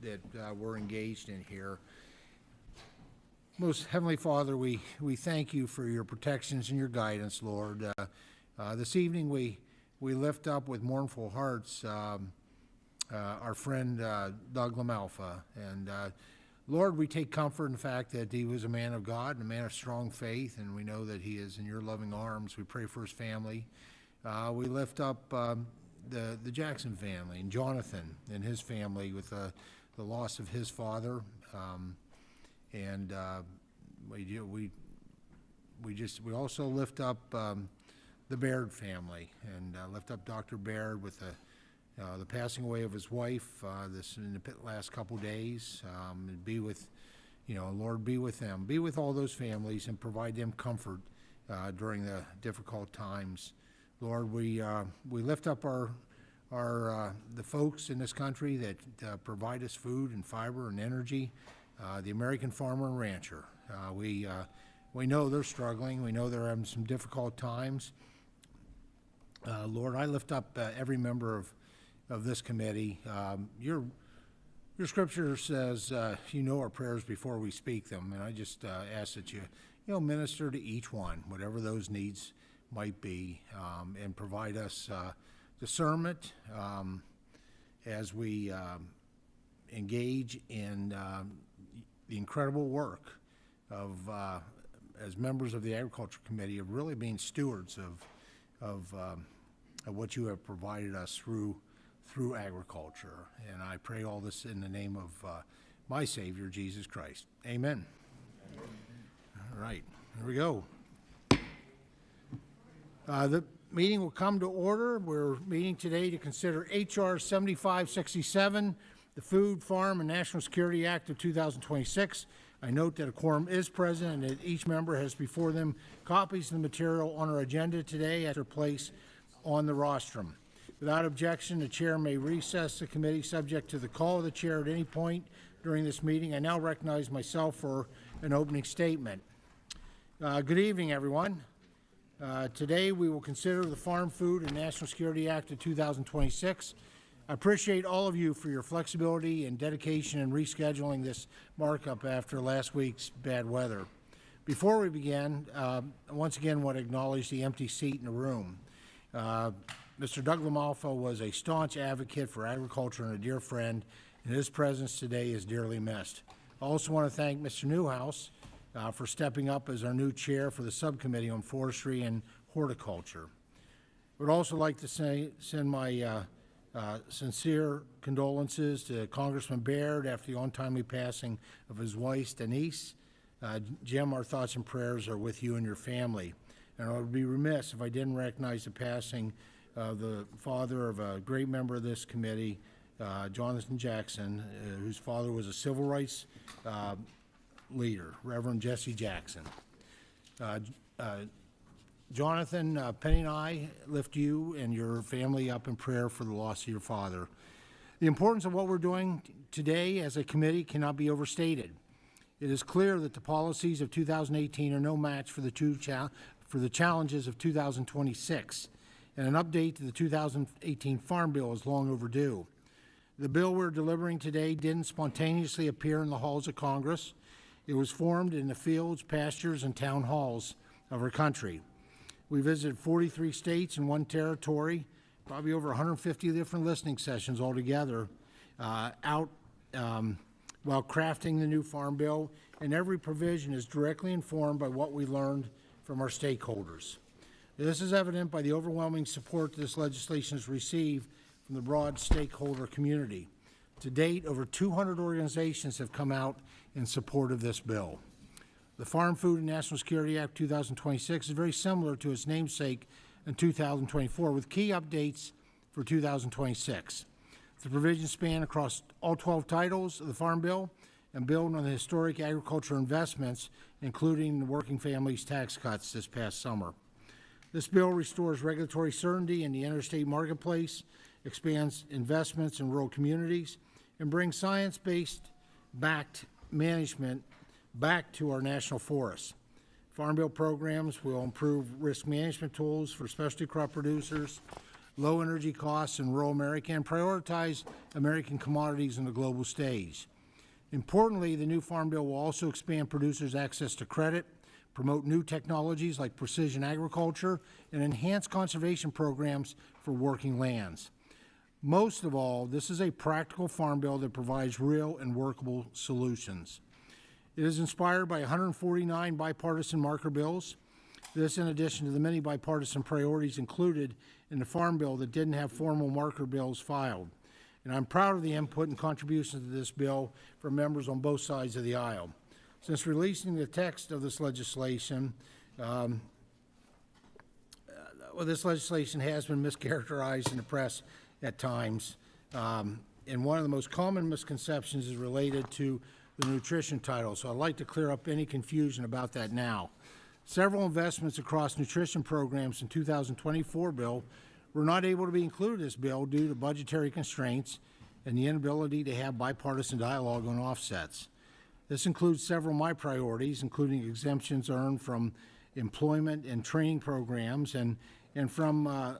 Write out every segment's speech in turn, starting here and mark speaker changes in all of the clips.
Speaker 1: that we're engaged in here. Most Heavenly Father, we thank you for your protections and your guidance, Lord. This evening we lift up with mournful hearts our friend Doug LaMalfa. And Lord, we take comfort in the fact that he was a man of God and a man of strong faith, and we know that he is in your loving arms. We pray for his family. We lift up the Jackson family and Jonathan and his family with the loss of his father. We also lift up the Baird family and lift up Dr. Baird with the passing away of his wife this in the last couple days. And be with, Lord, be with them, be with all those families, and provide them comfort during the difficult times. Lord, we lift up the folks in this country that provide us food and fiber and energy. The American farmer and rancher. We know they're struggling. We know they're having some difficult times. Lord, I lift up every member of this committee. Your scripture says, you know our prayers before we speak them, and I just ask that you minister to each one, whatever those needs might be, and provide us discernment as we engage in the incredible work of, as members of the Agriculture Committee, of really being stewards of what you have provided us through agriculture. And I pray all this in the name of my Savior, Jesus Christ. Amen. All right, here we go. The meeting will come to order. We're meeting today to consider H.R. 7567, the Food, Farm, and National Security Act of 2026. I note that a quorum is present and that each member has before them copies of the material on our agenda today at their place on the rostrum. Without objection, the chair may recess the committee subject to the call of the chair at any point during this meeting. I now recognize myself for an opening statement. Good evening, everyone. Today we will consider the Farm, Food, and National Security Act of 2026. I appreciate all of you for your flexibility and dedication in rescheduling this markup after last week's bad weather. Before we begin, I once again want to acknowledge the empty seat in the room. Mr. Doug LaMalfa was a staunch advocate for agriculture and a dear friend, and his presence today is dearly missed. I also want to thank Mr. Newhouse for stepping up as our new chair for the Subcommittee on Forestry and Horticulture. I would also like to send my sincere condolences to Congressman Baird after the untimely passing of his wife, Denise. Jim, our thoughts and prayers are with you and your family. And I would be remiss if I didn't recognize the passing of the father of a great member of this committee, Jonathan Jackson, whose father was a civil rights leader, Reverend Jesse Jackson. Jonathan, Penny and I lift you and your family up in prayer for the loss of your father. The importance of what we're doing today as a committee cannot be overstated. It is clear that the policies of 2018 are no match for the challenges of 2026, and an update to the 2018 Farm Bill is long overdue. The bill we're delivering today didn't spontaneously appear in the halls of Congress. It was formed in the fields, pastures, and town halls of our country. We visited 43 states and one territory, probably over 150 different listening sessions altogether, while crafting the new Farm Bill, and every provision is directly informed by what we learned from our stakeholders. This is evident by the overwhelming support this legislation has received from the broad stakeholder community. To date, over 200 organizations have come out in support of this bill. The Farm, Food, and National Security Act 2026 is very similar to its namesake in 2024, with key updates for 2026. The provisions span across all 12 titles of the Farm Bill and build on the historic agriculture investments, including the working families tax cuts this past summer. This bill restores regulatory certainty in the interstate marketplace, expands investments in rural communities, and brings science-based backed management back to our national forests. Farm Bill programs will improve risk management tools for specialty crop producers, low energy costs in rural America, and prioritize American commodities on the global stage. Importantly, the new Farm Bill will also expand producers' access to credit, promote new technologies like precision agriculture, and enhance conservation programs for working lands. Most of all, this is a practical farm bill that provides real and workable solutions. It is inspired by 149 bipartisan marker bills. This in addition to the many bipartisan priorities included in the Farm Bill that didn't have formal marker bills filed. And I'm proud of the input and contributions to this bill from members on both sides of the aisle. Since releasing the text of this legislation, this legislation has been mischaracterized in the press at times, and one of the most common misconceptions is related to the nutrition title, so I'd like to clear up any confusion about that now. Several investments across nutrition programs in 2024 bill were not able to be included in this bill due to budgetary constraints and the inability to have bipartisan dialogue on offsets. This includes several of my priorities, including exemptions earned from employment and training programs and from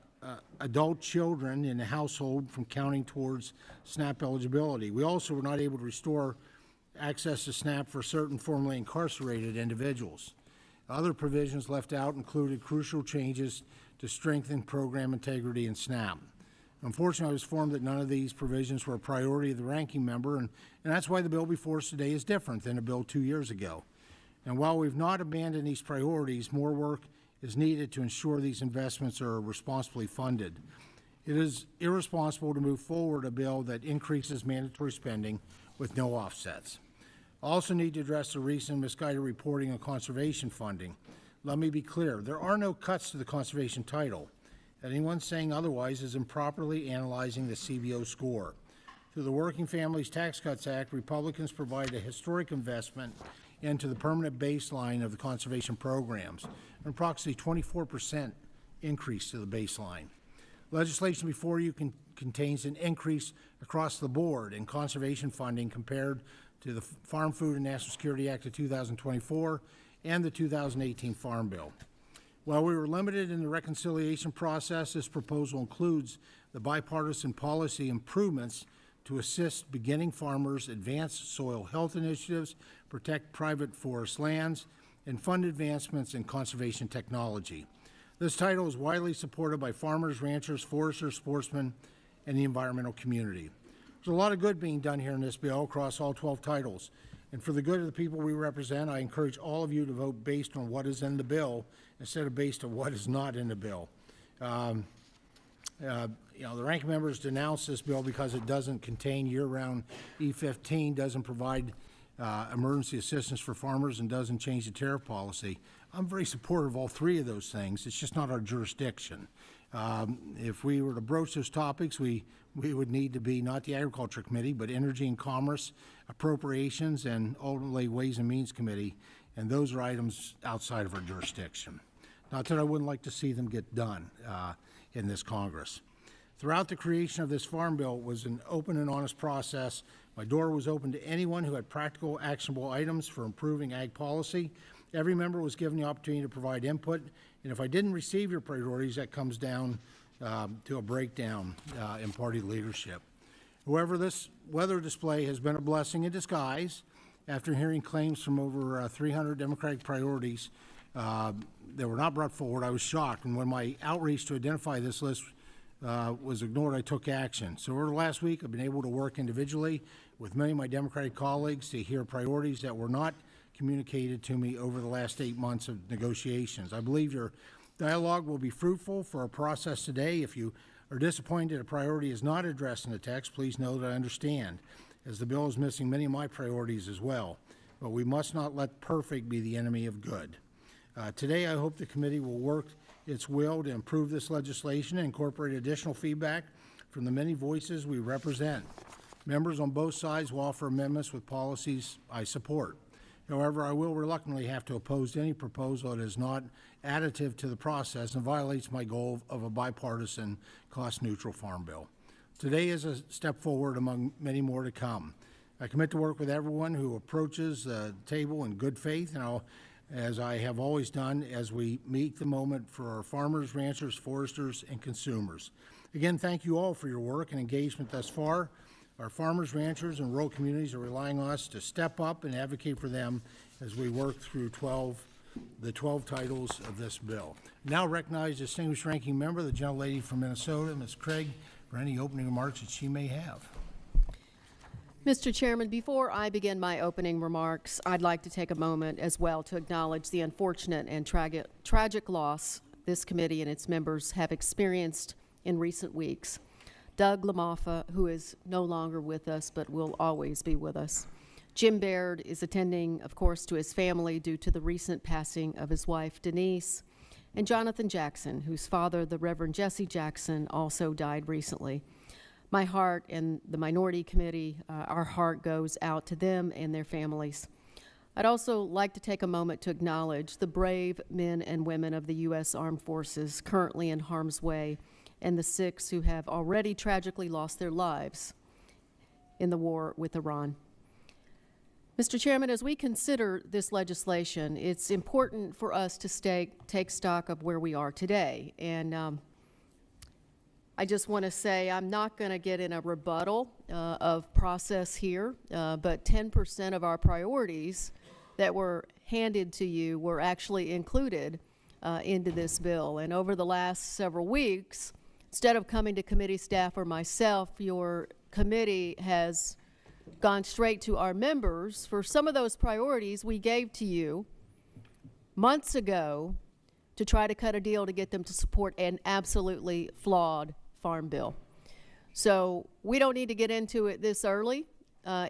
Speaker 1: adult children in the household from counting towards SNAP eligibility. We also were not able to restore access to SNAP for certain formerly incarcerated individuals. Other provisions left out included crucial changes to strengthen program integrity in SNAP. Unfortunately, I was informed that none of these provisions were a priority of the ranking member, and that's why the bill before us today is different than the bill 2 years ago. And while we've not abandoned these priorities, more work is needed to ensure these investments are responsibly funded. It is irresponsible to move forward a bill that increases mandatory spending with no offsets. I also need to address the recent misguided reporting on conservation funding. Let me be clear, there are no cuts to the conservation title. Anyone saying otherwise is improperly analyzing the CBO score. Through the Working Families Tax Cuts Act, Republicans provide a historic investment into the permanent baseline of the conservation programs, an approximately 24% increase to the baseline. Legislation before you contains an increase across the board in conservation funding compared to the Farm Food and National Security Act of 2024 and the 2018 Farm Bill. While we were limited in the reconciliation process, this proposal includes the bipartisan policy improvements to assist beginning farmers, advance soil health initiatives, protect private forest lands, and fund advancements in conservation technology. This title is widely supported by farmers, ranchers, foresters, sportsmen, and the environmental community. There's a lot of good being done here in this bill across all 12 titles. And for the good of the people we represent, I encourage all of you to vote based on what is in the bill instead of based on what is not in the bill. The ranking members denounced this bill because it doesn't contain year-round E15, doesn't provide emergency assistance for farmers, and doesn't change the tariff policy. I'm very supportive of all three of those things. It's just not our jurisdiction. If we were to broach those topics, we would need to be not the Agriculture Committee, but Energy and Commerce, Appropriations, and ultimately Ways and Means Committee, and those are items outside of our jurisdiction. Not that I wouldn't like to see them get done in this Congress. Throughout the creation of this Farm Bill was an open and honest process. My door was open to anyone who had practical, actionable items for improving ag policy. Every member was given the opportunity to provide input, and if I didn't receive your priorities, that comes down to a breakdown in party leadership. However, this weather display has been a blessing in disguise. After hearing claims from over 300 Democratic priorities that were not brought forward, I was shocked, and when my outreach to identify this list was ignored, I took action. So over the last week, I've been able to work individually with many of my Democratic colleagues to hear priorities that were not communicated to me over the last 8 months of negotiations. I believe your dialogue will be fruitful for our process today. If you are disappointed a priority is not addressed in the text, please know that I understand, as the bill is missing many of my priorities as well. But we must not let perfect be the enemy of good. Today, I hope the committee will work its will to improve this legislation and incorporate additional feedback from the many voices we represent. Members on both sides will offer amendments with policies I support. However, I will reluctantly have to oppose any proposal that is not additive to the process and violates my goal of a bipartisan, cost-neutral farm bill. Today is a step forward among many more to come. I commit to work with everyone who approaches the table in good faith, and as I have always done, as we meet the moment for our farmers, ranchers, foresters, and consumers. Again, thank you all for your work and engagement thus far. Our farmers, ranchers, and rural communities are relying on us to step up and advocate for them as we work through the 12 titles of this bill. Now recognize distinguished ranking member, the gentlelady from Minnesota, Ms. Craig, for any opening remarks that she may have.
Speaker 2: Mr. Chairman, before I begin my opening remarks, I'd like to take a moment as well to acknowledge the unfortunate and tragic loss this committee and its members have experienced in recent weeks. Doug LaMaffa, who is no longer with us but will always be with us. Jim Baird is attending, of course, to his family due to the recent passing of his wife, Denise, and Jonathan Jackson, whose father, the Reverend Jesse Jackson, also died recently. My heart and the Minority Committee, our heart goes out to them and their families. I'd also like to take a moment to acknowledge the brave men and women of the U.S. Armed Forces currently in harm's way and the 6 who have already tragically lost their lives in the war with Iran. Mr. Chairman, as we consider this legislation, it's important for us to take stock of where we are today. And I just want to say I'm not going to get in a rebuttal of process here, but 10% of our priorities that were handed to you were actually included into this bill. And over the last several weeks, instead of coming to committee staff or myself, your committee has gone straight to our members for some of those priorities we gave to you months ago to try to cut a deal to get them to support an absolutely flawed farm bill. So we don't need to get into it this early,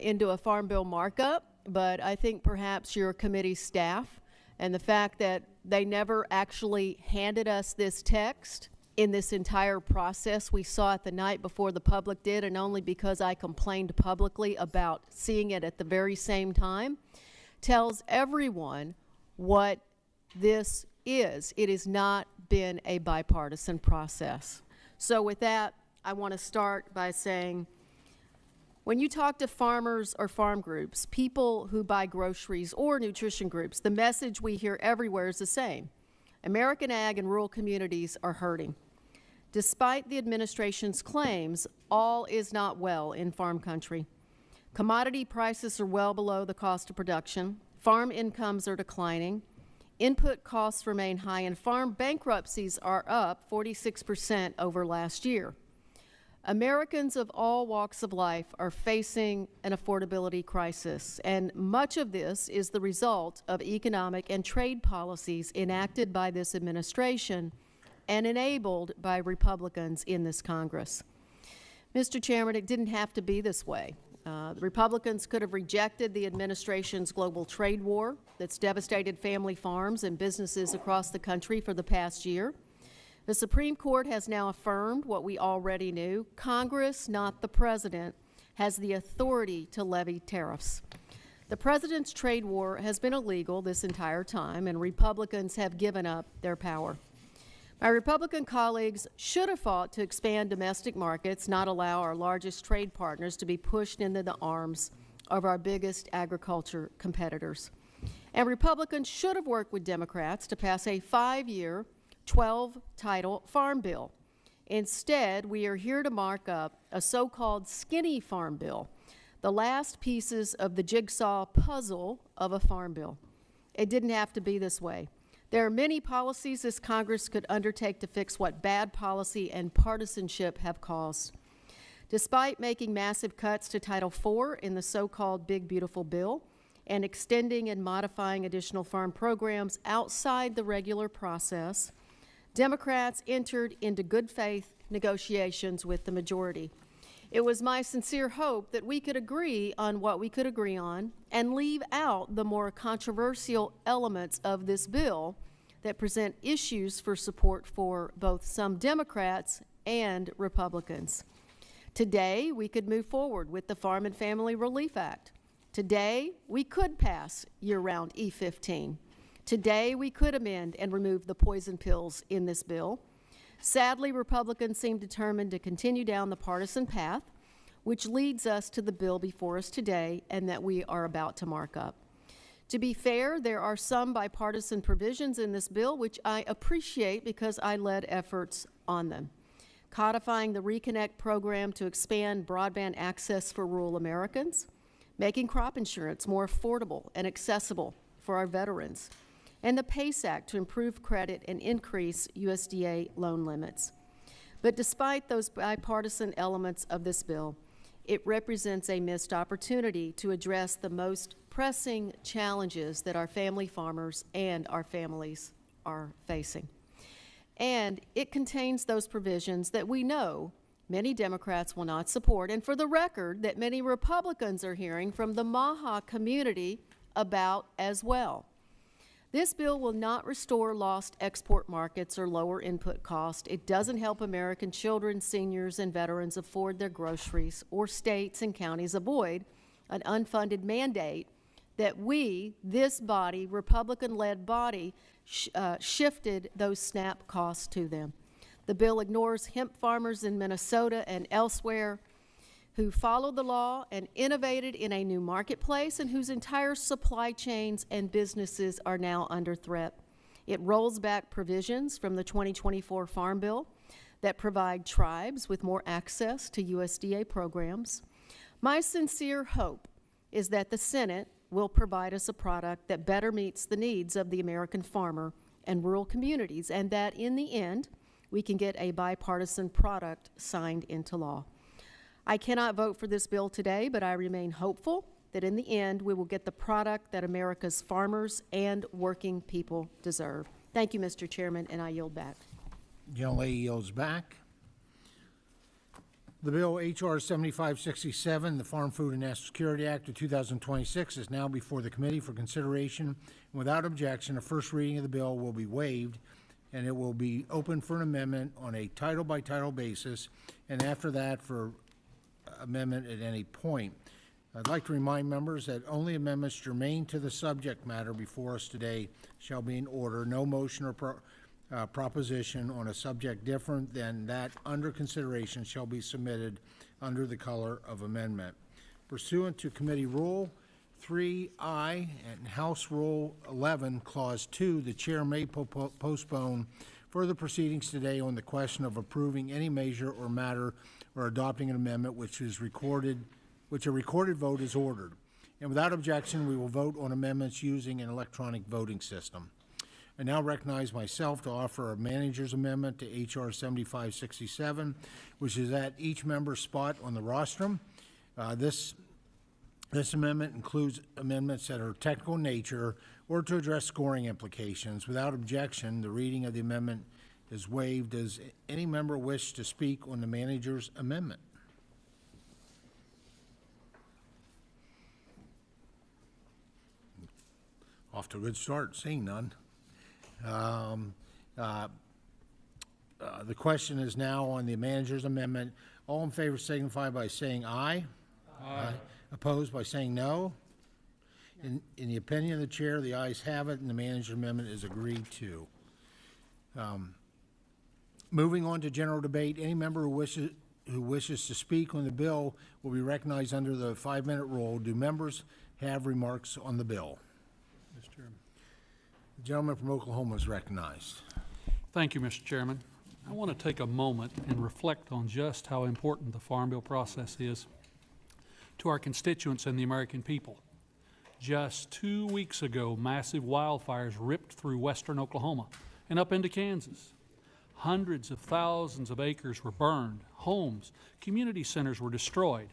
Speaker 2: into a farm bill markup, but I think perhaps your committee staff and the fact that they never actually handed us this text in this entire process. We saw it the night before the public did, and only because I complained publicly about seeing it at the very same time, tells everyone what this is. It has not been a bipartisan process. So with that, I want to start by saying, when you talk to farmers or farm groups, people who buy groceries or nutrition groups, the message we hear everywhere is the same. American ag and rural communities are hurting. Despite the administration's claims, all is not well in farm country. Commodity prices are well below the cost of production. Farm incomes are declining. Input costs remain high, and farm bankruptcies are up 46% over last year. Americans of all walks of life are facing an affordability crisis, and much of this is the result of economic and trade policies enacted by this administration and enabled by Republicans in this Congress. Mr. Chairman, it didn't have to be this way. The Republicans could have rejected the administration's global trade war that's devastated family farms and businesses across the country for the past year. The Supreme Court has now affirmed what we already knew. Congress, not the President, has the authority to levy tariffs. The President's trade war has been illegal this entire time, and Republicans have given up their power. My Republican colleagues should have fought to expand domestic markets, not allow our largest trade partners to be pushed into the arms of our biggest agriculture competitors. And Republicans should have worked with Democrats to pass a 5-year, 12-title farm bill. Instead, we are here to mark up a so-called skinny farm bill, the last pieces of the jigsaw puzzle of a farm bill. It didn't have to be this way. There are many policies this Congress could undertake to fix what bad policy and partisanship have caused. Despite making massive cuts to Title IV in the so-called Big Beautiful Bill and extending and modifying additional farm programs outside the regular process, Democrats entered into good faith negotiations with the majority. It was my sincere hope that we could agree on what we could agree on and leave out the more controversial elements of this bill that present issues for support for both some Democrats and Republicans. Today, we could move forward with the Farm and Family Relief Act. Today, we could pass year-round E15. Today, we could amend and remove the poison pills in this bill. Sadly, Republicans seem determined to continue down the partisan path, which leads us to the bill before us today and that we are about to mark up. To be fair, there are some bipartisan provisions in this bill which I appreciate because I led efforts on them. codifying the Reconnect program to expand broadband access for rural Americans, making crop insurance more affordable and accessible for our veterans, and the PACE Act to improve credit and increase USDA loan limits. But despite those bipartisan elements of this bill, it represents a missed opportunity to address the most pressing challenges that our family farmers and our families are facing. And it contains those provisions that we know many Democrats will not support, and for the record, that many Republicans are hearing from the MAHA community about as well. This bill will not restore lost export markets or lower input cost. It doesn't help American children, seniors, and veterans afford their groceries, or states and counties avoid an unfunded mandate that we, this body, Republican-led body, shifted those SNAP costs to them. The bill ignores hemp farmers in Minnesota and elsewhere who followed the law and innovated in a new marketplace and whose entire supply chains and businesses are now under threat. It rolls back provisions from the 2024 Farm Bill that provide tribes with more access to USDA programs. My sincere hope is that the Senate will provide us a product that better meets the needs of the American farmer and rural communities, and that in the end, we can get a bipartisan product signed into law. I cannot vote for this bill today, but I remain hopeful that in the end, we will get the product that America's farmers and working people deserve. Thank you, Mr. Chairman, and I yield back.
Speaker 1: Young lady yields back. The bill H.R. 7567, the Farm Food and National Security Act of 2026, is now before the committee for consideration. Without objection, a first reading of the bill will be waived, and it will be open for an amendment on a title-by-title basis, and after that for amendment at any point. I'd like to remind members that only amendments germane to the subject matter before us today shall be in order. No motion or proposition on a subject different than that under consideration shall be submitted under the color of amendment. Pursuant to Committee Rule 3I and House Rule 11, Clause 2, the Chair may postpone further proceedings today on the question of approving any measure or matter or adopting an amendment which a recorded vote is ordered. And without objection, we will vote on amendments using an electronic voting system. I now recognize myself to offer a manager's amendment to H.R. 7567, which is at each member's spot on the rostrum. This amendment includes amendments that are technical in nature or to address scoring implications. Without objection, the reading of the amendment is waived. Does any member wish to speak on the manager's amendment? Off to a good start, seeing none. The question is now on the manager's amendment. All in favor signify by saying aye. Aye. Opposed by saying no. In the opinion of the chair, the ayes have it, and the manager's amendment is agreed to. Moving on to general debate, any member who wishes to speak on the bill will be recognized under the 5-minute rule. Do members have remarks on the bill?
Speaker 3: Mr. Chairman.
Speaker 1: The gentleman from Oklahoma is recognized.
Speaker 3: Thank you, Mr. Chairman. I want to take a moment and reflect on just how important the Farm Bill process is to our constituents and the American people. Just 2 weeks ago, massive wildfires ripped through western Oklahoma and up into Kansas. Hundreds of thousands of acres were burned, homes, community centers were destroyed,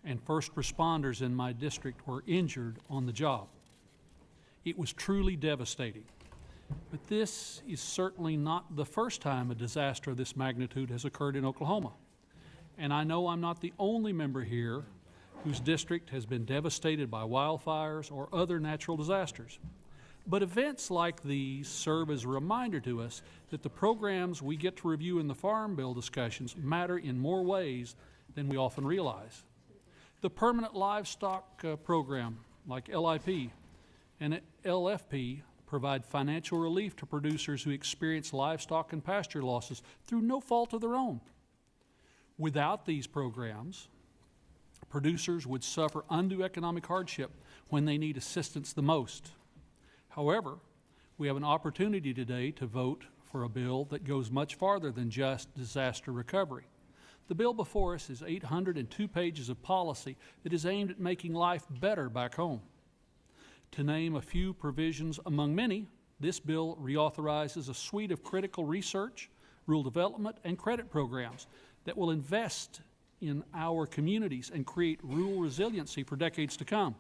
Speaker 3: and first responders in my district were injured on the job. It was truly devastating. But this is certainly not the first time a disaster of this magnitude has occurred in Oklahoma. And I know I'm not the only member here whose district has been devastated by wildfires or other natural disasters. But events like these serve as a reminder to us that the programs we get to review in the Farm Bill discussions matter in more ways than we often realize. The Permanent Livestock Program, like LIP and LFP, provide financial relief to producers who experience livestock and pasture losses through no fault of their own. Without these programs, producers would suffer undue economic hardship when they need assistance the most. However, we have an opportunity today to vote for a bill that goes much farther than just disaster recovery. The bill before us is 802 pages of policy that is aimed at making life better back home. To name a few provisions among many, this bill reauthorizes a suite of critical research, rule development, and credit programs that will invest in our communities and create rural resiliency for decades to come.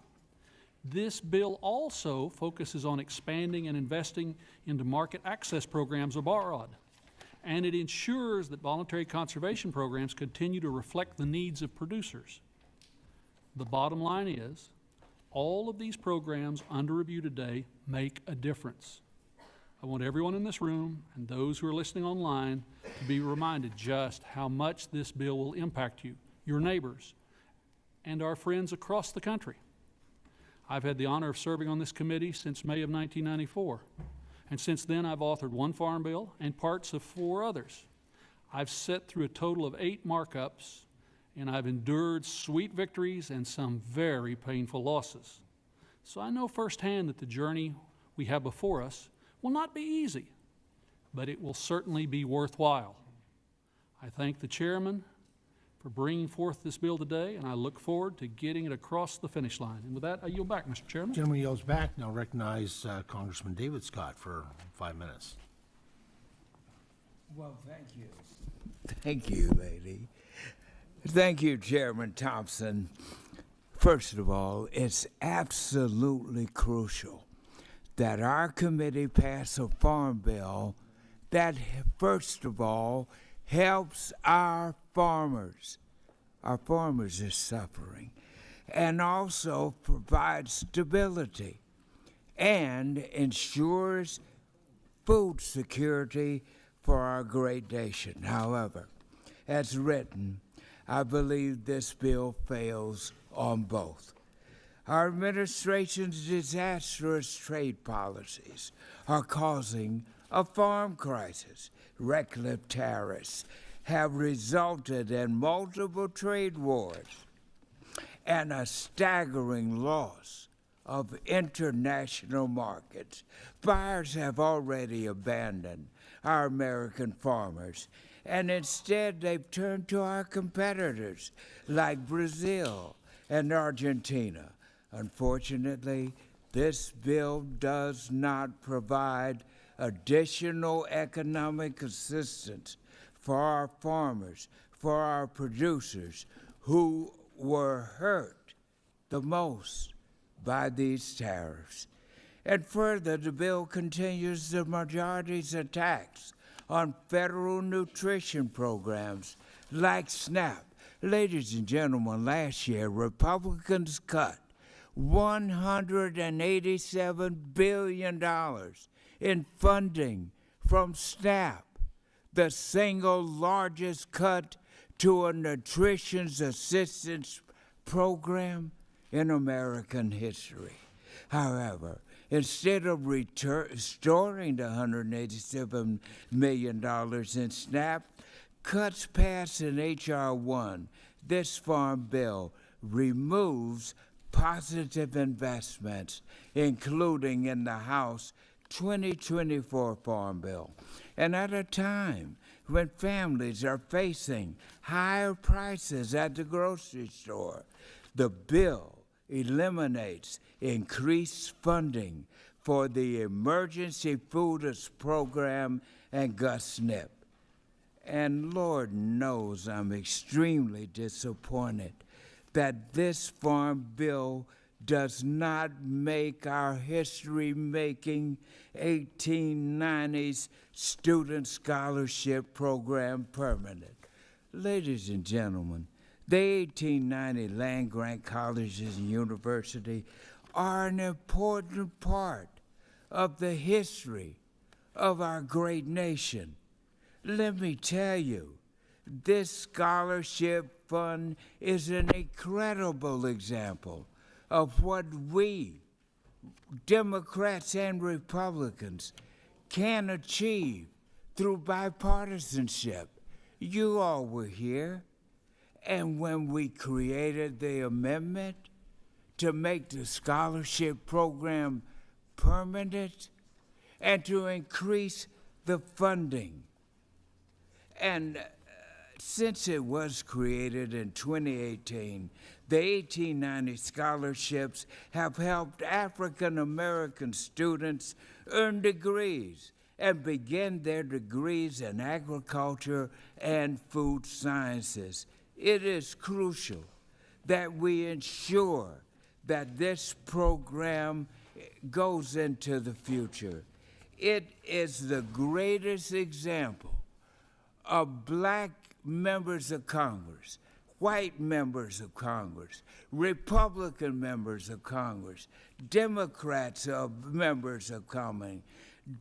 Speaker 3: This bill also focuses on expanding and investing into market access programs abroad, and it ensures that voluntary conservation programs continue to reflect the needs of producers. The bottom line is, all of these programs under review today make a difference. I want everyone in this room and those who are listening online to be reminded just how much this bill will impact you, your neighbors, and our friends across the country. I've had the honor of serving on this committee since May of 1994, and since then I've authored one farm bill and parts of 4 others. I've sat through a total of 8 markups, and I've endured sweet victories and some very painful losses. So I know firsthand that the journey we have before us will not be easy, but it will certainly be worthwhile. I thank the chairman for bringing forth this bill today, and I look forward to getting it across the finish line. And with that, I yield back, Mr. Chairman.
Speaker 1: Gentleman yields back. Now recognize Congressman David Scott for 5 minutes.
Speaker 4: Well, thank you. Thank you, lady. Thank you, Chairman Thompson. First of all, it's absolutely crucial that our committee pass a farm bill that, first of all, helps our farmers. Our farmers are suffering, and also provides stability and ensures food security for our great nation. However, as written, I believe this bill fails on both. Our administration's disastrous trade policies are causing a farm crisis. Reckless tariffs have resulted in multiple trade wars and a staggering loss of international markets. Buyers have already abandoned our American farmers, and instead they've turned to our competitors like Brazil and Argentina. Unfortunately, this bill does not provide additional economic assistance for our farmers, for our producers who were hurt the most by these tariffs. And further, the bill continues the majority's attacks on federal nutrition programs like SNAP. Ladies and gentlemen, last year, Republicans cut $187 billion in funding from SNAP, the single largest cut to a nutrition assistance program in American history. However, instead of restoring the $187 million in SNAP, cuts passed in H.R. 1, this farm bill removes positive investments, including in the House 2024 Farm Bill. And at a time when families are facing higher prices at the grocery store, the bill eliminates increased funding for the Emergency Food Program and GUSNIP. And Lord knows I'm extremely disappointed that this farm bill does not make our history-making 1890s student scholarship program permanent. Ladies and gentlemen, the 1890 land-grant colleges and universities are an important part of the history of our great nation. Let me tell you, this scholarship fund is an incredible example of what we, Democrats and Republicans, can achieve through bipartisanship. You all were here, and when we created the amendment to make the scholarship program permanent and to increase the funding. And since it was created in 2018, the 1890 scholarships have helped African American students earn degrees and begin their degrees in agriculture and food sciences. It is crucial that we ensure that this program goes into the future. It is the greatest example of black members of Congress, white members of Congress, Republican members of Congress, Democrats of members of Congress,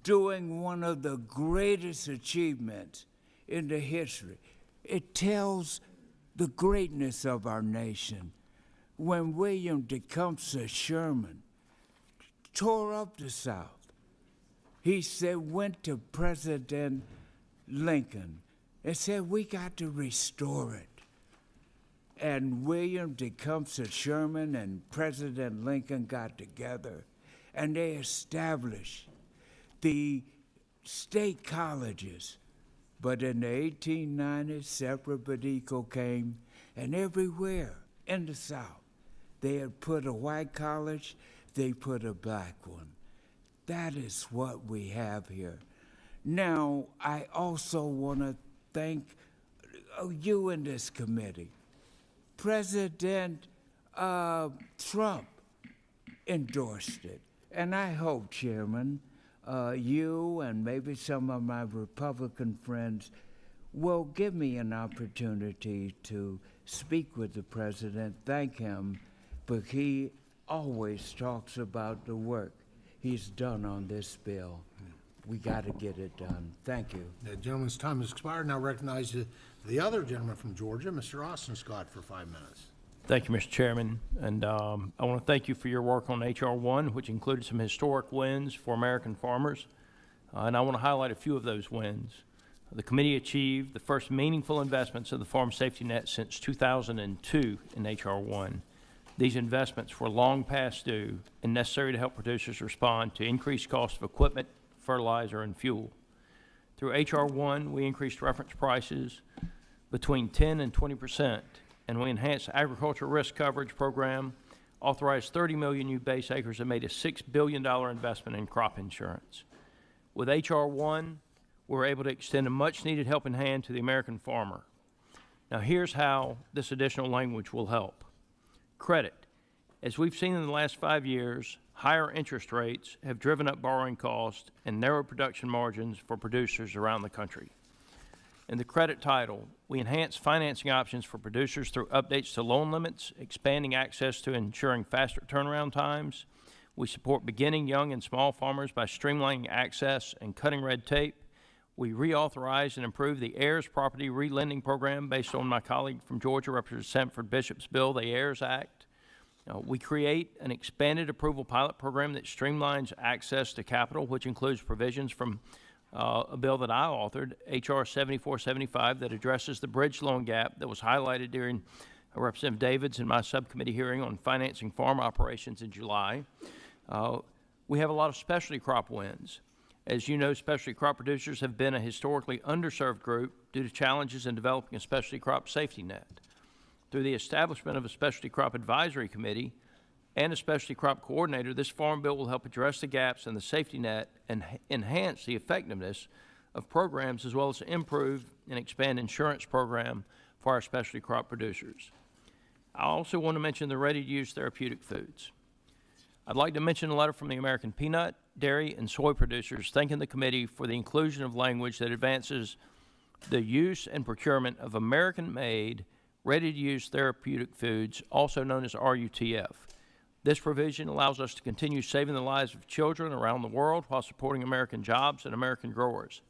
Speaker 4: doing one of the greatest achievements in the history. It tells the greatness of our nation. When William Tecumseh Sherman tore up the South, he said, went to President Lincoln and said, we got to restore it. And William Tecumseh Sherman and President Lincoln got together and they established the state colleges. But in the 1890s, separate but equal came, and everywhere in the South, they had put a white college, they put a black one. That is what we have here. Now, I also want to thank you in this committee. President Trump endorsed it, and I hope, Chairman, you and maybe some of my Republican friends will give me an opportunity to speak with the president, thank him, but he always talks about the work he's done on this bill. We got to get it done. Thank you.
Speaker 1: The gentleman's time has expired. Now recognize the other gentleman from Georgia, Mr. Austin Scott, for 5 minutes.
Speaker 5: Thank you, Mr. Chairman. And I want to thank you for your work on H.R. 1, which included some historic wins for American farmers. And I want to highlight a few of those wins. The committee achieved the first meaningful investments of the farm safety net since 2002 in H.R. 1. These investments were long past due and necessary to help producers respond to increased costs of equipment, fertilizer, and fuel. Through H.R. 1, we increased reference prices between 10 and 20%, and we enhanced the agricultural risk coverage program, authorized 30 million new base acres, and made a $6 billion investment in crop insurance. With H.R. 1, we were able to extend a much-needed helping hand to the American farmer. Now, here's how this additional language will help. Credit. As we've seen in the last 5 years, higher interest rates have driven up borrowing costs and narrowed production margins for producers around the country. In the credit title, we enhance financing options for producers through updates to loan limits, expanding access to ensuring faster turnaround times. We support beginning young and small farmers by streamlining access and cutting red tape. We reauthorize and improve the heirs property relending program based on my colleague from Georgia, Representative Sanford Bishop's bill, the Heirs Act. We create an expanded approval pilot program that streamlines access to capital, which includes provisions from a bill that I authored, H.R. 7475, that addresses the bridge loan gap that was highlighted during Representative David's and my subcommittee hearing on financing farm operations in July. We have a lot of specialty crop wins. As you know, specialty crop producers have been a historically underserved group due to challenges in developing a specialty crop safety net. Through the establishment of a specialty crop advisory committee and a specialty crop coordinator, this farm bill will help address the gaps in the safety net and enhance the effectiveness of programs, as well as improve and expand insurance program for our specialty crop producers. I also want to mention the ready-to-use therapeutic foods. I'd like to mention a letter from the American peanut, dairy, and soy producers thanking the committee for the inclusion of language that advances the use and procurement of American-made, ready-to-use therapeutic foods, also known as RUTF. This provision allows us to continue saving the lives of children around the world while supporting American jobs and American growers.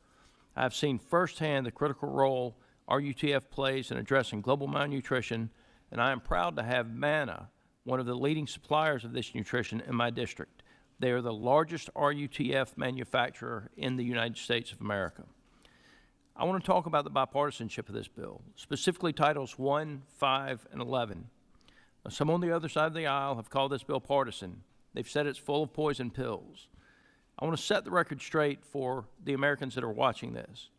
Speaker 5: I've seen firsthand the critical role RUTF plays in addressing global malnutrition, and I am proud to have Manna, one of the leading suppliers of this nutrition, in my district. They are the largest RUTF manufacturer in the United States of America. I want to talk about the bipartisanship of this bill, specifically Titles 1, 5, and 11. Now, some on the other side of the aisle have called this bill partisan. They've said it's full of poison pills. I want to set the record straight for the Americans that are watching this.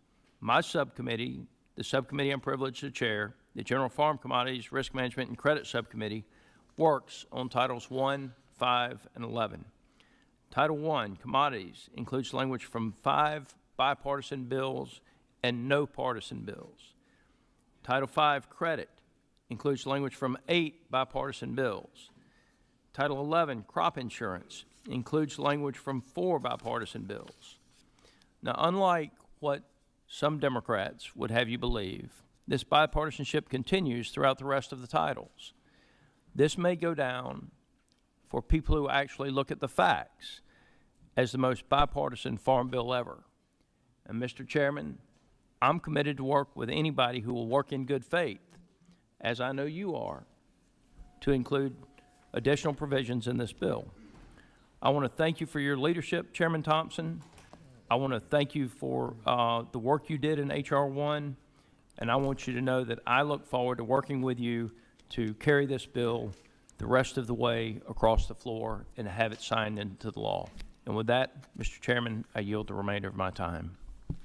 Speaker 5: My subcommittee, the subcommittee I'm privileged to chair, the General Farm Commodities, Risk Management, and Credit Subcommittee, works on Titles 1, 5, and 11. Title 1, Commodities, includes language from 5 bipartisan bills and no partisan bills. Title 5, Credit, includes language from 8 bipartisan bills. Title 11, Crop Insurance, includes language from 4 bipartisan bills. Now, unlike what some Democrats would have you believe, this bipartisanship continues throughout the rest of the titles. This may go down for people who actually look at the facts as the most bipartisan farm bill ever. And Mr. Chairman, I'm committed to work with anybody who will work in good faith, as I know you are, to include additional provisions in this bill. I want to thank you for your leadership, Chairman Thompson. I want to thank you for the work you did in H.R. 1, and I want you to know that I look forward to working with you to carry this bill the rest of the way across the floor and have it signed into the law. And with that, Mr. Chairman, I yield the remainder of my time.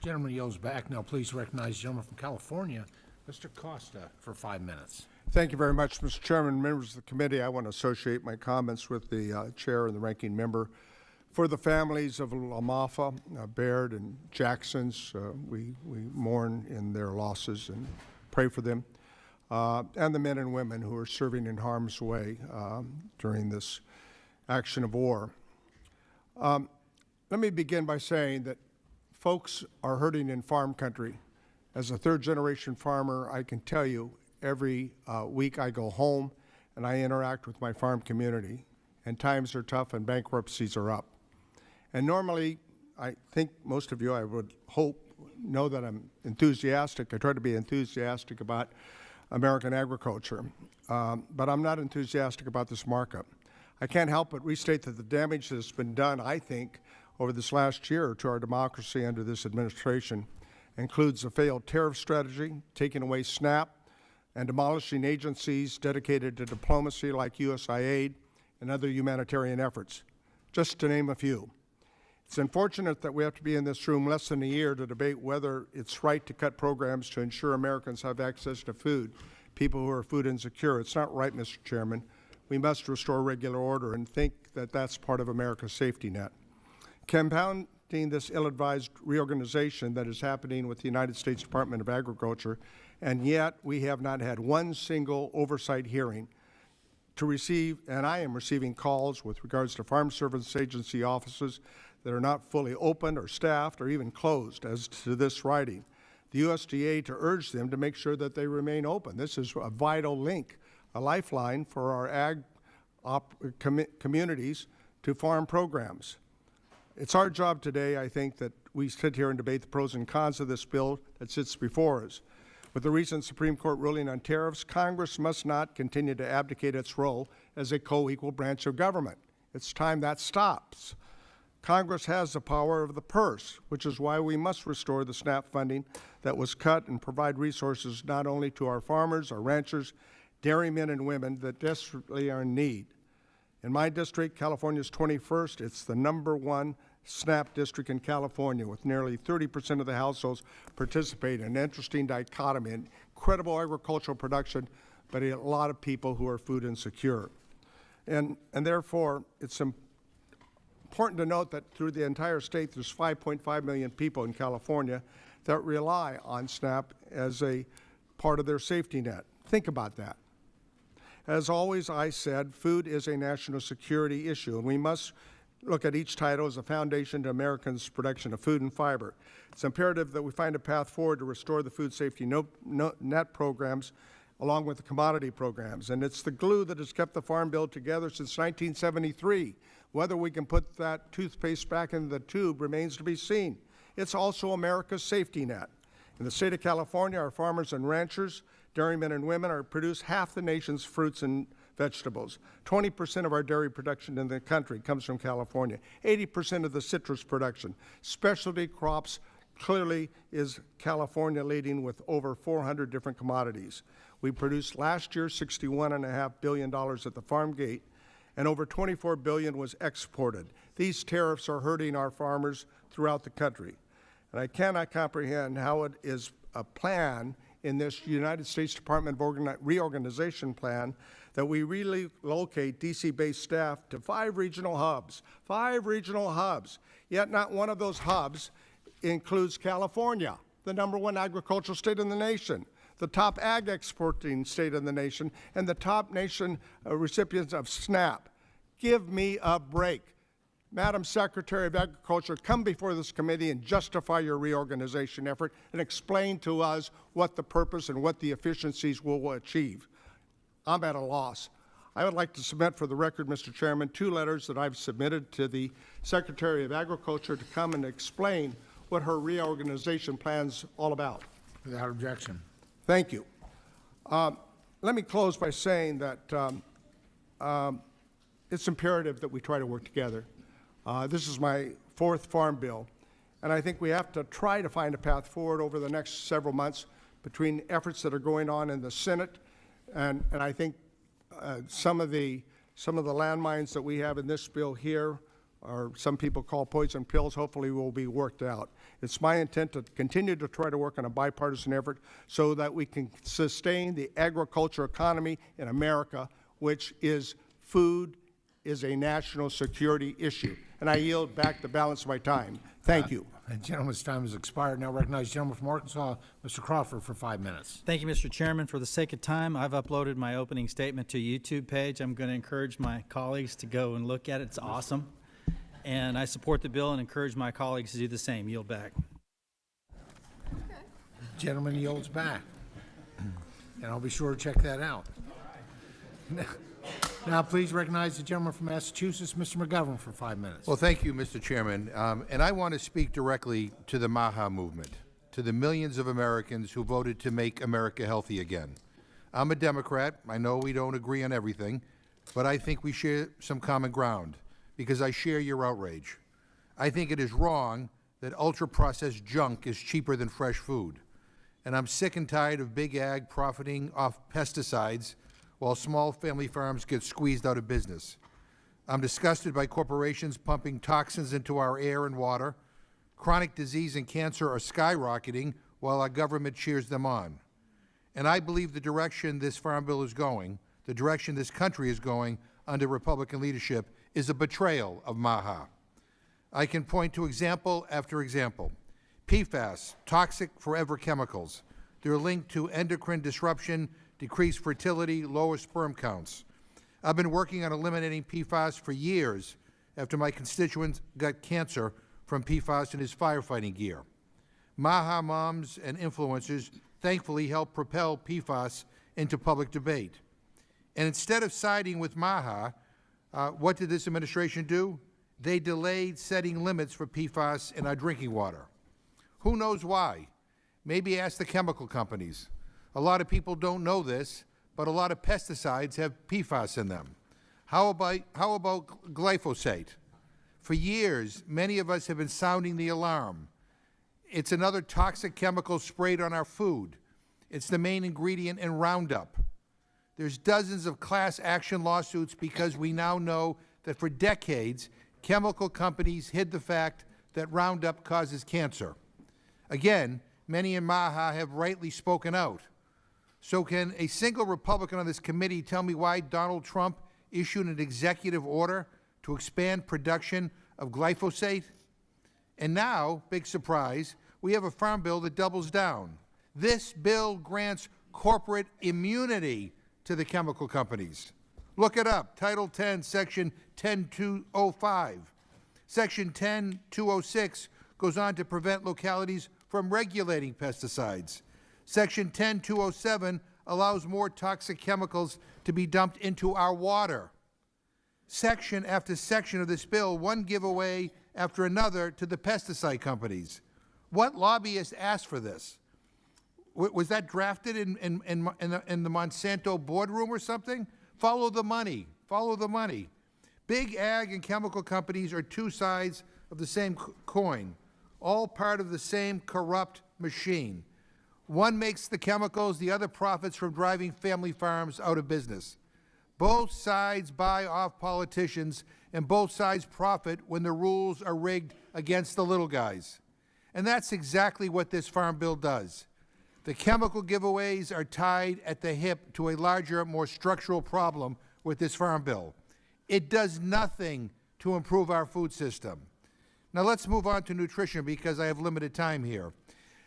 Speaker 1: Gentleman yields back. Now please recognize the gentleman from California, Mr. Costa, for 5 minutes.
Speaker 6: Thank you very much, Mr. Chairman. Members of the committee, I want to associate my comments with the chair and the ranking member. For the families of Lamafa, Baird, and Jacksons, we mourn in their losses and pray for them, and the men and women who are serving in harm's way during this action of war. Let me begin by saying that folks are hurting in farm country. As a third-generation farmer, I can tell you every week I go home and I interact with my farm community, and times are tough and bankruptcies are up. And normally, I think most of you, I would hope, know that I'm enthusiastic. I try to be enthusiastic about American agriculture, but I'm not enthusiastic about this markup. I can't help but restate that the damage that has been done, I think, over this last year to our democracy under this administration includes a failed tariff strategy, taking away SNAP, and demolishing agencies dedicated to diplomacy like USAID and other humanitarian efforts, just to name a few. It's unfortunate that we have to be in this room less than a year to debate whether it's right to cut programs to ensure Americans have access to food, people who are food insecure. It's not right, Mr. Chairman. We must restore regular order and think that that's part of America's safety net. Compounding this ill-advised reorganization that is happening with the United States Department of Agriculture, and yet we have not had one single oversight hearing to receive, and I am receiving calls with regards to Farm Service Agency offices that are not fully open or staffed or even closed as to this writing. The USDA to urge them to make sure that they remain open. This is a vital link, a lifeline for our ag communities to farm programs. It's our job today, I think, that we sit here and debate the pros and cons of this bill that sits before us. With the recent Supreme Court ruling on tariffs, Congress must not continue to abdicate its role as a co-equal branch of government. It's time that stops. Congress has the power of the purse, which is why we must restore the SNAP funding that was cut and provide resources not only to our farmers, our ranchers, dairymen and women that desperately are in need. In my district, California's 21st, it's the #1 SNAP district in California, with nearly 30% of the households participating. An interesting dichotomy, incredible agricultural production, but a lot of people who are food insecure. And therefore, it's important to note that through the entire state, there's 5.5 million people in California that rely on SNAP as a part of their safety net. Think about that. As always, I said, food is a national security issue, and we must look at each title as a foundation to Americans' production of food and fiber. It's imperative that we find a path forward to restore the food safety net programs along with the commodity programs. And it's the glue that has kept the Farm Bill together since 1973. Whether we can put that toothpaste back in the tube remains to be seen. It's also America's safety net. In the state of California, our farmers and ranchers, dairymen and women, produce half the nation's fruits and vegetables. 20% of our dairy production in the country comes from California. 80% of the citrus production. Specialty crops clearly is California leading with over 400 different commodities. We produced last year $61.5 billion at the farm gate, and over $24 billion was exported. These tariffs are hurting our farmers throughout the country. And I cannot comprehend how it is a plan in this United States Department of Reorganization plan that we relocate DC-based staff to 5 regional hubs, yet not one of those hubs includes California, the #1 agricultural state in the nation, the top ag exporting state in the nation, and the top nation recipients of SNAP. Give me a break. Madam Secretary of Agriculture, come before this committee and justify your reorganization effort and explain to us what the purpose and what the efficiencies will achieve. I'm at a loss. I would like to submit for the record, Mr. Chairman, 2 letters that I've submitted to the Secretary of Agriculture to come and explain what her reorganization plan's all about.
Speaker 1: Without objection.
Speaker 6: Thank you. Let me close by saying that it's imperative that we try to work together. This is my 4th farm bill, and I think we have to try to find a path forward over the next several months between efforts that are going on in the Senate, and I think some of the landmines that we have in this bill here, or some people call poison pills, hopefully will be worked out. It's my intent to continue to try to work on a bipartisan effort so that we can sustain the agriculture economy in America, which is food is a national security issue. And I yield back the balance of my time. Thank you.
Speaker 1: The gentleman's time has expired. Now recognize the gentleman from Arkansas, Mr. Crawford, for 5 minutes.
Speaker 7: Thank you, Mr. Chairman. For the sake of time, I've uploaded my opening statement to a YouTube page. I'm going to encourage my colleagues to go and look at it. It's awesome. And I support the bill and encourage my colleagues to do the same. Yield back.
Speaker 1: Gentleman yields back. And I'll be sure to check that out. Now, please recognize the gentleman from Massachusetts, Mr. McGovern, for 5 minutes.
Speaker 8: Well, thank you, Mr. Chairman. And I want to speak directly to the MAHA movement, to the millions of Americans who voted to make America healthy again. I'm a Democrat. I know we don't agree on everything, but I think we share some common ground because I share your outrage. I think it is wrong that ultra-processed junk is cheaper than fresh food. And I'm sick and tired of big ag profiting off pesticides while small family farms get squeezed out of business. I'm disgusted by corporations pumping toxins into our air and water. Chronic disease and cancer are skyrocketing while our government cheers them on. And I believe the direction this farm bill is going, the direction this country is going under Republican leadership, is a betrayal of MAHA. I can point to example after example. PFAS, toxic forever chemicals. They're linked to endocrine disruption, decreased fertility, lower sperm counts. I've been working on eliminating PFAS for years after my constituent got cancer from PFAS in his firefighting gear. MAHA moms and influencers thankfully helped propel PFAS into public debate. And instead of siding with MAHA, what did this administration do? They delayed setting limits for PFAS in our drinking water. Who knows why? Maybe ask the chemical companies. A lot of people don't know this, but a lot of pesticides have PFAS in them. How about glyphosate? For years, many of us have been sounding the alarm. It's another toxic chemical sprayed on our food. It's the main ingredient in Roundup. There's dozens of class action lawsuits because we now know that for decades, chemical companies hid the fact that Roundup causes cancer. Again, many in MAHA have rightly spoken out. So can a single Republican on this committee tell me why Donald Trump issued an executive order to expand production of glyphosate? And now, big surprise, we have a farm bill that doubles down. This bill grants corporate immunity to the chemical companies. Look it up, Title 10, Section 10205. Section 10206 goes on to prevent localities from regulating pesticides. Section 10207 allows more toxic chemicals to be dumped into our water. Section after section of this bill, one giveaway after another to the pesticide companies. What lobbyist asked for this? Was that drafted in the Monsanto boardroom or something? Follow the money. Follow the money. Big ag and chemical companies are two sides of the same coin, all part of the same corrupt machine. One makes the chemicals, the other profits from driving family farms out of business. Both sides buy off politicians, and both sides profit when the rules are rigged against the little guys. And that's exactly what this Farm Bill does. The chemical giveaways are tied at the hip to a larger, more structural problem with this Farm Bill. It does nothing to improve our food system. Now let's move on to nutrition because I have limited time here.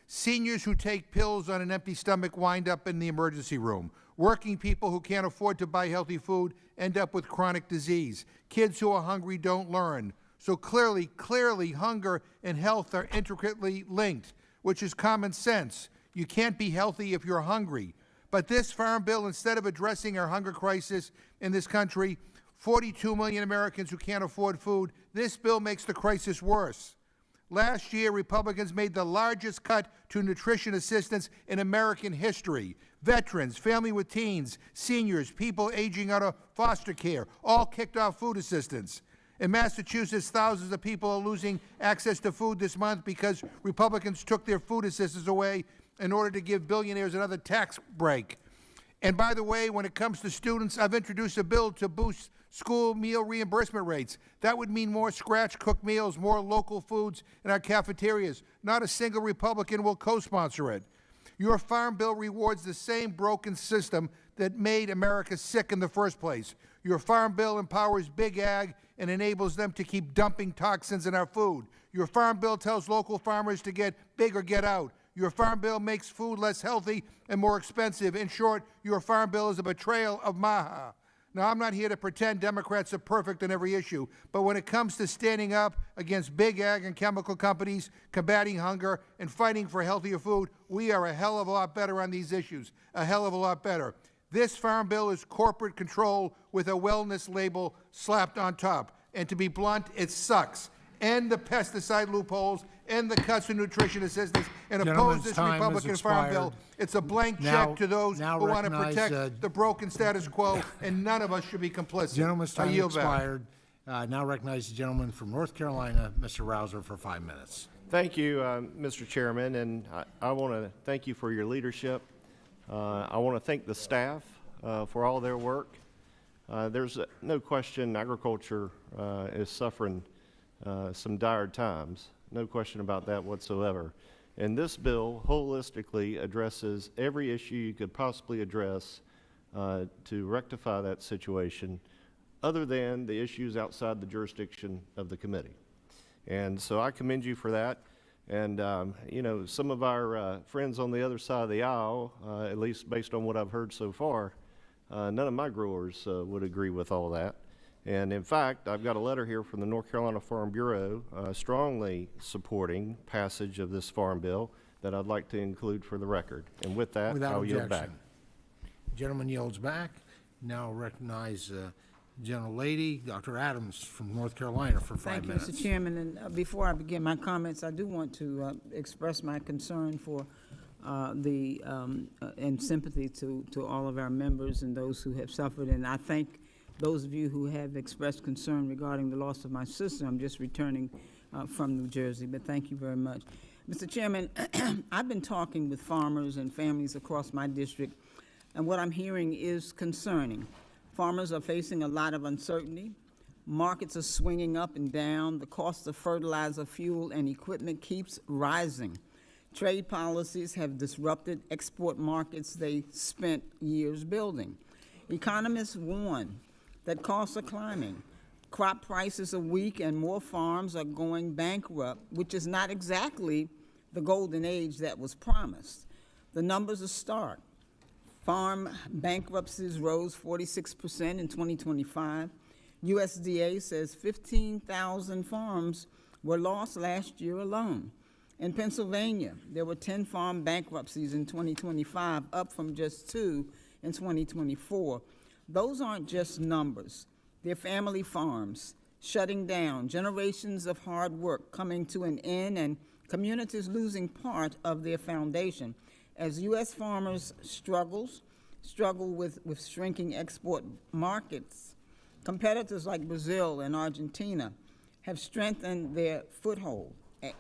Speaker 8: Seniors who take pills on an empty stomach wind up in the emergency room. Working people who can't afford to buy healthy food end up with chronic disease. Kids who are hungry don't learn. So clearly, hunger and health are intricately linked, which is common sense. You can't be healthy if you're hungry. But this Farm Bill, instead of addressing our hunger crisis in this country, 42 million Americans who can't afford food, this bill makes the crisis worse. Last year, Republicans made the largest cut to nutrition assistance in American history. Veterans, family with teens, seniors, people aging out of foster care, all kicked off food assistance. In Massachusetts, thousands of people are losing access to food this month because Republicans took their food assistance away in order to give billionaires another tax break. And by the way, when it comes to students, I've introduced a bill to boost school meal reimbursement rates. That would mean more scratch-cooked meals, more local foods in our cafeterias. Not a single Republican will co-sponsor it. Your Farm Bill rewards the same broken system that made America sick in the first place. Your Farm Bill empowers big ag and enables them to keep dumping toxins in our food. Your Farm Bill tells local farmers to get big or get out. Your Farm Bill makes food less healthy and more expensive. In short, your Farm Bill is a betrayal of MAHA. Now, I'm not here to pretend Democrats are perfect on every issue, but when it comes to standing up against big ag and chemical companies, combating hunger, and fighting for healthier food, we are a hell of a lot better on these issues, a hell of a lot better. This Farm Bill is corporate control with a wellness label slapped on top. And to be blunt, it sucks. End the pesticide loopholes, end the cuts to nutrition assistance, and oppose
Speaker 1: Gentleman's
Speaker 8: this
Speaker 1: time has
Speaker 8: Republican Farm
Speaker 1: expired.
Speaker 8: Bill. It's a blank
Speaker 1: Now-
Speaker 8: check to those
Speaker 1: now
Speaker 8: who want to
Speaker 1: recognize,
Speaker 8: protect the broken status quo, and none of us should be complicit.
Speaker 1: Gentleman's
Speaker 8: I
Speaker 1: time
Speaker 8: yield back.
Speaker 1: expired. Now recognize the gentleman from North Carolina, Mr. Rouser, for 5 minutes.
Speaker 9: Thank you, Mr. Chairman, and I want to thank you for your leadership. I want to thank the staff for all their work. There's no question agriculture is suffering some dire times. No question about that whatsoever. And this bill holistically addresses every issue you could possibly address to rectify that situation, other than the issues outside the jurisdiction of the committee. And so I commend you for that. And, you know, some of our friends on the other side of the aisle, at least based on what I've heard so far, none of my growers would agree with all that. And in fact, I've got a letter here from the North Carolina Farm Bureau strongly supporting passage of this farm bill that I'd like to include for the record. And with that,
Speaker 1: Without
Speaker 9: I'll yield back.
Speaker 1: objection. Gentleman yields back. Now recognize gentlelady, Dr. Adams from North Carolina for 5
Speaker 10: Thank you,
Speaker 1: minutes.
Speaker 10: Mr. Chairman, and before I begin my comments, I do want to express my concern for and sympathy to all of our members and those who have suffered, and I thank those of you who have expressed concern regarding the loss of my sister. I'm just returning from New Jersey, but thank you very much. Mr. Chairman, I've been talking with farmers and families across my district, and what I'm hearing is concerning. Farmers are facing a lot of uncertainty. Markets are swinging up and down. The cost of fertilizer, fuel, and equipment keeps rising. Trade policies have disrupted export markets they spent years building. Economists warn that costs are climbing. Crop prices are weak and more farms are going bankrupt, which is not exactly the golden age that was promised. The numbers are stark. Farm bankruptcies rose 46% in 2025. USDA says 15,000 farms were lost last year alone. In Pennsylvania, there were 10 farm bankruptcies in 2025, up from just 2 in 2024. Those aren't just numbers. They're family farms shutting down, generations of hard work coming to an end, and communities losing part of their foundation. As U.S. farmers struggle with shrinking export markets, competitors like Brazil and Argentina have strengthened their foothold,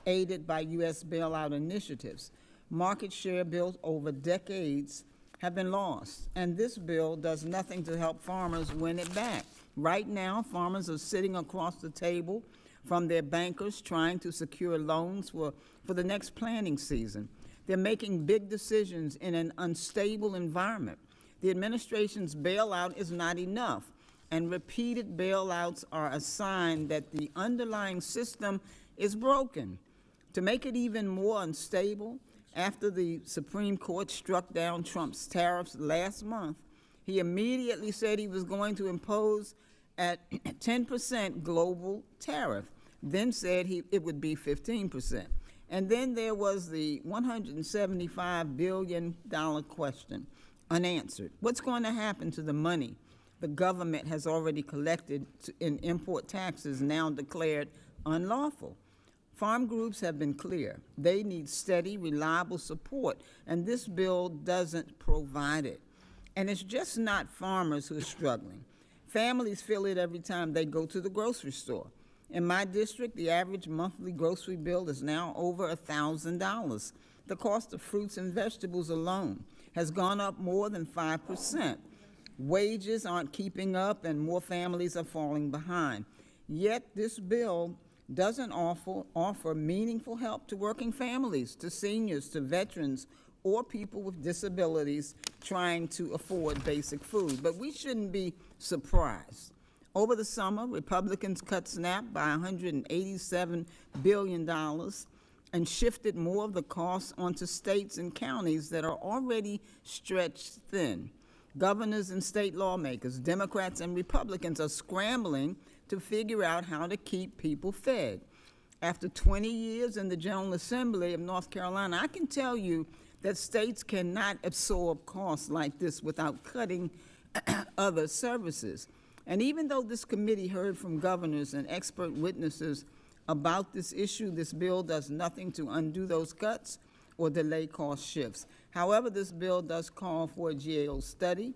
Speaker 10: aided by U.S. bailout initiatives. Market share built over decades have been lost, and this bill does nothing to help farmers win it back. Right now, farmers are sitting across the table from their bankers trying to secure loans for the next planting season. They're making big decisions in an unstable environment. The administration's bailout is not enough, and repeated bailouts are a sign that the underlying system is broken. To make it even more unstable, after the Supreme Court struck down Trump's tariffs last month, he immediately said he was going to impose a 10% global tariff, then said it would be 15%. And then there was the $175 billion question, unanswered. What's going to happen to the money the government has already collected in import taxes now declared unlawful? Farm groups have been clear. They need steady, reliable support, and this bill doesn't provide it. And it's just not farmers who are struggling. Families feel it every time they go to the grocery store. In my district, the average monthly grocery bill is now over $1,000. The cost of fruits and vegetables alone has gone up more than 5%. Wages aren't keeping up, and more families are falling behind. Yet this bill doesn't offer meaningful help to working families, to seniors, to veterans, or people with disabilities trying to afford basic food. But we shouldn't be surprised. Over the summer, Republicans cut SNAP by $187 billion and shifted more of the costs onto states and counties that are already stretched thin. Governors and state lawmakers, Democrats and Republicans, are scrambling to figure out how to keep people fed. After 20 years in the General Assembly of North Carolina, I can tell you that states cannot absorb costs like this without cutting other services. And even though this committee heard from governors and expert witnesses about this issue, this bill does nothing to undo those cuts or delay cost shifts. However, this bill does call for a GAO study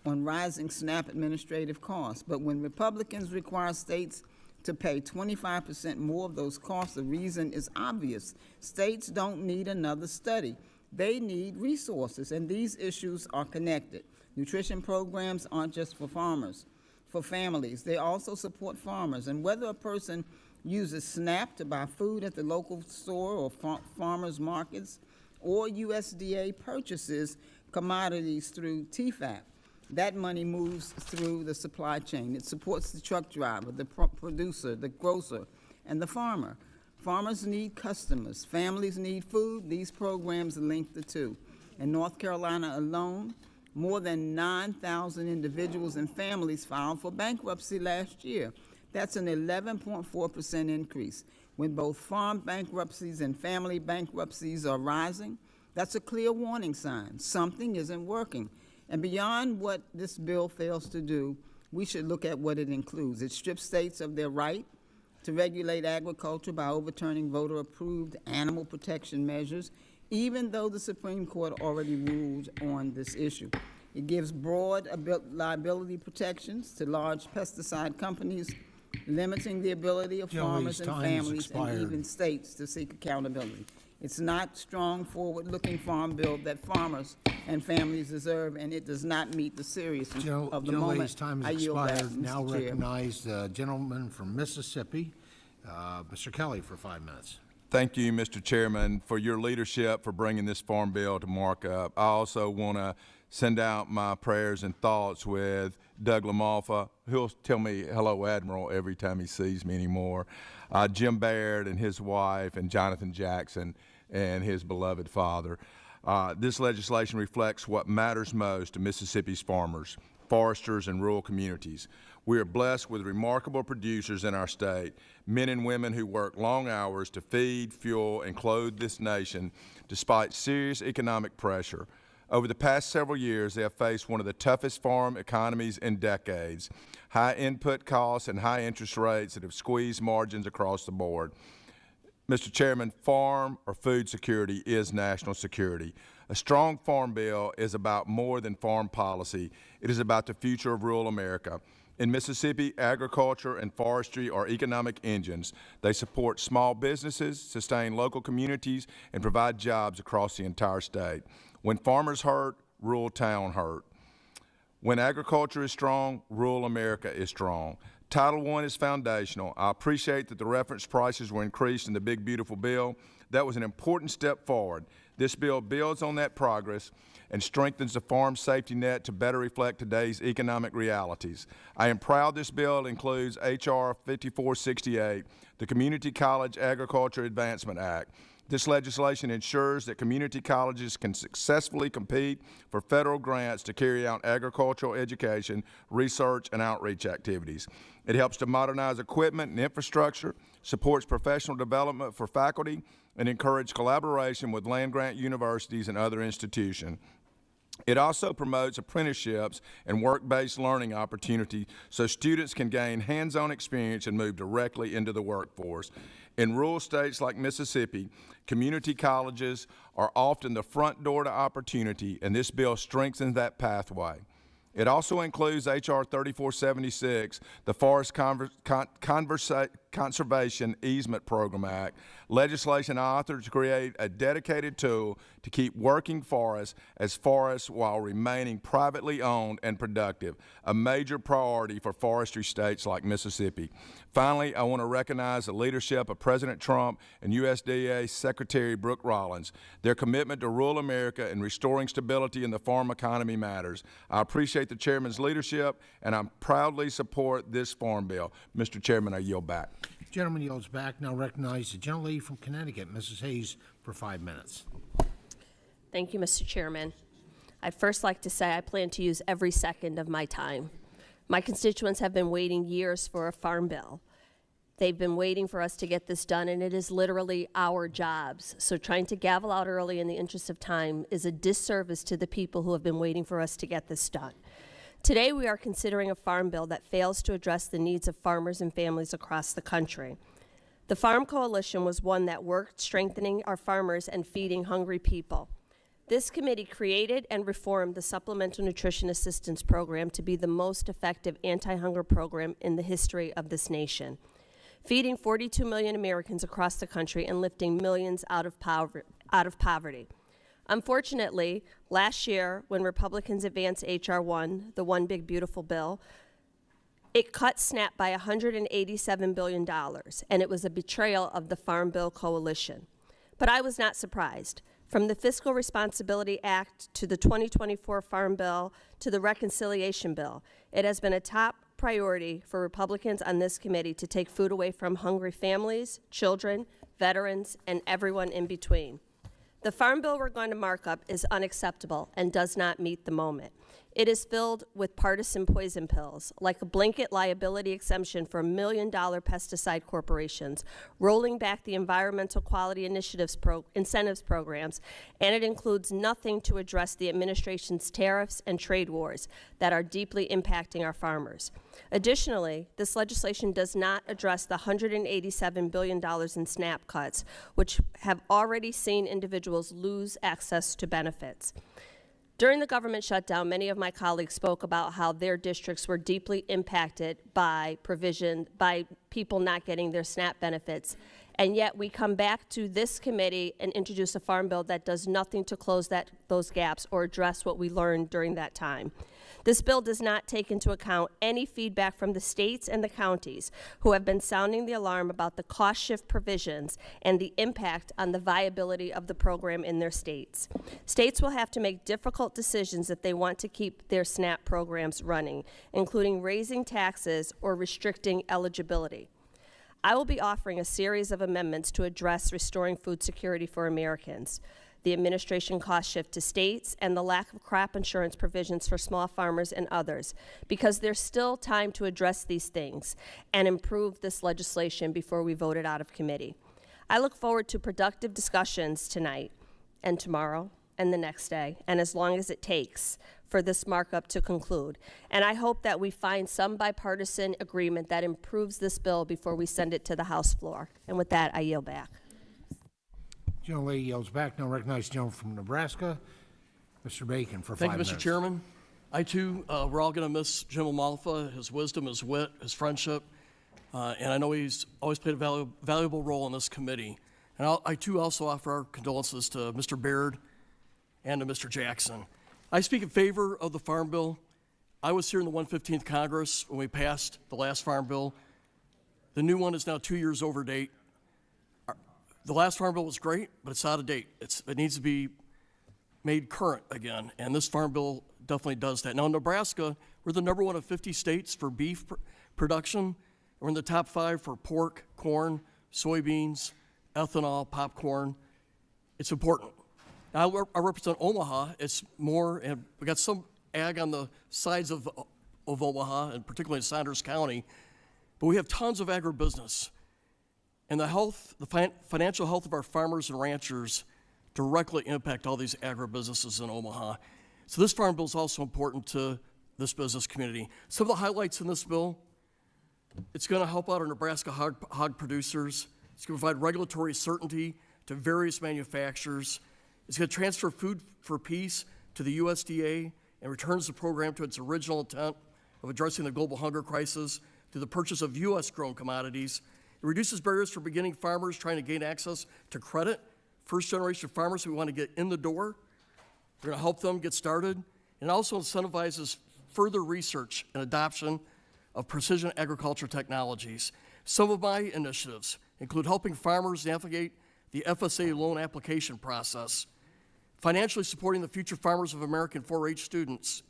Speaker 10: on rising SNAP administrative costs. But when Republicans require states to pay 25% more of those costs, the reason is obvious. States don't need another study. They need resources, and these issues are connected. Nutrition programs aren't just for farmers, for families. They also support farmers. And whether a person uses SNAP to buy food at the local store or farmers markets, or USDA purchases commodities through TFAP, that money moves through the supply chain. It supports the truck driver, the producer, the grocer, and the farmer. Farmers need customers. Families need food. These programs link the two. In North Carolina alone, more than 9,000 individuals and families filed for bankruptcy last year. That's an 11.4% increase. When both farm bankruptcies and family bankruptcies are rising, that's a clear warning sign. Something isn't working. And beyond what this bill fails to do, we should look at what it includes. It strips states of their right to regulate agriculture by overturning voter-approved animal protection measures, even though the Supreme Court already ruled on this issue. It gives broad liability protections to large pesticide companies, limiting the ability of farmers and families and even states to seek accountability. It's not strong, forward-looking farm bill that farmers and families deserve, and it does not meet the seriousness of the moment.
Speaker 1: Time
Speaker 10: I
Speaker 1: has
Speaker 10: yield back,
Speaker 1: expired. Now
Speaker 10: Mr. Chair.
Speaker 1: recognize the gentleman from Mississippi, Mr. Kelly, for 5 minutes.
Speaker 11: Thank you, Mr. Chairman, for your leadership for bringing this farm bill to markup. I also want to send out my prayers and thoughts with Doug LaMalfa, who'll tell me hello, Admiral, every time he sees me anymore, Jim Baird and his wife, and Jonathan Jackson and his beloved father. This legislation reflects what matters most to Mississippi's farmers, foresters, and rural communities. We are blessed with remarkable producers in our state, men and women who work long hours to feed, fuel, and clothe this nation despite serious economic pressure. Over the past several years, they have faced one of the toughest farm economies in decades, high input costs and high interest rates that have squeezed margins across the board. Mr. Chairman, farm or food security is national security. A strong farm bill is about more than farm policy. It is about the future of rural America. In Mississippi, agriculture and forestry are economic engines. They support small businesses, sustain local communities, and provide jobs across the entire state. When farmers hurt, rural town hurt. When agriculture is strong, rural America is strong. Title I is foundational. I appreciate that the reference prices were increased in the big, beautiful bill. That was an important step forward. This bill builds on that progress and strengthens the farm safety net to better reflect today's economic realities. I am proud this bill includes H.R. 5468, the Community College Agriculture Advancement Act. This legislation ensures that community colleges can successfully compete for federal grants to carry out agricultural education, research, and outreach activities. It helps to modernize equipment and infrastructure, supports professional development for faculty, and encourages collaboration with land-grant universities and other institutions. It also promotes apprenticeships and work-based learning opportunities so students can gain hands-on experience and move directly into the workforce. In rural states like Mississippi, community colleges are often the front door to opportunity, and this bill strengthens that pathway. It also includes H.R. 3476, the Forest Conservation Easement Program Act, legislation authored to create a dedicated tool to keep working forests as forests while remaining privately owned and productive, a major priority for forestry states like Mississippi. Finally, I want to recognize the leadership of President Trump and USDA Secretary Brooke Rollins. Their commitment to rural America and restoring stability in the farm economy matters. I appreciate the Chairman's leadership, and I proudly support this farm bill. Mr. Chairman, I yield back.
Speaker 1: Gentleman yields back. Now recognize the gentlelady from Connecticut, Mrs. Hayes, for 5 minutes.
Speaker 12: Thank you, Mr. Chairman. I'd first like to say I plan to use every second of my time. My constituents have been waiting years for a farm bill. They've been waiting for us to get this done, and it is literally our jobs. So trying to gavel out early in the interest of time is a disservice to the people who have been waiting for us to get this done. Today, we are considering a farm bill that fails to address the needs of farmers and families across the country. The Farm Coalition was one that worked strengthening our farmers and feeding hungry people. This committee created and reformed the Supplemental Nutrition Assistance Program to be the most effective anti-hunger program in the history of this nation, feeding 42 million Americans across the country and lifting millions out of poverty. Unfortunately, last year, when Republicans advanced H.R. 1, the One Big Beautiful Bill, it cut SNAP by $187 billion, and it was a betrayal of the Farm Bill Coalition. But I was not surprised. From the Fiscal Responsibility Act to the 2024 Farm Bill to the Reconciliation Bill, it has been a top priority for Republicans on this committee to take food away from hungry families, children, veterans, and everyone in between. The Farm Bill we're going to mark up is unacceptable and does not meet the moment. It is filled with partisan poison pills, like a blanket liability exemption for $1 million pesticide corporations, rolling back the Environmental Quality Initiatives incentives programs, and it includes nothing to address the administration's tariffs and trade wars that are deeply impacting our farmers. Additionally, this legislation does not address the $187 billion in SNAP cuts, which have already seen individuals lose access to benefits. During the government shutdown, many of my colleagues spoke about how their districts were deeply impacted by people not getting their SNAP benefits. And yet we come back to this committee and introduce a farm bill that does nothing to close those gaps or address what we learned during that time. This bill does not take into account any feedback from the states and the counties who have been sounding the alarm about the cost shift provisions and the impact on the viability of the program in their states. States will have to make difficult decisions if they want to keep their SNAP programs running, including raising taxes or restricting eligibility. I will be offering a series of amendments to address restoring food security for Americans, the administration cost shift to states, and the lack of crop insurance provisions for small farmers and others, because there's still time to address these things and improve this legislation before we vote it out of committee. I look forward to productive discussions tonight and tomorrow and the next day, and as long as it takes for this markup to conclude. And I hope that we find some bipartisan agreement that improves this bill before we send it to the House floor. And with that, I yield back.
Speaker 1: Gentlelady yields back. Now recognize the gentleman from Nebraska, Mr. Bacon, for 5
Speaker 13: Thank you,
Speaker 1: minutes.
Speaker 13: Mr. Chairman. I, too, we're all going to miss Jim Amalfa, his wisdom, his wit, his friendship, and I know he's always played a valuable role in this committee. And I, too, also offer our condolences to Mr. Baird and to Mr. Jackson. I speak in favor of the Farm Bill. I was here in the 115th Congress when we passed the last Farm Bill. The new one is now 2 years over date. The last Farm Bill was great, but it's out of date. It needs to be made current again, and this Farm Bill definitely does that. Now, in Nebraska, we're the number one of 50 states for beef production. We're in the top 5 for pork, corn, soybeans, ethanol, popcorn. It's important. Now, I represent Omaha. It's more, and we got some ag on the sides of Omaha, and particularly in Saunders County, but we have tons of agribusiness. And the financial health of our farmers and ranchers directly impact all these agribusinesses in Omaha. So this Farm Bill is also important to this business community. Some of the highlights in this bill: it's going to help out our Nebraska hog producers. It's going to provide regulatory certainty to various manufacturers. It's going to transfer Food for Peace to the USDA and returns the program to its original intent of addressing the global hunger crisis through the purchase of U.S.-grown commodities. It reduces barriers for beginning farmers trying to gain access to credit. First-generation farmers who want to get in the door, we're going to help them get started. And it also incentivizes further research and adoption of precision agriculture technologies. Some of my initiatives include helping farmers navigate the FSA loan application process, financially supporting the future farmers of American 4-H students,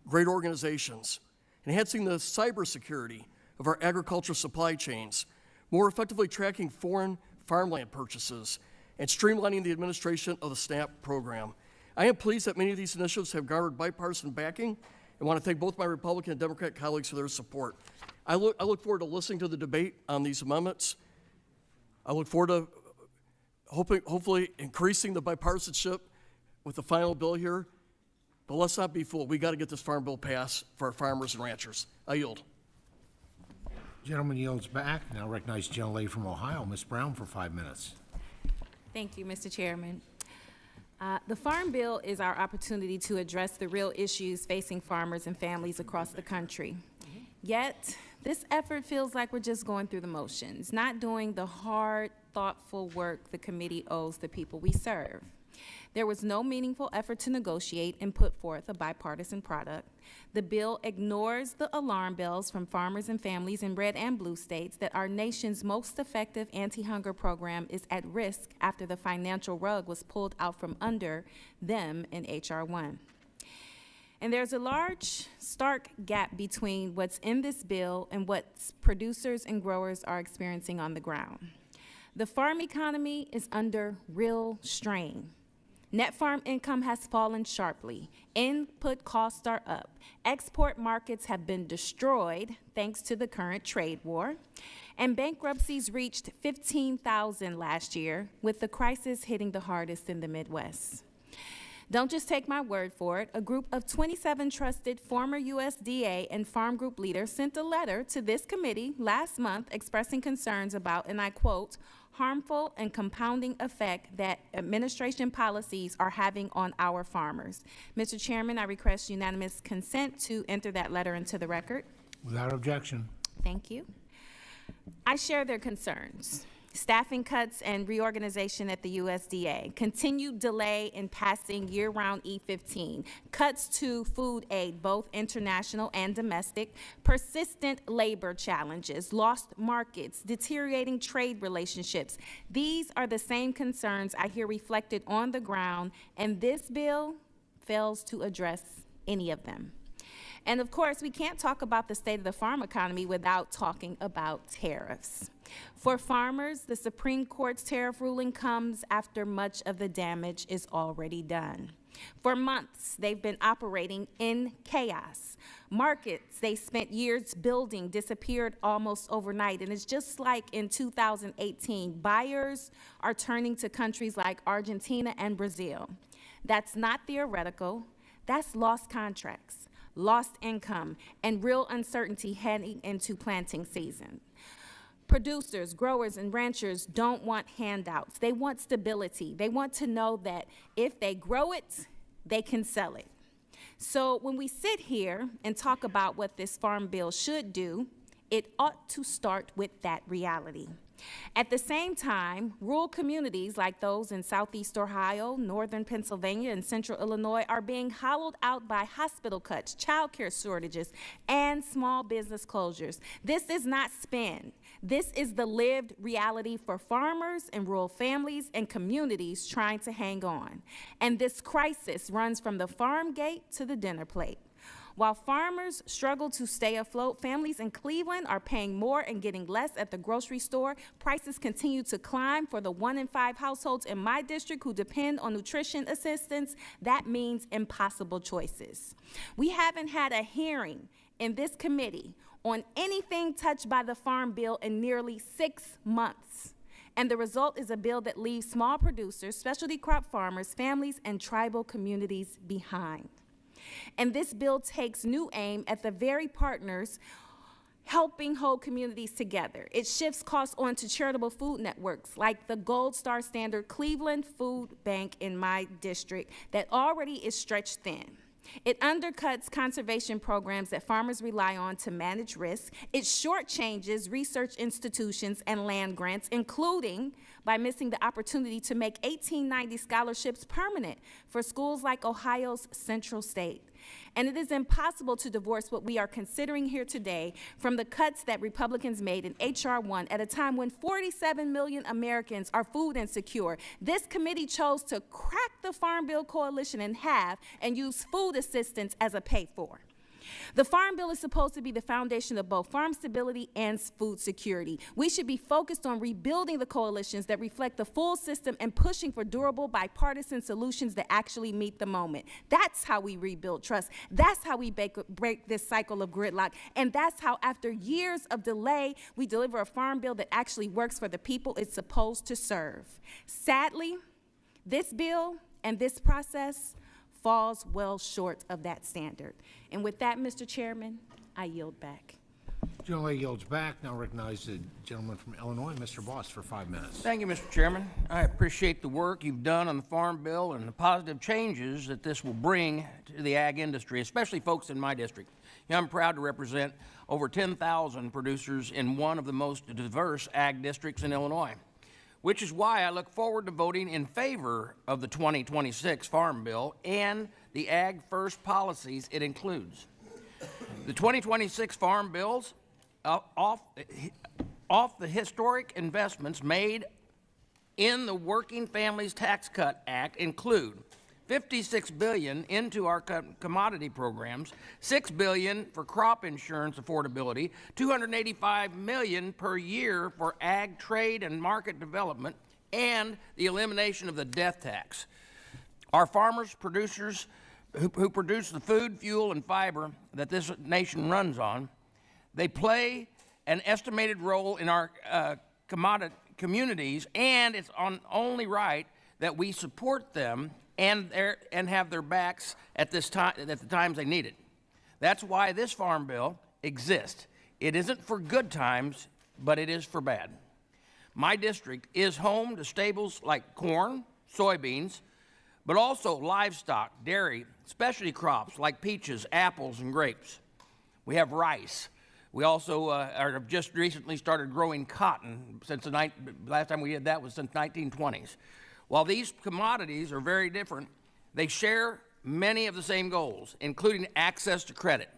Speaker 13: great organizations, enhancing the cybersecurity of our agricultural supply chains, more effectively tracking foreign farmland purchases, and streamlining the administration of the SNAP program. I am pleased that many of these initiatives have garnered bipartisan backing, and want to thank both my Republican and Democrat colleagues for their support. I look forward to listening to the debate on these amendments. I look forward to hopefully increasing the bipartisanship with the final bill here. But let's not be fooled. We got to get this Farm Bill passed for our farmers and ranchers. I yield.
Speaker 1: Gentleman yields back. Now recognize the gentlelady from Ohio, Ms. Brown, for 5 minutes.
Speaker 14: Thank you, Mr. Chairman. The Farm Bill is our opportunity to address the real issues facing farmers and families across the country. Yet, this effort feels like we're just going through the motions, not doing the hard, thoughtful work the committee owes the people we serve. There was no meaningful effort to negotiate and put forth a bipartisan product. The bill ignores the alarm bells from farmers and families in red and blue states that our nation's most effective anti-hunger program is at risk after the financial rug was pulled out from under them in H.R. 1. And there's a large, stark gap between what's in this bill and what producers and growers are experiencing on the ground. The farm economy is under real strain. Net farm income has fallen sharply. Input costs are up. Export markets have been destroyed thanks to the current trade war. And bankruptcies reached 15,000 last year, with the crisis hitting the hardest in the Midwest. Don't just take my word for it. A group of 27 trusted former USDA and farm group leaders sent a letter to this committee last month expressing concerns about, and I quote, harmful and compounding effect that administration policies are having on our farmers. Mr. Chairman, I request unanimous consent to enter that letter into the record.
Speaker 1: Without objection.
Speaker 14: Thank you. I share their concerns. Staffing cuts and reorganization at the USDA, continued delay in passing year-round E15, cuts to food aid, both international and domestic, persistent labor challenges, lost markets, deteriorating trade relationships. These are the same concerns I hear reflected on the ground, and this bill fails to address any of them. And of course, we can't talk about the state of the farm economy without talking about tariffs. For farmers, the Supreme Court's tariff ruling comes after much of the damage is already done. For months, they've been operating in chaos. Markets they spent years building disappeared almost overnight, and it's just like in 2018, buyers are turning to countries like Argentina and Brazil. That's not theoretical, that's lost contracts, lost income, and real uncertainty heading into planting season. Producers, growers, and ranchers don't want handouts. They want stability. They want to know that if they grow it, they can sell it. So when we sit here and talk about what this farm bill should do, it ought to start with that reality. At the same time, rural communities like those in Southeast Ohio, Northern Pennsylvania, and Central Illinois are being hollowed out by hospital cuts, childcare shortages, and small business closures. This is not spin. This is the lived reality for farmers and rural families and communities trying to hang on. And this crisis runs from the farm gate to the dinner plate. While farmers struggle to stay afloat, families in Cleveland are paying more and getting less at the grocery store. Prices continue to climb for the 1 in 5 households in my district who depend on nutrition assistance. That means impossible choices. We haven't had a hearing in this committee on anything touched by the Farm Bill in nearly 6 months. And the result is a bill that leaves small producers, specialty crop farmers, families, and tribal communities behind. And this bill takes new aim at the very partners helping hold communities together. It shifts costs onto charitable food networks like the Gold Star Standard Cleveland Food Bank in my district that already is stretched thin. It undercuts conservation programs that farmers rely on to manage risk. It shortchanges research institutions and land grants, including by missing the opportunity to make 1890 scholarships permanent for schools like Ohio's Central State. And it is impossible to divorce what we are considering here today from the cuts that Republicans made in H.R. 1 at a time when 47 million Americans are food insecure. This committee chose to crack the Farm Bill coalition in half and use food assistance as a pay-for. The Farm Bill is supposed to be the foundation of both farm stability and food security. We should be focused on rebuilding the coalitions that reflect the full system and pushing for durable bipartisan solutions that actually meet the moment. That's how we rebuild trust. That's how we break this cycle of gridlock. And that's how, after years of delay, we deliver a Farm Bill that actually works for the people it's supposed to serve. Sadly, this bill and this process falls well short of that standard. And with that, Mr. Chairman, I yield back.
Speaker 1: Gentleman yields back. Now recognize the gentleman from Illinois, Mr. Boss, for 5 minutes.
Speaker 15: Thank you, Mr. Chairman. I appreciate the work you've done on the Farm Bill and the positive changes that this will bring to the ag industry, especially folks in my district. You know, I'm proud to represent over 10,000 producers in one of the most diverse ag districts in Illinois, which is why I look forward to voting in favor of the 2026 Farm Bill and the Ag First policies it includes. The 2026 Farm Bills, off the historic investments made in the Working Families Tax Cut Act, include $56 billion into our commodity programs, $6 billion for crop insurance affordability, $285 million per year for ag trade and market development, and the elimination of the death tax. Our farmers, producers who produce the food, fuel, and fiber that this nation runs on, they play an estimated role in our communities, and it's only right that we support them and have their backs at the times they need it. That's why this Farm Bill exists. It isn't for good times, but it is for bad. My district is home to staples like corn, soybeans, but also livestock, dairy, specialty crops like peaches, apples, and grapes. We have rice. We also have just recently started growing cotton. Since last time we did that was since 1920s. While these commodities are very different, they share many of the same goals, including access to credit.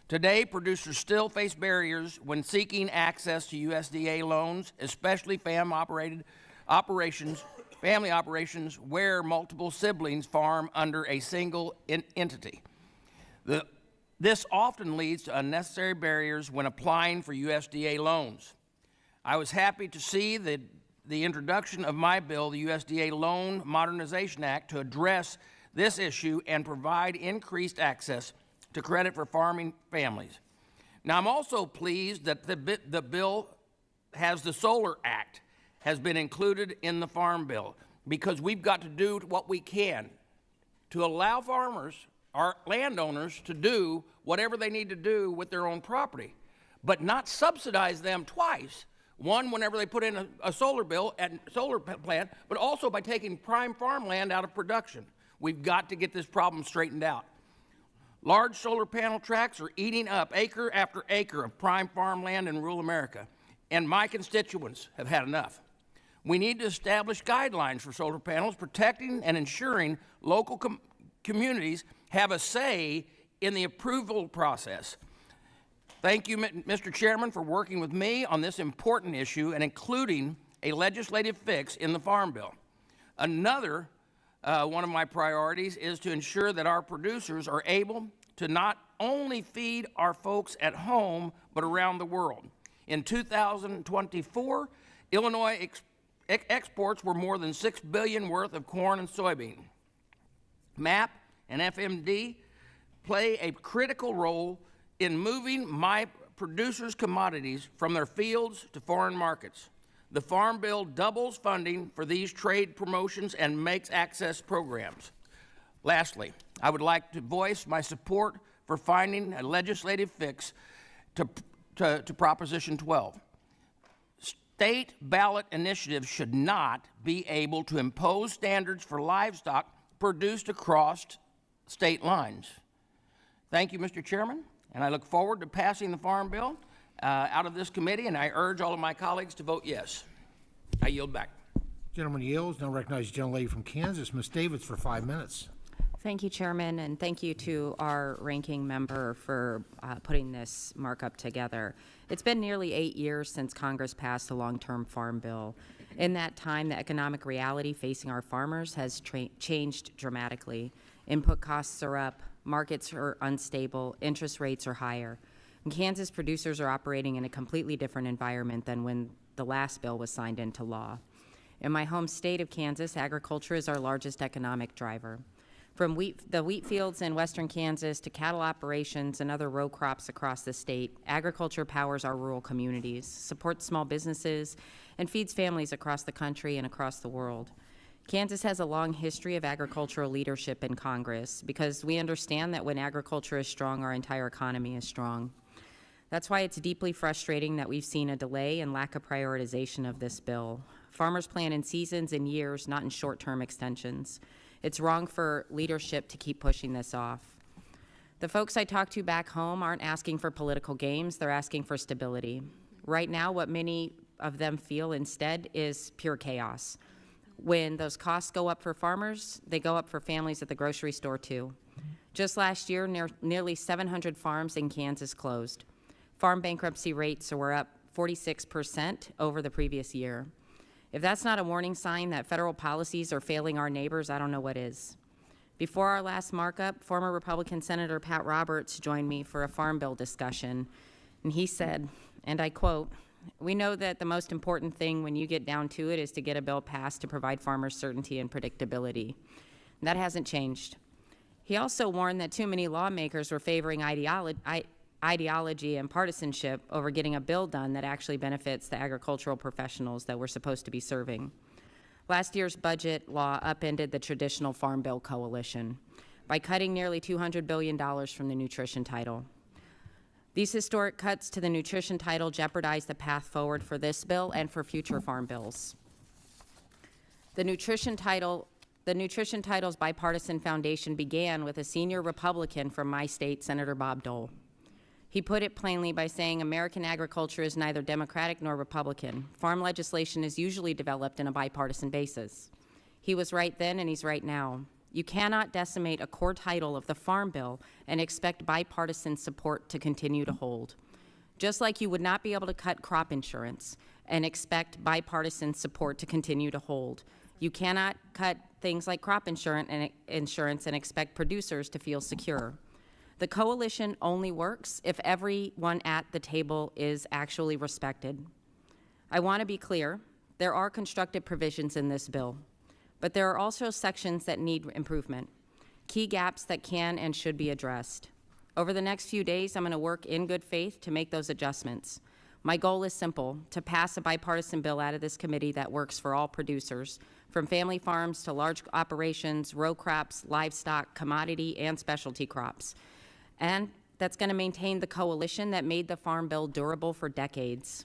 Speaker 15: Today, producers still face barriers when seeking access to USDA loans, especially family operations where multiple siblings farm under a single entity. This often leads to unnecessary barriers when applying for USDA loans. I was happy to see the introduction of my bill, the USDA Loan Modernization Act, to address this issue and provide increased access to credit for farming families. Now, I'm also pleased that the bill has the Solar Act has been included in the Farm Bill, because we've got to do what we can to allow farmers, our landowners, to do whatever they need to do with their own property, but not subsidize them twice. One, whenever they put in a solar plant, but also by taking prime farmland out of production. We've got to get this problem straightened out. Large solar panel tracts are eating up acre after acre of prime farmland in rural America, and my constituents have had enough. We need to establish guidelines for solar panels, protecting and ensuring local communities have a say in the approval process. Thank you, Mr. Chairman, for working with me on this important issue and including a legislative fix in the Farm Bill. Another one of my priorities is to ensure that our producers are able to not only feed our folks at home, but around the world. In 2024, Illinois exports were more than $6 billion worth of corn and soybean. MAP and FMD play a critical role in moving my producers' commodities from their fields to foreign markets. The Farm Bill doubles funding for these trade promotions and makes access programs. Lastly, I would like to voice my support for finding a legislative fix to Proposition 12. State ballot initiatives should not be able to impose standards for livestock produced across state lines. Thank you, Mr. Chairman, and I look forward to passing the Farm Bill out of this committee, and I urge all of my colleagues to vote yes. I yield back.
Speaker 1: Gentleman yields. Now recognize the gentlelady from Kansas, Ms. Davids, for 5 minutes.
Speaker 16: Thank you, Chairman, and thank you to our ranking member for putting this markup together. It's been nearly 8 years since Congress passed the long-term Farm Bill. In that time, the economic reality facing our farmers has changed dramatically. Input costs are up, markets are unstable, interest rates are higher. And Kansas producers are operating in a completely different environment than when the last bill was signed into law. In my home state of Kansas, agriculture is our largest economic driver. From the wheat fields in western Kansas to cattle operations and other row crops across the state, agriculture powers our rural communities, supports small businesses, and feeds families across the country and across the world. Kansas has a long history of agricultural leadership in Congress because we understand that when agriculture is strong, our entire economy is strong. That's why it's deeply frustrating that we've seen a delay and lack of prioritization of this bill. Farmers plan in seasons and years, not in short-term extensions. It's wrong for leadership to keep pushing this off. The folks I talk to back home aren't asking for political games, they're asking for stability. Right now, what many of them feel instead is pure chaos. When those costs go up for farmers, they go up for families at the grocery store too. Just last year, nearly 700 farms in Kansas closed. Farm bankruptcy rates were up 46% over the previous year. If that's not a warning sign that federal policies are failing our neighbors, I don't know what is. Before our last markup, former Republican Senator Pat Roberts joined me for a Farm Bill discussion, and he said, and I quote, "We know that the most important thing when you get down to it is to get a bill passed to provide farmers certainty and predictability." And that hasn't changed. He also warned that too many lawmakers were favoring ideology and partisanship over getting a bill done that actually benefits the agricultural professionals that we're supposed to be serving. Last year's budget law upended the traditional Farm Bill coalition by cutting nearly $200 billion from the nutrition title. These historic cuts to the nutrition title jeopardize the path forward for this bill and for future farm bills. The nutrition title's bipartisan foundation began with a senior Republican from my state, Senator Bob Dole. He put it plainly by saying American agriculture is neither Democratic nor Republican. Farm legislation is usually developed on a bipartisan basis. He was right then and he's right now. You cannot decimate a core title of the Farm Bill and expect bipartisan support to continue to hold. Just like you would not be able to cut crop insurance and expect bipartisan support to continue to hold. You cannot cut things like crop insurance and expect producers to feel secure. The coalition only works if everyone at the table is actually respected. I want to be clear, there are constructive provisions in this bill, but there are also sections that need improvement, key gaps that can and should be addressed. Over the next few days, I'm going to work in good faith to make those adjustments. My goal is simple, to pass a bipartisan bill out of this committee that works for all producers, from family farms to large operations, row crops, livestock, commodity, and specialty crops. And that's going to maintain the coalition that made the Farm Bill durable for decades.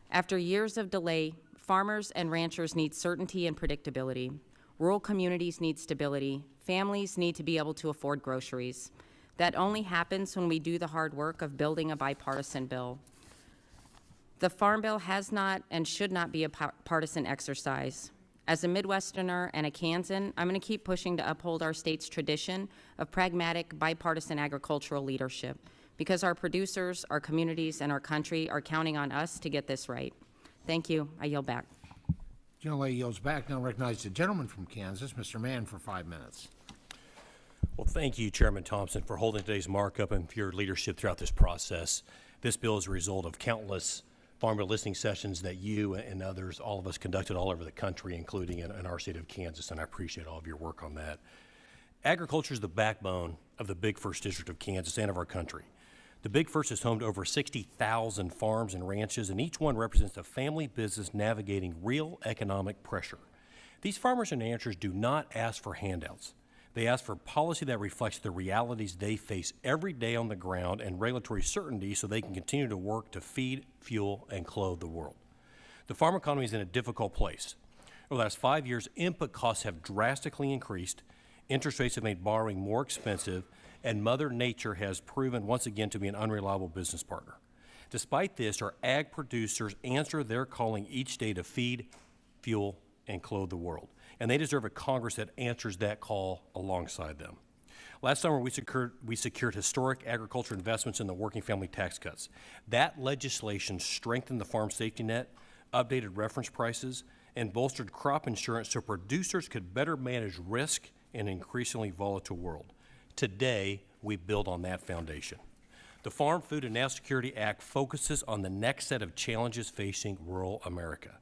Speaker 16: After years of delay, farmers and ranchers need certainty and predictability. Rural communities need stability. Families need to be able to afford groceries. That only happens when we do the hard work of building a bipartisan bill. The Farm Bill has not and should not be a partisan exercise. As a Midwesterner and a Kansan, I'm going to keep pushing to uphold our state's tradition of pragmatic, bipartisan agricultural leadership, because our producers, our communities, and our country are counting on us to get this right. Thank you. I yield back.
Speaker 1: Gentlelady yields back. Now recognize the gentleman from Kansas, Mr. Mann, for 5 minutes.
Speaker 17: Well, thank you, Chairman Thompson, for holding today's markup and for your leadership throughout this process. This bill is a result of countless Farm Bill listening sessions that you and others, all of us, conducted all over the country, including in our state of Kansas, and I appreciate all of your work on that. Agriculture is the backbone of the Big First District of Kansas and of our country. The Big First is home to over 60,000 farms and ranches, and each one represents a family business navigating real economic pressure. These farmers and ranchers do not ask for handouts. They ask for policy that reflects the realities they face every day on the ground and regulatory certainty so they can continue to work to feed, fuel, and clothe the world. The farm economy is in a difficult place. Over the last 5 years, input costs have drastically increased, interest rates have made borrowing more expensive, and Mother Nature has proven once again to be an unreliable business partner. Despite this, our ag producers answer their calling each day to feed, fuel, and clothe the world. And they deserve a Congress that answers that call alongside them. Last summer, we secured historic agriculture investments in the working family tax cuts. That legislation strengthened the farm safety net, updated reference prices, and bolstered crop insurance so producers could better manage risk in an increasingly volatile world. Today, we build on that foundation. The Farm, Food, and National Security Act focuses on the next set of challenges facing rural America.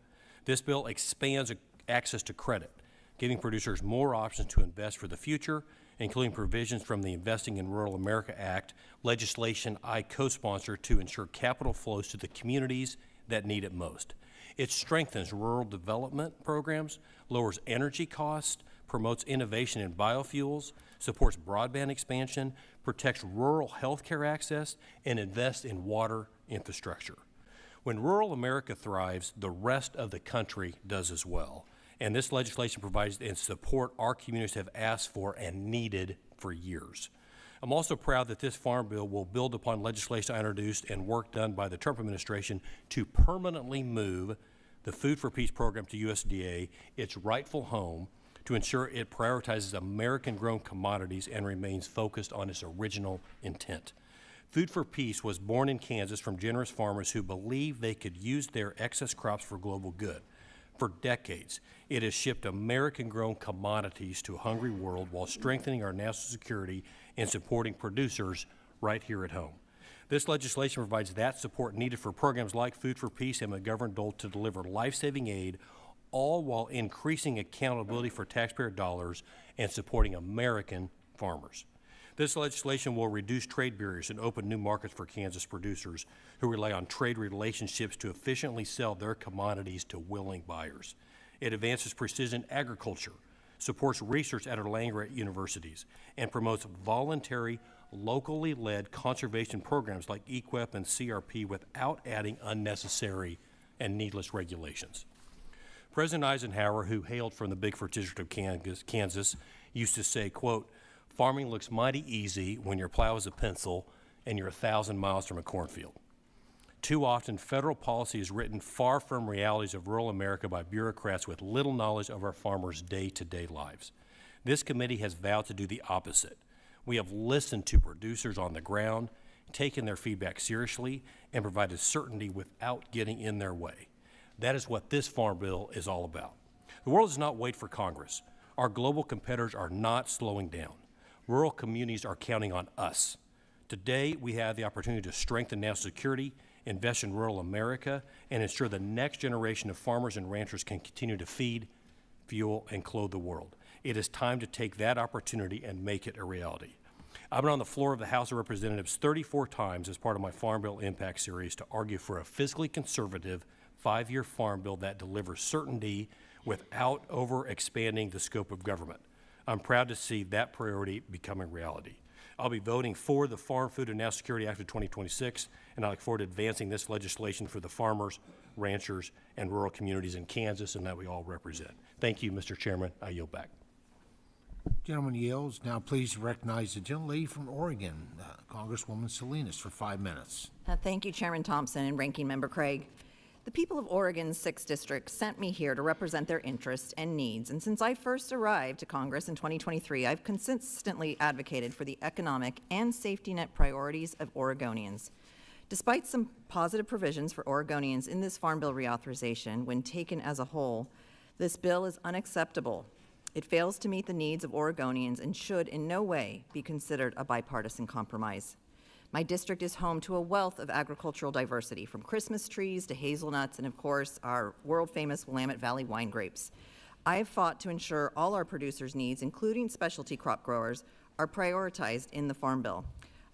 Speaker 17: This bill expands access to credit, giving producers more options to invest for the future, including provisions from the Investing in Rural America Act, legislation I co-sponsor to ensure capital flows to the communities that need it most. It strengthens rural development programs, lowers energy costs, promotes innovation in biofuels, supports broadband expansion, protects rural health care access, and invests in water infrastructure. When rural America thrives, the rest of the country does as well. And this legislation provides and support our communities have asked for and needed for years. I'm also proud that this farm bill will build upon legislation I introduced and work done by the Trump administration to permanently move the Food for Peace program to USDA, its rightful home, to ensure it prioritizes American-grown commodities and remains focused on its original intent. Food for Peace was born in Kansas from generous farmers who believed they could use their excess crops for global good. For decades, it has shipped American-grown commodities to a hungry world while strengthening our national security and supporting producers right here at home. This legislation provides that support needed for programs like Food for Peace and McGovern Dole to deliver life-saving aid, all while increasing accountability for taxpayer dollars and supporting American farmers. This legislation will reduce trade barriers and open new markets for Kansas producers who rely on trade relationships to efficiently sell their commodities to willing buyers. It advances precision agriculture, supports research at our land-grant universities, and promotes voluntary, locally led conservation programs like EQIP and CRP without adding unnecessary and needless regulations. President Eisenhower, who hailed from the Big First District of Kansas, used to say, quote, "Farming looks mighty easy when your plow is a pencil and you're 1,000 miles from a cornfield." Too often, federal policy is written far from realities of rural America by bureaucrats with little knowledge of our farmers' day-to-day lives. This committee has vowed to do the opposite. We have listened to producers on the ground, taken their feedback seriously, and provided certainty without getting in their way. That is what this farm bill is all about. The world does not wait for Congress. Our global competitors are not slowing down. Rural communities are counting on us. Today, we have the opportunity to strengthen national security, invest in rural America, and ensure the next generation of farmers and ranchers can continue to feed, fuel, and clothe the world. It is time to take that opportunity and make it a reality. I've been on the floor of the House of Representatives 34 times as part of my Farm Bill Impact Series to argue for a fiscally conservative 5-year farm bill that delivers certainty without over-expanding the scope of government. I'm proud to see that priority becoming reality. I'll be voting for the Farm, Food, and National Security Act of 2026, and I look forward to advancing this legislation for the farmers, ranchers, and rural communities in Kansas and that we all represent. Thank you, Mr. Chairman. I yield back.
Speaker 1: Gentleman yields. Now please recognize the gentlelady from Oregon, Congresswoman Salinas, for 5 minutes.
Speaker 18: Thank you, Chairman Thompson and Ranking Member Craig. The people of Oregon's 6th District sent me here to represent their interests and needs, and since I first arrived to Congress in 2023, I've consistently advocated for the economic and safety net priorities of Oregonians. Despite some positive provisions for Oregonians in this Farm Bill reauthorization, when taken as a whole, this bill is unacceptable. It fails to meet the needs of Oregonians and should in no way be considered a bipartisan compromise. My district is home to a wealth of agricultural diversity, from Christmas trees to hazelnuts and, of course, our world-famous Willamette Valley wine grapes. I have fought to ensure all our producers' needs, including specialty crop growers, are prioritized in the Farm Bill.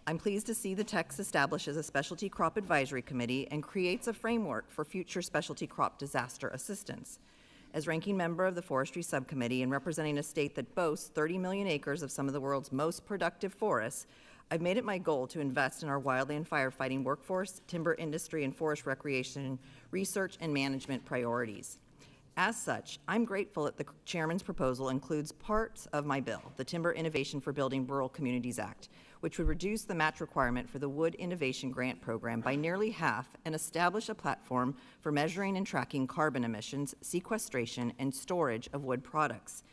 Speaker 18: I'm pleased to see the text establishes a Specialty Crop Advisory Committee and creates a framework for future specialty crop disaster assistance. As ranking member of the Forestry Subcommittee and representing a state that boasts 30 million acres of some of the world's most productive forests, I've made it my goal to invest in our wildland firefighting workforce, timber industry, and forest recreation research and management priorities. As such, I'm grateful that the chairman's proposal includes parts of my bill, the Timber Innovation for Building Rural Communities Act, which would reduce the match requirement for the Wood Innovation Grant Program by nearly half and establish a platform for measuring and tracking carbon emissions, sequestration, and storage of wood products.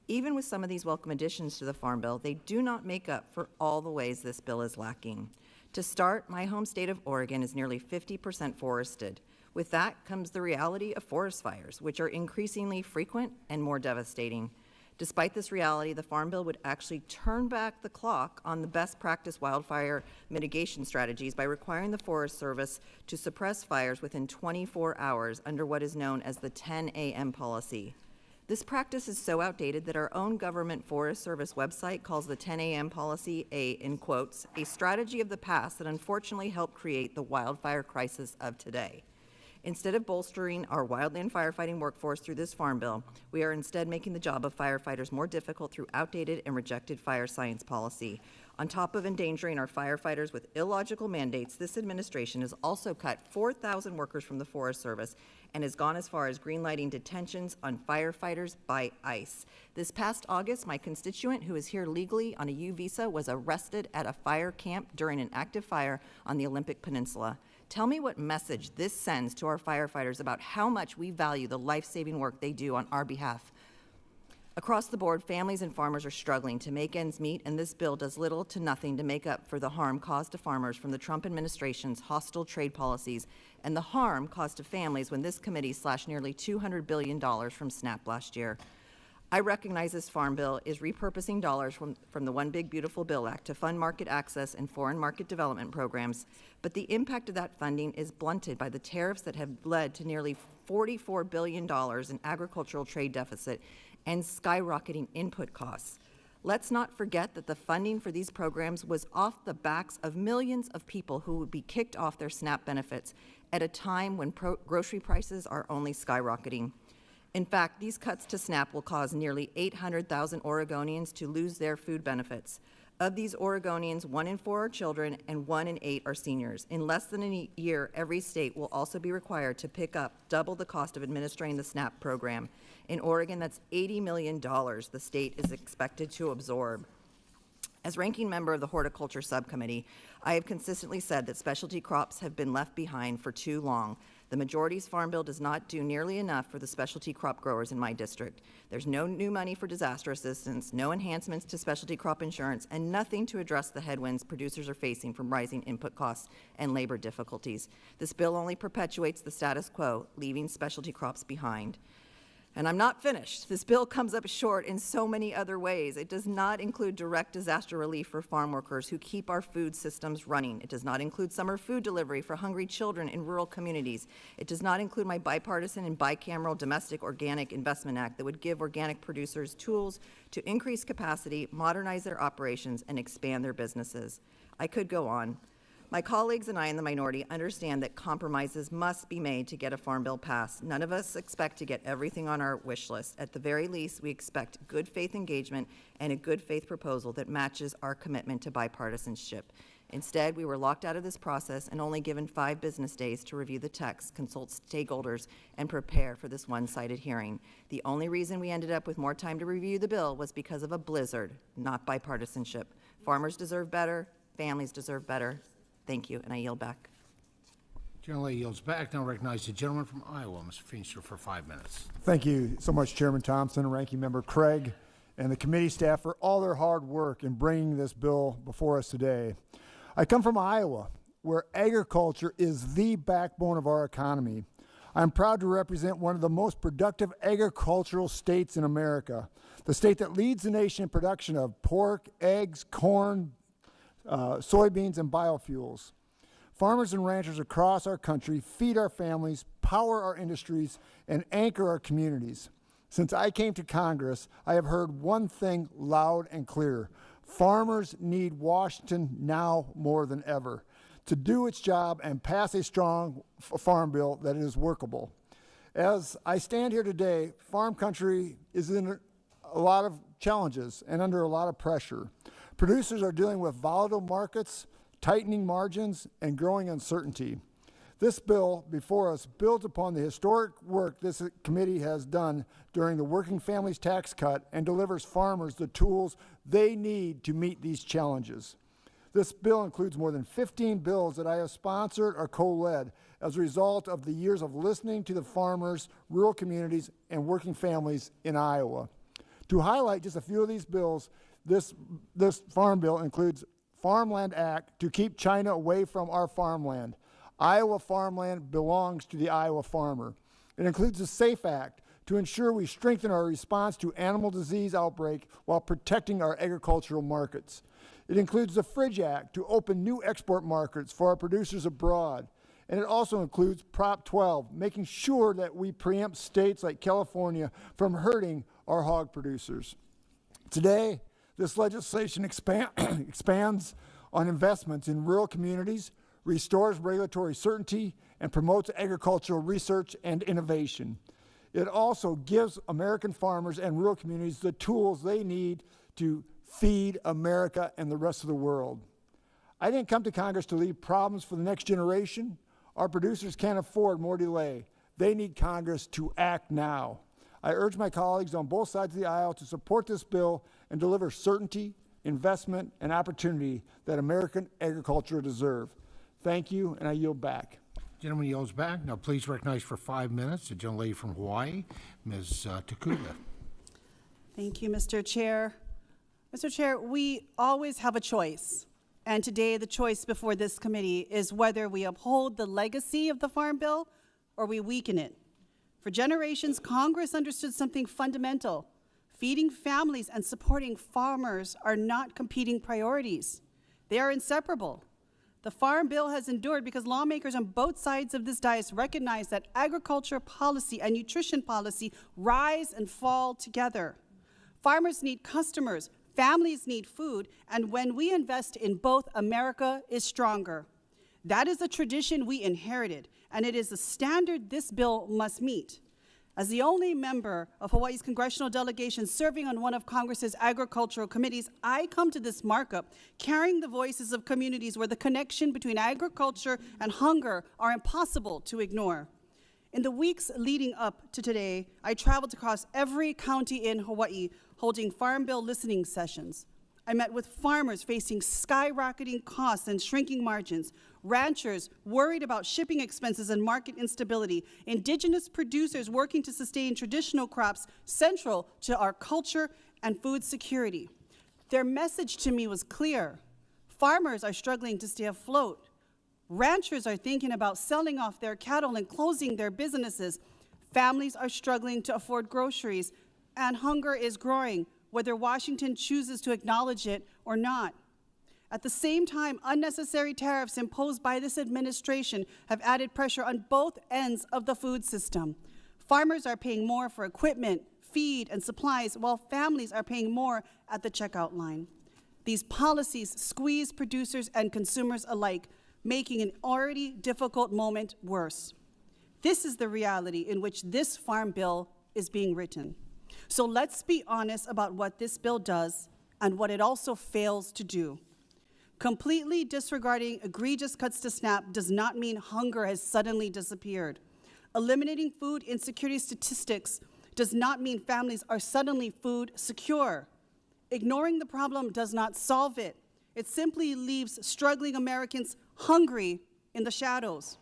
Speaker 18: Even with some of these welcome additions to the Farm Bill, they do not make up for all the ways this bill is lacking. To start, my home state of Oregon is nearly 50% forested. With that comes the reality of forest fires, which are increasingly frequent and more devastating. Despite this reality, the Farm Bill would actually turn back the clock on the best practice wildfire mitigation strategies by requiring the Forest Service to suppress fires within 24 hours under what is known as the 10 a.m. policy. This practice is so outdated that our own government Forest Service website calls the 10 a.m. policy in quotes, a strategy of the past that unfortunately helped create the wildfire crisis of today. Instead of bolstering our wildland firefighting workforce through this Farm Bill, we are instead making the job of firefighters more difficult through outdated and rejected fire science policy. On top of endangering our firefighters with illogical mandates, this administration has also cut 4,000 workers from the Forest Service and has gone as far as greenlighting detentions on firefighters by ICE. This past August, my constituent, who is here legally on a U visa, was arrested at a fire camp during an active fire on the Olympic Peninsula. Tell me what message this sends to our firefighters about how much we value the life-saving work they do on our behalf. Across the board, families and farmers are struggling to make ends meet, and this bill does little to nothing to make up for the harm caused to farmers from the Trump administration's hostile trade policies and the harm caused to families when this committee slashed nearly $200 billion from SNAP last year. I recognize this Farm Bill is repurposing dollars from the One Big Beautiful Bill Act to fund market access and foreign market development programs, but the impact of that funding is blunted by the tariffs that have led to nearly $44 billion in agricultural trade deficit and skyrocketing input costs. Let's not forget that the funding for these programs was off the backs of millions of people who would be kicked off their SNAP benefits at a time when grocery prices are only skyrocketing. In fact, these cuts to SNAP will cause nearly 800,000 Oregonians to lose their food benefits. Of these Oregonians, 1 in 4 are children and 1 in 8 are seniors. In less than a year, every state will also be required to pick up double the cost of administering the SNAP program. In Oregon, that's $80 million the state is expected to absorb. As ranking member of the Horticulture Subcommittee, I have consistently said that specialty crops have been left behind for too long. The majority's Farm Bill does not do nearly enough for the specialty crop growers in my district. There's no new money for disaster assistance, no enhancements to specialty crop insurance, and nothing to address the headwinds producers are facing from rising input costs and labor difficulties. This bill only perpetuates the status quo, leaving specialty crops behind. And I'm not finished. This bill comes up short in so many other ways. It does not include direct disaster relief for farm workers who keep our food systems running. It does not include summer food delivery for hungry children in rural communities. It does not include my bipartisan and bicameral Domestic Organic Investment Act that would give organic producers tools to increase capacity, modernize their operations, and expand their businesses. I could go on. My colleagues and I in the minority understand that compromises must be made to get a Farm Bill passed. None of us expect to get everything on our wish list. At the very least, we expect good faith engagement and a good faith proposal that matches our commitment to bipartisanship. Instead, we were locked out of this process and only given 5 business days to review the text, consult stakeholders, and prepare for this one-sided hearing. The only reason we ended up with more time to review the bill was because of a blizzard, not bipartisanship. Farmers deserve better. Families deserve better. Thank you, and I yield back.
Speaker 1: Gentlelady yields back. Now recognize the gentleman from Iowa, Mr. Feenstra, for 5 minutes.
Speaker 19: Thank you so much, Chairman Thompson, Ranking Member Craig, and the committee staff for all their hard work in bringing this bill before us today. I come from Iowa, where agriculture is the backbone of our economy. I'm proud to represent one of the most productive agricultural states in America, the state that leads the nation in production of pork, eggs, corn, soybeans, and biofuels. Farmers and ranchers across our country feed our families, power our industries, and anchor our communities. Since I came to Congress, I have heard one thing loud and clear. Farmers need Washington now more than ever to do its job and pass a strong farm bill that is workable. As I stand here today, farm country is in a lot of challenges and under a lot of pressure. Producers are dealing with volatile markets, tightening margins, and growing uncertainty. This bill before us builds upon the historic work this committee has done during the Working Families Tax Cut and delivers farmers the tools they need to meet these challenges. This bill includes more than 15 bills that I have sponsored or co-led as a result of the years of listening to the farmers, rural communities, and working families in Iowa. To highlight just a few of these bills, this farm bill includes Farmland Act to keep China away from our farmland. Iowa farmland belongs to the Iowa farmer. It includes the SAFE Act to ensure we strengthen our response to animal disease outbreak while protecting our agricultural markets. It includes the Fridge Act to open new export markets for our producers abroad. And it also includes Prop 12, making sure that we preempt states like California from hurting our hog producers. Today, this legislation expands on investments in rural communities, restores regulatory certainty, and promotes agricultural research and innovation. It also gives American farmers and rural communities the tools they need to feed America and the rest of the world. I didn't come to Congress to leave problems for the next generation. Our producers can't afford more delay. They need Congress to act now. I urge my colleagues on both sides of the aisle to support this bill and deliver certainty, investment, and opportunity that American agriculture deserves. Thank you, and I yield back.
Speaker 1: Gentleman yields back. Now please recognize for 5 minutes the gentlelady from Hawaii, Ms. Takuda.
Speaker 20: Thank you, Mr. Chair. Mr. Chair, we always have a choice, and today the choice before this committee is whether we uphold the legacy of the Farm Bill or we weaken it. For generations, Congress understood something fundamental. Feeding families and supporting farmers are not competing priorities. They are inseparable. The Farm Bill has endured because lawmakers on both sides of this dais recognize that agriculture policy and nutrition policy rise and fall together. Farmers need customers, families need food, and when we invest in both, America is stronger. That is a tradition we inherited, and it is a standard this bill must meet. As the only member of Hawaii's congressional delegation serving on one of Congress's agricultural committees, I come to this markup carrying the voices of communities where the connection between agriculture and hunger are impossible to ignore. In the weeks leading up to today, I traveled across every county in Hawaii holding Farm Bill listening sessions. I met with farmers facing skyrocketing costs and shrinking margins, ranchers worried about shipping expenses and market instability, indigenous producers working to sustain traditional crops central to our culture and food security. Their message to me was clear. Farmers are struggling to stay afloat. Ranchers are thinking about selling off their cattle and closing their businesses. Families are struggling to afford groceries, and hunger is growing, whether Washington chooses to acknowledge it or not. At the same time, unnecessary tariffs imposed by this administration have added pressure on both ends of the food system. Farmers are paying more for equipment, feed, and supplies, while families are paying more at the checkout line. These policies squeeze producers and consumers alike, making an already difficult moment worse. This is the reality in which this Farm Bill is being written. So let's be honest about what this bill does and what it also fails to do. Completely disregarding egregious cuts to SNAP does not mean hunger has suddenly disappeared. Eliminating food insecurity statistics does not mean families are suddenly food secure. Ignoring the problem does not solve it. It simply leaves struggling Americans hungry in the shadows.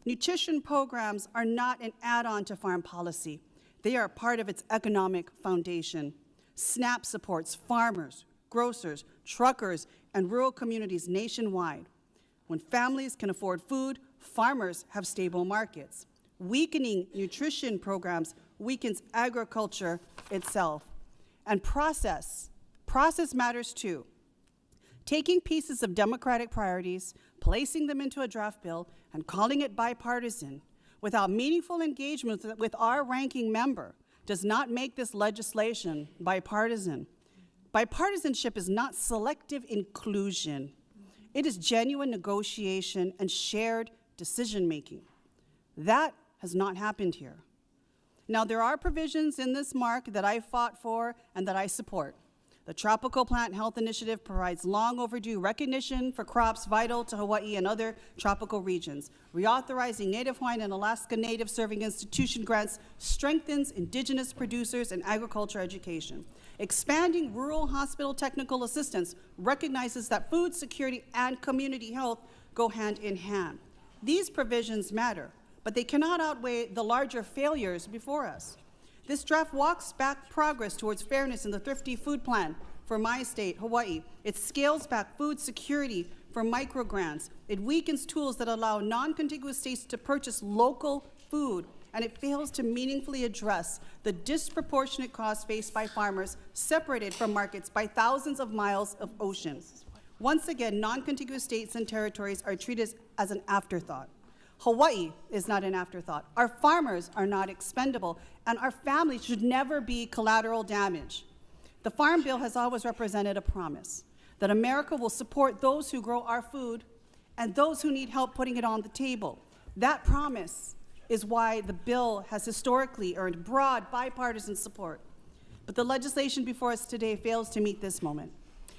Speaker 20: Nutrition programs are not an add-on to farm policy. They are part of its economic foundation. SNAP supports farmers, grocers, truckers, and rural communities nationwide. When families can afford food, farmers have stable markets. Weakening nutrition programs weakens agriculture itself. And process matters too. Taking pieces of Democratic priorities, placing them into a draft bill, and calling it bipartisan without meaningful engagement with our ranking member does not make this legislation bipartisan. Bipartisanship is not selective inclusion. It is genuine negotiation and shared decision-making. That has not happened here. Now, there are provisions in this mark that I fought for and that I support. The Tropical Plant Health Initiative provides long overdue recognition for crops vital to Hawaii and other tropical regions. Reauthorizing Native Hawaiian and Alaska Native Serving Institution grants strengthens indigenous producers and agriculture education. Expanding rural hospital technical assistance recognizes that food security and community health go hand in hand. These provisions matter, but they cannot outweigh the larger failures before us. This draft walks back progress towards fairness in the Thrifty Food Plan for my state, Hawaii. It scales back food security for microgrants. It weakens tools that allow non-contiguous states to purchase local food, and it fails to meaningfully address the disproportionate costs faced by farmers separated from markets by thousands of miles of ocean. Once again, non-contiguous states and territories are treated as an afterthought. Hawaii is not an afterthought. Our farmers are not expendable, and our families should never be collateral damage. The Farm Bill has always represented a promise that America will support those who grow our food and those who need help putting it on the table. That promise is why the bill has historically earned broad bipartisan support. But the legislation before us today fails to meet this moment.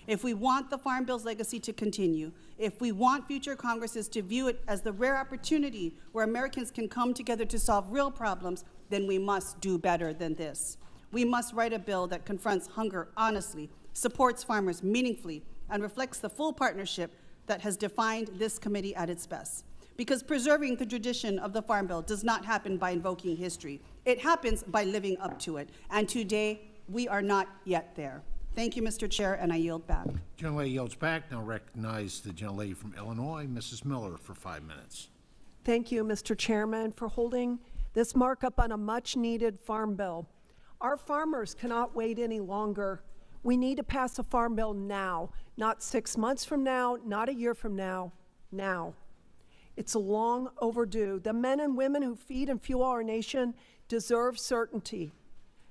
Speaker 20: If we want the Farm Bill's legacy to continue, if we want future Congresses to view it as the rare opportunity where Americans can come together to solve real problems, then we must do better than this. We must write a bill that confronts hunger honestly, supports farmers meaningfully, and reflects the full partnership that has defined this committee at its best. Because preserving the tradition of the Farm Bill does not happen by invoking history. It happens by living up to it. And today, we are not yet there. Thank you, Mr. Chair, and I yield back.
Speaker 1: Gentlelady yields back. Now recognize the gentlelady from Illinois, Mrs. Miller, for 5 minutes.
Speaker 21: Thank you, Mr. Chairman, for holding this markup on a much-needed farm bill. Our farmers cannot wait any longer. We need to pass a farm bill now, not 6 months from now, not a year from now, now. It's long overdue. The men and women who feed and fuel our nation deserve certainty.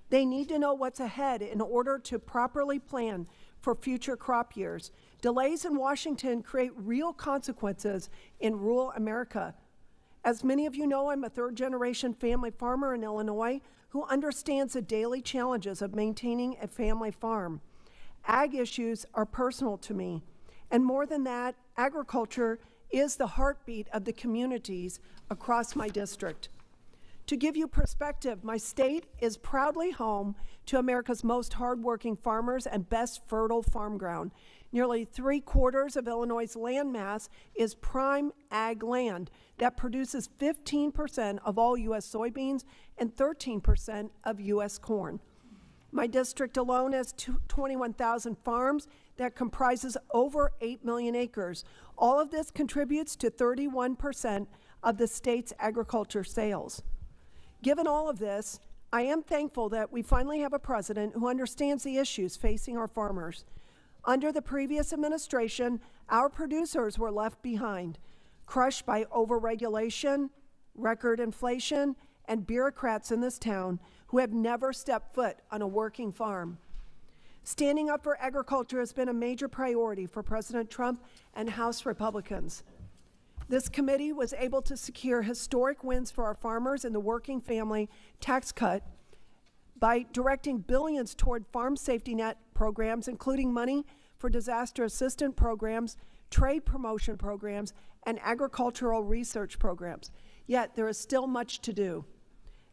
Speaker 21: They need to know what's ahead in order to properly plan for future crop years. Delays in Washington create real consequences in rural America. As many of you know, I'm a third-generation family farmer in Illinois who understands the daily challenges of maintaining a family farm. Ag issues are personal to me, and more than that, agriculture is the heartbeat of the communities across my district. To give you perspective, my state is proudly home to America's most hardworking farmers and best fertile farm ground. Nearly 3/4 of Illinois' land mass is prime ag land that produces 15% of all U.S. soybeans and 13% of U.S. corn. My district alone has 21,000 farms that comprises over 8 million acres. All of this contributes to 31% of the state's agriculture sales. Given all of this, I am thankful that we finally have a president who understands the issues facing our farmers. Under the previous administration, our producers were left behind, crushed by overregulation, record inflation, and bureaucrats in this town who have never stepped foot on a working farm. Standing up for agriculture has been a major priority for President Trump and House Republicans. This committee was able to secure historic wins for our farmers in the working family tax cut by directing billions toward farm safety net programs, including money for disaster assistance programs, trade promotion programs, and agricultural research programs. Yet there is still much to do.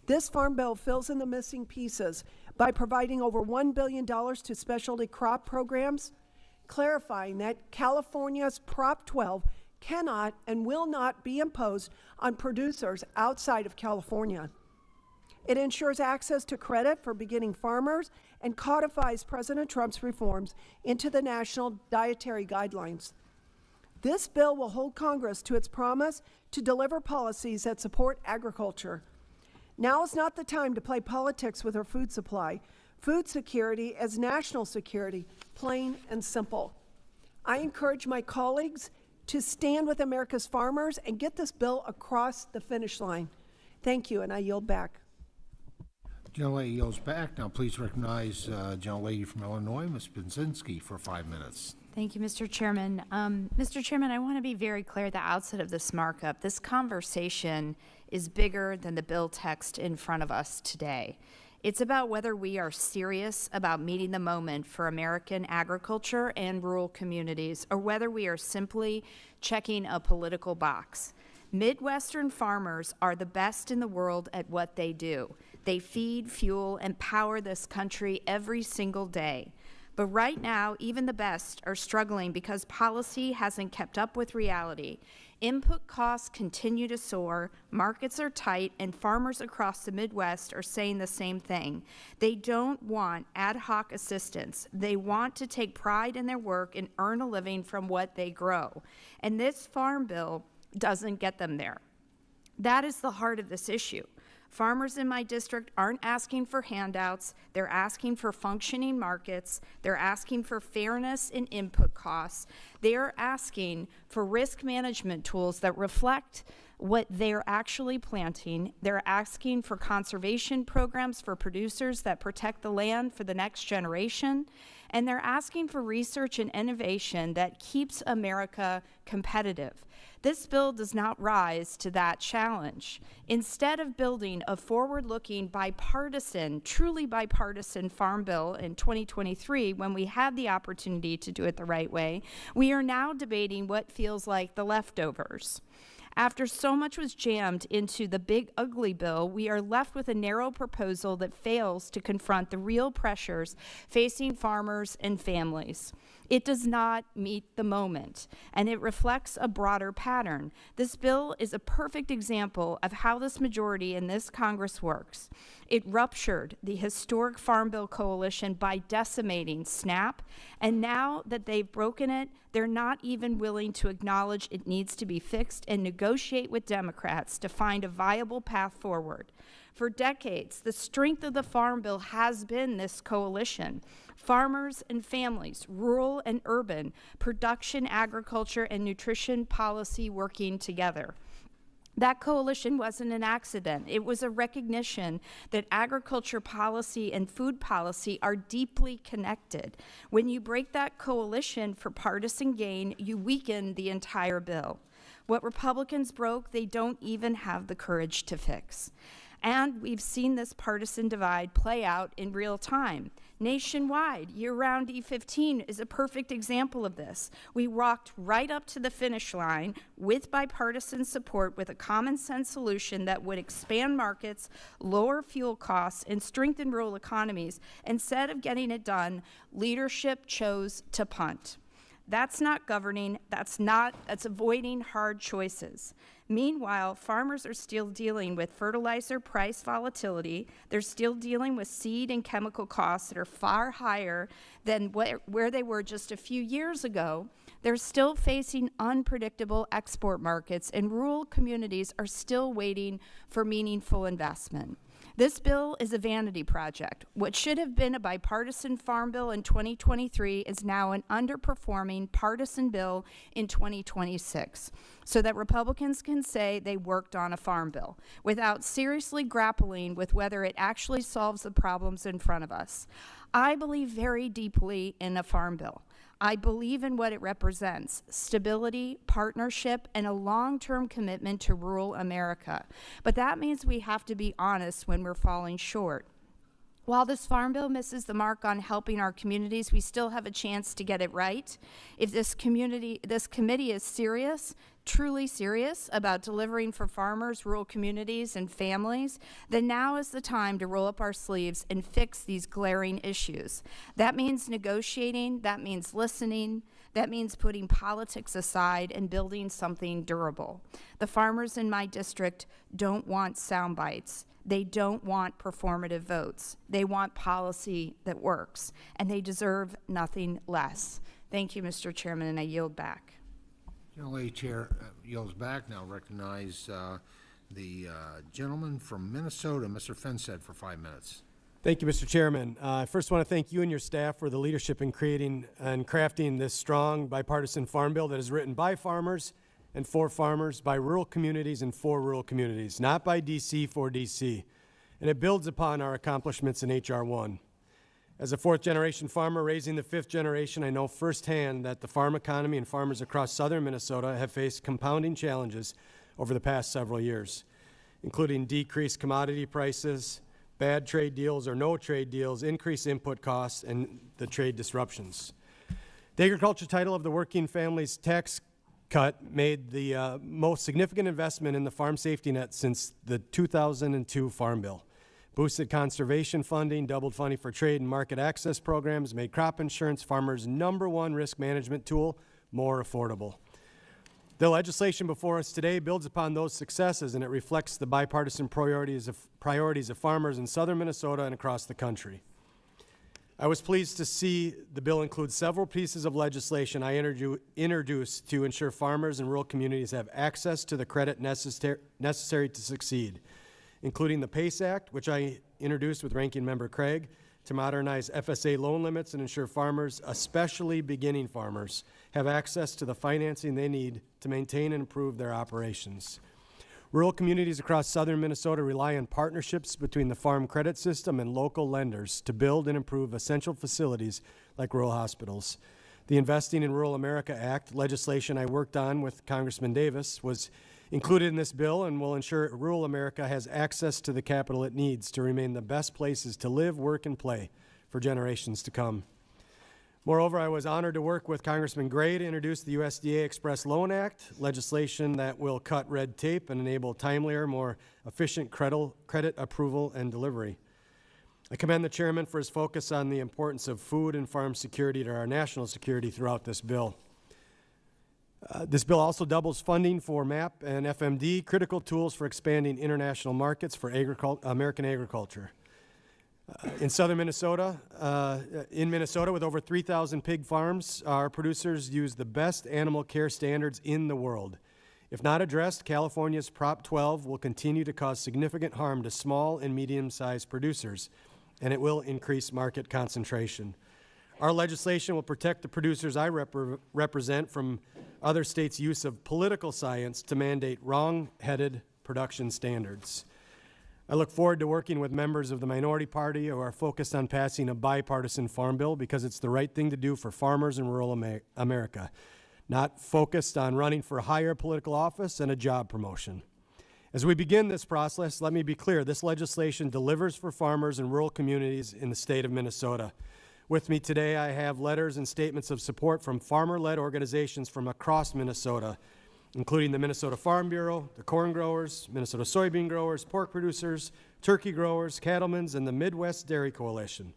Speaker 21: This Farm Bill fills in the missing pieces by providing over $1 billion to specialty crop programs, clarifying that California's Prop 12 cannot and will not be imposed on producers outside of California. It ensures access to credit for beginning farmers and codifies President Trump's reforms into the National Dietary Guidelines. This bill will hold Congress to its promise to deliver policies that support agriculture. Now is not the time to play politics with our food supply. Food security is national security, plain and simple. I encourage my colleagues to stand with America's farmers and get this bill across the finish line. Thank you, and I yield back.
Speaker 1: Gentlelady yields back. Now please recognize Gentlelady from Illinois, Ms. Benzinski, for 5 minutes.
Speaker 2: Thank you, Mr. Chairman. Mr. Chairman, I want to be very clear at the outset of this markup. This conversation is bigger than the bill text in front of us today. It's about whether we are serious about meeting the moment for American agriculture and rural communities, or whether we are simply checking a political box. Midwestern farmers are the best in the world at what they do. They feed, fuel, and power this country every single day. But right now, even the best are struggling because policy hasn't kept up with reality. Input costs continue to soar, markets are tight, and farmers across the Midwest are saying the same thing. They don't want ad hoc assistance. They want to take pride in their work and earn a living from what they grow. And this farm bill doesn't get them there. That is the heart of this issue. Farmers in my district aren't asking for handouts. They're asking for functioning markets. They're asking for fairness in input costs. They're asking for risk management tools that reflect what they're actually planting. They're asking for conservation programs for producers that protect the land for the next generation. And they're asking for research and innovation that keeps America competitive. This bill does not rise to that challenge. Instead of building a forward-looking, bipartisan, truly bipartisan farm bill in 2023, when we had the opportunity to do it the right way, we are now debating what feels like the leftovers. After so much was jammed into the big ugly bill, we are left with a narrow proposal that fails to confront the real pressures facing farmers and families. It does not meet the moment, and it reflects a broader pattern. This bill is a perfect example of how this majority in this Congress works. It ruptured the historic Farm Bill coalition by decimating SNAP, and now that they've broken it, they're not even willing to acknowledge it needs to be fixed and negotiate with Democrats to find a viable path forward. For decades, the strength of the Farm Bill has been this coalition. Farmers and families, rural and urban, production, agriculture, and nutrition policy working together. That coalition wasn't an accident. It was a recognition that agriculture policy and food policy are deeply connected. When you break that coalition for partisan gain, you weaken the entire bill. What Republicans broke, they don't even have the courage to fix. And we've seen this partisan divide play out in real time. Nationwide, year-round E15 is a perfect example of this. We walked right up to the finish line with bipartisan support with a common-sense solution that would expand markets, lower fuel costs, and strengthen rural economies. Instead of getting it done, leadership chose to punt. That's not governing, that's avoiding hard choices. Meanwhile, farmers are still dealing with fertilizer price volatility. They're still dealing with seed and chemical costs that are far higher than where they were just a few years ago. They're still facing unpredictable export markets, and rural communities are still waiting for meaningful investment. This bill is a vanity project. What should have been a bipartisan farm bill in 2023 is now an underperforming partisan bill in 2026, so that Republicans can say they worked on a farm bill without seriously grappling with whether it actually solves the problems in front of us. I believe very deeply in a farm bill. I believe in what it represents: stability, partnership, and a long-term commitment to rural America. But that means we have to be honest when we're falling short. While this Farm Bill misses the mark on helping our communities, we still have a chance to get it right. If this committee is serious, truly serious about delivering for farmers, rural communities, and families, then now is the time to roll up our sleeves and fix these glaring issues. That means negotiating, that means listening, that means putting politics aside and building something durable. The farmers in my district don't want sound bites. They don't want performative votes. They want policy that works, and they deserve nothing less. Thank you, Mr. Chairman, and I yield back.
Speaker 1: General Chair yields back. Now recognize the gentleman from Minnesota, Mr. Fenseth, for 5 minutes.
Speaker 3: Thank you, Mr. Chairman. I first want to thank you and your staff for the leadership in creating and crafting this strong bipartisan farm bill that is written by farmers and for farmers, by rural communities and for rural communities, not by D.C. for D.C. And it builds upon our accomplishments in H.R. 1. As a fourth-generation farmer raising the fifth generation, I know firsthand that the farm economy and farmers across southern Minnesota have faced compounding challenges over the past several years, including decreased commodity prices, bad trade deals or no trade deals, increased input costs, and the trade disruptions. The agriculture title of the Working Families Tax Cut made the most significant investment in the farm safety net since the 2002 Farm Bill. Boosted conservation funding, doubled funding for trade and market access programs, made crop insurance farmers' #1 risk management tool more affordable. The legislation before us today builds upon those successes, and it reflects the bipartisan priorities of farmers in southern Minnesota and across the country. I was pleased to see the bill include several pieces of legislation I introduced to ensure farmers and rural communities have access to the credit necessary to succeed, including the PACE Act, which I introduced with Ranking Member Craig, to modernize FSA loan limits and ensure farmers, especially beginning farmers, have access to the financing they need to maintain and improve their operations. Rural communities across southern Minnesota rely on partnerships between the farm credit system and local lenders to build and improve essential facilities like rural hospitals. The Investing in Rural America Act, legislation I worked on with Congressman Davis, was included in this bill and will ensure rural America has access to the capital it needs to remain the best places to live, work, and play for generations to come. Moreover, I was honored to work with Congressman Gray to introduce the USDA Express Loan Act, legislation that will cut red tape and enable timelier, more efficient credit approval and delivery. I commend the chairman for his focus on the importance of food and farm security to our national security throughout this bill. This bill also doubles funding for MAP and FMD, critical tools for expanding international markets for American agriculture. In southern Minnesota, with over 3,000 pig farms, our producers use the best animal care standards in the world. If not addressed, California's Prop 12 will continue to cause significant harm to small and medium-sized producers, and it will increase market concentration. Our legislation will protect the producers I represent from other states' use of political science to mandate wrong-headed production standards. I look forward to working with members of the minority party who are focused on passing a bipartisan farm bill because it's the right thing to do for farmers in rural America, not focused on running for a higher political office and a job promotion. As we begin this process, let me be clear, this legislation delivers for farmers and rural communities in the state of Minnesota. With me today, I have letters and statements of support from farmer-led organizations from across Minnesota, including the Minnesota Farm Bureau, the corn growers, Minnesota soybean growers, pork producers, turkey growers, cattlemen's, and the Midwest Dairy Coalition.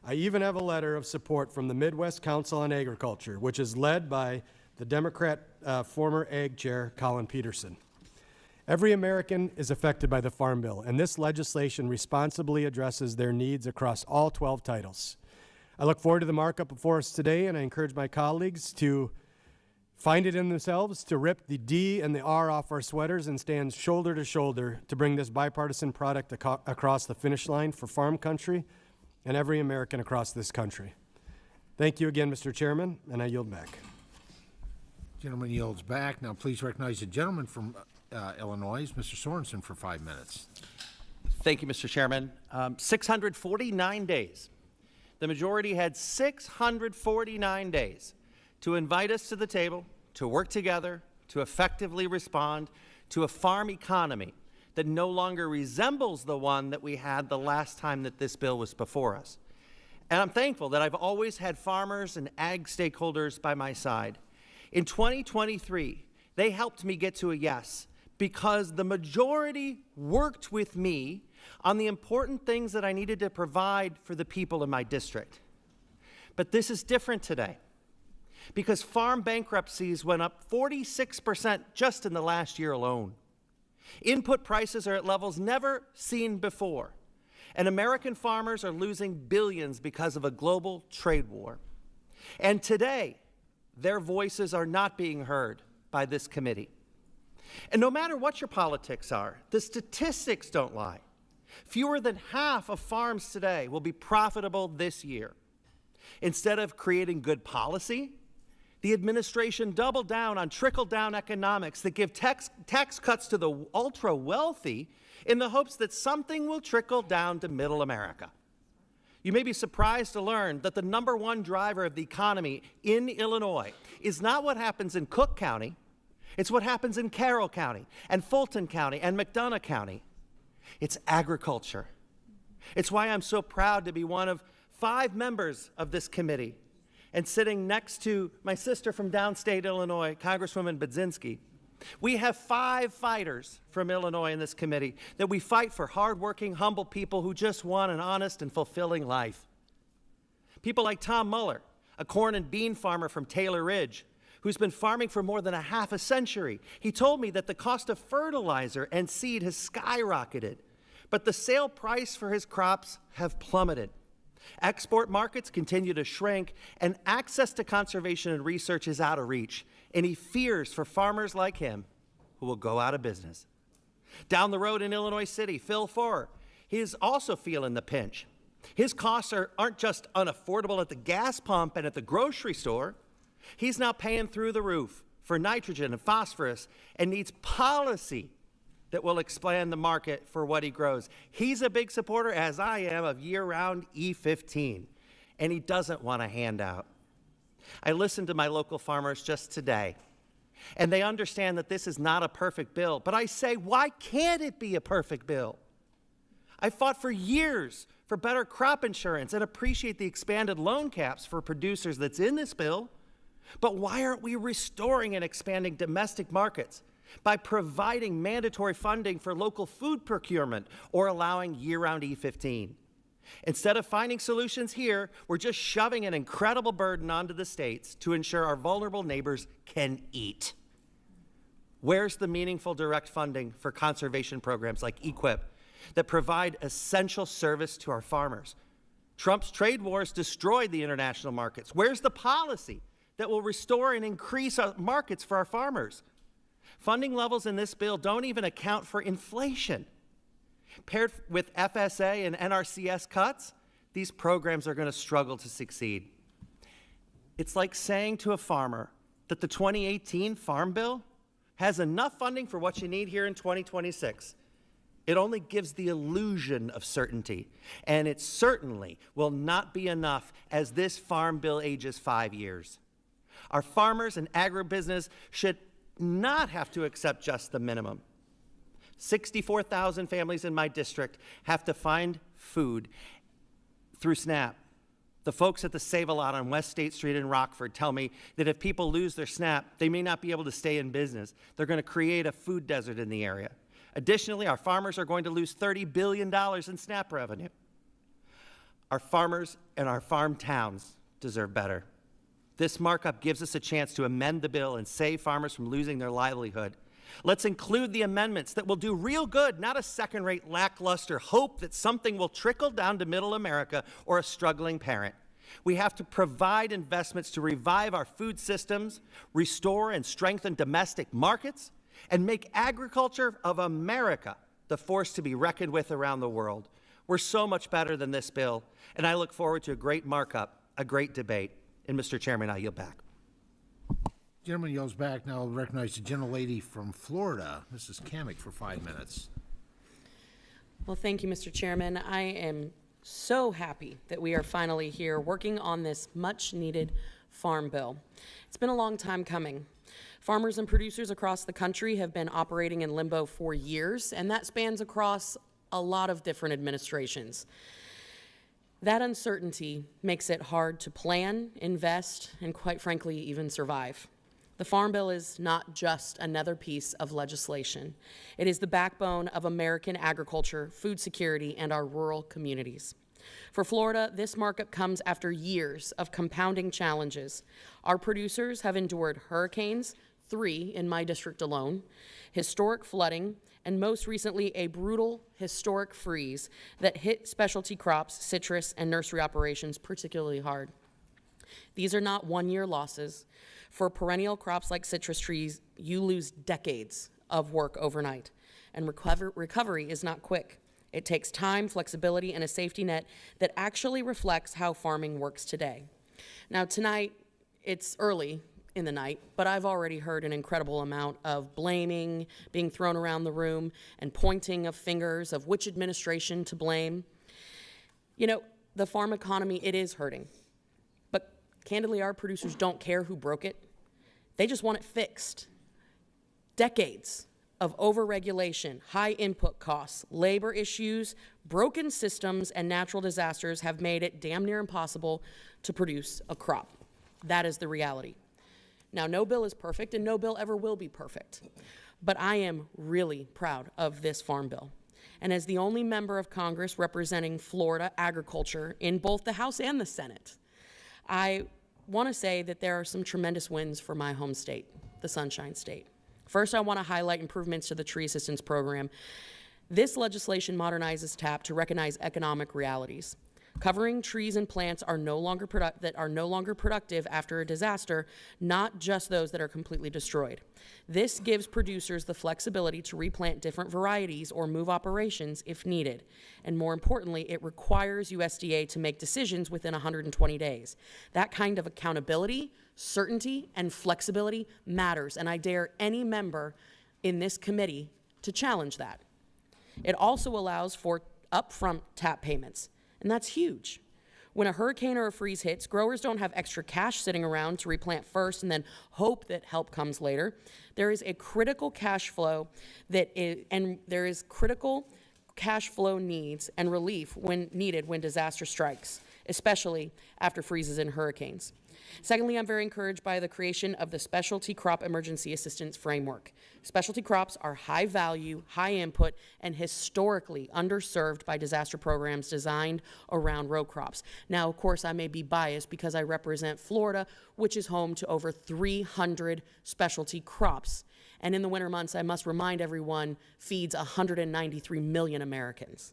Speaker 3: I even have a letter of support from the Midwest Council on Agriculture, which is led by the Democrat former Ag Chair, Colin Peterson. Every American is affected by the Farm Bill, and this legislation responsibly addresses their needs across all 12 titles. I look forward to the markup before us today, and I encourage my colleagues to find it in themselves to rip the D and the R off our sweaters and stand shoulder to shoulder to bring this bipartisan product across the finish line for farm country and every American across this country. Thank you again, Mr. Chairman, and I yield back.
Speaker 1: Gentleman yields back. Now please recognize the gentleman from Illinois, Mr. Sorensen, for 5 minutes.
Speaker 22: Thank you, Mr. Chairman. 649 days. The majority had 649 days to invite us to the table, to work together, to effectively respond to a farm economy that no longer resembles the one that we had the last time that this bill was before us. And I'm thankful that I've always had farmers and ag stakeholders by my side. In 2023, they helped me get to a yes because the majority worked with me on the important things that I needed to provide for the people in my district. But this is different today because farm bankruptcies went up 46% just in the last year alone. Input prices are at levels never seen before, and American farmers are losing billions because of a global trade war. And today, their voices are not being heard by this committee. And no matter what your politics are, the statistics don't lie. Fewer than half of farms today will be profitable this year. Instead of creating good policy, the administration doubled down on trickle-down economics that give tax cuts to the ultra-wealthy in the hopes that something will trickle down to middle America. You may be surprised to learn that the #1 driver of the economy in Illinois is not what happens in Cook County, it's what happens in Carroll County and Fulton County and McDonough County. It's agriculture. It's why I'm so proud to be one of 5 members of this committee and sitting next to my sister from downstate Illinois, Congresswoman Budzinski. We have 5 fighters from Illinois in this committee that we fight for hardworking, humble people who just want an honest and fulfilling life. People like Tom Muller, a corn and bean farmer from Taylor Ridge, who's been farming for more than a half a century. He told me that the cost of fertilizer and seed has skyrocketed, but the sale price for his crops have plummeted. Export markets continue to shrink, and access to conservation and research is out of reach, and he fears for farmers like him who will go out of business. Down the road in Illinois City, Phil Forer, he is also feeling the pinch. His costs aren't just unaffordable at the gas pump and at the grocery store. He's now paying through the roof for nitrogen and phosphorus and needs policy that will expand the market for what he grows. He's a big supporter, as I am, of year-round E15, and he doesn't want a handout. I listened to my local farmers just today, and they understand that this is not a perfect bill, but I say, why can't it be a perfect bill? I fought for years for better crop insurance and appreciate the expanded loan caps for producers that's in this bill, but why aren't we restoring and expanding domestic markets by providing mandatory funding for local food procurement or allowing year-round E15? Instead of finding solutions here, we're just shoving an incredible burden onto the states to ensure our vulnerable neighbors can eat. Where's the meaningful direct funding for conservation programs like EQIP that provide essential service to our farmers? Trump's trade wars destroyed the international markets. Where's the policy that will restore and increase our markets for our farmers? Funding levels in this bill don't even account for inflation. Paired with FSA and NRCS cuts, these programs are going to struggle to succeed. It's like saying to a farmer that the 2018 Farm Bill has enough funding for what you need here in 2026. It only gives the illusion of certainty, and it certainly will not be enough as this Farm Bill ages 5 years. Our farmers and agribusiness should not have to accept just the minimum. 64,000 families in my district have to find food through SNAP. The folks at the Save-A-Lot on West State Street in Rockford tell me that if people lose their SNAP, they may not be able to stay in business. They're going to create a food desert in the area. Additionally, our farmers are going to lose $30 billion in SNAP revenue. Our farmers and our farm towns deserve better. This markup gives us a chance to amend the bill and save farmers from losing their livelihood. Let's include the amendments that will do real good, not a second-rate, lackluster hope that something will trickle down to middle America or a struggling parent. We have to provide investments to revive our food systems, restore and strengthen domestic markets, and make agriculture of America the force to be reckoned with around the world. We're so much better than this bill, and I look forward to a great markup, a great debate. And Mr. Chairman, I yield back.
Speaker 1: Gentleman yields back. Now I'll recognize the gentlelady from Florida, Mrs. Kamick, for 5 minutes.
Speaker 4: Well, thank you, Mr. Chairman. I am so happy that we are finally here working on this much-needed farm bill. It's been a long time coming. Farmers and producers across the country have been operating in limbo for years, and that spans across a lot of different administrations. That uncertainty makes it hard to plan, invest, and quite frankly, even survive. The Farm Bill is not just another piece of legislation. It is the backbone of American agriculture, food security, and our rural communities. For Florida, this markup comes after years of compounding challenges. Our producers have endured hurricanes, 3 in my district alone, historic flooding, and most recently a brutal historic freeze that hit specialty crops, citrus, and nursery operations particularly hard. These are not one-year losses. For perennial crops like citrus trees, you lose decades of work overnight, and recovery is not quick. It takes time, flexibility, and a safety net that actually reflects how farming works today. Now tonight, it's early in the night, but I've already heard an incredible amount of blaming being thrown around the room and pointing of fingers of which administration to blame. You know, the farm economy, it is hurting. But candidly, our producers don't care who broke it. They just want it fixed. Decades of overregulation, high input costs, labor issues, broken systems, and natural disasters have made it damn near impossible to produce a crop. That is the reality. Now, no bill is perfect, and no bill ever will be perfect. But I am really proud of this farm bill. And as the only member of Congress representing Florida agriculture in both the House and the Senate, I want to say that there are some tremendous wins for my home state, the Sunshine State. First, I want to highlight improvements to the tree assistance program. This legislation modernizes TAP to recognize economic realities. Covering trees and plants that are no longer productive after a disaster, not just those that are completely destroyed. This gives producers the flexibility to replant different varieties or move operations if needed. And more importantly, it requires USDA to make decisions within 120 days. That kind of accountability, certainty, and flexibility matters, and I dare any member in this committee to challenge that. It also allows for upfront TAP payments. And that's huge. When a hurricane or a freeze hits, growers don't have extra cash sitting around to replant first and then hope that help comes later. There is a critical cash flow critical cash flow needs and relief when needed when disaster strikes, especially after freezes and hurricanes. Secondly, I'm very encouraged by the creation of the Specialty Crop Emergency Assistance Framework. Specialty crops are high value, high input, and historically underserved by disaster programs designed around row crops. Now, of course, I may be biased because I represent Florida, which is home to over 300 specialty crops. And in the winter months, I must remind everyone, feeds 193 million Americans.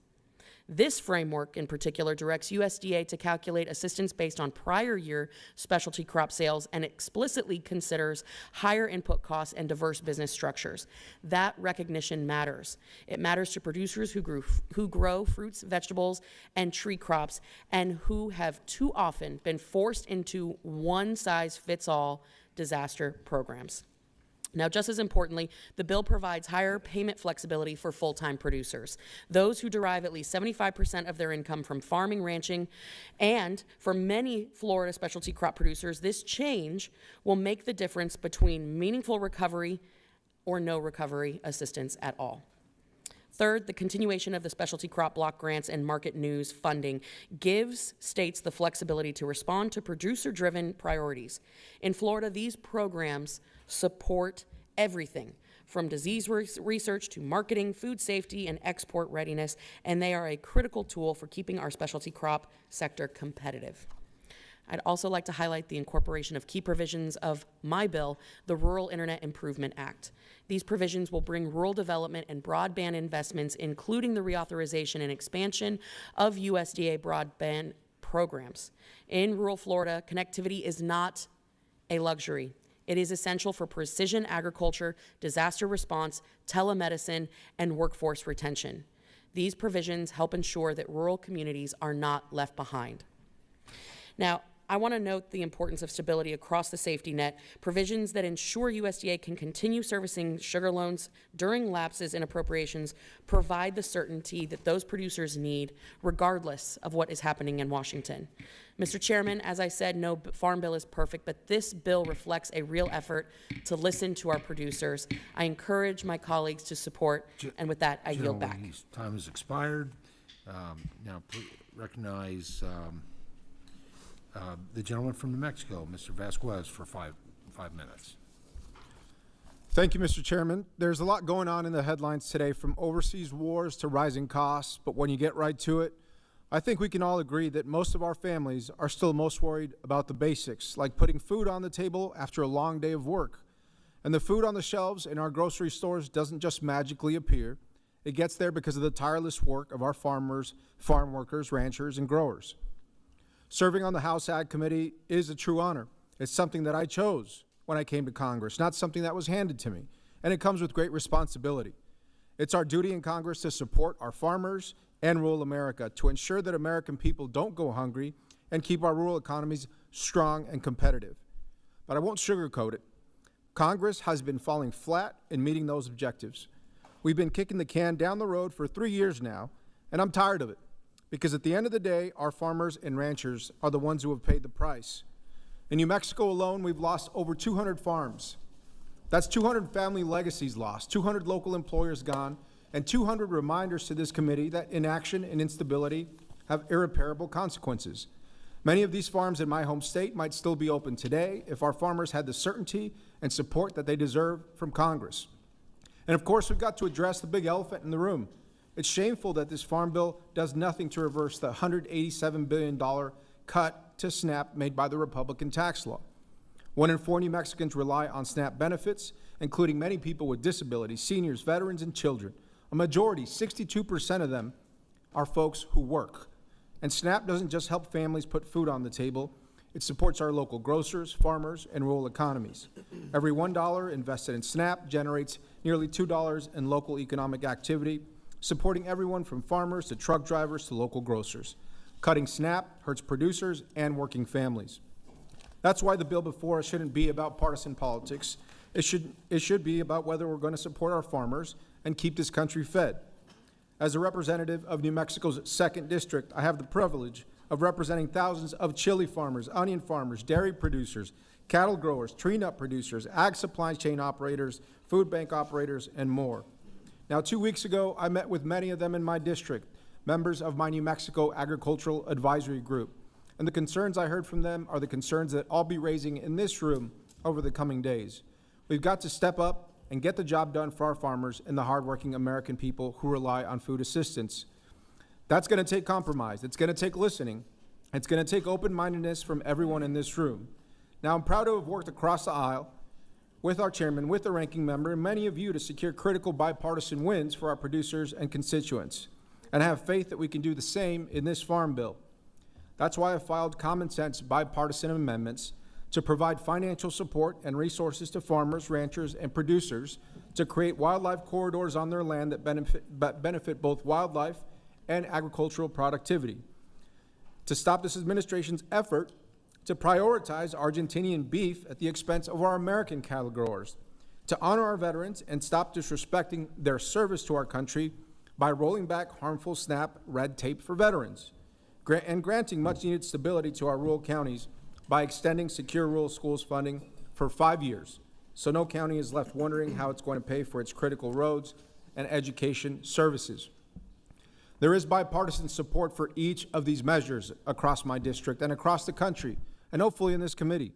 Speaker 4: This framework in particular directs USDA to calculate assistance based on prior year specialty crop sales and explicitly considers higher input costs and diverse business structures. That recognition matters. It matters to producers who grow fruits, vegetables, and tree crops and who have too often been forced into one-size-fits-all disaster programs. Now, just as importantly, the bill provides higher payment flexibility for full-time producers, those who derive at least 75% of their income from farming, ranching, and for many Florida specialty crop producers, this change will make the difference between meaningful recovery or no recovery assistance at all. Third, the continuation of the specialty crop block grants and market news funding gives states the flexibility to respond to producer-driven priorities. In Florida, these programs support everything from disease research to marketing, food safety, and export readiness, and they are a critical tool for keeping our specialty crop sector competitive. I'd also like to highlight the incorporation of key provisions of my bill, the Rural Internet Improvement Act. These provisions will bring rural development and broadband investments, including the reauthorization and expansion of USDA broadband programs. In rural Florida, connectivity is not a luxury. It is essential for precision agriculture, disaster response, telemedicine, and workforce retention. These provisions help ensure that rural communities are not left behind. Now, I want to note the importance of stability across the safety net, provisions that ensure USDA can continue servicing sugar loans during lapses in appropriations provide the certainty that those producers need, regardless of what is happening in Washington. Mr. Chairman, as I said, no farm bill is perfect, but this bill reflects a real effort to listen to our producers. I encourage my colleagues to support, and with that, I yield back.
Speaker 1: His time has expired. Now recognize the gentleman from New Mexico, Mr. Vasquez, for five minutes.
Speaker 5: Thank you, Mr. Chairman. There's a lot going on in the headlines today, from overseas wars to rising costs, but when you get right to it, I think we can all agree that most of our families are still most worried about the basics, like putting food on the table after a long day of work. And the food on the shelves in our grocery stores doesn't just magically appear. It gets there because of the tireless work of our farmers, farm workers, ranchers, and growers. Serving on the House Ag Committee is a true honor. It's something that I chose when I came to Congress, not something that was handed to me. And it comes with great responsibility. It's our duty in Congress to support our farmers and rural America, to ensure that American people don't go hungry and keep our rural economies strong and competitive. But I won't sugarcoat it. Congress has been falling flat in meeting those objectives. We've been kicking the can down the road for 3 years now, and I'm tired of it, because at the end of the day, our farmers and ranchers are the ones who have paid the price. In New Mexico alone, we've lost over 200 farms. That's 200 family legacies lost, 200 local employers gone, and 200 reminders to this committee that inaction and instability have irreparable consequences. Many of these farms in my home state might still be open today if our farmers had the certainty and support that they deserve from Congress. And of course, we've got to address the big elephant in the room. It's shameful that this farm bill does nothing to reverse the $187 billion cut to SNAP made by the Republican tax law. 1 in 4 New Mexicans rely on SNAP benefits, including many people with disabilities, seniors, veterans, and children. A majority, 62% of them, are folks who work. And SNAP doesn't just help families put food on the table, it supports our local grocers, farmers, and rural economies. Every $1 invested in SNAP generates nearly $2 in local economic activity, supporting everyone from farmers to truck drivers to local grocers. Cutting SNAP hurts producers and working families. That's why the bill before us shouldn't be about partisan politics. It should be about whether we're going to support our farmers and keep this country fed. As a representative of New Mexico's 2nd District, I have the privilege of representing thousands of chili farmers, onion farmers, dairy producers, cattle growers, tree nut producers, ag supply chain operators, food bank operators, and more. Now, 2 weeks ago, I met with many of them in my district, members of my New Mexico Agricultural Advisory Group. And the concerns I heard from them are the concerns that I'll be raising in this room over the coming days. We've got to step up and get the job done for our farmers and the hardworking American people who rely on food assistance. That's going to take compromise. It's going to take listening. It's going to take open-mindedness from everyone in this room. Now, I'm proud to have worked across the aisle with our chairman, with the ranking member, and many of you to secure critical bipartisan wins for our producers and constituents. And I have faith that we can do the same in this farm bill. That's why I filed common-sense bipartisan amendments to provide financial support and resources to farmers, ranchers, and producers to create wildlife corridors on their land that benefit both wildlife and agricultural productivity. To stop this administration's effort to prioritize Argentinian beef at the expense of our American cattle growers. To honor our veterans and stop disrespecting their service to our country by rolling back harmful SNAP red tape for veterans. And granting much-needed stability to our rural counties by extending Secure Rural Schools funding for 5 years, so no county is left wondering how it's going to pay for its critical roads and education services. There is bipartisan support for each of these measures across my district and across the country, and hopefully in this committee.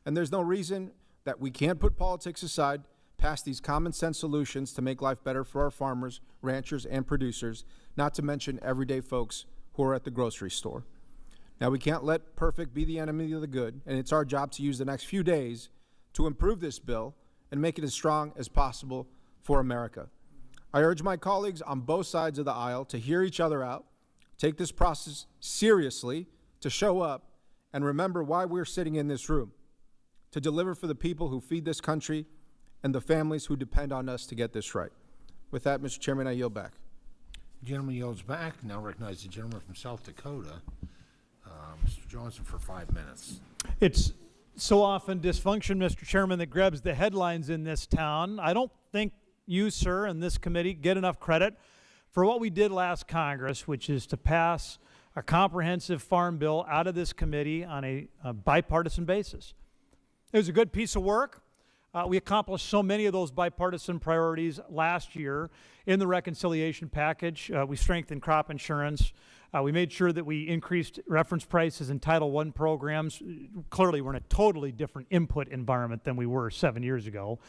Speaker 5: And there's no reason that we can't put politics aside, pass these common-sense solutions to make life better for our farmers, ranchers, and producers, not to mention everyday folks who are at the grocery store. Now, we can't let perfect be the enemy of the good, and it's our job to use the next few days to improve this bill and make it as strong as possible for America. I urge my colleagues on both sides of the aisle to hear each other out, take this process seriously, to show up, and remember why we're sitting in this room, to deliver for the people who feed this country and the families who depend on us to get this right. With that, Mr. Chairman, I yield back.
Speaker 1: The gentleman yields back. Now recognize the gentleman from South Dakota, Mr. Johnson for 5 minutes.
Speaker 6: It's so often dysfunction, Mr. Chairman, that grabs the headlines in this town. I don't think you, sir, and this committee get enough credit for what we did last Congress, which is to pass a comprehensive farm bill out of this committee on a bipartisan basis. It was a good piece of work. We accomplished so many of those bipartisan priorities last year in the reconciliation package. We strengthened crop insurance. We made sure that we increased reference prices in Title I programs. Clearly, we're in a totally different input environment than we were 7 years ago.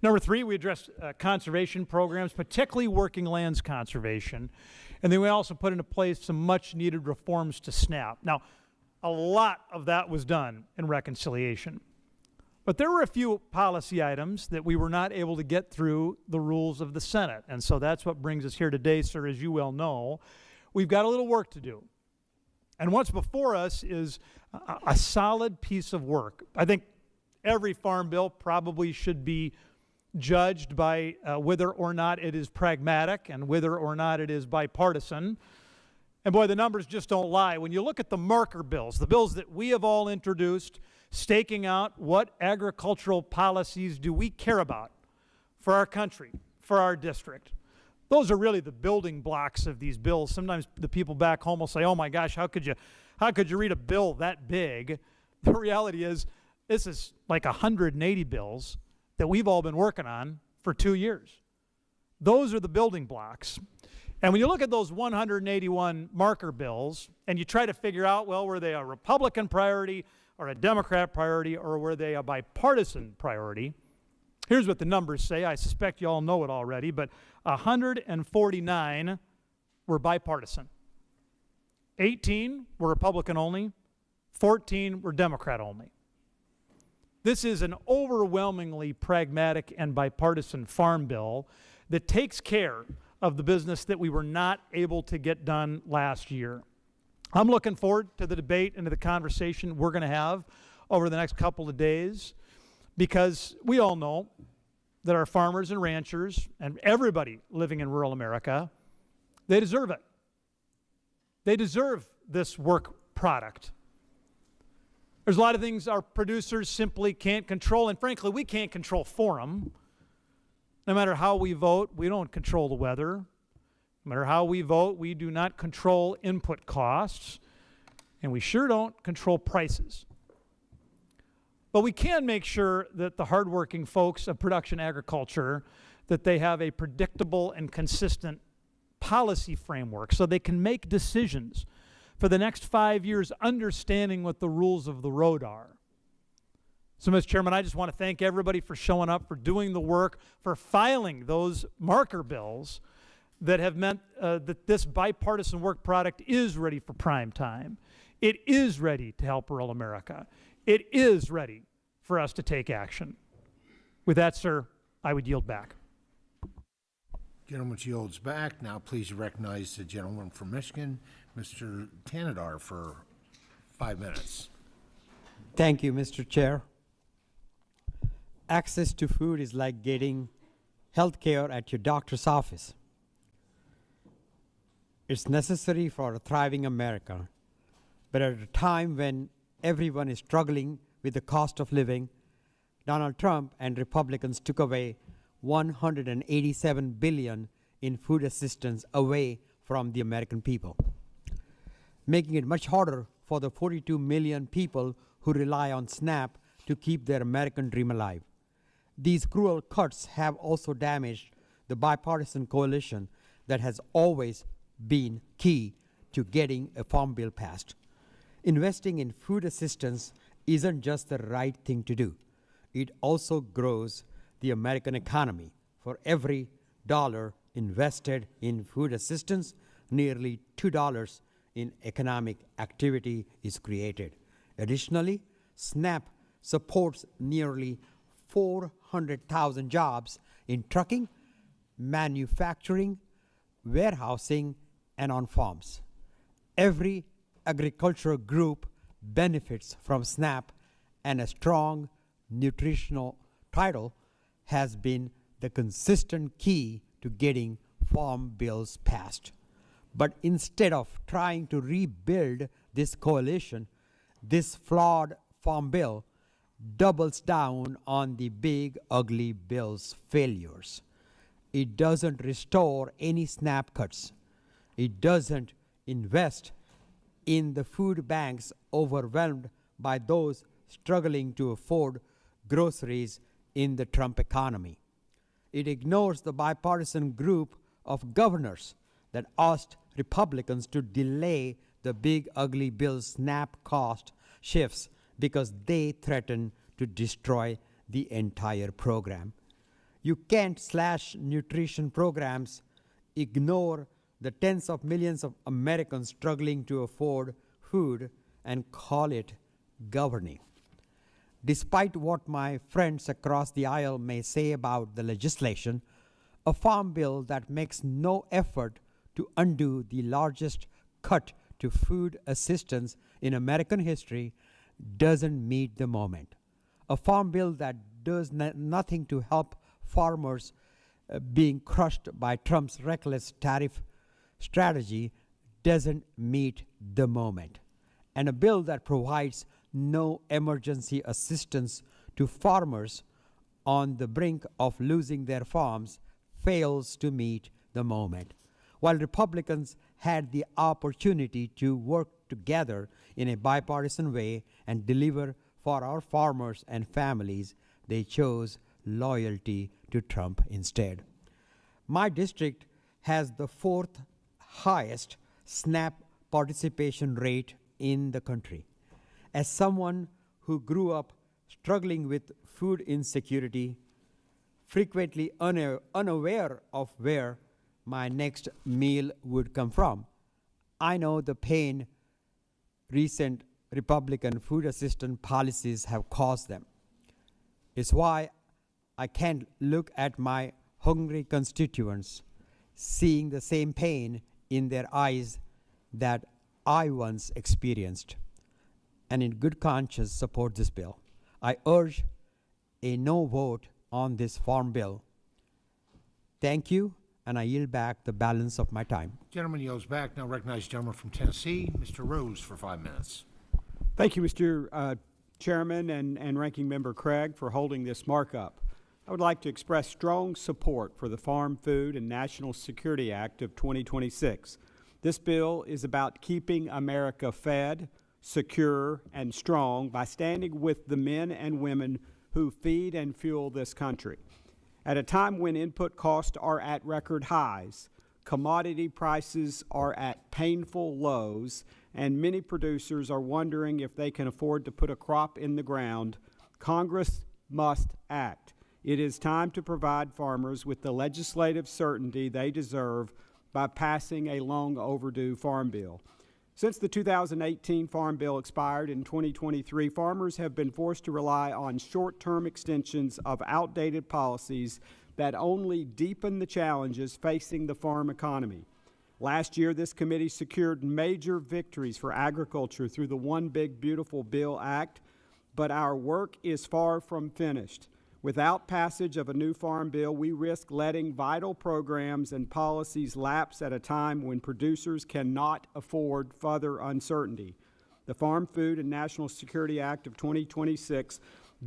Speaker 6: Number 3, we addressed conservation programs, particularly working lands conservation. And then we also put into place some much-needed reforms to SNAP. Now, a lot of that was done in reconciliation. But there were a few policy items that we were not able to get through the rules of the Senate. And so that's what brings us here today, sir, as you well know. We've got a little work to do. And what's before us is a solid piece of work. I think every farm bill probably should be judged by whether or not it is pragmatic and whether or not it is bipartisan. And boy, the numbers just don't lie. When you look at the marker bills, the bills that we have all introduced, staking out what agricultural policies do we care about for our country, for our district. Those are really the building blocks of these bills. Sometimes the people back home will say, oh my gosh, how could you read a bill that big? The reality is, this is like 180 bills that we've all been working on for 2 years. Those are the building blocks. And when you look at those 181 marker bills and you try to figure out, well, were they a Republican priority or a Democrat priority, or were they a bipartisan priority? Here's what the numbers say. I suspect you all know it already, but 149 were bipartisan. 18 were Republican only. 14 were Democrat only. This is an overwhelmingly pragmatic and bipartisan farm bill that takes care of the business that we were not able to get done last year. I'm looking forward to the debate and to the conversation we're going to have over the next couple of days, because we all know that our farmers and ranchers and everybody living in rural America, they deserve it. They deserve this work product. There's a lot of things our producers simply can't control, and frankly, we can't control for them. No matter how we vote, we don't control the weather. No matter how we vote, we do not control input costs, and we sure don't control prices. But we can make sure that the hardworking folks of production agriculture, that they have a predictable and consistent policy framework so they can make decisions for the next 5 years, understanding what the rules of the road are. So, Mr. Chairman, I just want to thank everybody for showing up, for doing the work, for filing those marker bills that have meant that this bipartisan work product is ready for prime time. It is ready to help rural America. It is ready for us to take action. With that, sir, I would yield back.
Speaker 1: Gentleman yields back. Now please recognize the gentleman from Michigan, Mr. Tanadar, for 5 minutes.
Speaker 7: Thank you, Mr. Chair. Access to food is like getting health care at your doctor's office. It's necessary for a thriving America. But at a time when everyone is struggling with the cost of living, Donald Trump and Republicans took away $187 billion in food assistance away from the American people, making it much harder for the 42 million people who rely on SNAP to keep their American dream alive. These cruel cuts have also damaged the bipartisan coalition that has always been key to getting a farm bill passed. Investing in food assistance isn't just the right thing to do. It also grows the American economy. For every dollar invested in food assistance, nearly $2 in economic activity is created. Additionally, SNAP supports nearly 400,000 jobs in trucking, manufacturing, warehousing, and on farms. Every agricultural group benefits from SNAP, and a strong nutritional title has been the consistent key to getting farm bills passed. But instead of trying to rebuild this coalition, This flawed farm bill doubles down on the big ugly bill's failures. It doesn't restore any SNAP cuts. It doesn't invest in the food banks overwhelmed by those struggling to afford groceries in the Trump economy. It ignores the bipartisan group of governors that asked Republicans to delay the big ugly bill's SNAP cost shifts because they threaten to destroy the entire program. You can't slash nutrition programs, ignore the tens of millions of Americans struggling to afford food, and call it governing. Despite what my friends across the aisle may say about the legislation, a farm bill that makes no effort to undo the largest cut to food assistance in American history doesn't meet the moment. A farm bill that does nothing to help farmers being crushed by Trump's reckless tariff strategy doesn't meet the moment. And a bill that provides no emergency assistance to farmers on the brink of losing their farms fails to meet the moment. While Republicans had the opportunity to work together in a bipartisan way and deliver for our farmers and families, they chose loyalty to Trump instead. My district has the fourth highest SNAP participation rate in the country. As someone who grew up struggling with food insecurity, frequently unaware of where my next meal would come from, I know the pain recent Republican food assistance policies have caused them. It's why I can't look at my hungry constituents seeing the same pain in their eyes that I once experienced, and in good conscience support this bill. I urge a no vote on this farm bill. Thank you, and I yield back the balance of my time.
Speaker 1: Gentleman yields back. Now recognize the gentleman from Tennessee, Mr. Rose, for 5 minutes.
Speaker 8: Thank you, Mr. Chairman and Ranking Member Craig, for holding this markup. I would like to express strong support for the Farm, Food, and National Security Act of 2026. This bill is about keeping America fed, secure, and strong by standing with the men and women who feed and fuel this country. At a time when input costs are at record highs, commodity prices are at painful lows, and many producers are wondering if they can afford to put a crop in the ground, Congress must act. It is time to provide farmers with the legislative certainty they deserve by passing a long overdue farm bill. Since the 2018 Farm Bill expired in 2023, farmers have been forced to rely on short-term extensions of outdated policies that only deepen the challenges facing the farm economy. Last year, this committee secured major victories for agriculture through the One Big Beautiful Bill Act, but our work is far from finished. Without passage of a new farm bill, we risk letting vital programs and policies lapse at a time when producers cannot afford further uncertainty. The Farm, Food, and National Security Act of 2026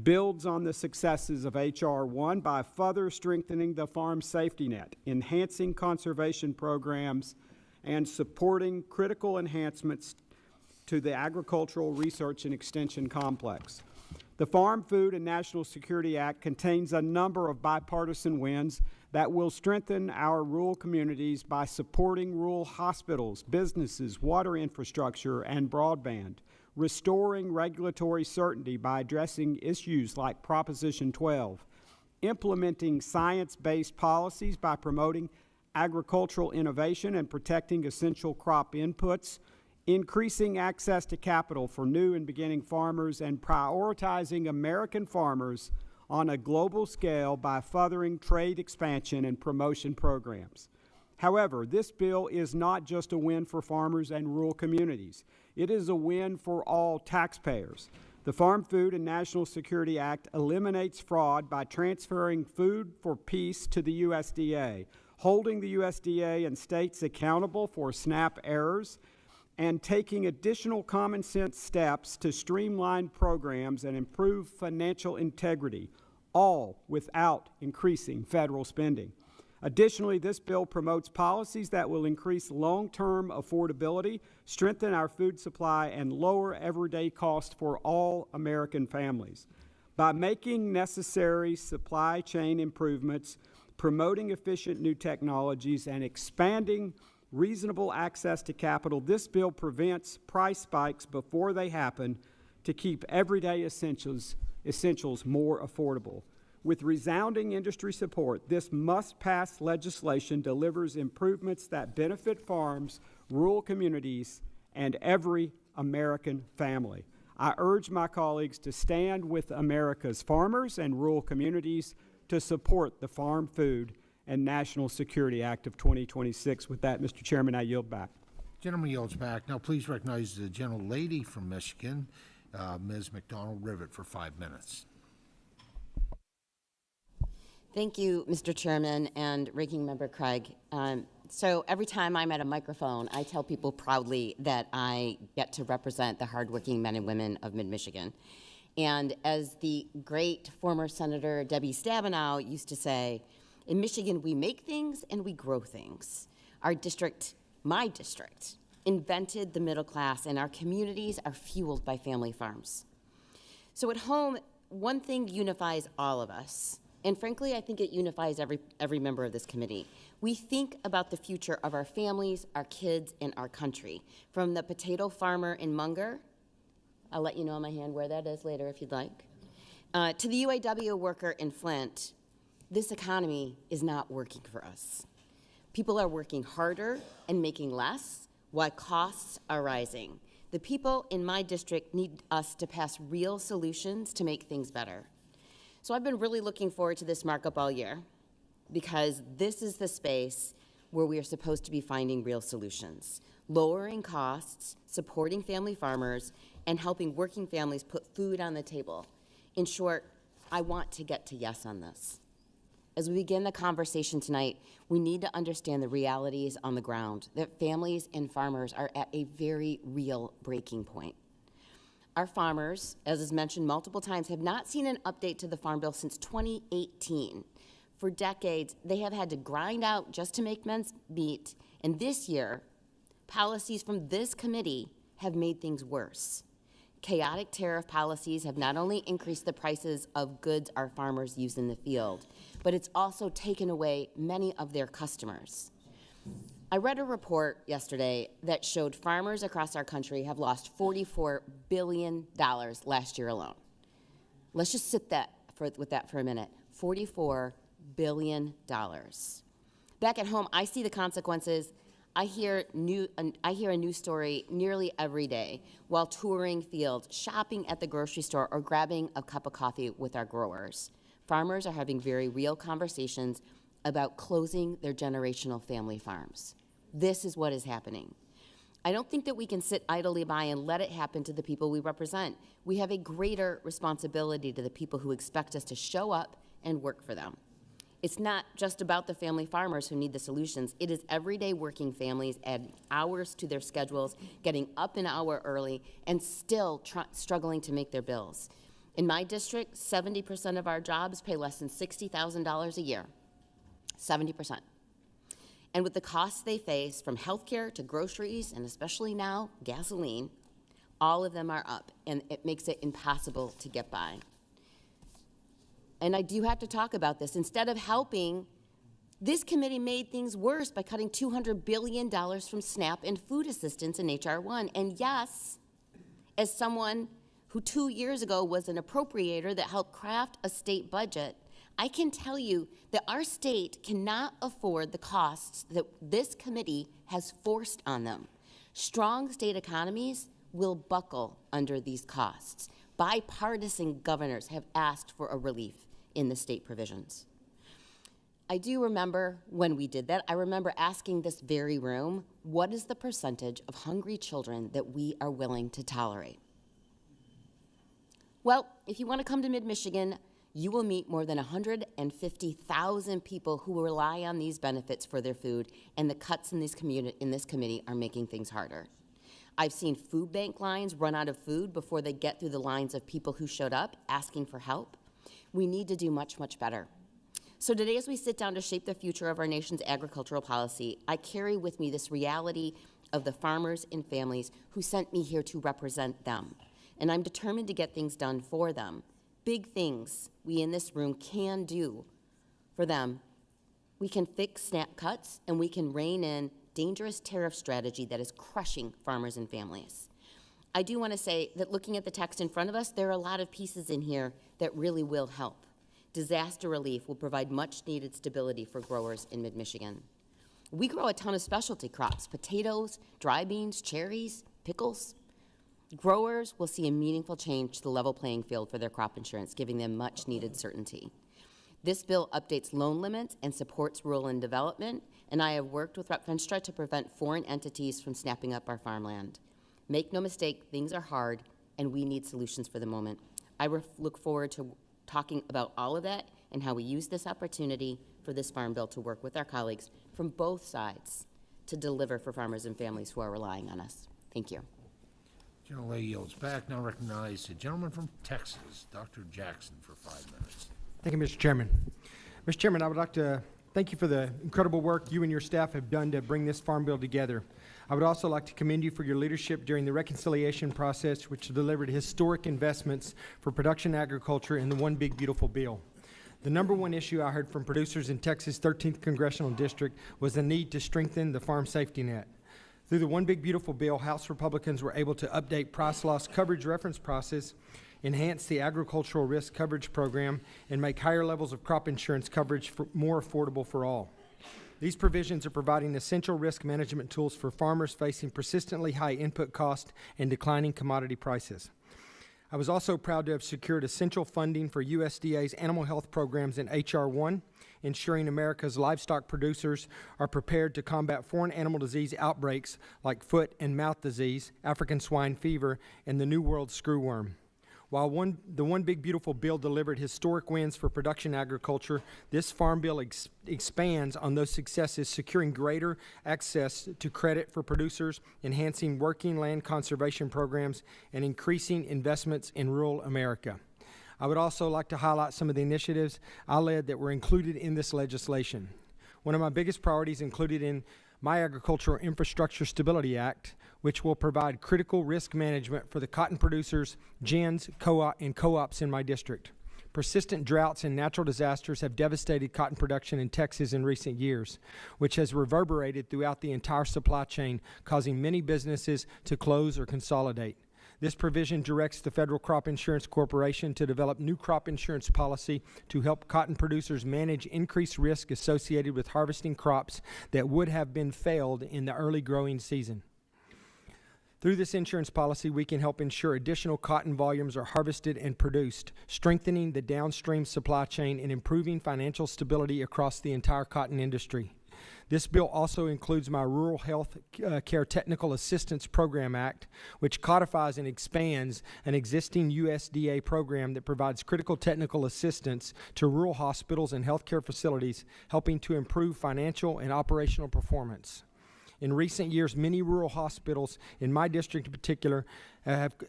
Speaker 8: builds on the successes of H.R. 1 by further strengthening the farm safety net, enhancing conservation programs, and supporting critical enhancements to the agricultural research and extension complex. The Farm, Food, and National Security Act contains a number of bipartisan wins that will strengthen our rural communities by supporting rural hospitals, businesses, water infrastructure, and broadband, restoring regulatory certainty by addressing issues like Proposition 12, implementing science-based policies by promoting agricultural innovation and protecting essential crop inputs, increasing access to capital for new and beginning farmers, and prioritizing American farmers on a global scale by furthering trade expansion and promotion programs. However, this bill is not just a win for farmers and rural communities. It is a win for all taxpayers. The Farm, Food, and National Security Act eliminates fraud by transferring Food for Peace to the USDA, holding the USDA and states accountable for SNAP errors, and taking additional common sense steps to streamline programs and improve financial integrity, all without increasing federal spending. Additionally, this bill promotes policies that will increase long-term affordability, strengthen our food supply, and lower everyday costs for all American families. By making necessary supply chain improvements, promoting efficient new technologies, and expanding reasonable access to capital, this bill prevents price spikes before they happen to keep everyday essentials more affordable. With resounding industry support, this must-pass legislation delivers improvements that benefit farms, rural communities, and every American family. I urge my colleagues to stand with America's farmers and rural communities to support the Farm Food and National Security Act of 2026. With that, Mr. Chairman, I yield back.
Speaker 1: Gentleman yields back. Now please recognize the gentlelady from Michigan, Ms. McDonald-Rivet, for 5 minutes.
Speaker 9: Thank you, Mr. Chairman and Ranking Member Craig. So every time I'm at a microphone, I tell people proudly that I get to represent the hardworking men and women of mid-Michigan. And as the great former Senator Debbie Stabenow used to say, in Michigan, we make things and we grow things. Our district, my district, invented the middle class, and our communities are fueled by family farms. So at home, one thing unifies all of us. And frankly, I think it unifies every member of this committee. We think about the future of our families, our kids, and our country. From the potato farmer in Munger, I'll let you know on my hand where that is later if you'd like, to the UAW worker in Flint, this economy is not working for us. People are working harder and making less while costs are rising. The people in my district need us to pass real solutions to make things better. So I've been really looking forward to this markup all year because this is the space where we are supposed to be finding real solutions, lowering costs, supporting family farmers, and helping working families put food on the table. In short, I want to get to yes on this. As we begin the conversation tonight, we need to understand the realities on the ground, that families and farmers are at a very real breaking point. Our farmers, as is mentioned multiple times, have not seen an update to the Farm Bill since 2018. For decades, they have had to grind out just to make ends meet, and this year, policies from this committee have made things worse. Chaotic tariff policies have not only increased the prices of goods our farmers use in the field, but it's also taken away many of their customers. I read a report yesterday that showed farmers across our country have lost $44 billion last year alone. Let's just sit with that for a minute. $44 billion. Back at home, I see the consequences. I hear a news story nearly every day while touring fields, shopping at the grocery store, or grabbing a cup of coffee with our growers. Farmers are having very real conversations about closing their generational family farms. This is what is happening. I don't think that we can sit idly by and let it happen to the people we represent. We have a greater responsibility to the people who expect us to show up and work for them. It's not just about the family farmers who need the solutions. It is everyday working families adding hours to their schedules, getting up an hour early, and still struggling to make their bills. In my district, 70% of our jobs pay less than $60,000 a year. 70%. And with the costs they face, from healthcare to groceries, and especially now, gasoline, all of them are up, and it makes it impossible to get by. And I do have to talk about this. Instead of helping, this committee made things worse by cutting $200 billion from SNAP and food assistance in H.R. 1. And yes, as someone who 2 years ago was an appropriator that helped craft a state budget, I can tell you that our state cannot afford the costs that this committee has forced on them. Strong state economies will buckle under these costs. Bipartisan governors have asked for a relief in the state provisions. I do remember when we did that, I remember asking this very room, what is the percentage of hungry children that we are willing to tolerate? Well, if you want to come to mid-Michigan, you will meet more than 150,000 people who rely on these benefits for their food, and the cuts in this committee are making things harder. I've seen food bank lines run out of food before they get through the lines of people who showed up asking for help. We need to do much, much better. So today, as we sit down to shape the future of our nation's agricultural policy, I carry with me this reality of the farmers and families who sent me here to represent them. And I'm determined to get things done for them. Big things we in this room can do for them. We can fix SNAP cuts, and we can rein in dangerous tariff strategy that is crushing farmers and families. I do want to say that looking at the text in front of us, there are a lot of pieces in here that really will help. Disaster relief will provide much-needed stability for growers in mid-Michigan. We grow a ton of specialty crops: potatoes, dry beans, cherries, pickles. Growers will see a meaningful change to the level playing field for their crop insurance, giving them much-needed certainty. This bill updates loan limits and supports rural and development, and I have worked with Rep. Fenstra to prevent foreign entities from snapping up our farmland. Make no mistake, things are hard, and we need solutions for the moment. I look forward to talking about all of that and how we use this opportunity for this Farm Bill to work with our colleagues from both sides to deliver for farmers and families who are relying on us. Thank you.
Speaker 1: Gentlelady yields back. Now recognize the gentleman from Texas, Dr. Jackson, for 5 minutes.
Speaker 10: Thank you, Mr. Chairman. Mr. Chairman, I would like to thank you for the incredible work you and your staff have done to bring this Farm Bill together. I would also like to commend you for your leadership during the reconciliation process, which delivered historic investments for production agriculture in the One Big Beautiful Bill. The number one issue I heard from producers in Texas' 13th Congressional District was the need to strengthen the farm safety net. Through the One Big Beautiful Bill, House Republicans were able to update price loss coverage reference process, enhance the agricultural risk coverage program, and make higher levels of crop insurance coverage more affordable for all. These provisions are providing essential risk management tools for farmers facing persistently high input costs and declining commodity prices. I was also proud to have secured essential funding for USDA's animal health programs in H.R. 1, ensuring America's livestock producers are prepared to combat foreign animal disease outbreaks like foot and mouth disease, African swine fever, and the New World screwworm. While the One Big Beautiful Bill delivered historic wins for production agriculture, this Farm Bill expands on those successes, securing greater access to credit for producers, enhancing working land conservation programs, and increasing investments in rural America. I would also like to highlight some of the initiatives I led that were included in this legislation. One of my biggest priorities included in my Agricultural Infrastructure Stability Act, which will provide critical risk management for the cotton producers, gins, and co-ops in my district. Persistent droughts and natural disasters have devastated cotton production in Texas in recent years, which has reverberated throughout the entire supply chain, causing many businesses to close or consolidate. This provision directs the Federal Crop Insurance Corporation to develop new crop insurance policy to help cotton producers manage increased risk associated with harvesting crops that would have been failed in the early growing season. Through this insurance policy, we can help ensure additional cotton volumes are harvested and produced, strengthening the downstream supply chain and improving financial stability across the entire cotton industry. This bill also includes my Rural Health Care Technical Assistance Program Act, which codifies and expands an existing USDA program that provides critical technical assistance to rural hospitals and healthcare facilities, helping to improve financial and operational performance. In recent years, many rural hospitals, in my district in particular,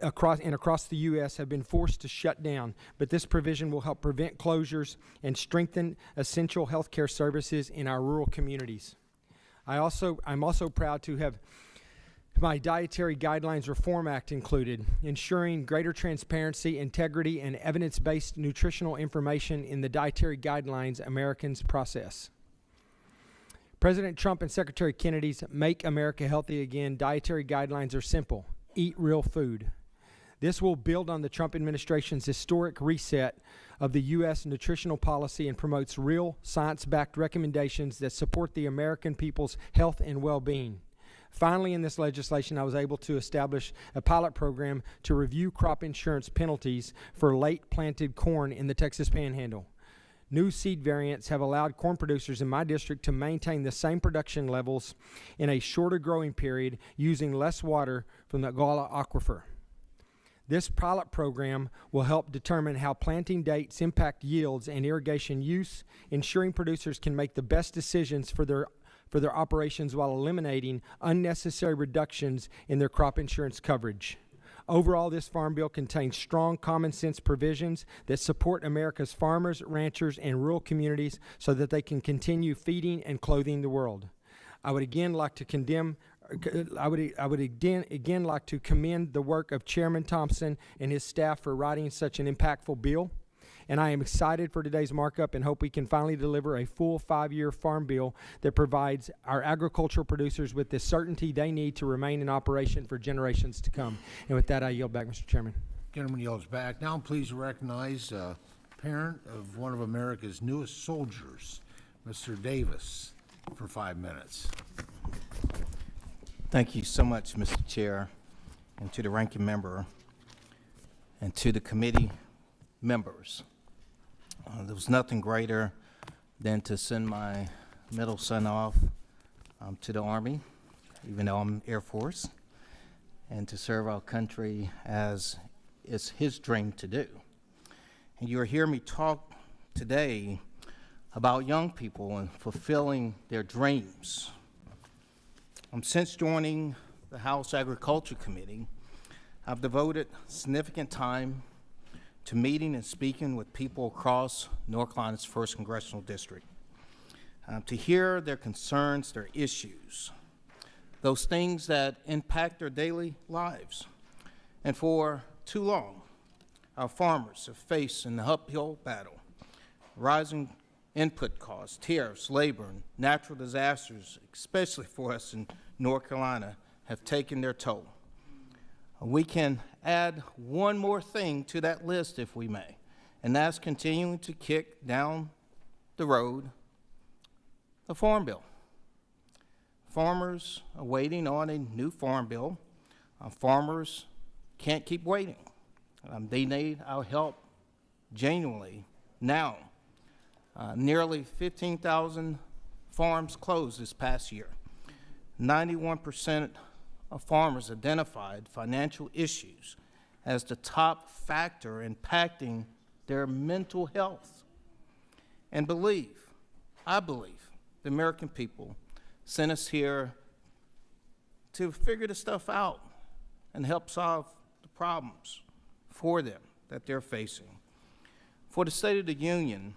Speaker 10: across the U.S., have been forced to shut down, but this provision will help prevent closures and strengthen essential health care services in our rural communities. I'm also proud to have my Dietary Guidelines Reform Act included, ensuring greater transparency, integrity, and evidence-based nutritional information in the dietary guidelines Americans process. President Trump and Secretary Kennedy's Make America Healthy Again dietary guidelines are simple: eat real food. This will build on the Trump administration's historic reset of the U.S. nutritional policy and promotes real, science-backed recommendations that support the American people's health and well-being. Finally, in this legislation, I was able to establish a pilot program to review crop insurance penalties for late-planted corn in the Texas Panhandle. New seed variants have allowed corn producers in my district to maintain the same production levels in a shorter growing period using less water from the Gala Aquifer. This pilot program will help determine how planting dates impact yields and irrigation use, ensuring producers can make the best decisions for their for their operations while eliminating unnecessary reductions in their crop insurance coverage. Overall, this Farm Bill contains strong common sense provisions that support America's farmers, ranchers, and rural communities so that they can continue feeding and clothing the world. I would again like to commend the work of Chairman Thompson and his staff for writing such an impactful bill. And I am excited for today's markup and hope we can finally deliver a full 5-year farm bill that provides our agricultural producers with the certainty they need to remain in operation for generations to come. And with that, I yield back, Mr. Chairman.
Speaker 1: Gentleman yields back. Now I'm pleased to recognize parent of one of America's newest soldiers, Mr. Davis, for 5 minutes.
Speaker 11: Thank you so much, Mr. Chair, and to the ranking member, and to the committee members. There was nothing greater than to send my middle son off to the Army, even though I'm Air Force, and to serve our country as it's his dream to do. And you'll hear me talk today about young people and fulfilling their dreams. Since joining the House Agriculture Committee, I've devoted significant time to meeting and speaking with people across North Carolina's 1st Congressional District, to hear their concerns, their issues, those things that impact their daily lives. And for too long, our farmers have faced an uphill battle, rising input costs, tariffs, labor, and natural disasters, especially for us in North Carolina, have taken their toll. We can add one more thing to that list, if we may, and that's continuing to kick down the road the Farm Bill. Farmers are waiting on a new Farm Bill. Farmers can't keep waiting. They need our help genuinely now. Nearly 15,000 farms closed this past year. 91% of farmers identified financial issues as the top factor impacting their mental health. And I believe, the American people sent us here to figure this stuff out and help solve the problems for them that they're facing. For the State of the Union,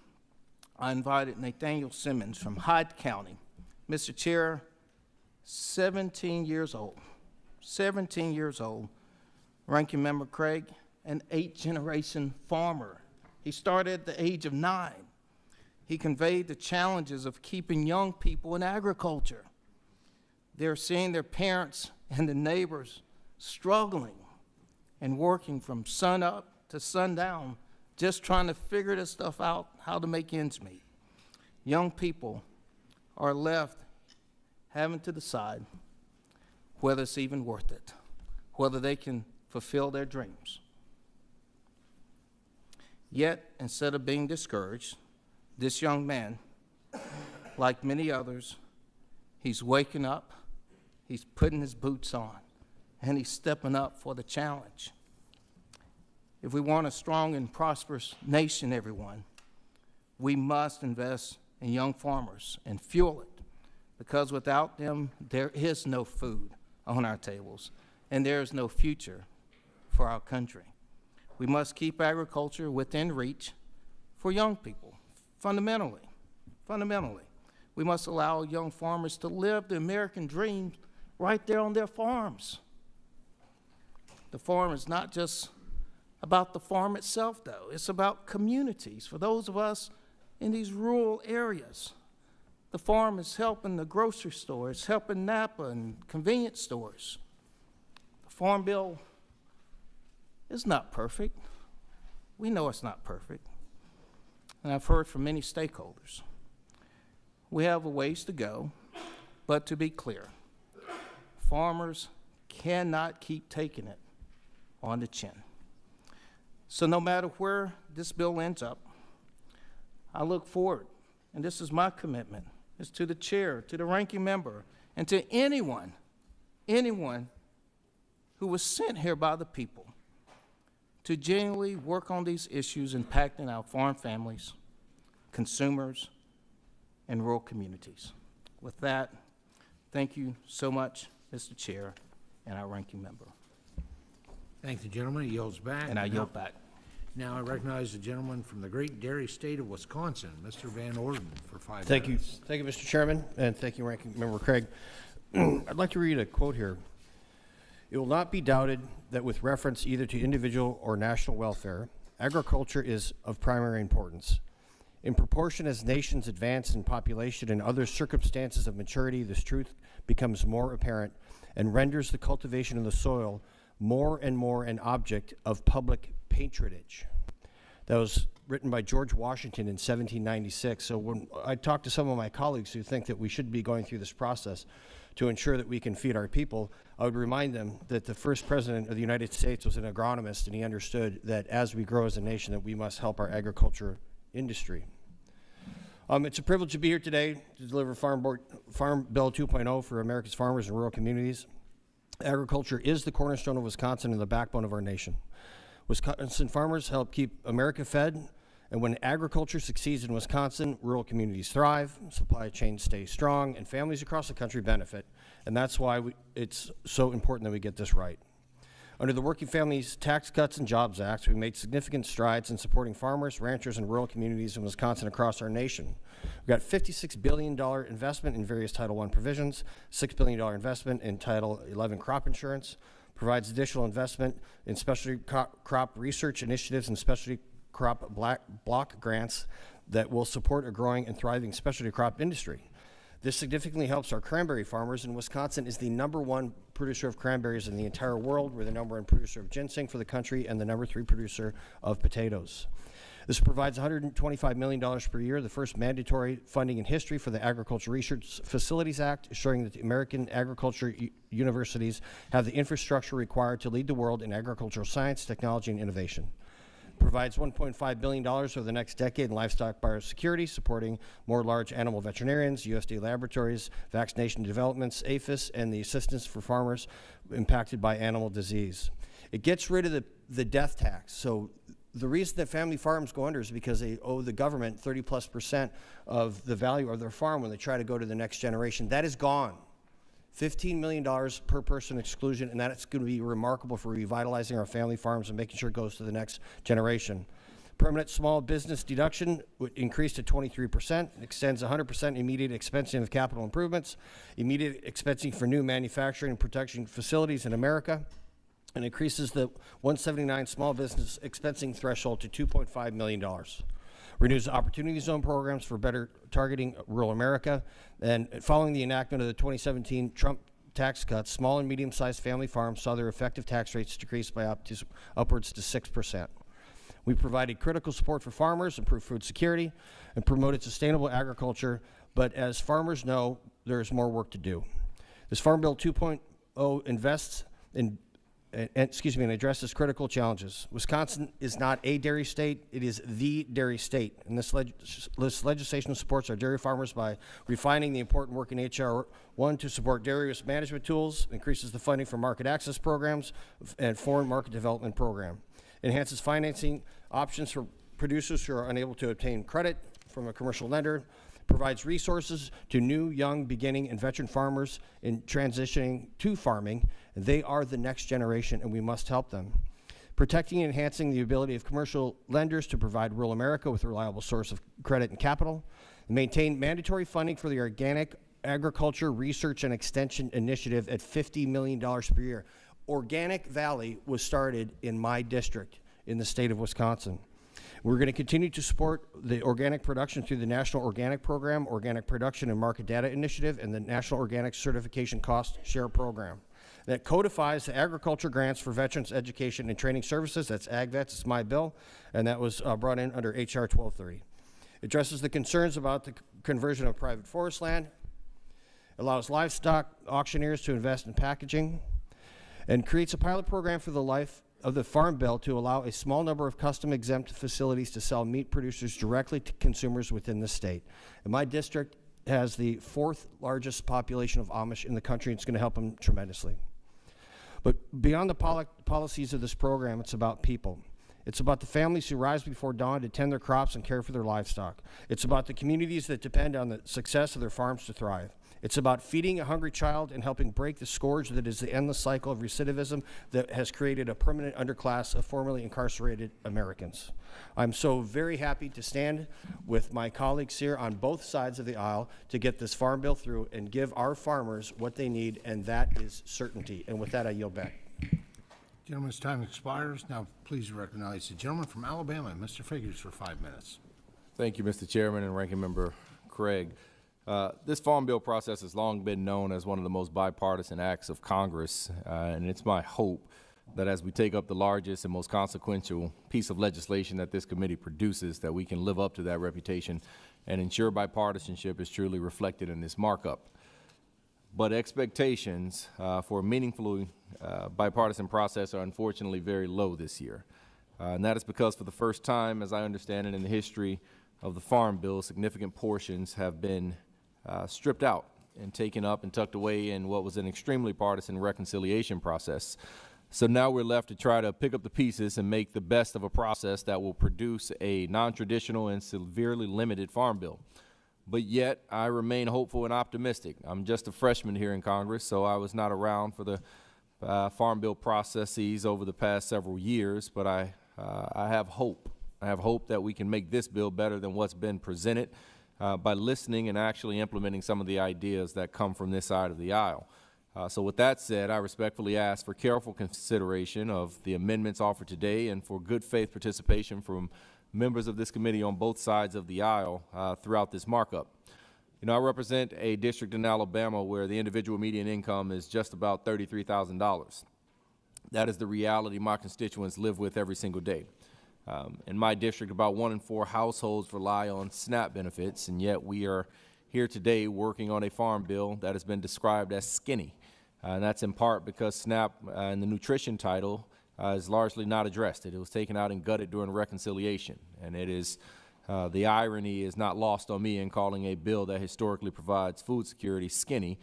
Speaker 11: I invited Nathaniel Simmons from Hyde County. Mr. Chair, 17 years old, Ranking Member Craig, an 8th-generation farmer. He started at the age of 9. He conveyed the challenges of keeping young people in agriculture. They're seeing their parents and the neighbors struggling and working from sun up to sundown, just trying to figure this stuff out, how to make ends meet. Young people are left having to decide whether it's even worth it, whether they can fulfill their dreams. Yet, instead of being discouraged, this young man, like many others, he's waking up, he's putting his boots on, and he's stepping up for the challenge. If we want a strong and prosperous nation, everyone, we must invest in young farmers and fuel it, because without them, there is no food on our tables, and there is no future for our country. We must keep agriculture within reach for young people, fundamentally. We must allow young farmers to live the American dream right there on their farms. The farm is not just about the farm itself, though. It's about communities. For those of us in these rural areas, the farm is helping the grocery store. It's helping Napa and convenience stores. The Farm Bill is not perfect. We know it's not perfect. And I've heard from many stakeholders. We have a ways to go, but to be clear, farmers cannot keep taking it on the chin. So no matter where this bill ends up, I look forward, and this is my commitment, is to the chair, to the ranking member, and to anyone who was sent here by the people to genuinely work on these issues impacting our farm families, consumers, and rural communities. With that, thank you so much, Mr. Chair and our ranking member.
Speaker 1: Thank the gentleman. He yields back.
Speaker 11: And I yield back.
Speaker 1: Now I recognize the gentleman from the great dairy state of Wisconsin, Mr. Van Orden, for 5
Speaker 12: Thank you.
Speaker 1: minutes.
Speaker 12: Thank you, Mr. Chairman, and thank you, Ranking Member Craig. I'd like to read a quote here. It will not be doubted that with reference either to individual or national welfare, agriculture is of primary importance. In proportion as nations advance in population and other circumstances of maturity, this truth becomes more apparent and renders the cultivation of the soil more and more an object of public patronage. That was written by George Washington in 1796. So when I talk to some of my colleagues who think that we should be going through this process to ensure that we can feed our people, I would remind them that the first president of the United States was an agronomist, and he understood that as we grow as a nation, that we must help our agriculture industry. It's a privilege to be here today to deliver Farm Bill 2.0 for America's farmers and rural communities. Agriculture is the cornerstone of Wisconsin and the backbone of our nation. Wisconsin farmers help keep America fed, and when agriculture succeeds in Wisconsin, rural communities thrive, supply chains stay strong, and families across the country benefit. And that's why it's so important that we get this right. Under the Working Families Tax Cuts and Jobs Act, we made significant strides in supporting farmers, ranchers, and rural communities in Wisconsin across our nation. We've got $56 billion investment in various Title I provisions, $6 billion investment in Title 11 crop insurance, provides additional investment in specialty crop research initiatives and specialty crop block grants that will support a growing and thriving specialty crop industry. This significantly helps our cranberry farmers, and Wisconsin is the #1 producer of cranberries in the entire world. We're the #1 producer of ginseng for the country and the #3 producer of potatoes. This provides $125 million per year, the first mandatory funding in history for the Agricultural Research Facilities Act, assuring that the American agriculture universities have the infrastructure required to lead the world in agricultural science, technology, and innovation. Provides $1.5 billion over the next decade in livestock biosecurity, supporting more large animal veterinarians, USDA laboratories, vaccination developments, APHIS, and the assistance for farmers impacted by animal disease. It gets rid of the death tax. So the reason that family farms go under is because they owe the government 30+% of the value of their farm when they try to go to the next generation. That is gone. $15 million per person exclusion, and that's going to be remarkable for revitalizing our family farms and making sure it goes to the next generation. Permanent small business deduction would increase to 23%, extends 100% immediate expensing of capital improvements, immediate expensing for new manufacturing and production facilities in America, and increases the 179 small business expensing threshold to $2.5 million. Renews Opportunity Zone programs for better targeting rural America. And following the enactment of the 2017 Trump tax cuts, small and medium-sized family farms saw their effective tax rates decrease by upwards to 6%. We provided critical support for farmers, improved food security, and promoted sustainable agriculture. But as farmers know, there's more work to do. This Farm Bill 2.0 invests in and addresses critical challenges. Wisconsin is not a dairy state, it is the dairy state. And this legislation supports our dairy farmers by refining the important work in H.R. 1 to support dairy risk management tools, increases the funding for market access programs and foreign market development program. Enhances financing options for producers who are unable to obtain credit from a commercial lender, provides resources to new, young, beginning, and veteran farmers in transitioning to farming. They are the next generation, and we must help them. Protecting and enhancing the ability of commercial lenders to provide rural America with a reliable source of credit and capital. Maintain mandatory funding for the Organic Agriculture Research and Extension Initiative at $50 million per year. Organic Valley was started in my district in the state of Wisconsin. We're going to continue to support the organic production through the National Organic Program, Organic Production and Market Data Initiative, and the National Organic Certification Cost Share Program. That codifies the agriculture grants for veterans education and training services. That's AgVets, it's my bill, and that was brought in under H.R. 1230. Addresses the concerns about the conversion of private forest land, allows livestock auctioneers to invest in packaging, and creates a pilot program for the life of the Farm Bill to allow a small number of custom-exempt facilities to sell meat producers directly to consumers within the state. And my district has the 4th largest population of Amish in the country, and it's going to help them tremendously. But beyond the policies of this program, it's about people. It's about the families who rise before dawn to tend their crops and care for their livestock. It's about the communities that depend on the success of their farms to thrive. It's about feeding a hungry child and helping break the scourge that is the endless cycle of recidivism that has created a permanent underclass of formerly incarcerated Americans. I'm so very happy to stand with my colleagues here on both sides of the aisle to get this farm bill through and give our farmers what they need, and that is certainty. And with that, I yield back.
Speaker 1: Gentleman's time expires. Now, please recognize the gentleman from Alabama, Mr. Figures, for 5 minutes.
Speaker 13: Thank you, Mr. Chairman and Ranking Member Craig. This farm bill process has long been known as one of the most bipartisan acts of Congress, and it's my hope that as we take up the largest and most consequential piece of legislation that this committee produces, that we can live up to that reputation and ensure bipartisanship is truly reflected in this markup. But expectations for a meaningfully bipartisan process are unfortunately very low this year. And that is because for the first time, as I understand it, in the history of the Farm Bill, significant portions have been stripped out and taken up and tucked away in what was an extremely partisan reconciliation process. So now we're left to try to pick up the pieces and make the best of a process that will produce a non-traditional and severely limited farm bill. But yet, I remain hopeful and optimistic. I'm just a freshman here in Congress, so I was not around for the farm bill processes over the past several years, but I have hope. I have hope that we can make this bill better than what's been presented by listening and actually implementing some of the ideas that come from this side of the aisle. So with that said, I respectfully ask for careful consideration of the amendments offered today and for good faith participation from members of this committee on both sides of the aisle throughout this markup. You know, I represent a district in Alabama where the individual median income is just about $33,000. That is the reality my constituents live with every single day. In my district, about 1 in 4 households rely on SNAP benefits, and yet we are here today working on a farm bill that has been described as skinny. And that's in part because SNAP in the nutrition title is largely not addressed. It was taken out and gutted during reconciliation, and it is the irony is not lost on me in calling a bill that historically provides food security skinny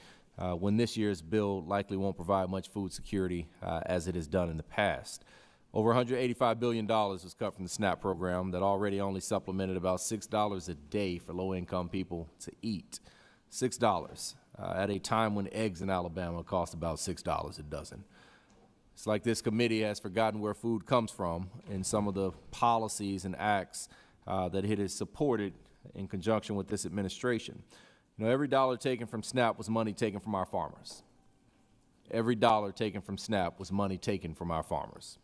Speaker 13: when this year's bill likely won't provide much food security as it has done in the past. Over $185 billion was cut from the SNAP program that already only supplemented about $6 a day for low-income people to eat. $6 at a time when eggs in Alabama cost about $6 a dozen. It's like this committee has forgotten where food comes from in some of the policies and acts that it has supported in conjunction with this administration. You know, every dollar taken from SNAP was money taken from our farmers. Every dollar taken from SNAP was money taken from our farmers.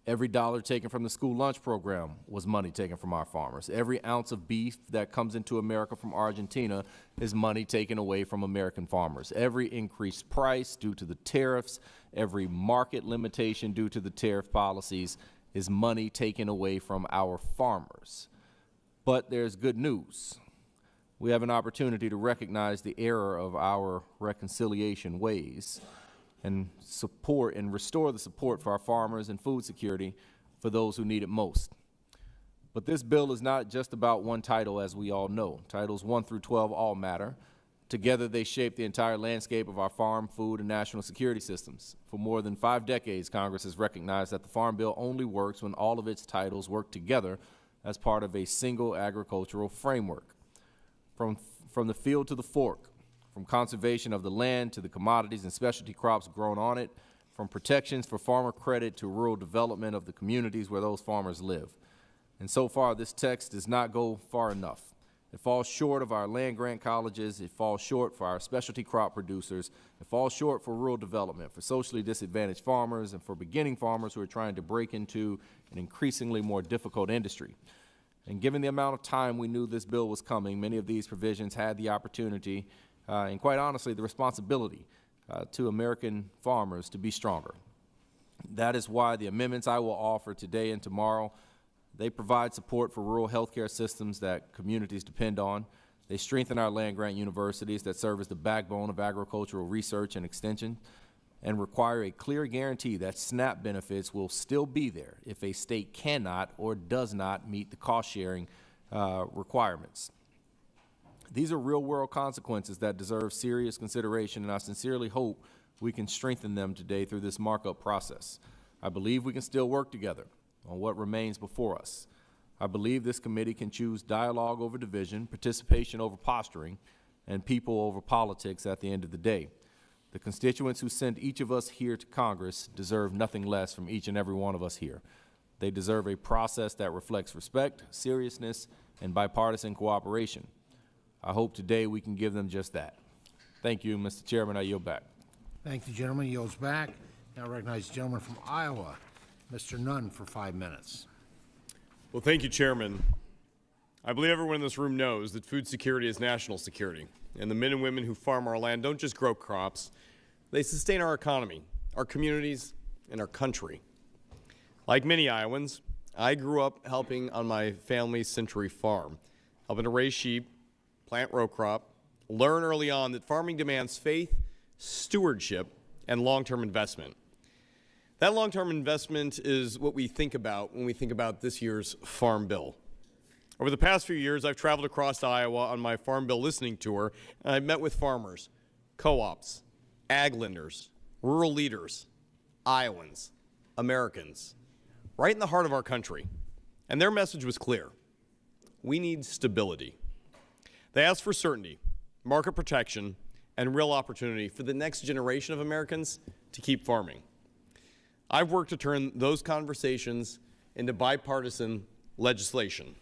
Speaker 13: Every dollar taken from the school lunch program was money taken from our farmers. Every ounce of beef that comes into America from Argentina is money taken away from American farmers. Every increased price due to the tariffs, every market limitation due to the tariff policies is money taken away from our farmers. But there's good news. We have an opportunity to recognize the error of our reconciliation ways and support and restore the support for our farmers and food security for those who need it most. But this bill is not just about one title, as we all know. Titles 1 through 12 all matter. Together they shape the entire landscape of our farm, food, and national security systems. For more than 5 decades, Congress has recognized that the Farm Bill only works when all of its titles work together as part of a single agricultural framework. From the field to the fork, from conservation of the land to the commodities and specialty crops grown on it, from protections for farmer credit to rural development of the communities where those farmers live. And so far, this text does not go far enough. It falls short of our land-grant colleges, it falls short for our specialty crop producers, it falls short for rural development, for socially disadvantaged farmers, and for beginning farmers who are trying to break into an increasingly more difficult industry. And given the amount of time we knew this bill was coming, many of these provisions had the opportunity and quite honestly, the responsibility to American farmers to be stronger. That is why the amendments I will offer today and tomorrow, they provide support for rural healthcare systems that communities depend on. They strengthen our land-grant universities that serve as the backbone of agricultural research and extension, and require a clear guarantee that SNAP benefits will still be there if a state cannot or does not meet the cost-sharing requirements. These are real-world consequences that deserve serious consideration, and I sincerely hope we can strengthen them today through this markup process. I believe we can still work together. on what remains before us. I believe this committee can choose dialogue over division, participation over posturing, and people over politics at the end of the day. The constituents who sent each of us here to Congress deserve nothing less from each and every one of us here. They deserve a process that reflects respect, seriousness, and bipartisan cooperation. I hope today we can give them just that. Thank you, Mr. Chairman. I yield back.
Speaker 1: Thank you, gentleman. Yields back. Now recognize the gentleman from Iowa, Mr. Nunn, for 5 minutes.
Speaker 14: Well, thank you, Chairman. I believe everyone in this room knows that food security is national security, and the men and women who farm our land don't just grow crops, they sustain our economy, our communities, and our country. Like many Iowans, I grew up helping on my family's Century farm, helping to raise sheep, plant row crop, learn early on that farming demands faith, stewardship, and long-term investment. That long-term investment is what we think about when we think about this year's Farm Bill. Over the past few years, I've traveled across Iowa on my Farm Bill listening tour, and I've met with farmers, co-ops, ag lenders, rural leaders, Iowans, Americans, right in the heart of our country. And their message was clear. We need stability. They asked for certainty, market protection, and real opportunity for the next generation of Americans to keep farming. I've worked to turn those conversations into bipartisan legislation.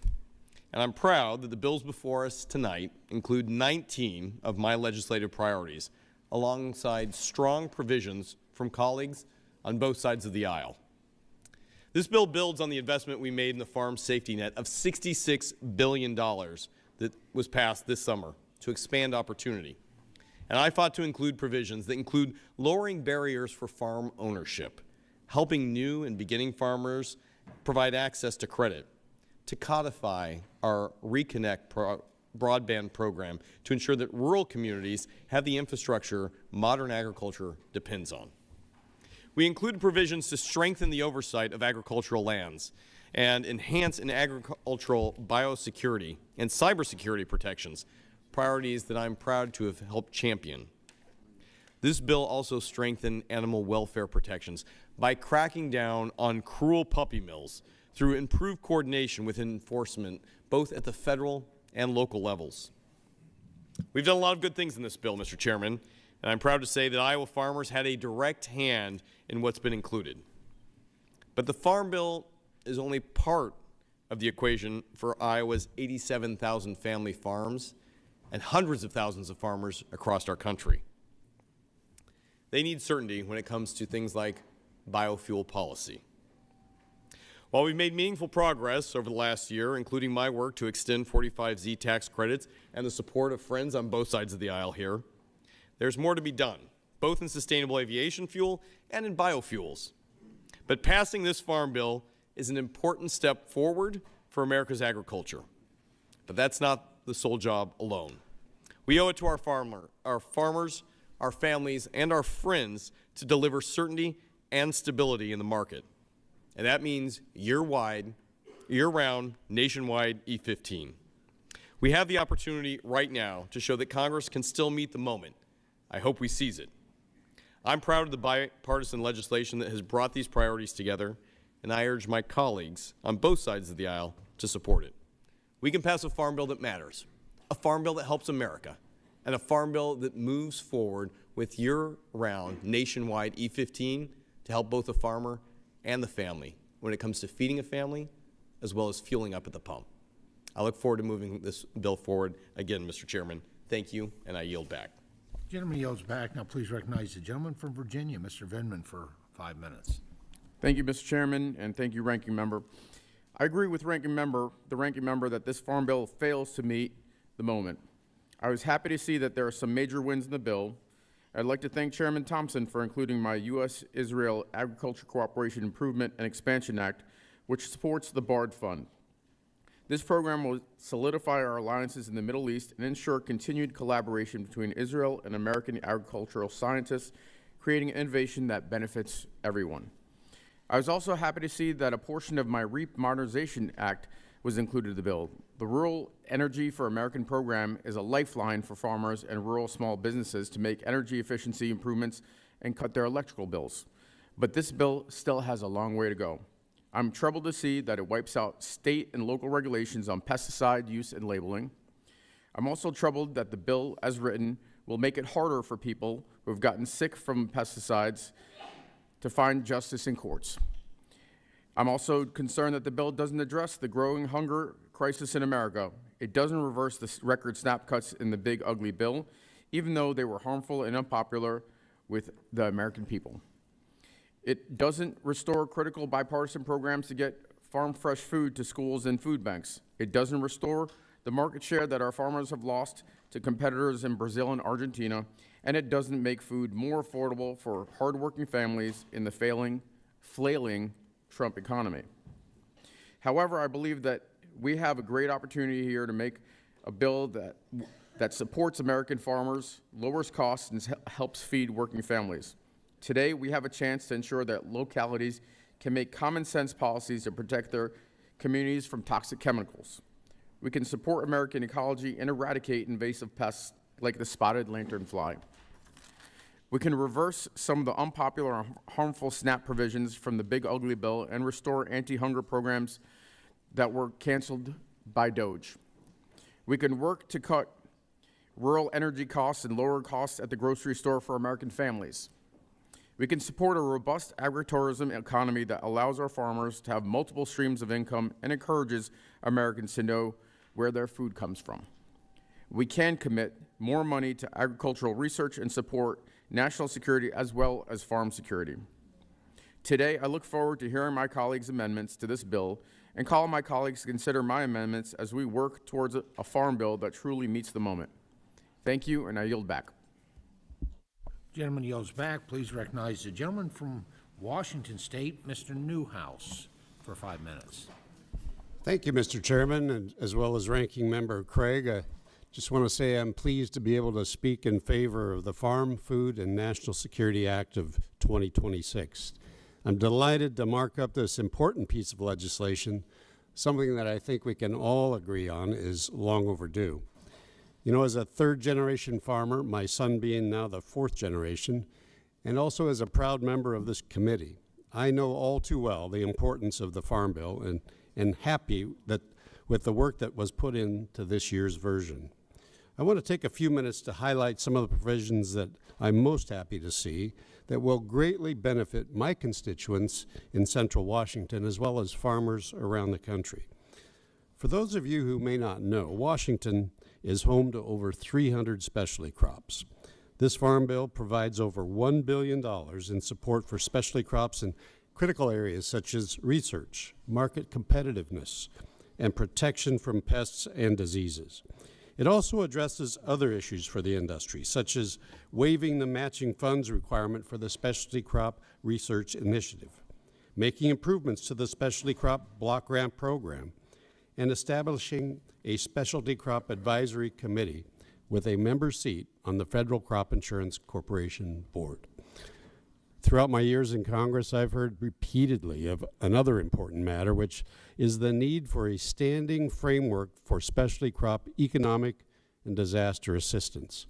Speaker 14: And I'm proud that the bills before us tonight include 19 of my legislative priorities, alongside strong provisions from colleagues on both sides of the aisle. This bill builds on the investment we made in the farm safety net of $66 billion that was passed this summer to expand opportunity. And I fought to include provisions that include lowering barriers for farm ownership, helping new and beginning farmers provide access to credit, to codify our Reconnect broadband program to ensure that rural communities have the infrastructure modern agriculture depends on. We included provisions to strengthen the oversight of agricultural lands and enhance in agricultural biosecurity and cybersecurity protections, priorities that I'm proud to have helped champion. This bill also strengthened animal welfare protections by cracking down on cruel puppy mills through improved coordination with enforcement both at the federal and local levels. We've done a lot of good things in this bill, Mr. Chairman, and I'm proud to say that Iowa farmers had a direct hand in what's been included. But the Farm Bill is only part of the equation for Iowa's 87,000 family farms and hundreds of thousands of farmers across our country. They need certainty when it comes to things like biofuel policy. While we've made meaningful progress over the last year, including my work to extend 45Z tax credits and the support of friends on both sides of the aisle here, there's more to be done, both in sustainable aviation fuel and in biofuels. But passing this Farm Bill is an important step forward for America's agriculture. But that's not the sole job alone. We owe it to our farmers, our families, and our friends to deliver certainty and stability in the market. And that means year-round, nationwide E15. We have the opportunity right now to show that Congress can still meet the moment. I hope we seize it. I'm proud of the bipartisan legislation that has brought these priorities together, and I urge my colleagues on both sides of the aisle to support it. We can pass a farm bill that matters, a farm bill that helps America, and a farm bill that moves forward with year-round nationwide E15 to help both the farmer and the family when it comes to feeding a family as well as fueling up at the pump. I look forward to moving this bill forward. Again, Mr. Chairman, thank you, and I yield back.
Speaker 1: Gentleman yields back. Now please recognize the gentleman from Virginia, Mr. Vindman, for 5 minutes.
Speaker 15: Thank you, Mr. Chairman, and thank you, Ranking Member. I agree with the Ranking Member that this Farm Bill fails to meet the moment. I was happy to see that there are some major wins in the bill. I'd like to thank Chairman Thompson for including my U.S.-Israel Agriculture Cooperation Improvement and Expansion Act, which supports the BARD Fund. This program will solidify our alliances in the Middle East and ensure continued collaboration between Israel and American agricultural scientists, creating innovation that benefits everyone. I was also happy to see that a portion of my REAP Modernization Act was included in the bill. The Rural Energy for American program is a lifeline for farmers and rural small businesses to make energy efficiency improvements and cut their electrical bills. But this bill still has a long way to go. I'm troubled to see that it wipes out state and local regulations on pesticide use and labeling. I'm also troubled that the bill, as written, will make it harder for people who have gotten sick from pesticides to find justice in courts. I'm also concerned that the bill doesn't address the growing hunger crisis in America. It doesn't reverse the record SNAP cuts in the big ugly bill, even though they were harmful and unpopular with the American people. It doesn't restore critical bipartisan programs to get farm fresh food to schools and food banks. It doesn't restore the market share that our farmers have lost to competitors in Brazil and Argentina, and it doesn't make food more affordable for hardworking families in the flailing Trump economy. However, I believe that we have a great opportunity here to make a bill that supports American farmers, lowers costs, and helps feed working families. Today, we have a chance to ensure that localities can make common sense policies to protect their communities from toxic chemicals. We can support American ecology and eradicate invasive pests like the spotted lanternfly. We can reverse some of the unpopular and harmful SNAP provisions from the big ugly bill and restore anti-hunger programs that were canceled by DOGE. We can work to cut rural energy costs and lower costs at the grocery store for American families. We can support a robust agritourism economy that allows our farmers to have multiple streams of income and encourages Americans to know where their food comes from. We can commit more money to agricultural research and support national security as well as farm security. Today, I look forward to hearing my colleagues' amendments to this bill and call on my colleagues to consider my amendments as we work towards a farm bill that truly meets the moment. Thank you, and I yield back.
Speaker 1: Gentleman yields back. Please recognize the gentleman from Washington State, Mr. Newhouse, for 5 minutes.
Speaker 16: Thank you, Mr. Chairman, and as well as Ranking Member Craig. I just want to say I'm pleased to be able to speak in favor of the Farm, Food, and National Security Act of 2026. I'm delighted to mark up this important piece of legislation, something that I think we can all agree on is long overdue. You know, as a third-generation farmer, my son being now the fourth generation, and also as a proud member of this committee, I know all too well the importance of the Farm Bill and happy that with the work that was put into this year's version. I want to take a few minutes to highlight some of the provisions that I'm most happy to see that will greatly benefit my constituents in Central Washington as well as farmers around the country. For those of you who may not know, Washington is home to over 300 specialty crops. This Farm Bill provides over $1 billion in support for specialty crops in critical areas such as research, market competitiveness, and protection from pests and diseases. It also addresses other issues for the industry, such as waiving the matching funds requirement for the Specialty Crop Research Initiative, making improvements to the Specialty Crop Block Grant Program, and establishing a Specialty Crop Advisory Committee with a member seat on the Federal Crop Insurance Corporation Board. Throughout my years in Congress, I've heard repeatedly of another important matter, which is the need for a standing framework for specialty crop economic and disaster assistance.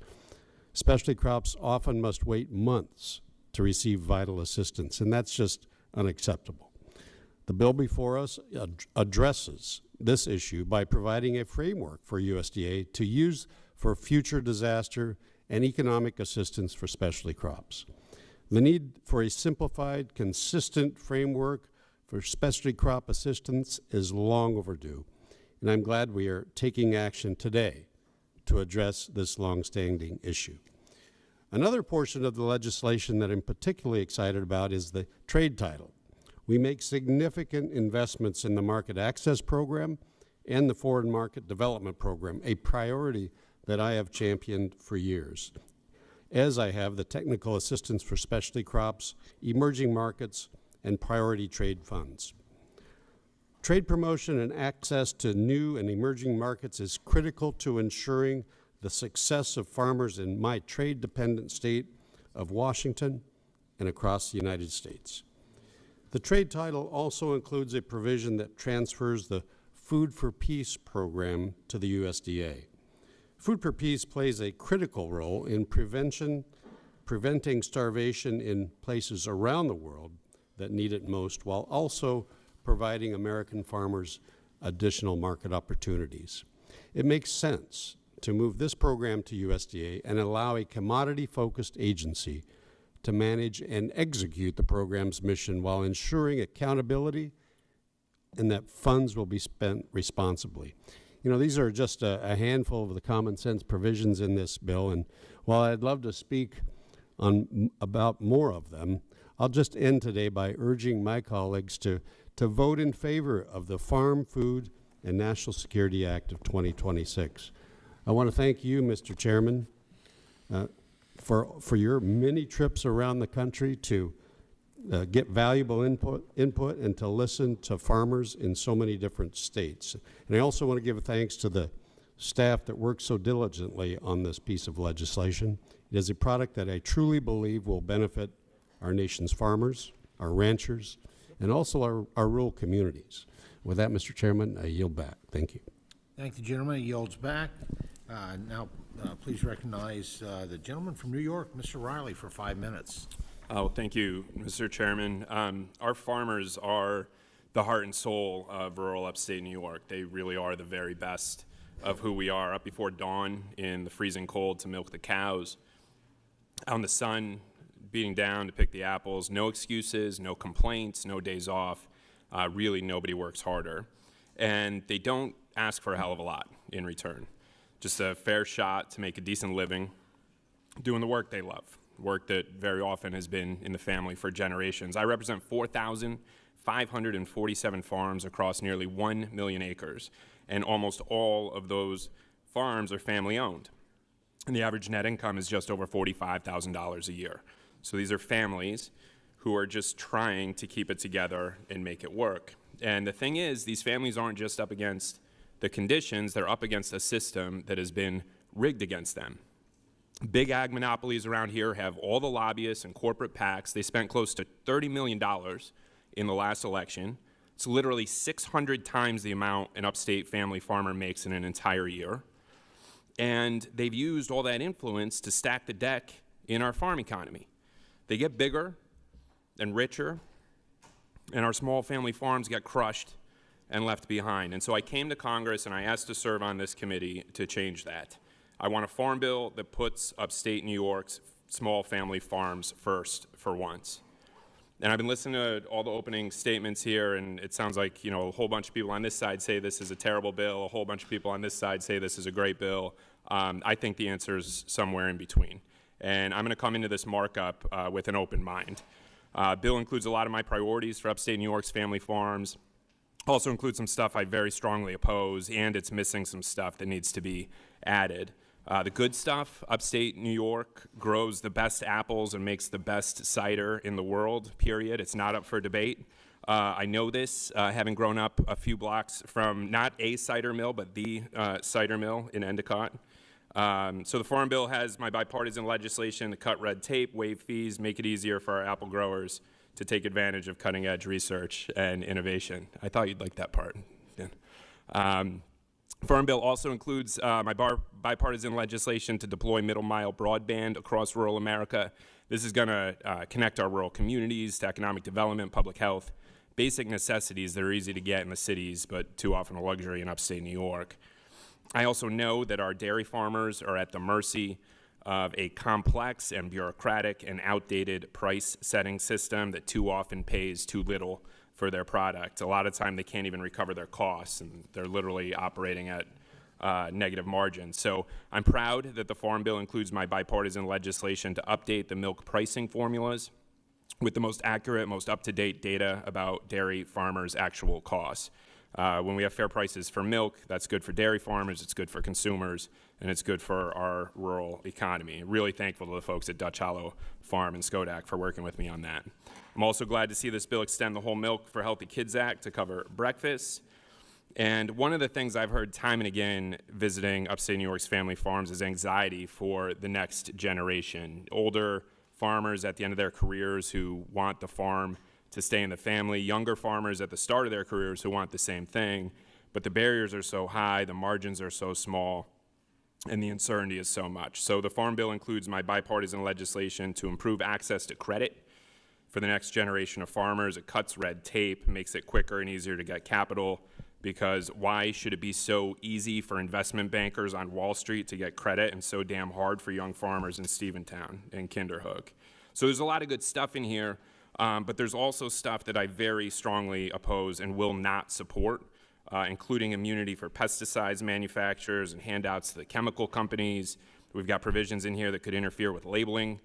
Speaker 16: Specialty crops often must wait months to receive vital assistance, and that's just unacceptable. The bill before us addresses this issue by providing a framework for USDA to use for future disaster and economic assistance for specialty crops. The need for a simplified, consistent framework for specialty crop assistance is long overdue, and I'm glad we are taking action today to address this long-standing issue. Another portion of the legislation that I'm particularly excited about is the trade title. We make significant investments in the Market Access Program and the Foreign Market Development Program, a priority that I have championed for years, as I have the Technical Assistance for Specialty Crops, Emerging Markets, and Priority Trade Funds. Trade promotion and access to new and emerging markets is critical to ensuring the success of farmers in my trade-dependent state of Washington and across the United States. The trade title also includes a provision that transfers the Food for Peace program to the USDA. Food for Peace plays a critical role in preventing starvation in places around the world that need it most, while also providing American farmers additional market opportunities. It makes sense to move this program to USDA and allow a commodity-focused agency to manage and execute the program's mission while ensuring accountability and that funds will be spent responsibly. You know, these are just a handful of the common sense provisions in this bill, and while I'd love to speak about more of them, I'll just end today by urging my colleagues to vote in favor of the Farm, Food, and National Security Act of 2026. I want to thank you, Mr. Chairman, for your many trips around the country to get valuable input and to listen to farmers in so many different states. And I also want to give thanks to the staff that worked so diligently on this piece of legislation. It is a product that I truly believe will benefit our nation's farmers, our ranchers, and also our rural communities. With that, Mr. Chairman, I yield back. Thank you.
Speaker 1: Thank the gentleman. He yields back. Now, please recognize the gentleman from New York, Mr. Riley, for 5 minutes.
Speaker 17: Oh, thank you, Mr. Chairman. Our farmers are the heart and soul of rural upstate New York. They really are the very best of who we are. Up before dawn in the freezing cold to milk the cows, out in the sun, beating down to pick the apples. No excuses, no complaints, no days off. Really, nobody works harder. And they don't ask for a hell of a lot in return. Just a fair shot to make a decent living doing the work they love, work that very often has been in the family for generations. I represent 4,547 farms across nearly 1 million acres, and almost all of those farms are family owned. And the average net income is just over $45,000 a year. So these are families who are just trying to keep it together and make it work. And the thing is, these families aren't just up against the conditions, they're up against a system that has been rigged against them. Big ag monopolies around here have all the lobbyists and corporate PACs. They spent close to $30 million in the last election. It's literally 600 times the amount an upstate family farmer makes in an entire year. And they've used all that influence to stack the deck in our farm economy. They get bigger and richer, and our small family farms get crushed and left behind. And so I came to Congress and I asked to serve on this committee to change that. I want a farm bill that puts upstate New York's small family farms first for once. And I've been listening to all the opening statements here, and it sounds like, you know, a whole bunch of people on this side say this is a terrible bill, a whole bunch of people on this side say this is a great bill. I think the answer is somewhere in between. And I'm going to come into this markup with an open mind. Bill includes a lot of my priorities for upstate New York's family farms. Also includes some stuff I very strongly oppose, and it's missing some stuff that needs to be added. The good stuff, upstate New York grows the best apples and makes the best cider in the world, period. It's not up for debate. I know this, having grown up a few blocks from not a cider mill, but the cider mill in Endicott. So the Farm Bill has my bipartisan legislation to cut red tape, waive fees, make it easier for our apple growers to take advantage of cutting-edge research and innovation. I thought you'd like that part. Yeah. Farm Bill also includes my bipartisan legislation to deploy middle-mile broadband across rural America. This is going to connect our rural communities to economic development, public health, basic necessities that are easy to get in the cities, but too often a luxury in upstate New York. I also know that our dairy farmers are at the mercy of a complex and bureaucratic and outdated price-setting system that too often pays too little for their product. A lot of time they can't even recover their costs, and they're literally operating at negative margins. So I'm proud that the Farm Bill includes my bipartisan legislation to update the milk pricing formulas with the most accurate, most up-to-date data about dairy farmers' actual costs. When we have fair prices for milk, that's good for dairy farmers, it's good for consumers, and it's good for our rural economy. Really thankful to the folks at Dutch Hollow Farm and Skodak for working with me on that. I'm also glad to see this bill extend the Whole Milk for Healthy Kids Act to cover breakfast. And one of the things I've heard time and again visiting upstate New York's family farms is anxiety for the next generation. Older farmers at the end of their careers who want the farm to stay in the family, younger farmers at the start of their careers who want the same thing, but the barriers are so high, the margins are so small, and the uncertainty is so much. So the Farm Bill includes my bipartisan legislation to improve access to credit for the next generation of farmers. It cuts red tape, makes it quicker and easier to get capital, because why should it be so easy for investment bankers on Wall Street to get credit and so damn hard for young farmers in Steventown and Kinderhook? So there's a lot of good stuff in here, but there's also stuff that I very strongly oppose and will not support, including immunity for pesticides manufacturers and handouts to the chemical companies. We've got provisions in here that could interfere with labeling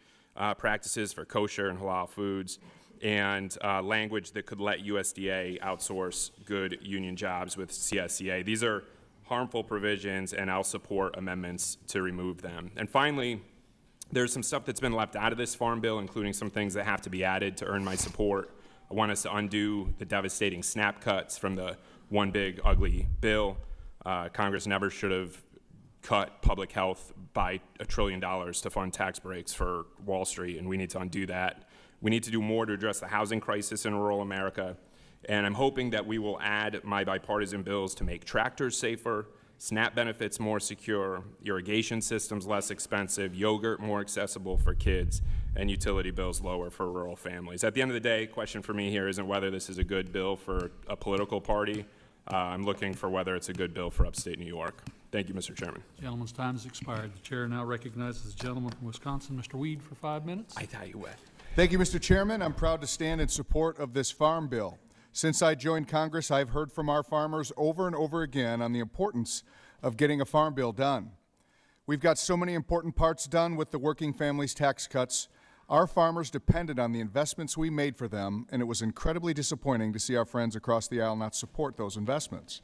Speaker 17: practices for kosher and halal foods, and language that could let USDA outsource good union jobs with CSCA. These are harmful provisions, and I'll support amendments to remove them. And finally, there's some stuff that's been left out of this farm bill, including some things that have to be added to earn my support. I want us to undo the devastating SNAP cuts from the one big ugly bill. Congress never should have cut public health by $1 trillion to fund tax breaks for Wall Street, and we need to undo that. We need to do more to address the housing crisis in rural America, and I'm hoping that we will add my bipartisan bills to make tractors safer, SNAP benefits more secure, irrigation systems less expensive, yogurt more accessible for kids, and utility bills lower for rural families. At the end of the day, the question for me here isn't whether this is a good bill for a political party. I'm looking for whether it's a good bill for upstate New York. Thank you, Mr. Chairman.
Speaker 18: Gentleman's time has expired. The chair now recognizes the gentleman from Wisconsin, Mr. Weed, for 5 minutes.
Speaker 17: I tell you what.
Speaker 19: Thank you, Mr. Chairman. I'm proud to stand in support of this farm bill. Since I joined Congress, I've heard from our farmers over and over again on the importance of getting a farm bill done. We've got so many important parts done with the working families tax cuts. Our farmers depended on the investments we made for them, and it was incredibly disappointing to see our friends across the aisle not support those investments.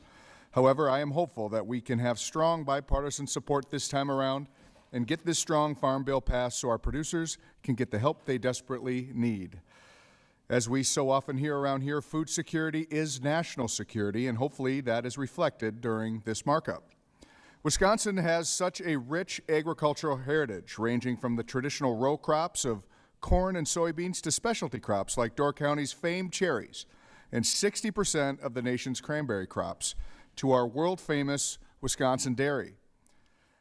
Speaker 19: However, I am hopeful that we can have strong bipartisan support this time around and get this strong farm bill passed so our producers can get the help they desperately need. As we so often hear around here, food security is national security, and hopefully that is reflected during this markup. Wisconsin has such a rich agricultural heritage, ranging from the traditional row crops of corn and soybeans to specialty crops like Door County's famed cherries and 60% of the nation's cranberry crops, to our world-famous Wisconsin dairy.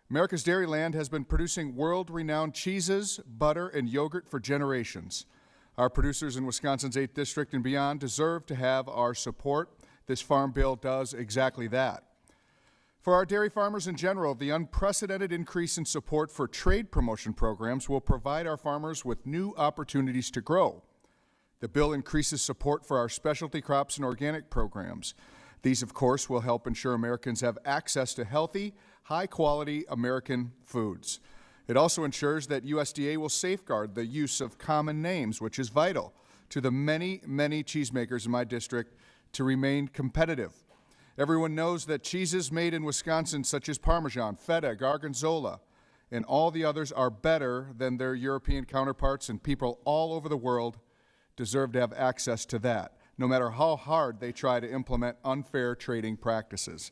Speaker 19: America's dairy land has been producing world-renowned cheeses, butter, and yogurt for generations. Our producers in Wisconsin's 8th District and beyond deserve to have our support. This farm bill does exactly that. For our dairy farmers in general, the unprecedented increase in support for trade promotion programs will provide our farmers with new opportunities to grow. The bill increases support for our specialty crops and organic programs. These, of course, will help ensure Americans have access to healthy, high-quality American foods. It also ensures that USDA will safeguard the use of common names, which is vital to the many, many cheesemakers in my district to remain competitive. Everyone knows that cheeses made in Wisconsin, such as Parmesan, Feta, Gorgonzola, and all the others are better than their European counterparts, and people all over the world deserve to have access to that, no matter how hard they try to implement unfair trading practices.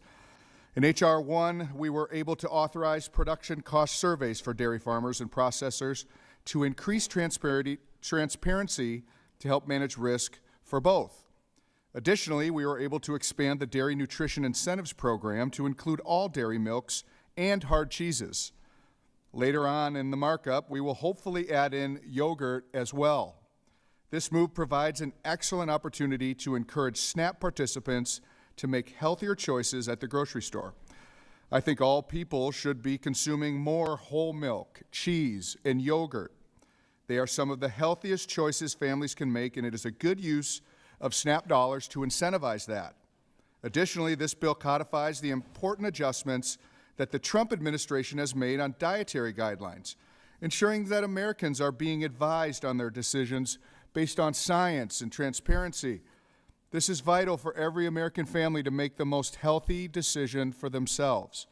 Speaker 19: In H.R. 1, we were able to authorize production cost surveys for dairy farmers and processors to increase transparency to help manage risk for both. Additionally, we were able to expand the Dairy Nutrition Incentives Program to include all dairy milks and hard cheeses. Later on in the markup, we will hopefully add in yogurt as well. This move provides an excellent opportunity to encourage SNAP participants to make healthier choices at the grocery store. I think all people should be consuming more whole milk, cheese, and yogurt. They are some of the healthiest choices families can make, and it is a good use of SNAP dollars to incentivize that. Additionally, this bill codifies the important adjustments that the Trump administration has made on dietary guidelines, ensuring that Americans are being advised on their decisions based on science and transparency. This is vital for every American family to make the most healthy decision for themselves.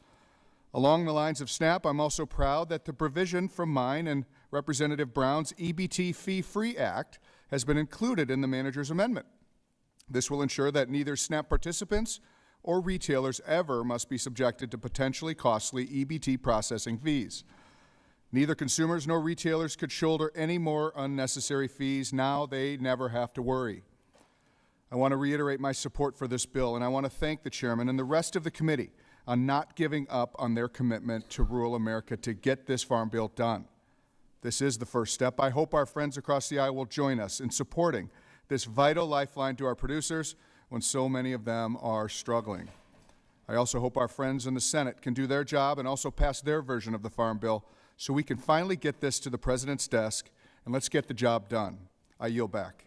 Speaker 19: Along the lines of SNAP, I'm also proud that the provision from mine and Representative Brown's EBT Fee-Free Act has been included in the manager's amendment. This will ensure that neither SNAP participants or retailers ever must be subjected to potentially costly EBT processing fees. Neither consumers nor retailers could shoulder any more unnecessary fees. Now they never have to worry. I want to reiterate my support for this bill, and I want to thank the chairman and the rest of the committee on not giving up on their commitment to rural America to get this farm bill done. This is the first step. I hope our friends across the aisle will join us in supporting this vital lifeline to our producers when so many of them are struggling. I also hope our friends in the Senate can do their job and also pass their version of the Farm Bill so we can finally get this to the President's desk, and let's get the job done. I yield back.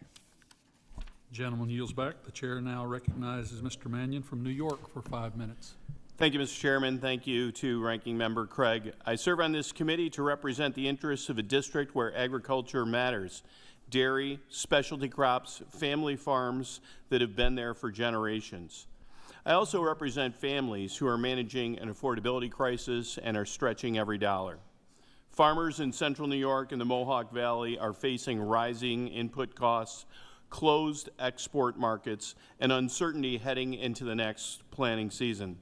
Speaker 18: Gentleman yields back. The chair now recognizes Mr. Mannion from New York for 5 minutes.
Speaker 20: Thank you, Mr. Chairman. Thank you to Ranking Member Craig. I serve on this committee to represent the interests of a district where agriculture matters. Dairy, specialty crops, family farms that have been there for generations. I also represent families who are managing an affordability crisis and are stretching every dollar. Farmers in central New York and the Mohawk Valley are facing rising input costs, closed export markets, and uncertainty heading into the next planting season.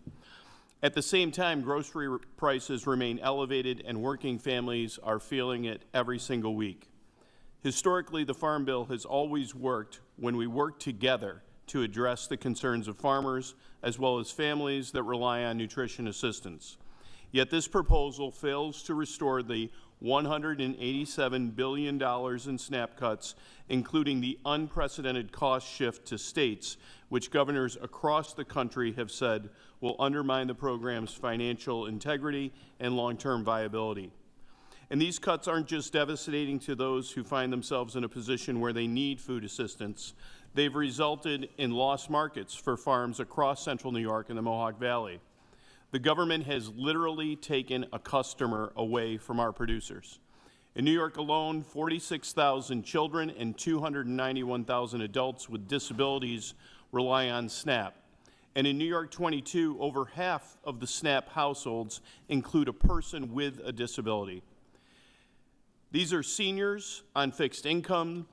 Speaker 20: At the same time, grocery prices remain elevated and working families are feeling it every single week. Historically, the Farm Bill has always worked when we work together to address the concerns of farmers as well as families that rely on nutrition assistance. Yet this proposal fails to restore the $187 billion in SNAP cuts, including the unprecedented cost shift to states, which governors across the country have said will undermine the program's financial integrity and long-term viability. And these cuts aren't just devastating to those who find themselves in a position where they need food assistance. They've resulted in lost markets for farms across central New York and the Mohawk Valley. The government has literally taken a customer away from our producers. In New York alone, 46,000 children and 291,000 adults with disabilities rely on SNAP. And in New York 22, over half of the SNAP households include a person with a disability. These are seniors on fixed income,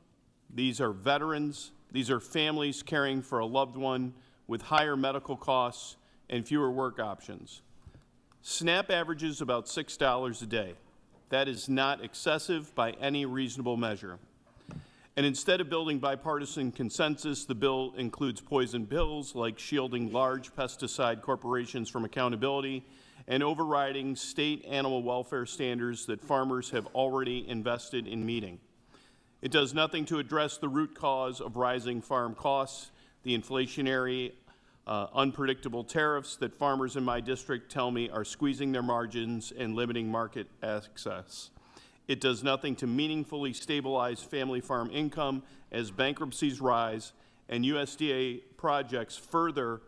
Speaker 20: these are veterans, these are families caring for a loved one with higher medical costs and fewer work options. SNAP averages about $6 a day. That is not excessive by any reasonable measure. And instead of building bipartisan consensus, the bill includes poison pills like shielding large pesticide corporations from accountability and overriding state animal welfare standards that farmers have already invested in meeting. It does nothing to address the root cause of rising farm costs, the inflationary unpredictable tariffs that farmers in my district tell me are squeezing their margins and limiting market access. It does nothing to meaningfully stabilize family farm income as bankruptcies rise and USDA projects further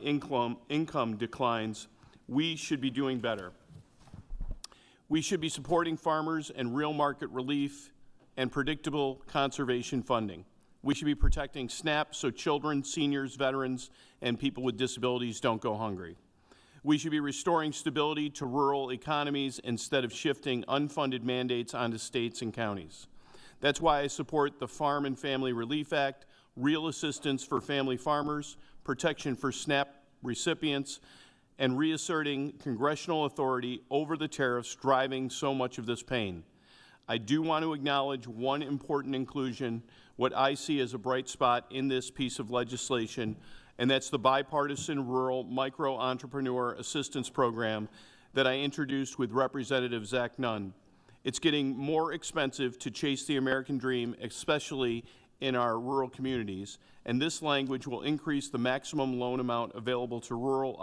Speaker 20: income declines. We should be doing better. We should be supporting farmers and real market relief and predictable conservation funding. We should be protecting SNAP so children, seniors, veterans, and people with disabilities don't go hungry. We should be restoring stability to rural economies instead of shifting unfunded mandates onto states and counties. That's why I support the Farm and Family Relief Act, real assistance for family farmers, protection for SNAP recipients, and reasserting congressional authority over the tariffs driving so much of this pain. I do want to acknowledge one important inclusion, what I see as a bright spot in this piece of legislation, and that's the bipartisan Rural Micro-Entrepreneur Assistance Program that I introduced with Representative Zach Nunn. It's getting more expensive to chase the American dream, especially in our rural communities, and this language will increase the maximum loan amount available to rural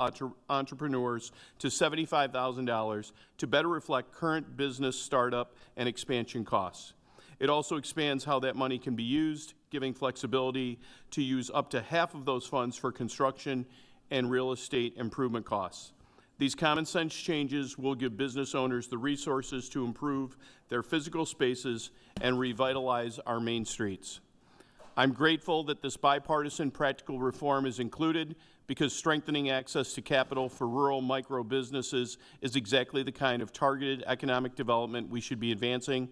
Speaker 20: entrepreneurs to $75,000 to better reflect current business startup and expansion costs. It also expands how that money can be used, giving flexibility to use up to half of those funds for construction and real estate improvement costs. These common sense changes will give business owners the resources to improve their physical spaces and revitalize our main streets. I'm grateful that this bipartisan practical reform is included because strengthening access to capital for rural micro businesses is exactly the kind of targeted economic development we should be advancing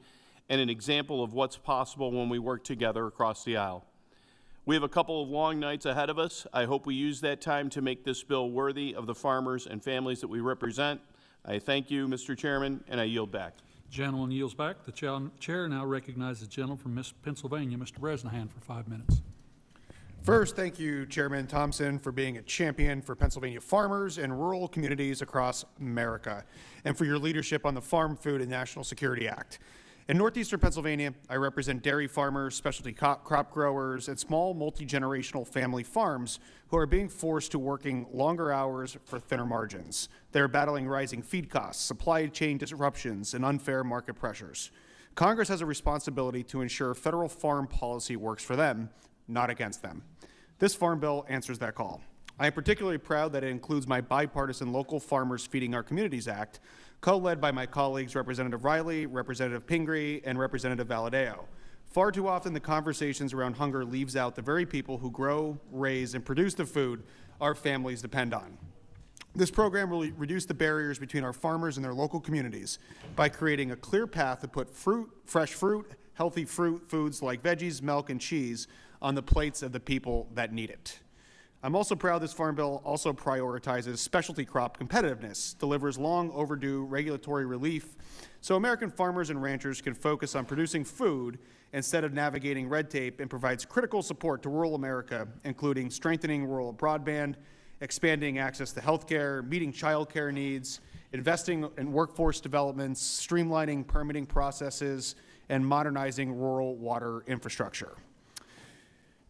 Speaker 20: and an example of what's possible when we work together across the aisle. We have a couple of long nights ahead of us. I hope we use that time to make this bill worthy of the farmers and families that we represent. I thank you, Mr. Chairman, and I yield back.
Speaker 18: Gentleman yields back. The chair now recognizes the gentleman from Pennsylvania, Mr. Bresnahan, for 5 minutes.
Speaker 21: First, thank you, Chairman Thompson, for being a champion for Pennsylvania farmers and rural communities across America, and for your leadership on the Farm, Food, and National Security Act. In northeastern Pennsylvania, I represent dairy farmers, specialty crop growers, and small multi-generational family farms who are being forced to working longer hours for thinner margins. They are battling rising feed costs, supply chain disruptions, and unfair market pressures. Congress has a responsibility to ensure federal farm policy works for them, not against them. This farm bill answers that call. I am particularly proud that it includes my bipartisan Local Farmers Feeding Our Communities Act, co-led by my colleagues Representative Riley, Representative Pingree, and Representative Valadao. Far too often, the conversations around hunger leaves out the very people who grow, raise, and produce the food our families depend on. This program will reduce the barriers between our farmers and their local communities by creating a clear path to put fresh fruit, healthy fruit foods like veggies, milk, and cheese on the plates of the people that need it. I'm also proud this farm bill also prioritizes specialty crop competitiveness, delivers long overdue regulatory relief, so American farmers and ranchers can focus on producing food instead of navigating red tape, and provides critical support to rural America, including strengthening rural broadband, expanding access to health care, meeting child care needs, investing in workforce developments, streamlining permitting processes, and modernizing rural water infrastructure.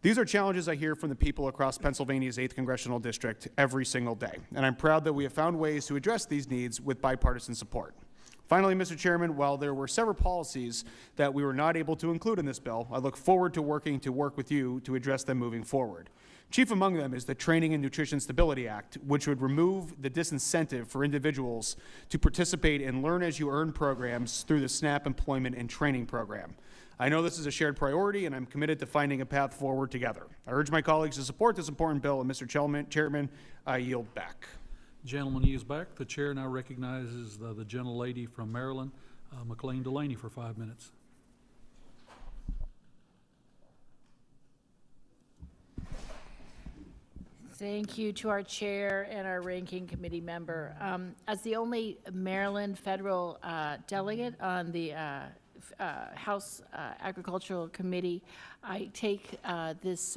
Speaker 21: These are challenges I hear from the people across Pennsylvania's 8th Congressional District every single day, and I'm proud that we have found ways to address these needs with bipartisan support. Finally, Mr. Chairman, while there were several policies that we were not able to include in this bill, I look forward to working with you to address them moving forward. Chief among them is the Training and Nutrition Stability Act, which would remove the disincentive for individuals to participate in Learn As You Earn programs through the SNAP Employment and Training Program. I know this is a shared priority, and I'm committed to finding a path forward together. I urge my colleagues to support this important bill, and Mr. Chairman, I yield back.
Speaker 18: Gentleman yields back. The chair now recognizes the gentlelady from Maryland, McLean Delaney, for 5 minutes.
Speaker 2: Thank you to our chair and our ranking committee member. As the only Maryland federal delegate on the House Agricultural Committee, I take this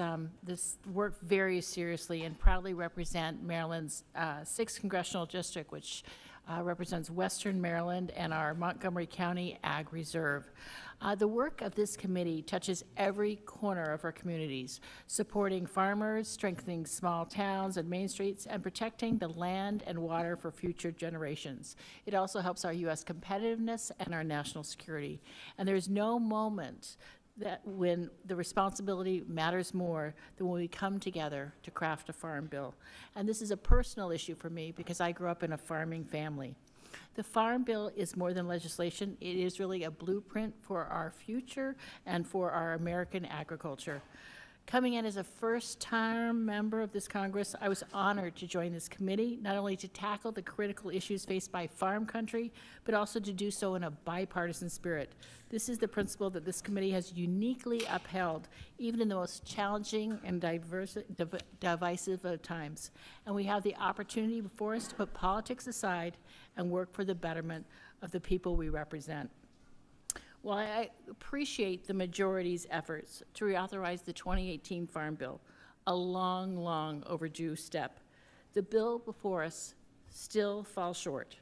Speaker 2: work very seriously and proudly represent Maryland's 6th Congressional District, which represents Western Maryland and our Montgomery County Ag Reserve. The work of this committee touches every corner of our communities, supporting farmers, strengthening small towns and main streets, and protecting the land and water for future generations. It also helps our U.S. competitiveness and our national security. And there's no moment that when the responsibility matters more than when we come together to craft a farm bill. And this is a personal issue for me because I grew up in a farming family. The Farm Bill is more than legislation. It is really a blueprint for our future and for our American agriculture. Coming in as a first-time member of this Congress, I was honored to join this committee, not only to tackle the critical issues faced by farm country, but also to do so in a bipartisan spirit. This is the principle that this committee has uniquely upheld, even in the most challenging and divisive of times. And we have the opportunity before us to put politics aside and work for the betterment of the people we represent. While I appreciate the majority's efforts to reauthorize the 2018 Farm Bill, a long, long overdue step, the bill before us still falls short.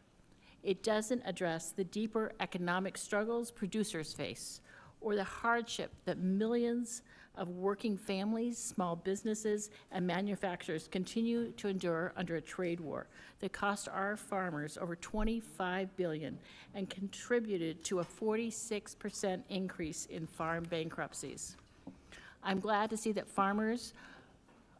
Speaker 2: It doesn't address the deeper economic struggles producers face or the hardship that millions of working families, small businesses, and manufacturers continue to endure under a trade war that cost our farmers over $25 billion and contributed to a 46% increase in farm bankruptcies. I'm glad to see that farmers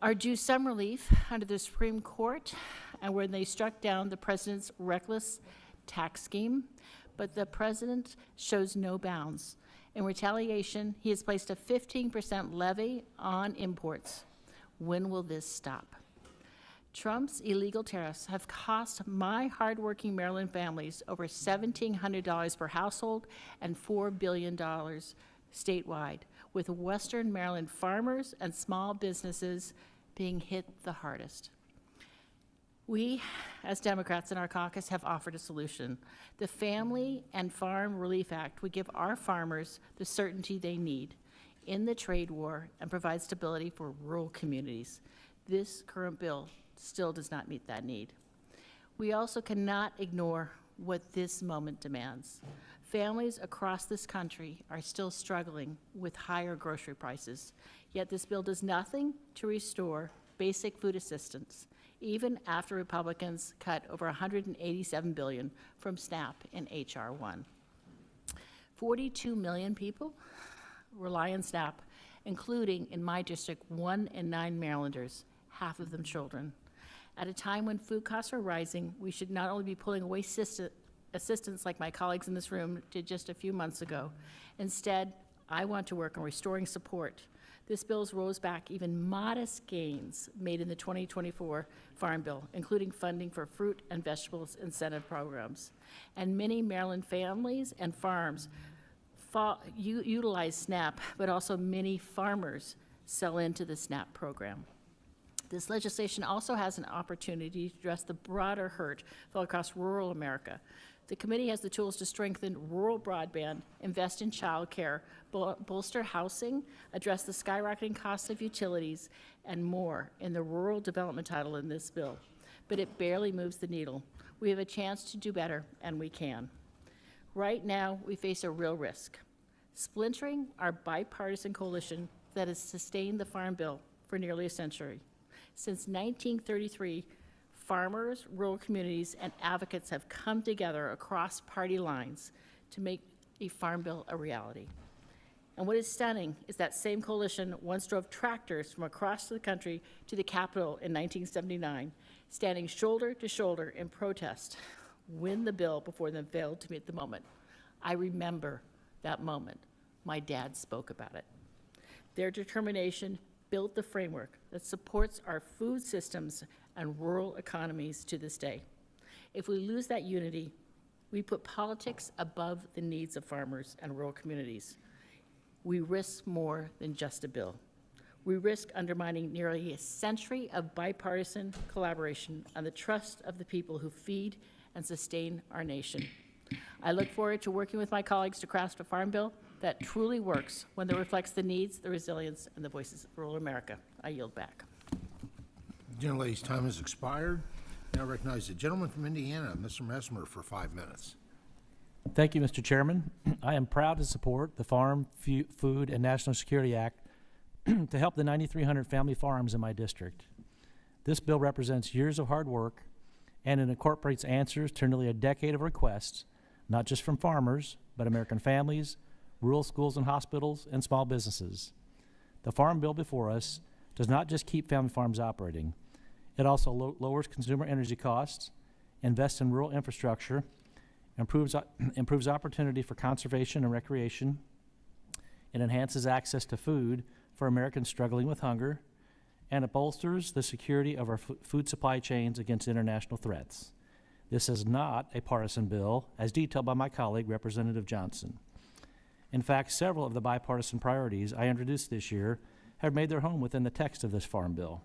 Speaker 2: are due some relief under the Supreme Court and when they struck down the president's reckless tax scheme, but the president shows no bounds. In retaliation, he has placed a 15% levy on imports. When will this stop? Trump's illegal tariffs have cost my hardworking Maryland families over $1,700 per household and $4 billion statewide, with Western Maryland farmers and small businesses being hit the hardest. We, as Democrats in our caucus, have offered a solution. The Family and Farm Relief Act would give our farmers the certainty they need in the trade war and provide stability for rural communities. This current bill still does not meet that need. We also cannot ignore what this moment demands. Families across this country are still struggling with higher grocery prices, yet this bill does nothing to restore basic food assistance, even after Republicans cut over $187 billion from SNAP in H.R. 1. 42 million people rely on SNAP, including in my district 1 in 9 Marylanders, half of them children. At a time when food costs are rising, we should not only be pulling away assistance like my colleagues in this room did just a few months ago. Instead, I want to work on restoring support. This bill rolls back even modest gains made in the 2024 Farm Bill, including funding for fruit and vegetables incentive programs. And many Maryland families and farms utilize SNAP, but also many farmers sell into the SNAP program. This legislation also has an opportunity to address the broader hurt felt across rural America. The committee has the tools to strengthen rural broadband, invest in child care, bolster housing, address the skyrocketing costs of utilities, and more in the rural development title in this bill. But it barely moves the needle. We have a chance to do better, and we can. Right now, we face a real risk: splintering our bipartisan coalition that has sustained the Farm Bill for nearly a century. Since 1933, farmers, rural communities, and advocates have come together across party lines to make a Farm Bill a reality. And what is stunning is that same coalition once drove tractors from across the country to the Capitol in 1979, standing shoulder to shoulder in protest when the bill before them failed to meet the moment. I remember that moment. My dad spoke about it. Their determination built the framework that supports our food systems and rural economies to this day. If we lose that unity, we put politics above the needs of farmers and rural communities. We risk more than just a bill. We risk undermining nearly a century of bipartisan collaboration on the trust of the people who feed and sustain our nation. I look forward to working with my colleagues to craft a Farm Bill that truly works, one that reflects the needs, the resilience, and the voices of rural America. I yield back.
Speaker 1: The gentlelady's time has expired. Now recognize the gentleman from Indiana, Mr. Messmer, for 5 minutes.
Speaker 3: Thank you, Mr. Chairman. I am proud to support the Farm, Food, and National Security Act to help the 9,300 family farms in my district. This bill represents years of hard work, and it incorporates answers to nearly a decade of requests, not just from farmers, but American families, rural schools and hospitals, and small businesses. The Farm Bill before us does not just keep family farms operating. It also lowers consumer energy costs, invests in rural infrastructure, improves opportunity for conservation and recreation, it enhances access to food for Americans struggling with hunger, and it bolsters the security of our food supply chains against international threats. This is not a partisan bill, as detailed by my colleague, Representative Johnson. In fact, several of the bipartisan priorities I introduced this year have made their home within the text of this Farm Bill.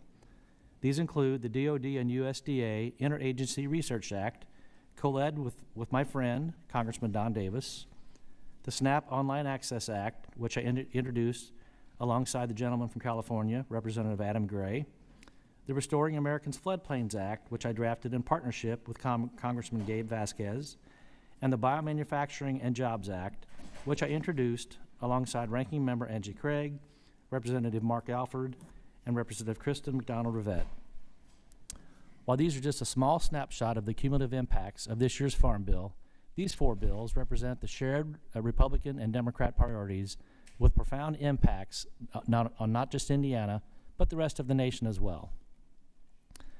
Speaker 3: These include the DoD and USDA Interagency Research Act, co-led with my friend, Congressman Don Davis, the SNAP Online Access Act, which I introduced alongside the gentleman from California, Representative Adam Gray, the Restoring America's Floodplains Act, which I drafted in partnership with Congressman Gabe Vasquez, and the Biomanufacturing and Jobs Act, which I introduced alongside Ranking Member Angie Craig, Representative Mark Alford, and Representative Kristen McDonald-Rivette. While these are just a small snapshot of the cumulative impacts of this year's Farm Bill, these 4 bills represent the shared Republican and Democrat priorities with profound impacts on not just Indiana, but the rest of the nation as well.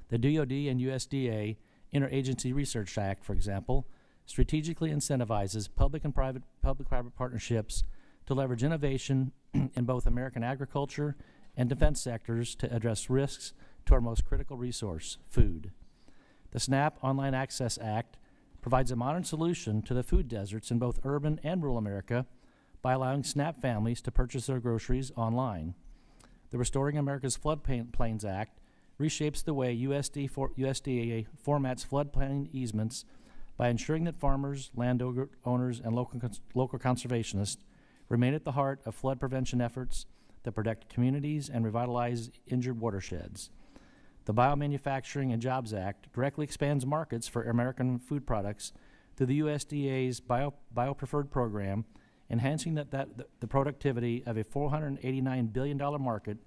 Speaker 3: The DoD and USDA Interagency Research Act, for example, strategically incentivizes public-private partnerships to leverage innovation in both American agriculture and defense sectors to address risks to our most critical resource, food. The SNAP Online Access Act provides a modern solution to the food deserts in both urban and rural America by allowing SNAP families to purchase their groceries online. The Restoring America's Floodplains Act reshapes the way USDA formats floodplain easements by ensuring that farmers, landowners, and local conservationists remain at the heart of flood prevention efforts that protect communities and revitalize injured watersheds. The Biomanufacturing and Jobs Act directly expands markets for American food products through the USDA's BioPreferred program, enhancing the productivity of a $489 billion market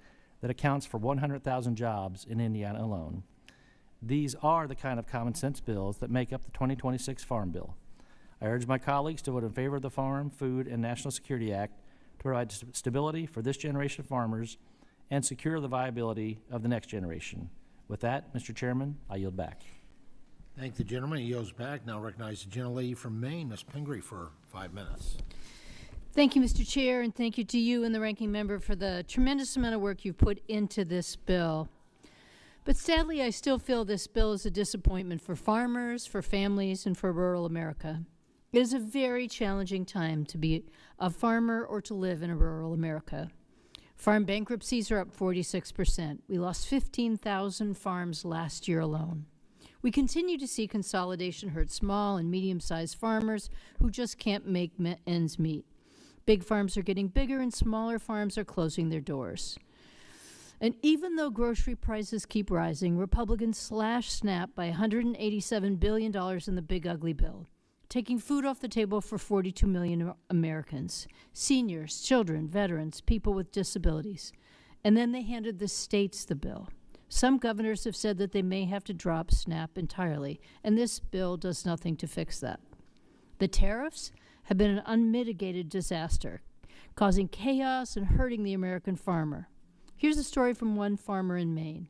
Speaker 3: that accounts for 100,000 jobs in Indiana alone. These are the kind of common sense bills that make up the 2026 Farm Bill. I urge my colleagues to vote in favor of the Farm, Food, and National Security Act to provide stability for this generation of farmers and secure the viability of the next generation. With that, Mr. Chairman, I yield back.
Speaker 1: Thank the gentleman. He yields back. Now recognize the gentlelady from Maine, Ms. Pingree, for 5 minutes.
Speaker 4: Thank you, Mr. Chair, and thank you to you and the ranking member for the tremendous amount of work you've put into this bill. But sadly, I still feel this bill is a disappointment for farmers, for families, and for rural America. It is a very challenging time to be a farmer or to live in a rural America. Farm bankruptcies are up 46%. We lost 15,000 farms last year alone. We continue to see consolidation hurt small and medium-sized farmers who just can't make ends meet. Big farms are getting bigger and smaller farms are closing their doors. And even though grocery prices keep rising, Republicans slash SNAP by $187 billion in the big ugly bill, taking food off the table for 42 million Americans, seniors, children, veterans, people with disabilities. And then they handed the states the bill. Some governors have said that they may have to drop SNAP entirely, and this bill does nothing to fix that. The tariffs have been an unmitigated disaster, causing chaos and hurting the American farmer. Here's a story from one farmer in Maine.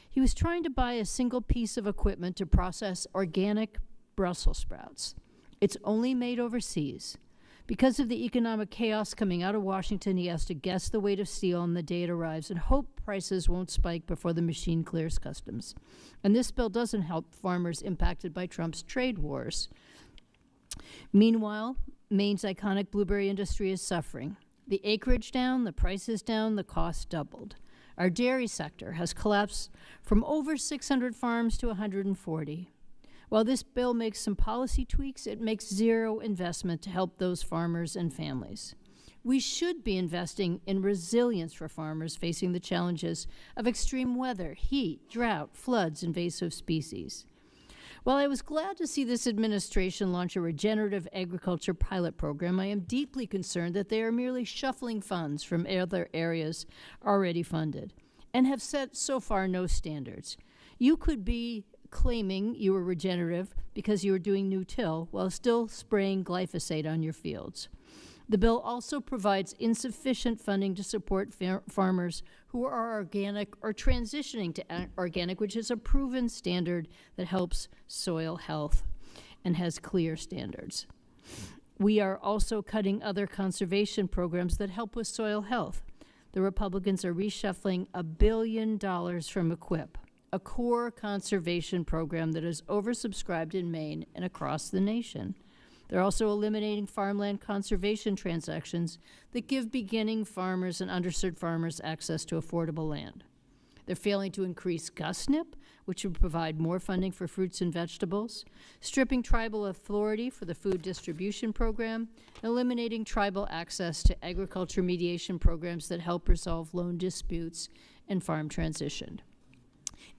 Speaker 4: He was trying to buy a single piece of equipment to process organic Brussels sprouts. It's only made overseas. Because of the economic chaos coming out of Washington, he has to guess the weight of steel on the day it arrives and hope prices won't spike before the machine clears customs. And this bill doesn't help farmers impacted by Trump's trade wars. Meanwhile, Maine's iconic blueberry industry is suffering. The acreage down, the prices down, the cost doubled. Our dairy sector has collapsed from over 600 farms to 140. While this bill makes some policy tweaks, it makes zero investment to help those farmers and families. We should be investing in resilience for farmers facing the challenges of extreme weather, heat, drought, floods, invasive species. While I was glad to see this administration launch a regenerative agriculture pilot program, I am deeply concerned that they are merely shuffling funds from other areas already funded and have set so far no standards. You could be claiming you were regenerative because you were doing no-till while still spraying glyphosate on your fields. The bill also provides insufficient funding to support farmers who are organic or transitioning to organic, which is a proven standard that helps soil health and has clear standards. We are also cutting other conservation programs that help with soil health. The Republicans are reshuffling $1 billion from EQIP, a core conservation program that is oversubscribed in Maine and across the nation. They're also eliminating farmland conservation transactions that give beginning farmers and underserved farmers access to affordable land. They're failing to increase GUSNIP, which would provide more funding for fruits and vegetables, stripping tribal authority for the food distribution program, and eliminating tribal access to agriculture mediation programs that help resolve loan disputes and farm transition.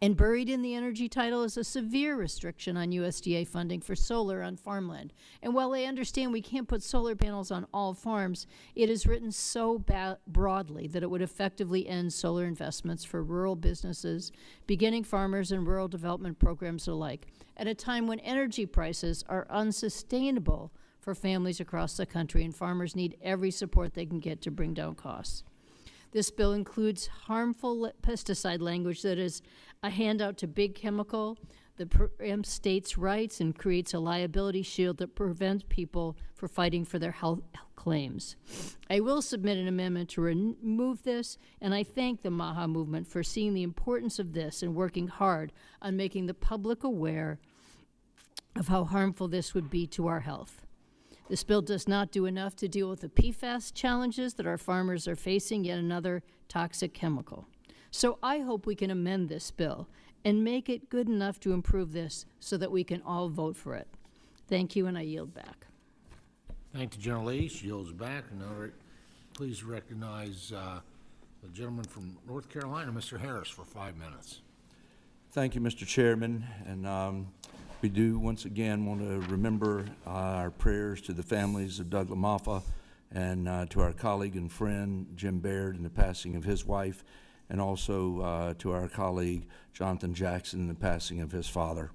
Speaker 4: And buried in the energy title is a severe restriction on USDA funding for solar on farmland. And while I understand we can't put solar panels on all farms, it is written so broadly that it would effectively end solar investments for rural businesses, beginning farmers, and rural development programs alike, at a time when energy prices are unsustainable for families across the country, and farmers need every support they can get to bring down costs. This bill includes harmful pesticide language that is a handout to big chemical, that preempts states' rights and creates a liability shield that prevents people from fighting for their health claims. I will submit an amendment to remove this, and I thank the MAHA movement for seeing the importance of this and working hard on making the public aware of how harmful this would be to our health. This bill does not do enough to deal with the PFAS challenges that our farmers are facing, yet another toxic chemical. So I hope we can amend this bill and make it good enough to improve this so that we can all vote for it. Thank you, and I yield back.
Speaker 1: Thank the gentlelady. She yields back. And now please recognize the gentleman from North Carolina, Mr. Harris, for 5 minutes.
Speaker 22: Thank you, Mr. Chairman. And
Speaker 5: We do once again want to remember our prayers to the families of Doug LaMaffa and to our colleague and friend Jim Baird in the passing of his wife, and also to our colleague Jonathan Jackson in the passing of his father.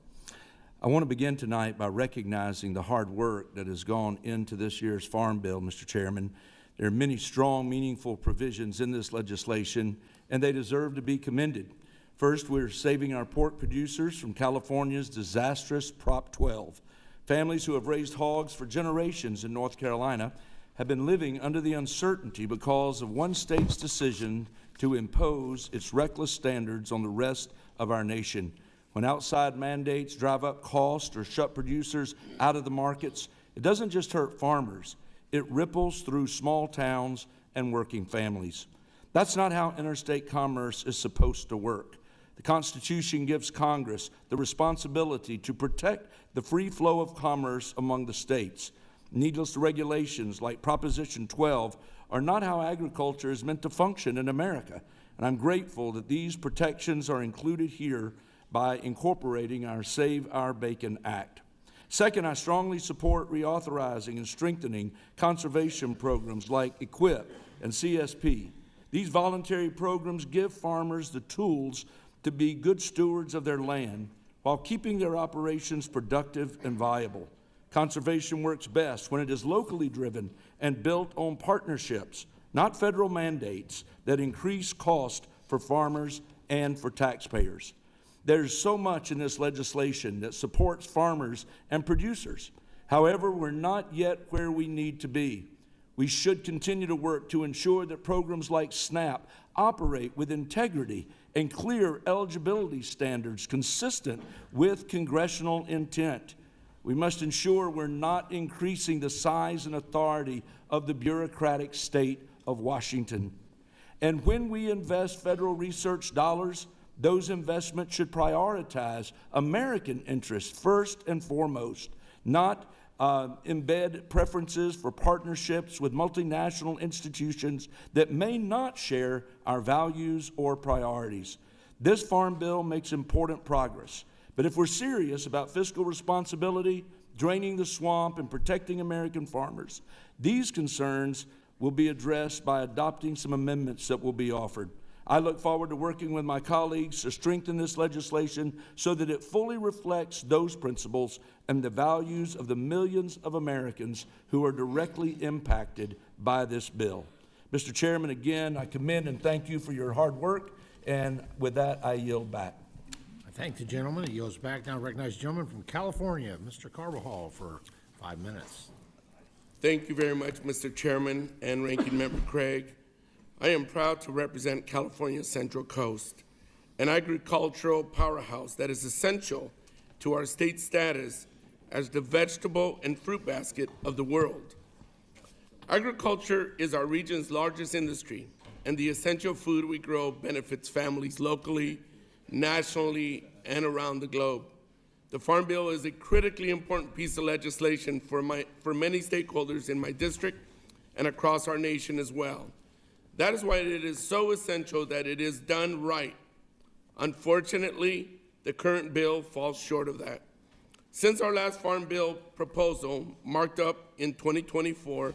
Speaker 5: I want to begin tonight by recognizing the hard work that has gone into this year's Farm Bill, Mr. Chairman. There are many strong, meaningful provisions in this legislation, and they deserve to be commended. First, we're saving our pork producers from California's disastrous Prop 12. Families who have raised hogs for generations in North Carolina have been living under the uncertainty because of one state's decision to impose its reckless standards on the rest of our nation. When outside mandates drive up costs or shut producers out of the markets, it doesn't just hurt farmers, it ripples through small towns and working families. That's not how interstate commerce is supposed to work. The Constitution gives Congress the responsibility to protect the free flow of commerce among the states. Needless regulations like Proposition 12 are not how agriculture is meant to function in America, and I'm grateful that these protections are included here by incorporating our Save Our Bacon Act. Second, I strongly support reauthorizing and strengthening conservation programs like EQIP and CSP. These voluntary programs give farmers the tools to be good stewards of their land while keeping their operations productive and viable. Conservation works best when it is locally driven and built on partnerships, not federal mandates that increase cost for farmers and for taxpayers. There's so much in this legislation that supports farmers and producers. However, we're not yet where we need to be. We should continue to work to ensure that programs like SNAP operate with integrity and clear eligibility standards consistent with congressional intent. We must ensure we're not increasing the size and authority of the bureaucratic state of Washington. And when we invest federal research dollars, those investments should prioritize American interests first and foremost, not embed preferences for partnerships with multinational institutions that may not share our values or priorities. This Farm Bill makes important progress, but if we're serious about fiscal responsibility, draining the swamp, and protecting American farmers, these concerns will be addressed by adopting some amendments that will be offered. I look forward to working with my colleagues to strengthen this legislation so that it fully reflects those principles and the values of the millions of Americans who are directly impacted by this bill. Mr. Chairman, again, I commend and thank you for your hard work, and with that, I yield back.
Speaker 1: I thank the gentleman. He yields back. Now recognize the gentleman from California, Mr. Carvajal, for 5 minutes.
Speaker 22: Thank you very much, Mr. Chairman and Ranking Member Craig. I am proud to represent California's Central Coast, an agricultural powerhouse that is essential to our state's status as the vegetable and fruit basket of the world. Agriculture is our region's largest industry, and the essential food we grow benefits families locally, nationally, and around the globe. The Farm Bill is a critically important piece of legislation for many stakeholders in my district and across our nation as well. That is why it is so essential that it is done right. Unfortunately, the current bill falls short of that. Since our last Farm Bill proposal, marked up in 2024,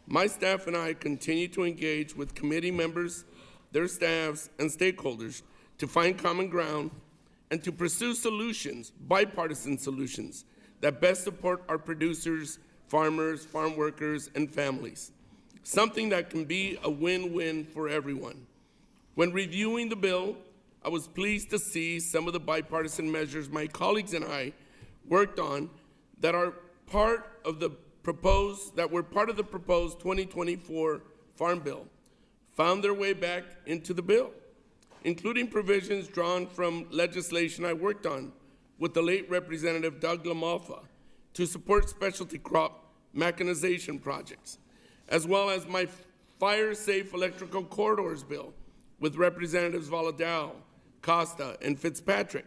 Speaker 22: my staff and I continue to engage with committee members, their staffs, and stakeholders to find common ground and to pursue solutions, bipartisan solutions, that best support our producers, farmers, farm workers, and families. Something that can be a win-win for everyone. When reviewing the bill, I was pleased to see some of the bipartisan measures my colleagues and I worked on that were part of the proposed 2024 Farm Bill found their way back into the bill, including provisions drawn from legislation I worked on with the late Representative Doug LaMalfa to support specialty crop mechanization projects, as well as my Fire-Safe Electrical Corridors bill with Representatives Valadao, Costa, and Fitzpatrick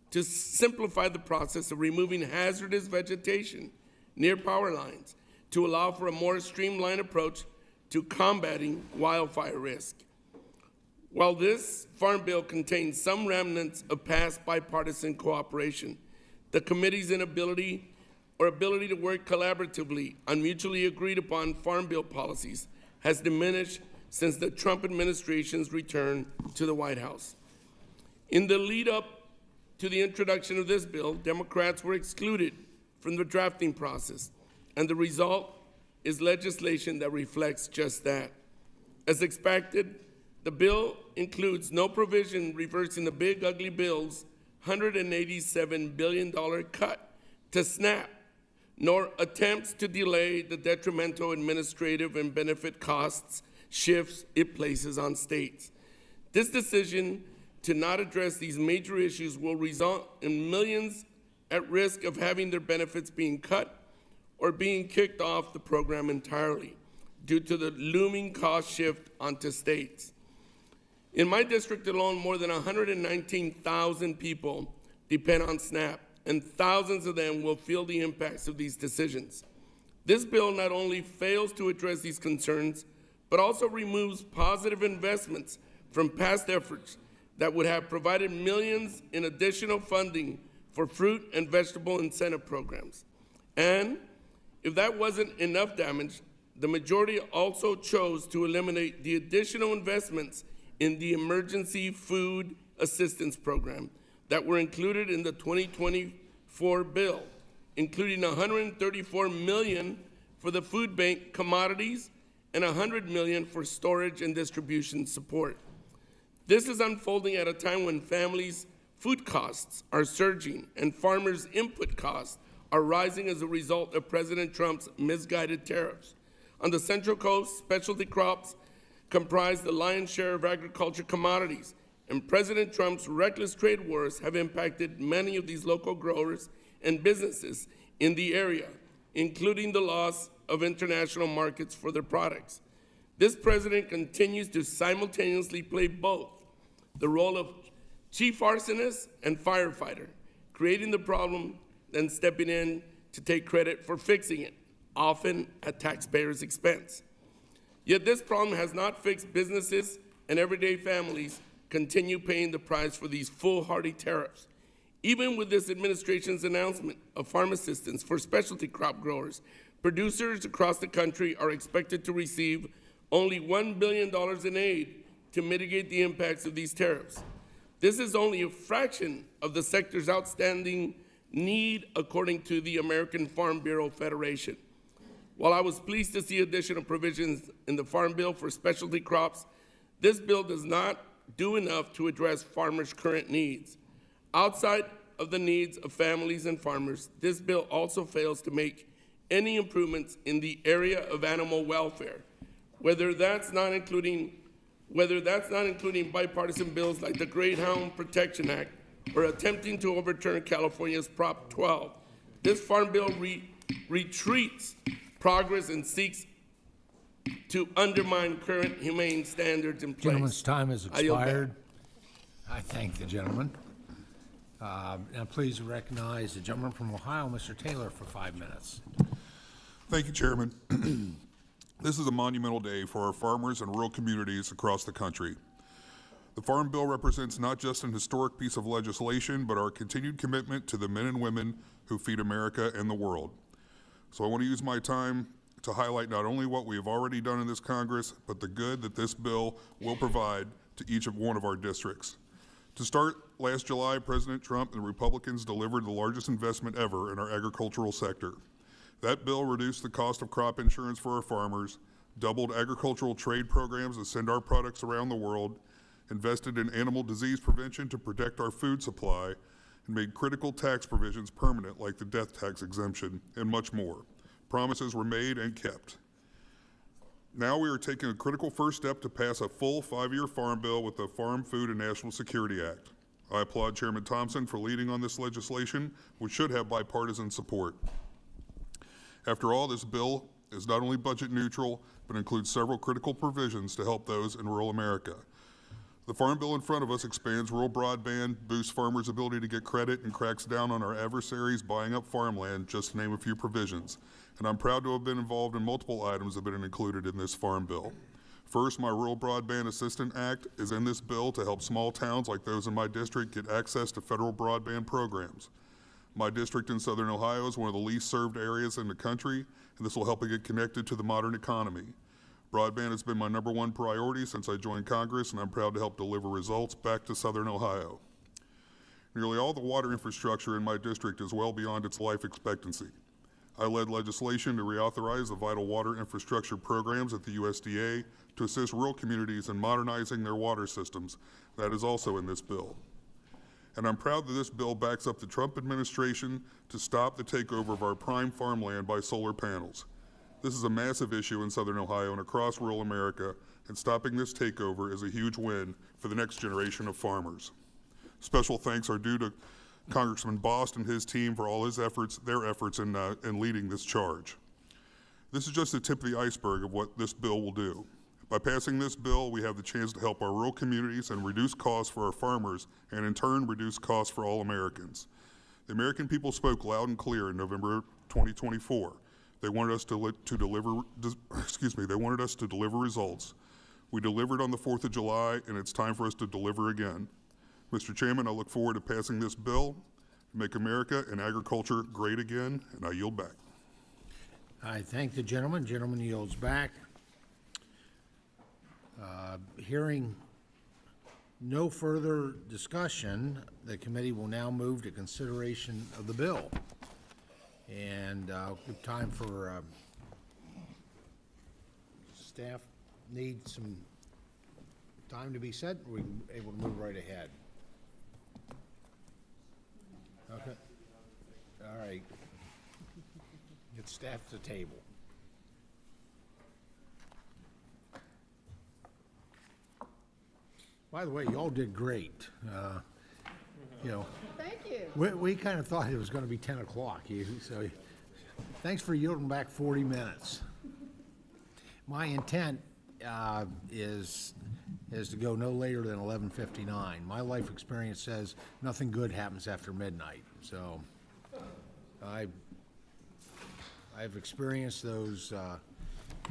Speaker 22: to simplify the process of removing hazardous vegetation near power lines to allow for a more streamlined approach to combating wildfire risk. While this Farm Bill contains some remnants of past bipartisan cooperation, the committee's inability or ability to work collaboratively on mutually agreed upon Farm Bill policies has diminished since the Trump administration's return to the White House. In the lead up to the introduction of this bill, Democrats were excluded from the drafting process, and the result is legislation that reflects just that. As expected, the bill includes no provision reversing the big ugly bill's $187 billion cut to SNAP, nor attempts to delay the detrimental administrative and benefit costs shifts it places on states. This decision to not address these major issues will result in millions at risk of having their benefits being cut or being kicked off the program entirely due to the looming cost shift onto states. In my district alone, more than 119,000 people depend on SNAP, and thousands of them will feel the impacts of these decisions. This bill not only fails to address these concerns, but also removes positive investments from past efforts that would have provided millions in additional funding for fruit and vegetable incentive programs. And if that wasn't enough damage, the majority also chose to eliminate the additional investments in the Emergency Food Assistance Program that were included in the 2024 bill, including $134 million for the food bank commodities and $100 million for storage and distribution support. This is unfolding at a time when families' food costs are surging and farmers' input costs are rising as a result of President Trump's misguided tariffs. On the Central Coast, specialty crops comprise the lion's share of agriculture commodities, and President Trump's reckless trade wars have impacted many of these local growers and businesses in the area, including the loss of international markets for their products. This president continues to simultaneously play both the role of chief arsonist and firefighter, creating the problem, then stepping in to take credit for fixing it, often at taxpayers' expense. Yet this problem has not fixed businesses, and everyday families continue paying the price for these foolhardy tariffs. Even with this administration's announcement of farm assistance for specialty crop growers, producers across the country are expected to receive only $1 billion in aid to mitigate the impacts of these tariffs. This is only a fraction of the sector's outstanding need, according to the American Farm Bureau Federation. While I was pleased to see additional provisions in the Farm Bill for specialty crops, this bill does not do enough to address farmers' current needs. Outside of the needs of families and farmers, this bill also fails to make any improvements in the area of animal welfare, whether that's not including bipartisan bills like the Greyhound Protection Act or attempting to overturn California's Prop 12. This Farm Bill retreats progress and seeks to undermine current humane standards in place.
Speaker 1: Gentleman's time has
Speaker 22: I yield back.
Speaker 1: expired. I thank the gentleman. And please recognize the gentleman from Ohio, Mr. Taylor, for 5 minutes.
Speaker 6: Thank you, Chairman. This is a monumental day for our farmers and rural communities across the country. The Farm Bill represents not just an historic piece of legislation, but our continued commitment to the men and women who feed America and the world. So I want to use my time to highlight not only what we have already done in this Congress, but the good that this bill will provide to each one of our districts. To start, last July, President Trump and the Republicans delivered the largest investment ever in our agricultural sector. That bill reduced the cost of crop insurance for our farmers, doubled agricultural trade programs that send our products around the world, invested in animal disease prevention to protect our food supply, and made critical tax provisions permanent like the death tax exemption, and much more. Promises were made and kept. Now we are taking a critical first step to pass a full 5-year farm bill with the Farm, Food, and National Security Act. I applaud Chairman Thompson for leading on this legislation, which should have bipartisan support. After all, this bill is not only budget neutral, but includes several critical provisions to help those in rural America. The Farm Bill in front of us expands rural broadband, boosts farmers' ability to get credit, and cracks down on our adversaries buying up farmland, just to name a few provisions. And I'm proud to have been involved in multiple items that have been included in this Farm Bill. First, my Rural Broadband Assistance Act is in this bill to help small towns like those in my district get access to federal broadband programs. My district in Southern Ohio is one of the least served areas in the country, and this will help it get connected to the modern economy. Broadband has been my #1 priority since I joined Congress, and I'm proud to help deliver results back to Southern Ohio. Nearly all the water infrastructure in my district is well beyond its life expectancy. I led legislation to reauthorize the vital water infrastructure programs at the USDA to assist rural communities in modernizing their water systems. That is also in this bill. And I'm proud that this bill backs up the Trump administration to stop the takeover of our prime farmland by solar panels. This is a massive issue in Southern Ohio and across rural America, and stopping this takeover is a huge win for the next generation of farmers. Special thanks are due to Congressman Bost and his team for all their efforts in leading this charge. This is just the tip of the iceberg of what this bill will do. By passing this bill, we have the chance to help our rural communities and reduce costs for our farmers, and in turn, reduce costs for all Americans. The American people spoke loud and clear in November 2024. They wanted us to deliver results. We delivered on the 4th of July, and it's time for us to deliver again. Mr. Chairman, I look forward to passing this bill to make America and agriculture great again, and I yield back.
Speaker 1: I thank the gentleman. Gentleman yields back. Hearing no further discussion, the committee will now move to consideration of the bill. And I'll give time for staff need some time to be set. We're able to move right ahead. Okay. All right. Get staff to the table. By the way, y'all did great. You know,
Speaker 4: Thank you.
Speaker 1: we kind of thought it was going to be 10 o'clock. So thanks for yielding back 40 minutes. My intent is to go no later than 11:59. My life experience says nothing good happens after midnight. So I've experienced those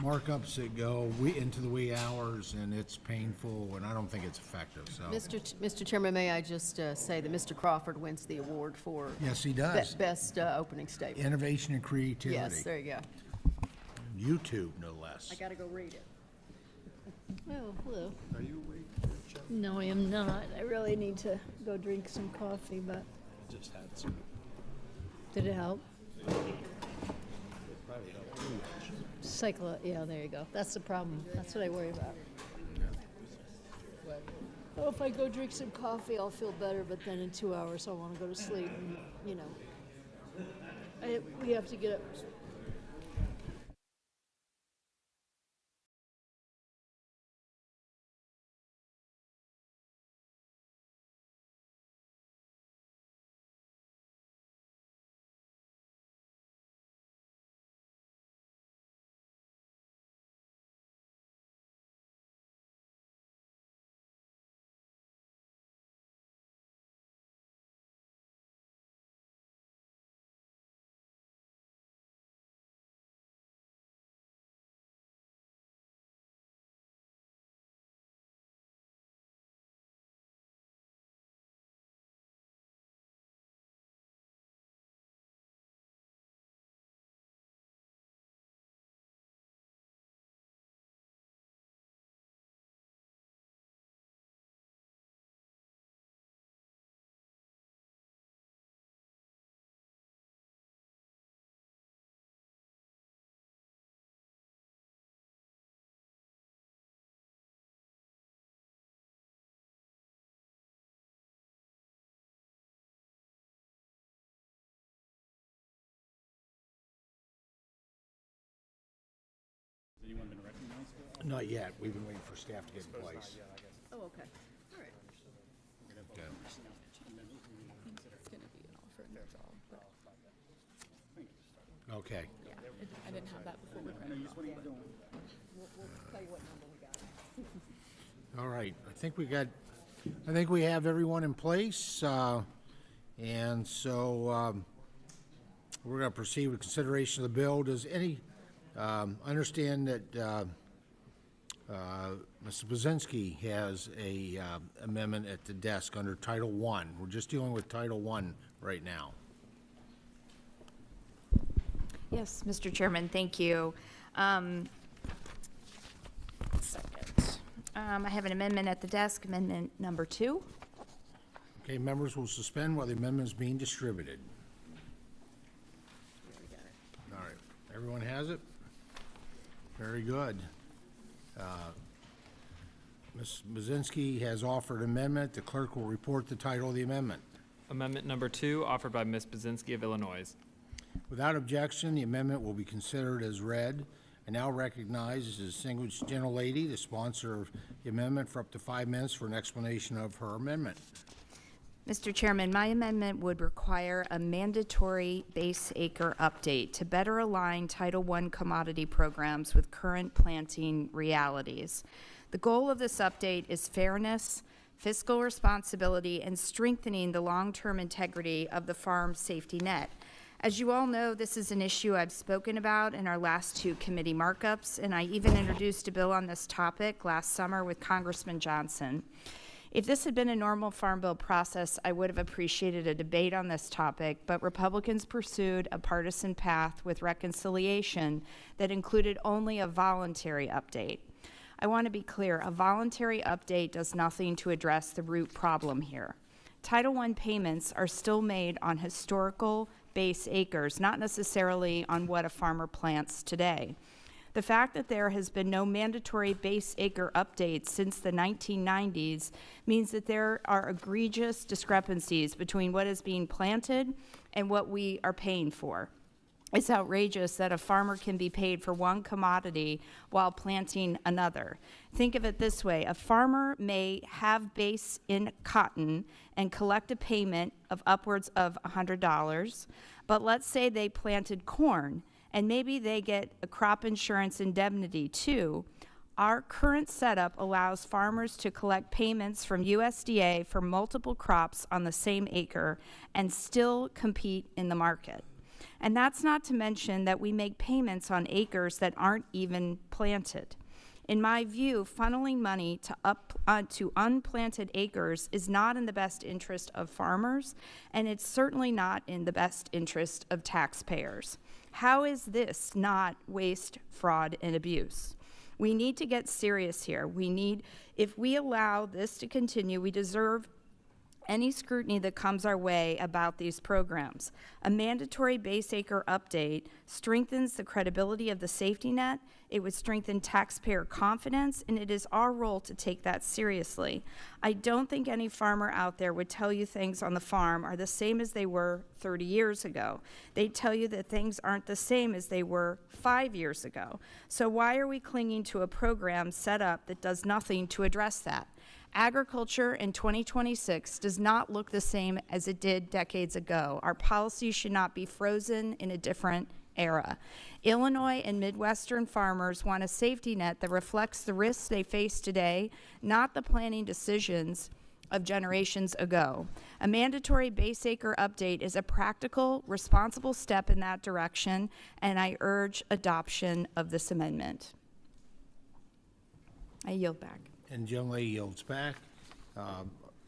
Speaker 1: markups that go into the wee hours, and it's painful, and I don't think it's effective. So
Speaker 7: Mr. Chairman, may I just say that Mr. Crawford wins the award for
Speaker 1: yes, he does.
Speaker 7: Best opening statement.
Speaker 1: Innovation and creativity.
Speaker 7: Yes, there you go.
Speaker 1: YouTube, no less.
Speaker 7: I got to go read it.
Speaker 4: Oh, hello.
Speaker 19: Are you awake?
Speaker 4: No, I am not. I really need to go drink some coffee, but
Speaker 3: Just had some.
Speaker 4: did it help? Yeah, there you go. That's the problem. That's what I worry about. Oh, if I go drink some coffee, I'll feel better, but then in 2 hours, I'll want to go to sleep, and, you know. We have to get up.
Speaker 18: Anyone been recognized?
Speaker 1: Not yet. We've been waiting for staff to get in place.
Speaker 7: Oh, okay. All right.
Speaker 1: Okay.
Speaker 7: It's going to be an offer in their job, but
Speaker 1: Okay.
Speaker 7: yeah, I didn't have that before we ran. We'll tell you what number we got.
Speaker 1: All right. I think we have everyone in place. And so we're going to proceed with consideration of the bill. Does any understand that Mr. Blazinski has a amendment at the desk under Title I. We're just dealing with Title I right now.
Speaker 8: Yes, Mr. Chairman, thank you. Second. I have an amendment at the desk, amendment number 2.
Speaker 1: Okay, members will suspend while the amendment is being distributed. All right, everyone has it? Very good. Ms. Mazinski has offered amendment. The clerk will report the title of the amendment.
Speaker 9: Amendment number 2, offered by Ms. Bazinski of Illinois.
Speaker 1: Without objection, the amendment will be considered as read. I now recognize the distinguished gentlelady, the sponsor of the amendment, for up to 5 minutes for an explanation of her amendment.
Speaker 8: Mr. Chairman, my amendment would require a mandatory base acre update to better align Title I commodity programs with current planting realities. The goal of this update is fairness, fiscal responsibility, and strengthening the long-term integrity of the farm safety net. As you all know, this is an issue I've spoken about in our last 2 committee markups, and I even introduced a bill on this topic last summer with Congressman Johnson. If this had been a normal farm bill process, I would have appreciated a debate on this topic, but Republicans pursued a partisan path with reconciliation that included only a voluntary update. I want to be clear, a voluntary update does nothing to address the root problem here. Title I payments are still made on historical base acres, not necessarily on what a farmer plants today. The fact that there has been no mandatory base acre updates since the 1990s means that there are egregious discrepancies between what is being planted and what we are paying for. It's outrageous that a farmer can be paid for one commodity while planting another. Think of it this way. A farmer may have base in cotton and collect a payment of upwards of $100, but let's say they planted corn and maybe they get a crop insurance indemnity too. Our current setup allows farmers to collect payments from USDA for multiple crops on the same acre and still compete in the market. And that's not to mention that we make payments on acres that aren't even planted. In my view, funneling money to unplanted acres is not in the best interest of farmers, and it's certainly not in the best interest of taxpayers. How is this not waste, fraud, and abuse? We need to get serious here. If we allow this to continue, we deserve any scrutiny that comes our way about these programs. A mandatory base acre update strengthens the credibility of the safety net, it would strengthen taxpayer confidence, and it is our role to take that seriously. I don't think any farmer out there would tell you things on the farm are the same as they were 30 years ago. They'd tell you that things aren't the same as they were 5 years ago. So why are we clinging to a program set up that does nothing to address that? Agriculture in 2026 does not look the same as it did decades ago. Our policies should not be frozen in a different era. Illinois and Midwestern farmers want a safety net that reflects the risks they face today, not the planning decisions of generations ago. A mandatory base acre update is a practical, responsible step in that direction, and I urge adoption of this amendment. I yield back.
Speaker 1: And the young lady yields back.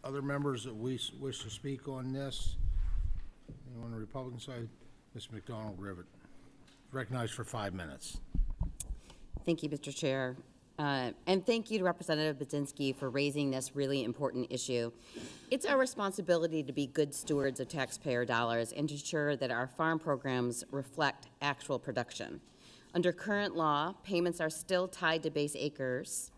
Speaker 1: Other members that wish to speak on this? Anyone on the Republican side? Ms. McDonald-Rivet, recognized for 5 minutes.
Speaker 23: Thank you, Mr. Chair. And thank you to Representative Bazinski for raising this really important issue. It's our responsibility to be good stewards of taxpayer dollars and to ensure that our farm programs reflect actual production. Under current law, payments are still tied to base acres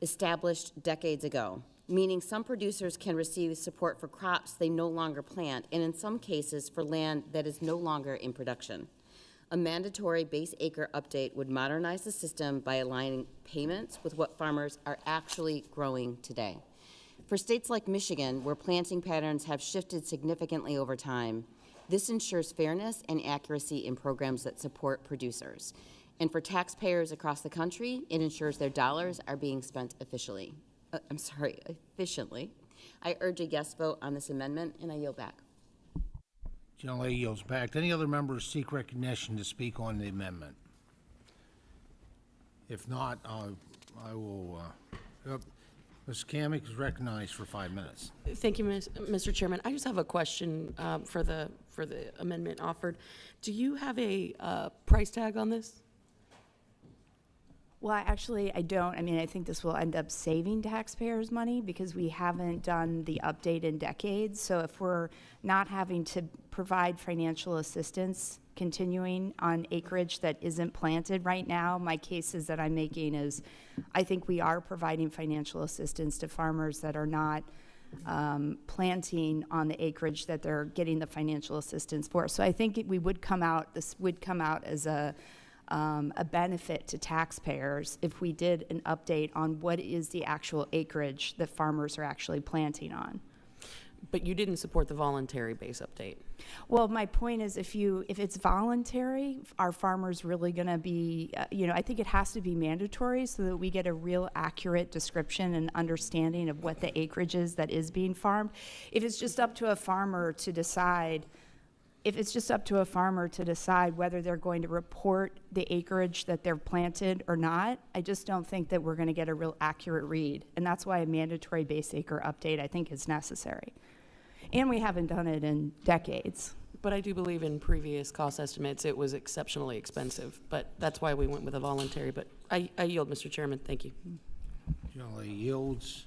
Speaker 23: established decades ago, meaning some producers can receive support for crops they no longer plant, and in some cases for land that is no longer in production. A mandatory base acre update would modernize the system by aligning payments with what farmers are actually growing today. For states like Michigan, where planting patterns have shifted significantly over time, this ensures fairness and accuracy in programs that support producers. And for taxpayers across the country, it ensures their dollars are being spent efficiently. I urge a yes vote on this amendment, and I yield back.
Speaker 1: Gentlelady yields back. Any other members seek recognition to speak on the amendment? If not, I will. Ms. Kamick is recognized for 5 minutes.
Speaker 10: Thank you, Mr. Chairman. I just have a question for the amendment offered. Do you have a price tag on this?
Speaker 8: Well, actually, I don't. I mean, I think this will end up saving taxpayers money because we haven't done the update in decades. So if we're not having to provide financial assistance continuing on acreage that isn't planted right now, my cases that I'm making is I think we are providing financial assistance to farmers that are not planting on the acreage that they're getting the financial assistance for. So I think this would come out as a benefit to taxpayers if we did an update on what is the actual acreage that farmers are actually planting on.
Speaker 10: But you didn't support the voluntary base update.
Speaker 8: Well, my point is if it's voluntary, are farmers really going to be, I think it has to be mandatory so that we get a real accurate description and understanding of what the acreage is that is being farmed. If it's just up to a farmer to decide whether they're going to report the acreage that they're planted or not, I just don't think that we're going to get a real accurate read. And that's why a mandatory base acre update, I think, is necessary. And we haven't done it in decades.
Speaker 10: But I do believe in previous cost estimates, it was exceptionally expensive. But that's why we went with a voluntary. But I yield, Mr. Chairman. Thank you.
Speaker 1: Generally yields.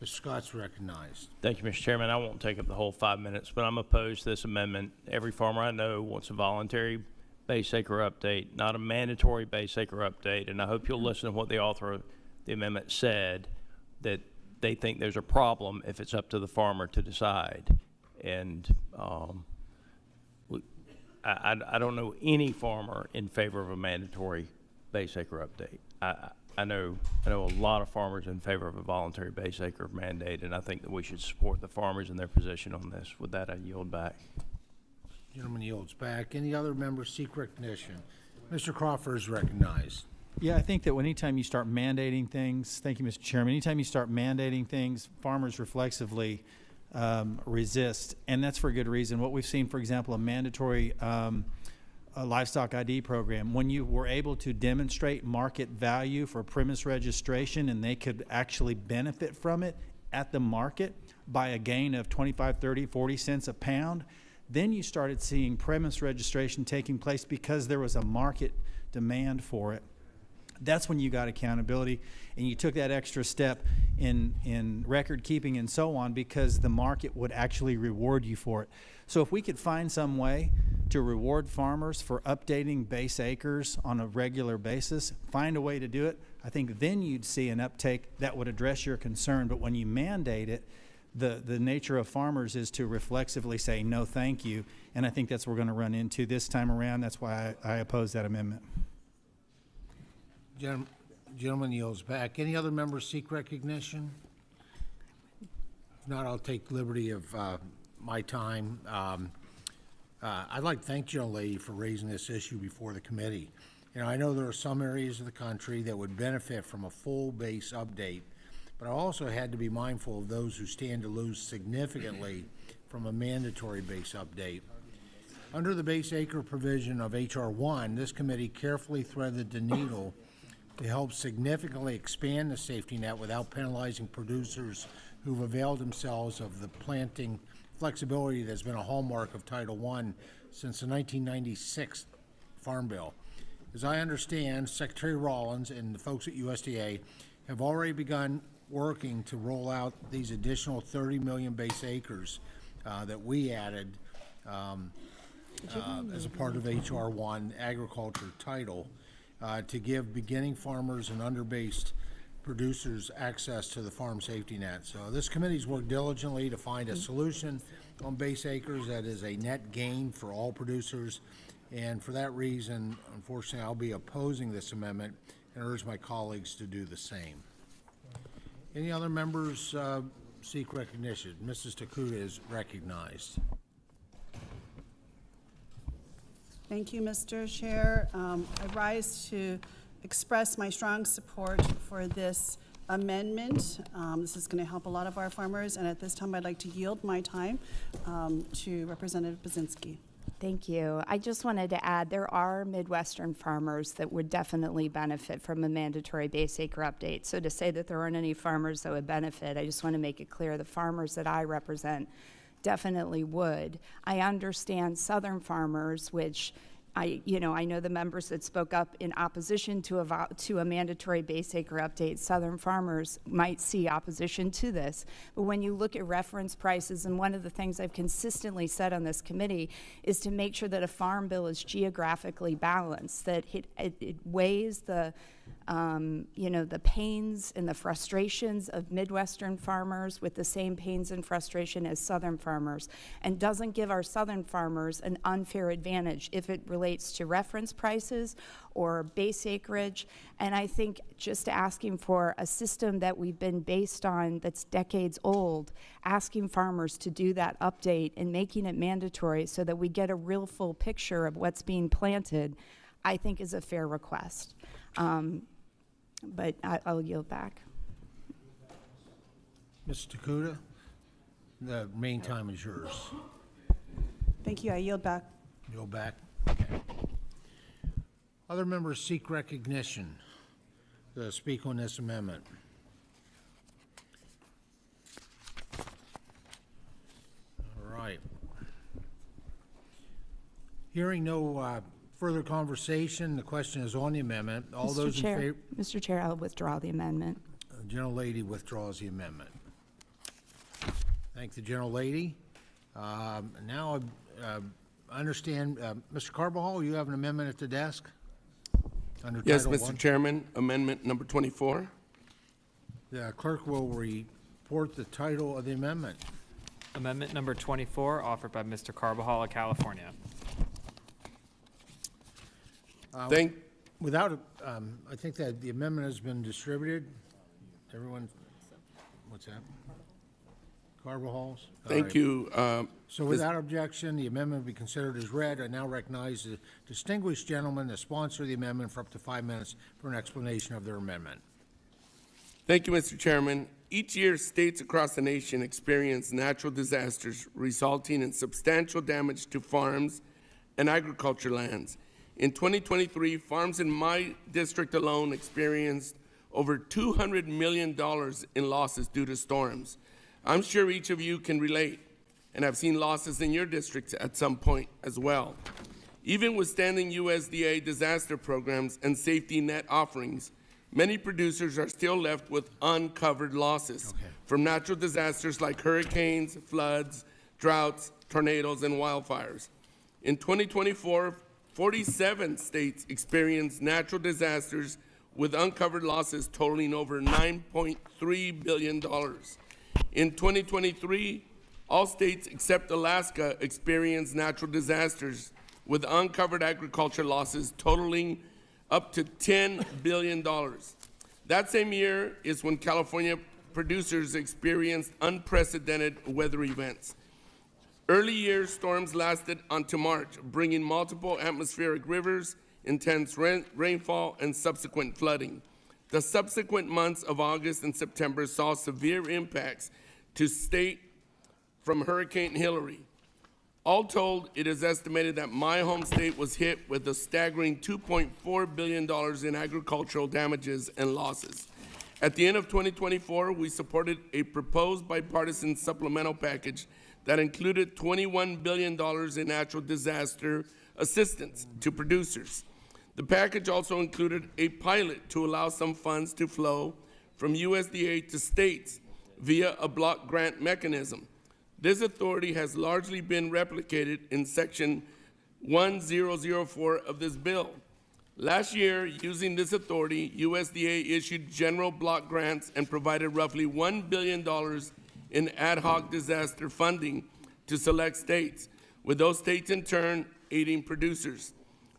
Speaker 1: Mr. Scott's recognized.
Speaker 11: Thank you, Mr. Chairman. I won't take up the whole 5 minutes, but I'm opposed to this amendment. Every farmer I know wants a voluntary base acre update, not a mandatory base acre update. And I hope you'll listen to what the author of the amendment said, that they think there's a problem if it's up to the farmer to decide. And I don't know any farmer in favor of a mandatory base acre update. I know a lot of farmers in favor of a voluntary base acre mandate, and I think that we should support the farmers in their position on this. With that, I yield back.
Speaker 1: Gentleman yields back. Any other members seek recognition? Mr. Crawford is recognized.
Speaker 12: Yeah, I think that anytime you start mandating things, thank you, Mr. Chairman, anytime you start mandating things, farmers reflexively resist, and that's for a good reason. What we've seen, for example, a mandatory livestock ID program, when you were able to demonstrate market value for premise registration and they could actually benefit from it at the market by a gain of 25, 30, 40 cents a pound, then you started seeing premise registration taking place because there was a market demand for it. That's when you got accountability, and you took that extra step in record keeping and so on because the market would actually reward you for it. So if we could find some way to reward farmers for updating base acres on a regular basis, find a way to do it, I think then you'd see an uptake that would address your concern. But when you mandate it, the nature of farmers is to reflexively say no thank you, and I think that's what we're going to run into this time around. That's why I oppose that amendment.
Speaker 1: Gentleman yields back. Any other members seek recognition? If not, I'll take liberty of my time. I'd like to thank Joe Lady for raising this issue before the committee. I know there are some areas of the country that would benefit from a full base update, but I also had to be mindful of those who stand to lose significantly from a mandatory base update. Under the base acre provision of H.R. 1, this committee carefully threaded the needle to help significantly expand the safety net without penalizing producers who've availed themselves of the planting flexibility that's been a hallmark of Title I since the 1996 Farm Bill. As I understand, Secretary Rollins and the folks at USDA have already begun working to roll out these additional 30 million base acres that we added as a part of H.R. 1 agriculture title to give beginning farmers and underbased producers access to the farm safety net. So this committee's worked diligently to find a solution on base acres that is a net gain for all producers. And for that reason, unfortunately, I'll be opposing this amendment and urge my colleagues to do the same. Any other members seek recognition? Mrs. Takuda is recognized.
Speaker 7: Thank you, Mr. Chair. I rise to express my strong support for this amendment. This is going to help a lot of our farmers, and at this time, I'd like to yield my time to Representative Baczynski.
Speaker 8: Thank you. I just wanted to add, there are Midwestern farmers that would definitely benefit from a mandatory base acre update. So to say that there aren't any farmers that would benefit, I just want to make it clear the farmers that I represent definitely would. I understand southern farmers, which I know the members that spoke up in opposition to a mandatory base acre update. Southern farmers might see opposition to this, but when you look at reference prices, and one of the things I've consistently said on this committee is to make sure that a farm bill is geographically balanced, that it weighs the the pains and the frustrations of Midwestern farmers with the same pains and frustration as Southern farmers, and doesn't give our Southern farmers an unfair advantage if it relates to reference prices or base acreage. And I think just asking for a system that we've been based on that's decades old, asking farmers to do that update and making it mandatory so that we get a real full picture of what's being planted, I think is a fair request. But I'll yield back.
Speaker 1: Ms. Takuda, the main time is yours.
Speaker 7: Thank you. I yield back.
Speaker 1: Yield back. Okay. Other members seek recognition to speak on this amendment. All right. Hearing no further conversation, the question is on the amendment. All those in favor?
Speaker 8: Mr. Chair, I'll withdraw the amendment.
Speaker 1: The gentlelady withdraws the amendment. Thank the gentlelady. Now, I understand, Mr. Carbajal, you have an amendment at the desk? Under
Speaker 22: Yes,
Speaker 1: Title
Speaker 22: Mr.
Speaker 1: I?
Speaker 22: Chairman, amendment number 24.
Speaker 1: The clerk will report the title of the amendment.
Speaker 9: Amendment number 24, offered by Mr. Carbajal of California.
Speaker 1: Without, I think that the amendment has been distributed. Everyone, what's that? Carvajal's? All
Speaker 22: Thank
Speaker 1: right.
Speaker 22: you.
Speaker 1: So without objection, the amendment will be considered as read. I now recognize the distinguished gentleman, the sponsor of the amendment, for up to 5 minutes for an explanation of their amendment.
Speaker 22: Thank you, Mr. Chairman. Each year, states across the nation experience natural disasters resulting in substantial damage to farms and agriculture lands. In 2023, farms in my district alone experienced over $200 million in losses due to storms. I'm sure each of you can relate and have seen losses in your districts at some point as well. Even with standing USDA disaster programs and safety net offerings, many producers are still left with uncovered losses from natural disasters like hurricanes, floods, droughts, tornadoes, and wildfires. In 2024, 47 states experienced natural disasters with uncovered losses totaling over $9.3 billion. In 2023, all states except Alaska experienced natural disasters with uncovered agriculture losses totaling up to $10 billion. That same year is when California producers experienced unprecedented weather events. Early year storms lasted until March, bringing multiple atmospheric rivers, intense rainfall, and subsequent flooding. The subsequent months of August and September saw severe impacts to state from Hurricane Hillary. All told, it is estimated that my home state was hit with a staggering $2.4 billion in agricultural damages and losses. At the end of 2024, we supported a proposed bipartisan supplemental package that included $21 billion in natural disaster assistance to producers. The package also included a pilot to allow some funds to flow from USDA to states via a block grant mechanism. This authority has largely been replicated in Section 1004 of this bill. Last year, using this authority, USDA issued general block grants and provided roughly $1 billion in ad hoc disaster funding to select states, with those states in turn aiding producers.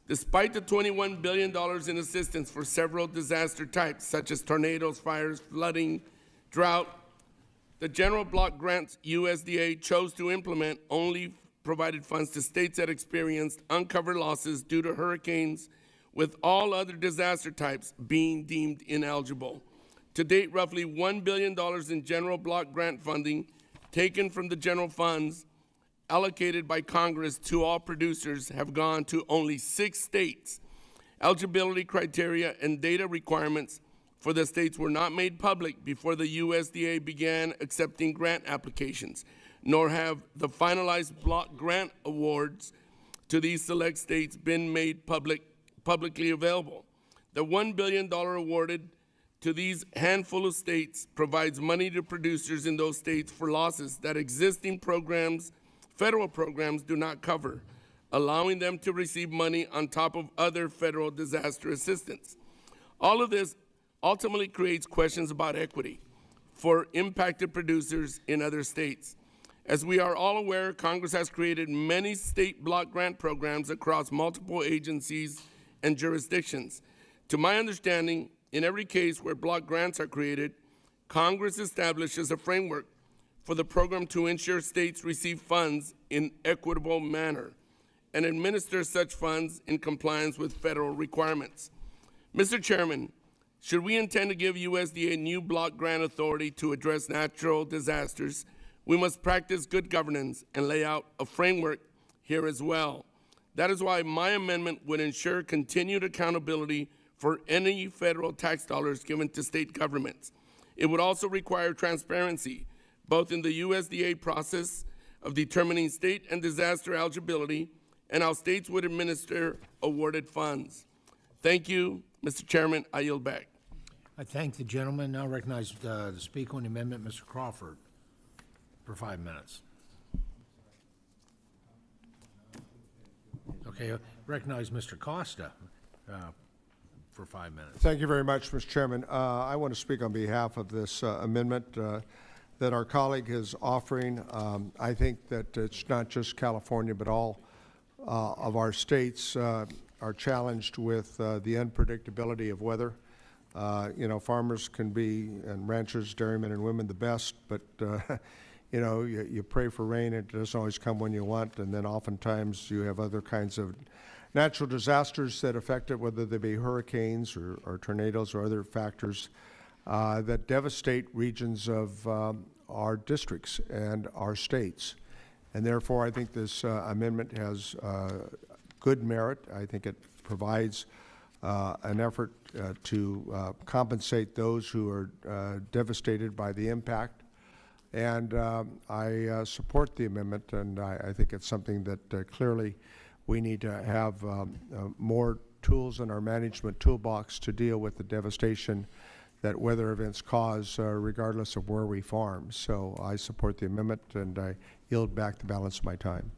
Speaker 22: Despite the $21 billion in assistance for several disaster types, such as tornadoes, fires, flooding, drought, the general block grants USDA chose to implement only provided funds to states that experienced uncovered losses due to hurricanes, with all other disaster types being deemed ineligible. To date, roughly $1 billion in general block grant funding taken from the general funds allocated by Congress to all producers have gone to only 6 states. Eligibility criteria and data requirements for the states were not made public before the USDA began accepting grant applications, nor have the finalized block grant awards to these select states been made publicly available. The $1 billion awarded to these handful of states provides money to producers in those states for losses that existing programs, federal programs, do not cover, allowing them to receive money on top of other federal disaster assistance. All of this ultimately creates questions about equity for impacted producers in other states. As we are all aware, Congress has created many state block grant programs across multiple agencies and jurisdictions. To my understanding, in every case where block grants are created, Congress establishes a framework for the program to ensure states receive funds in equitable manner and administer such funds in compliance with federal requirements. Mr. Chairman, should we intend to give USDA new block grant authority to address natural disasters, we must practice good governance and lay out a framework here as well. That is why my amendment would ensure continued accountability for any federal tax dollars given to state governments. It would also require transparency, both in the USDA process of determining state and disaster eligibility and how states would administer awarded funds. Thank you, Mr. Chairman. I yield back.
Speaker 1: I thank the gentleman. Now recognize the speaker on the amendment, Mr. Crawford, for 5 minutes. Okay, recognize Mr. Costa for 5 minutes.
Speaker 13: Thank you very much, Mr. Chairman. I want to speak on behalf of this amendment that our colleague is offering. I think that it's not just California, but all of our states are challenged with the unpredictability of weather. You know, farmers can be, and ranchers, dairymen and women, the best, but you know, you pray for rain, it doesn't always come when you want, and then oftentimes you have other kinds of natural disasters that affect it, whether they be hurricanes or tornadoes or other factors that devastate regions of our districts and our states. And therefore, I think this amendment has good merit. I think it provides an effort to compensate those who are devastated by the impact. And I support the amendment, and I think it's something that clearly we need to have more tools in our management toolbox to deal with the devastation that weather events cause regardless of where we farm. So I support the amendment, and I yield back the balance of my time.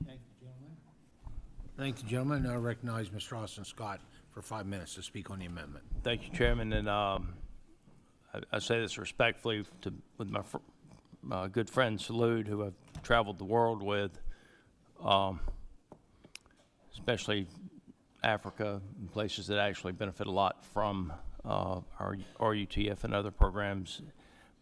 Speaker 1: Thank you, gentlemen. Thank you, gentlemen. Now recognize Mr. Austin Scott for 5 minutes to speak on the amendment.
Speaker 11: Thank you, Chairman, and I say this respectfully with my good friend Salud, who I've traveled the world with, especially Africa, and places that actually benefit a lot from our RUTF and other programs.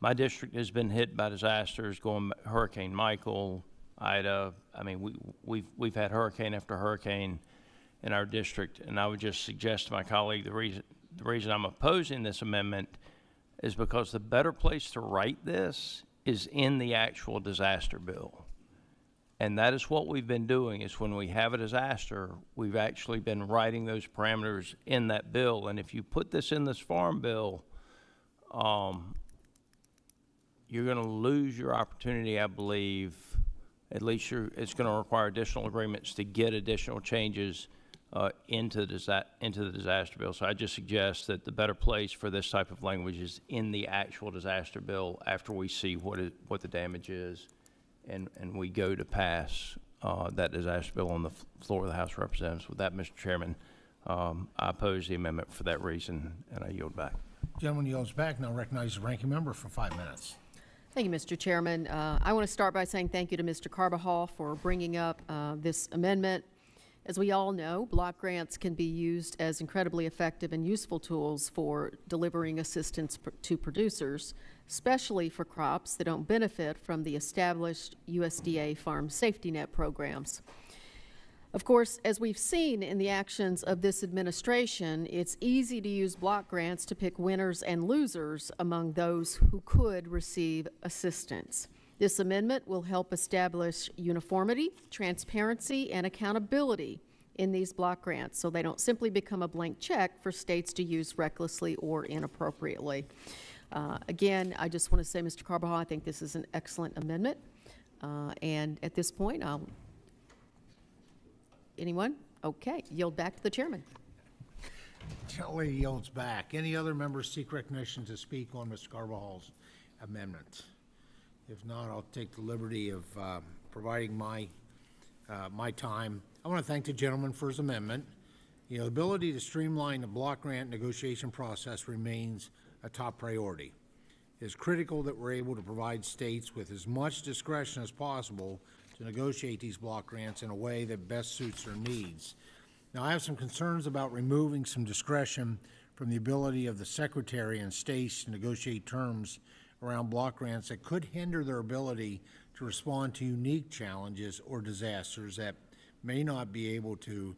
Speaker 11: My district has been hit by disasters, going Hurricane Michael, Ida. I mean, we've had hurricane after hurricane in our district, and I would just suggest to my colleague the reason I'm opposing this amendment is because the better place to write this is in the actual disaster bill. And that is what we've been doing, is when we have a disaster, we've actually been writing those parameters in that bill. And if you put this in this farm bill, you're going to lose your opportunity, I believe. At least it's going to require additional agreements to get additional changes into the disaster bill. So I just suggest that the better place for this type of language is in the actual disaster bill after we see what the damage is, and we go to pass that disaster bill on the floor of the House of Representatives. With that, Mr. Chairman, I oppose the amendment for that reason, and I yield back.
Speaker 1: Gentleman yields back. Now recognize the ranking member for 5 minutes.
Speaker 14: Thank you, Mr. Chairman. I want to start by saying thank you to Mr. Carbajal for bringing up this amendment. As we all know, block grants can be used as incredibly effective and useful tools for delivering assistance to producers, especially for crops that don't benefit from the established USDA farm safety net programs. Of course, as we've seen in the actions of this administration, it's easy to use block grants to pick winners and losers among those who could receive assistance. This amendment will help establish uniformity, transparency, and accountability in these block grants so they don't simply become a blank check for states to use recklessly or inappropriately. Again, I just want to say, Mr. Carbajal, I think this is an excellent amendment. And at this point, anyone? Okay, yield back to the chairman.
Speaker 1: Tell lady yields back. Any other members seek recognition to speak on Mr. Carvajal's amendment? If not, I'll take the liberty of providing my time. I want to thank the gentleman for his amendment. You know, the ability to streamline the block grant negotiation process remains a top priority. It is critical that we're able to provide states with as much discretion as possible to negotiate these block grants in a way that best suits their needs. Now, I have some concerns about removing some discretion from the ability of the Secretary and states to negotiate terms around block grants that could hinder their ability to respond to unique challenges or disasters that they may not be able to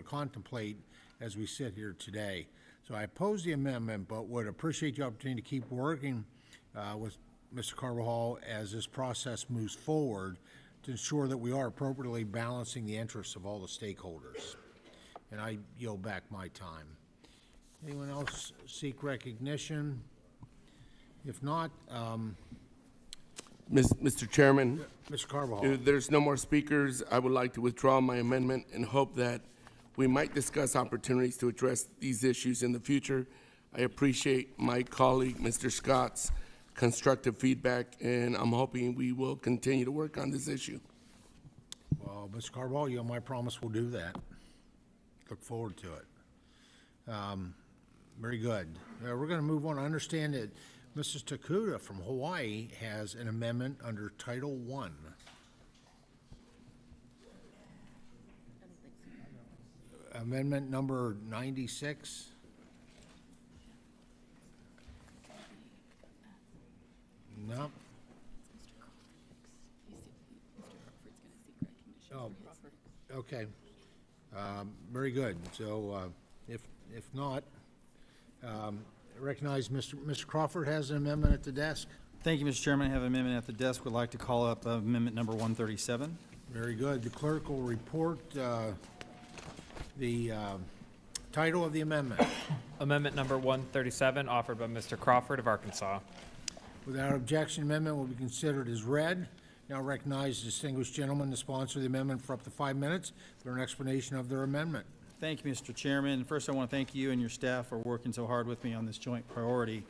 Speaker 1: contemplate as we sit here today. So I oppose the amendment, but would appreciate the opportunity to keep working with Mr. Carbajal as this process moves forward to ensure that we are appropriately balancing the interests of all the stakeholders. And I yield back my time. Anyone else seek recognition? If not,
Speaker 22: Mr. Chairman,
Speaker 1: Mr. Carbajal.
Speaker 22: if there's no more speakers, I would like to withdraw my amendment and hope that we might discuss opportunities to address these issues in the future. I appreciate my colleague, Mr. Scott's constructive feedback, and I'm hoping we will continue to work on this issue.
Speaker 1: Well, Mr. Carbajal, you know, my promise will do that. Look forward to it. Very good. We're going to move on. I understand that Mrs. Takuda from Hawaii has an amendment under Title I. Amendment number 96. No. Oh, okay. Very good. So if not, recognize Mr. Crawford has an amendment at the desk.
Speaker 12: Thank you, Mr. Chairman. I have an amendment at the desk. Would like to call up amendment number 137.
Speaker 1: Very good. The clerk will report the title of the amendment.
Speaker 9: Amendment number 137, offered by Mr. Crawford of Arkansas.
Speaker 1: Without objection, amendment will be considered as read. Now recognize the distinguished gentleman to sponsor the amendment for up to 5 minutes for an explanation of their amendment.
Speaker 12: Thank you, Mr. Chairman. First, I want to thank you and your staff for working so hard with me on this joint priority.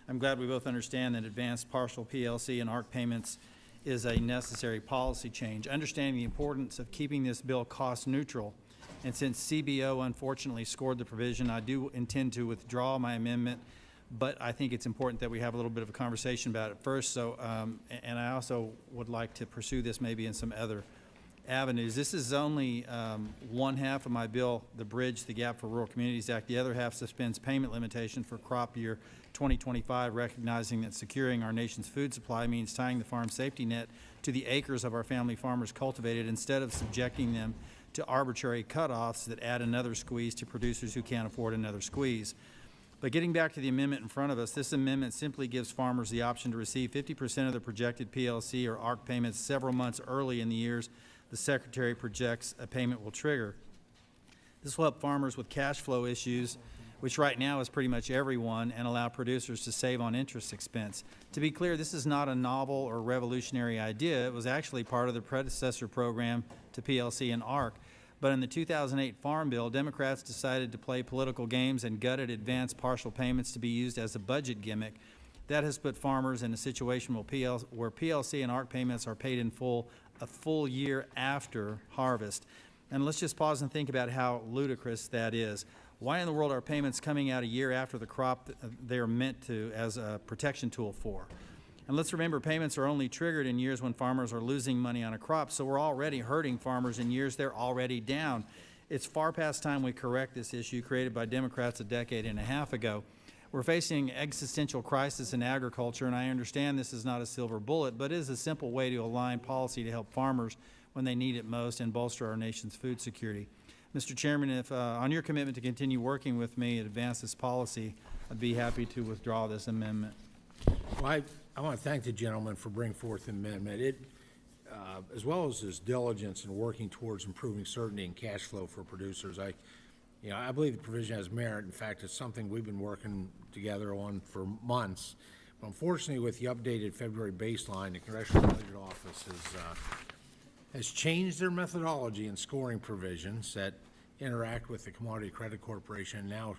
Speaker 12: I'm glad we both understand that advanced partial PLC and ARC payments is a necessary policy change. Understanding the importance of keeping this bill cost neutral, and since CBO unfortunately scored the provision, I do intend to withdraw my amendment, but I think it's important that we have a little bit of a conversation about it first. So, and I also would like to pursue this maybe in some other avenues. This is only one half of my bill, the Bridge the Gap for Rural Communities Act. The other half suspends payment limitation for crop year 2025, recognizing that securing our nation's food supply means tying the farm safety net to the acres of our family farmers cultivated instead of subjecting them to arbitrary cutoffs that add another squeeze to producers who can't afford another squeeze. But getting back to the amendment in front of us, this amendment simply gives farmers the option to receive 50% of their projected PLC or ARC payments several months early in the years the Secretary projects a payment will trigger. This will help farmers with cash flow issues, which right now is pretty much everyone, and allow producers to save on interest expense. To be clear, this is not a novel or revolutionary idea. It was actually part of the predecessor program to PLC and ARC. But in the 2008 Farm Bill, Democrats decided to play political games and gutted advanced partial payments to be used as a budget gimmick. That has put farmers in a situation where PLC and ARC payments are paid in full a full year after harvest. And let's just pause and think about how ludicrous that is. Why in the world are payments coming out a year after the crop they are meant to as a protection tool for? And let's remember, payments are only triggered in years when farmers are losing money on a crop, so we're already hurting farmers in years they're already down. It's far past time we correct this issue created by Democrats a decade and a half ago. We're facing existential crisis in agriculture, and I understand this is not a silver bullet, but it is a simple way to align policy to help farmers when they need it most and bolster our nation's food security. Mr. Chairman, if on your commitment to continue working with me to advance this policy, I'd be happy to withdraw this amendment.
Speaker 1: Well, I want to thank the gentleman for bringing forth the amendment. It, as well as his diligence in working towards improving certainty and cash flow for producers. I believe the provision has merit. In fact, it's something we've been working together on for months. But unfortunately, with the updated February baseline, the Congressional Budget Office has changed their methodology in scoring provisions that interact with the Commodity Credit Corporation. Now,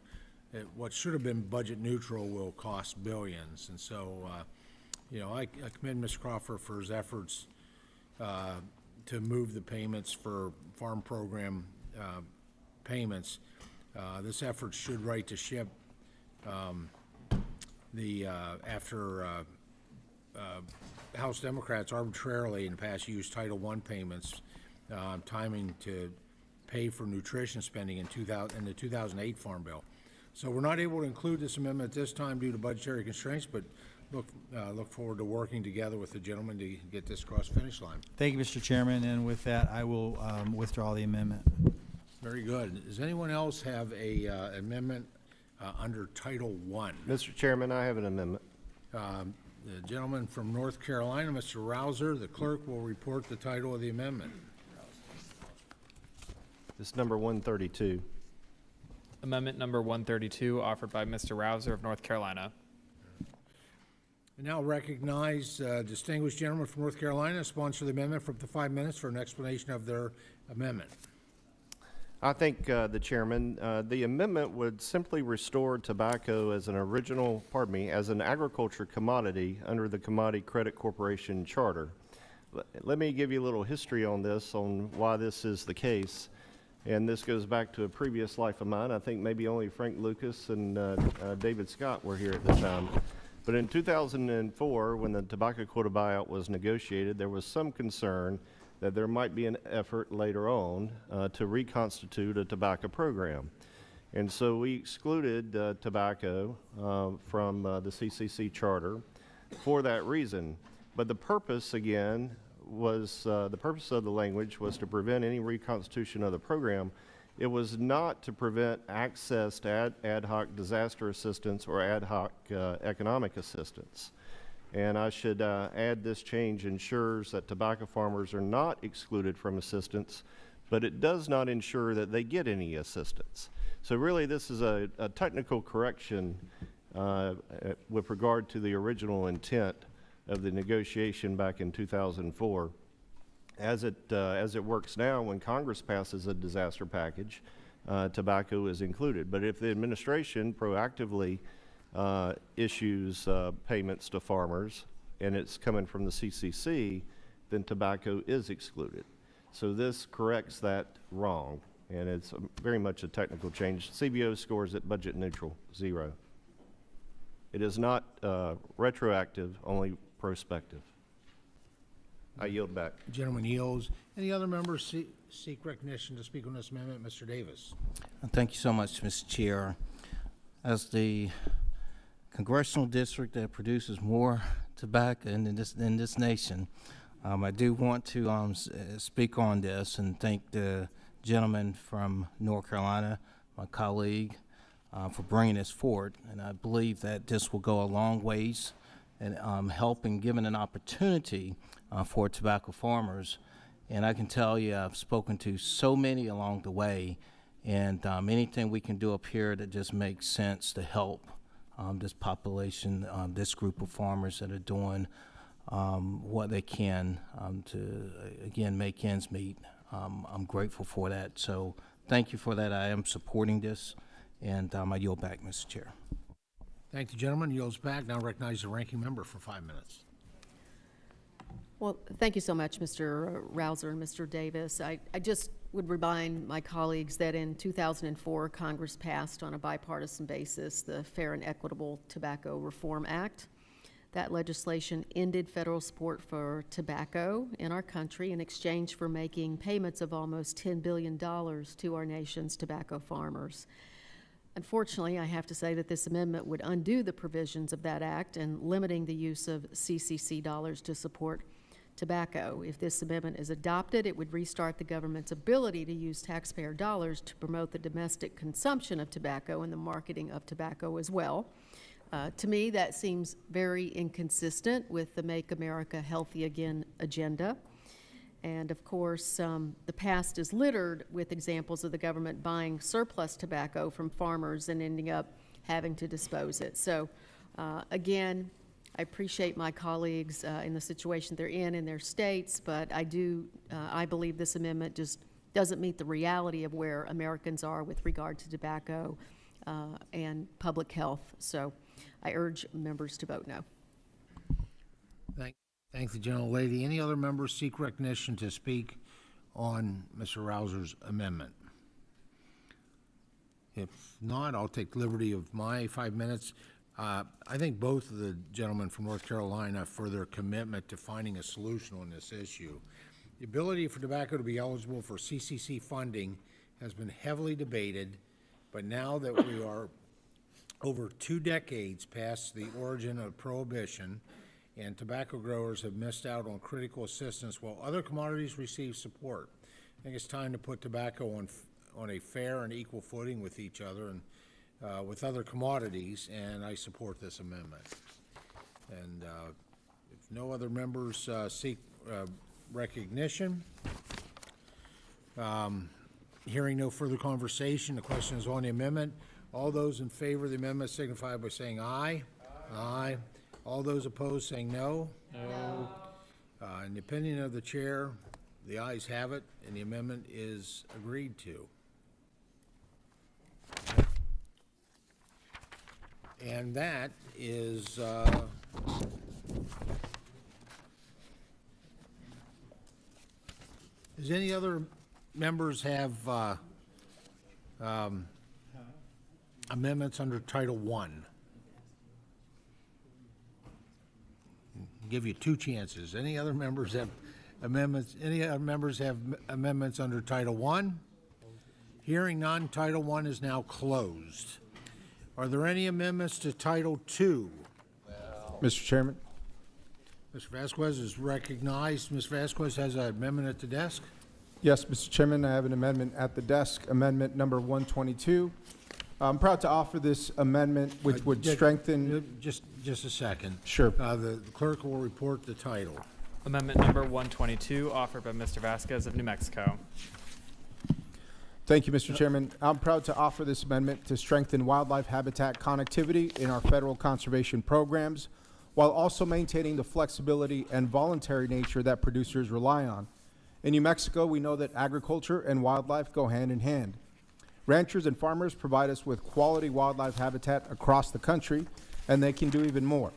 Speaker 1: what should have been budget neutral will cost billions. And so, I commend Mr. Crawford for his efforts to move the payments for farm program payments. This effort should right to ship after House Democrats arbitrarily in the past used Title I payments timing to pay for nutrition spending in the 2008 Farm Bill. So we're not able to include this amendment at this time due to budgetary constraints, but look forward to working together with the gentleman to get this across the finish line.
Speaker 12: Thank you, Mr. Chairman, and with that, I will withdraw the amendment.
Speaker 1: Very good. Does anyone else have a amendment under Title I?
Speaker 15: Mr. Chairman, I have an amendment.
Speaker 1: The gentleman from North Carolina, Mr. Rouser, the clerk will report the title of the amendment.
Speaker 15: It's number 132.
Speaker 9: Amendment number 132, offered by Mr. Rouser of North Carolina.
Speaker 1: I now recognize distinguished gentleman from North Carolina, sponsor the amendment for up to 5 minutes for an explanation of their amendment.
Speaker 15: I thank the chairman. The amendment would simply restore tobacco as an as an agriculture commodity under the Commodity Credit Corporation Charter. Let me give you a little history on this, on why this is the case. And this goes back to a previous life of mine. I think maybe only Frank Lucas and David Scott were here at the time. But in 2004, when the tobacco quota buyout was negotiated, there was some concern that there might be an effort later on to reconstitute a tobacco program. And so we excluded tobacco from the CCC charter for that reason. But the purpose, again, was the purpose of the language was to prevent any reconstitution of the program. It was not to prevent access to ad hoc disaster assistance or ad hoc economic assistance. And I should add, this change ensures that tobacco farmers are not excluded from assistance, but it does not ensure that they get any assistance. So really this is a technical correction with regard to the original intent of the negotiation back in 2004. As it works now, when Congress passes a disaster package, tobacco is included. But if the administration proactively issues payments to farmers and it's coming from the CCC, then tobacco is excluded. So this corrects that wrong, and it's very much a technical change. CBO scores it budget neutral, 0. It is not retroactive, only prospective. I yield back.
Speaker 1: The gentleman yields. Any other members seek recognition to speak on this amendment? Mr. Davis.
Speaker 16: Thank you so much, Mr. Chair. As the congressional district that produces more tobacco in this nation, I do want to speak on this and thank the gentleman from North Carolina, my colleague, for bringing this forward. And I believe that this will go a long ways in helping, giving an opportunity for tobacco farmers. And I can tell you, I've spoken to so many along the way, and anything we can do up here that just makes sense to help this population, this group of farmers that are doing what they can to, again, make ends meet. I'm grateful for that. So thank you for that. I am supporting this, and I yield back, Mr. Chair.
Speaker 1: Thank the gentleman. Yields back. Now recognize the ranking member for 5 minutes.
Speaker 14: Well, thank you so much, Mr. Rouser and Mr. Davis. I just would remind my colleagues that in 2004, Congress passed on a bipartisan basis the Fair and Equitable Tobacco Reform Act. That legislation ended federal support for tobacco in our country in exchange for making payments of almost $10 billion to our nation's tobacco farmers. Unfortunately, I have to say that this amendment would undo the provisions of that act and limiting the use of CCC dollars to support tobacco. If this amendment is adopted, it would restart the government's ability to use taxpayer dollars to promote the domestic consumption of tobacco and the marketing of tobacco as well. To me, that seems very inconsistent with the Make America Healthy Again agenda. And of course, the past is littered with examples of the government buying surplus tobacco from farmers and ending up having to dispose it. So again, I appreciate my colleagues in the situation they're in their states, but I believe this amendment just doesn't meet the reality of where Americans are with regard to tobacco and public health. So I urge members to vote no.
Speaker 1: Thank the gentlelady. Any other members seek recognition to speak on Mr. Rouser's amendment? If not, I'll take liberty of my 5 minutes. I think both of the gentlemen from North Carolina for their commitment to finding a solution on this issue. The ability for tobacco to be eligible for CCC funding has been heavily debated, but now that we are over 2 decades past the origin of prohibition, and tobacco growers have missed out on critical assistance while other commodities receive support, I think it's time to put tobacco on a fair and equal footing with each other and with other commodities, and I support this amendment. And if no other members seek recognition, hearing no further conversation, the question is on the amendment. All those in favor of the amendment signify by saying aye. Aye. All those opposed saying no. No. In the opinion of the chair, the ayes have it, and the amendment is agreed to. And that is, does any other members have amendments under Title I? Give you 2 chances. Any other members have amendments? Any other members have amendments under Title I? Hearing none, Title I is now closed. Are there any amendments to Title II?
Speaker 17: Mr. Chairman.
Speaker 1: Mr. Vasquez is recognized. Ms. Vasquez has an amendment at the desk.
Speaker 17: Yes, Mr. Chairman, I have an amendment at the desk, amendment number 122. I'm proud to offer this amendment, which would strengthen...
Speaker 1: Just a second.
Speaker 17: Sure.
Speaker 1: The clerk will report the title.
Speaker 9: Amendment number 122, offered by Mr. Vasquez of New Mexico.
Speaker 17: Thank you, Mr. Chairman. I'm proud to offer this amendment to strengthen wildlife habitat connectivity in our federal conservation programs, while also maintaining the flexibility and voluntary nature that producers rely on. In New Mexico, we know that agriculture and wildlife go hand in hand. Ranchers and farmers provide us with quality wildlife habitat across the country, and they can do even more.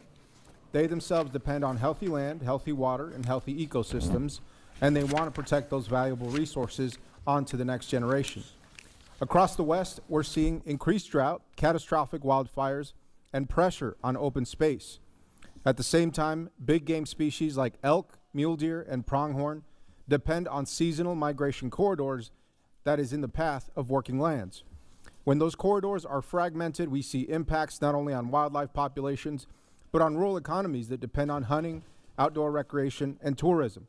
Speaker 17: They themselves depend on healthy land, healthy water, and healthy ecosystems, and they want to protect those valuable resources on to the next generation. Across the West, we're seeing increased drought, catastrophic wildfires, and pressure on open space. At the same time, big game species like elk, mule deer, and pronghorn depend on seasonal migration corridors that is in the path of working lands. When those corridors are fragmented, we see impacts not only on wildlife populations, but on rural economies that depend on hunting, outdoor recreation, and tourism.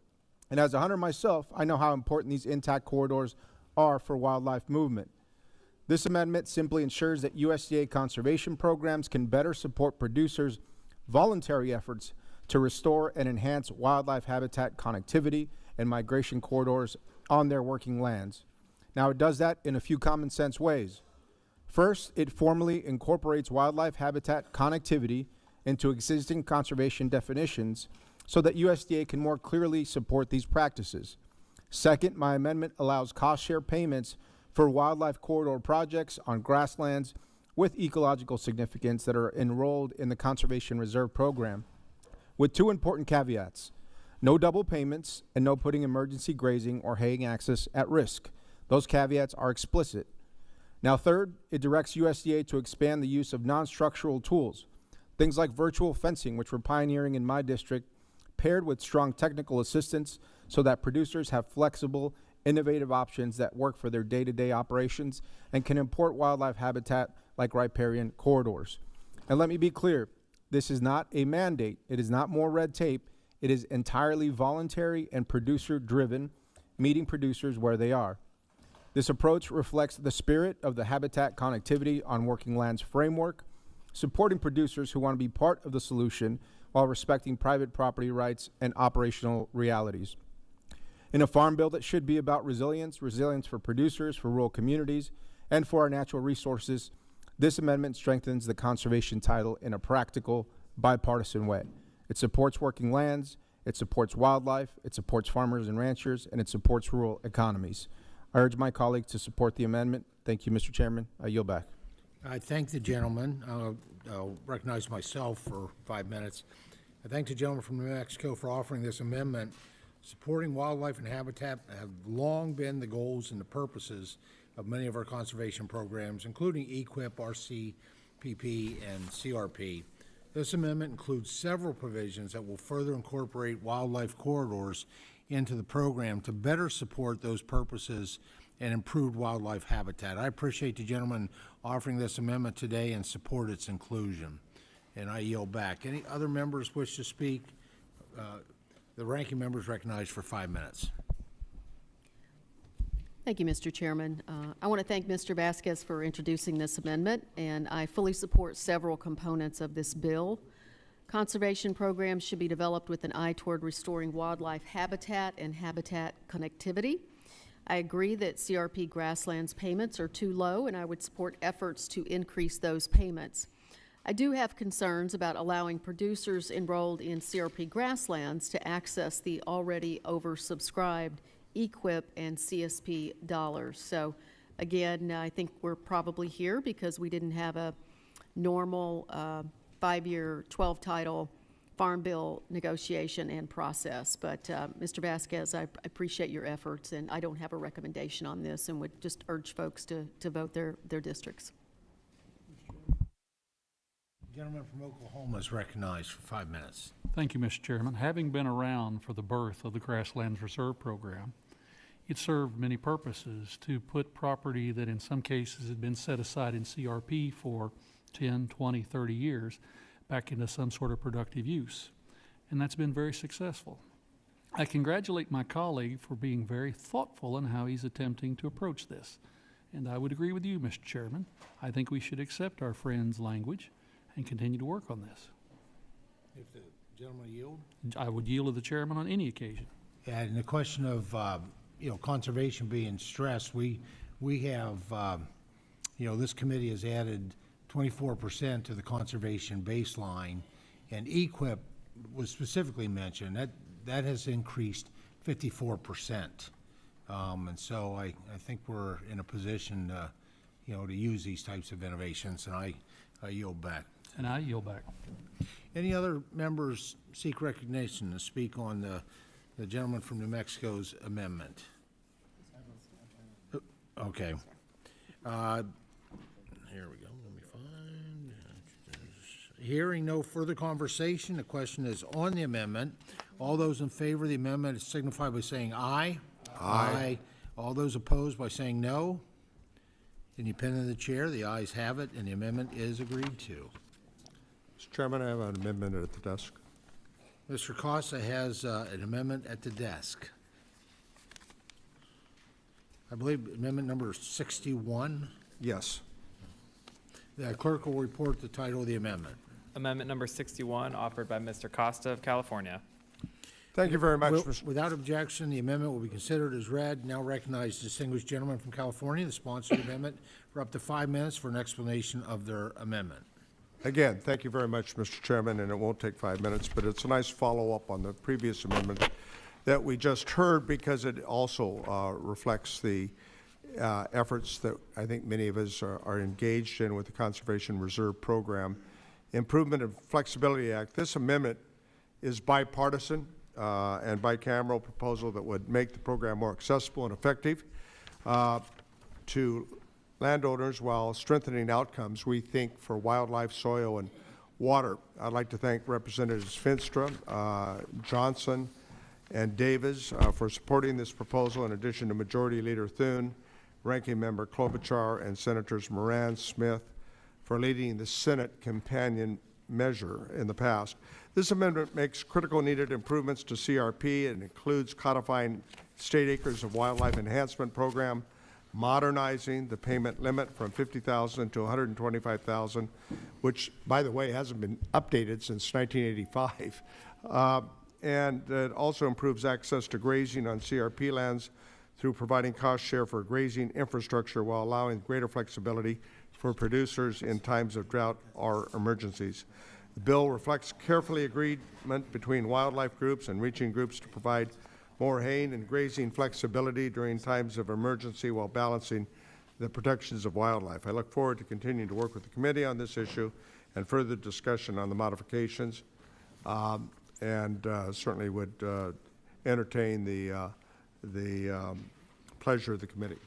Speaker 17: And as a hunter myself, I know how important these intact corridors are for wildlife movement. This amendment simply ensures that USDA conservation programs can better support producers' voluntary efforts to restore and enhance wildlife habitat connectivity and migration corridors on their working lands. Now, it does that in a few common sense ways. First, it formally incorporates wildlife habitat connectivity into existing conservation definitions so that USDA can more clearly support these practices. Second, my amendment allows cost-share payments for wildlife corridor projects on grasslands with ecological significance that are enrolled in the Conservation Reserve Program, with 2 important caveats: no double payments and no putting emergency grazing or haying access at risk. Those caveats are explicit. Now, third, it directs USDA to expand the use of non-structural tools, things like virtual fencing, which we're pioneering in my district, paired with strong technical assistance so that producers have flexible, innovative options that work for their day-to-day operations and can import wildlife habitat like riparian corridors. And let me be clear, this is not a mandate. It is not more red tape. It is entirely voluntary and producer-driven, meeting producers where they are. This approach reflects the spirit of the Habitat Connectivity on Working Lands framework, supporting producers who want to be part of the solution while respecting private property rights and operational realities. In a farm bill that should be about resilience for producers, for rural communities, and for our natural resources, this amendment strengthens the conservation title in a practical, bipartisan way. It supports working lands, it supports wildlife, it supports farmers and ranchers, and it supports rural economies. I urge my colleagues to support the amendment. Thank you, Mr. Chairman. I yield back.
Speaker 1: I thank the gentleman. I'll recognize myself for 5 minutes. I thank the gentleman from New Mexico for offering this amendment. Supporting wildlife and habitat have long been the goals and the purposes of many of our conservation programs, including EQIP, RCPP, and CRP. This amendment includes several provisions that will further incorporate wildlife corridors into the program to better support those purposes and improve wildlife habitat. I appreciate the gentleman offering this amendment today and support its inclusion. And I yield back. Any other members wish to speak? The ranking member is recognized for 5 minutes.
Speaker 14: Thank you, Mr. Chairman. I want to thank Mr. Vasquez for introducing this amendment, and I fully support several components of this bill. Conservation programs should be developed with an eye toward restoring wildlife habitat and habitat connectivity. I agree that CRP grasslands payments are too low, and I would support efforts to increase those payments. I do have concerns about allowing producers enrolled in CRP grasslands to access the already oversubscribed EQIP and CSP dollars. So again, I think we're probably here because we didn't have a normal 5-year, 12-title farm bill negotiation and process. But Mr. Vasquez, I appreciate your efforts, and I don't have a recommendation on this and would just urge folks to vote their districts.
Speaker 1: The gentleman from Oklahoma is recognized for 5 minutes.
Speaker 18: Thank you, Mr. Chairman. Having been around for the birth of the Grasslands Reserve Program, it served many purposes to put property that in some cases had been set aside in CRP for 10, 20, 30 years back into some sort of productive use. And that's been very successful. I congratulate my colleague for being very thoughtful in how he's attempting to approach this. And I would agree with you, Mr. Chairman. I think we should accept our friend's language and continue to work on this.
Speaker 1: If the gentleman yield?
Speaker 18: I would yield to the chairman on any occasion.
Speaker 1: Yeah, and the question of, conservation being stressed, we have, this committee has added 24% to the conservation baseline, and EQIP was specifically mentioned. That has increased 54%. And so I think we're in a position, to use these types of innovations, and I yield back.
Speaker 18: And I yield back.
Speaker 1: Any other members seek recognition to speak on the gentleman from New Mexico's amendment? Okay. Here we go. Let me find. Hearing no further conversation, the question is on the amendment. All those in favor of the amendment signify by saying aye. Aye. All those opposed by saying no. Independent of the chair, the ayes have it, and the amendment is agreed to.
Speaker 13: Mr. Chairman, I have an amendment at the desk.
Speaker 1: Mr. Costa has an amendment at the desk. I believe amendment number 61.
Speaker 13: Yes.
Speaker 1: The clerk will report the title of the amendment.
Speaker 9: Amendment number 61, offered by Mr. Costa of California.
Speaker 13: Thank you very much, Mr.
Speaker 1: Without objection, the amendment will be considered as read. Now recognize the distinguished gentleman from California, the sponsor of the amendment, for up to 5 minutes for an explanation of their amendment.
Speaker 13: Again, thank you very much, Mr. Chairman, and it won't take 5 minutes, but it's a nice follow-up on the previous amendment that we just heard because it also reflects the efforts that I think many of us are engaged in with the Conservation Reserve Program. Improvement and Flexibility Act. This amendment is bipartisan and bicameral proposal that would make the program more accessible and effective to landowners while strengthening outcomes, we think, for wildlife, soil, and water. I'd like to thank Representatives Finstra, Johnson, and Davis for supporting this proposal, in addition to Majority Leader Thune, Ranking Member Klobuchar, and Senators Moran, Smith, for leading the Senate companion measure in the past. This amendment makes critical needed improvements to CRP and includes codifying state acres of wildlife enhancement program, modernizing the payment limit from $50,000 to $125,000, which, by the way, hasn't been updated since 1985. And it also improves access to grazing on CRP lands through providing cost share for grazing infrastructure while allowing greater flexibility for producers in times of drought or emergencies. The bill reflects carefully agreement between wildlife groups and reaching groups to provide more haying and grazing flexibility during times of emergency while balancing the protections of wildlife. I look forward to continuing to work with the committee on this issue and further discussion on the modifications, and certainly would entertain the pleasure of the committee.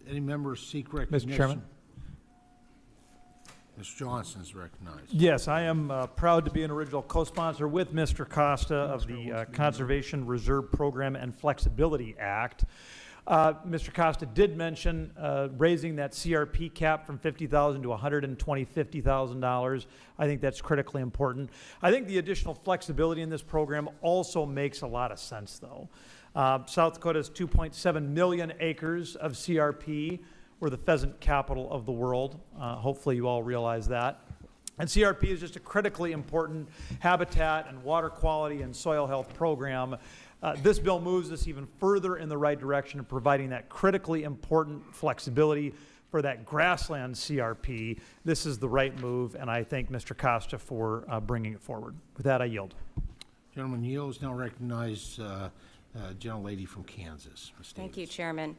Speaker 1: Any members seek recognition?
Speaker 2: Mr. Chairman?
Speaker 1: Mr. Johnson is recognized.
Speaker 2: Yes, I am proud to be an original co-sponsor with Mr. Costa of the Conservation Reserve Program and Flexibility Act. Mr. Costa did mention raising that CRP cap from $50,000 to $150,000. I think that's critically important. I think the additional flexibility in this program also makes a lot of sense, though. South Dakota has 2.7 million acres of CRP. We're the pheasant capital of the world. Hopefully you all realize that. And CRP is just a critically important habitat and water quality and soil health program. This bill moves us even further in the right direction of providing that critically important flexibility for that grassland CRP. This is the right move, and I thank Mr. Costa for bringing it forward. With that, I yield.
Speaker 1: Gentleman yields. Now recognize gentlelady from Kansas. Ms.
Speaker 20: Thank you,
Speaker 1: Davis.
Speaker 20: Chairman.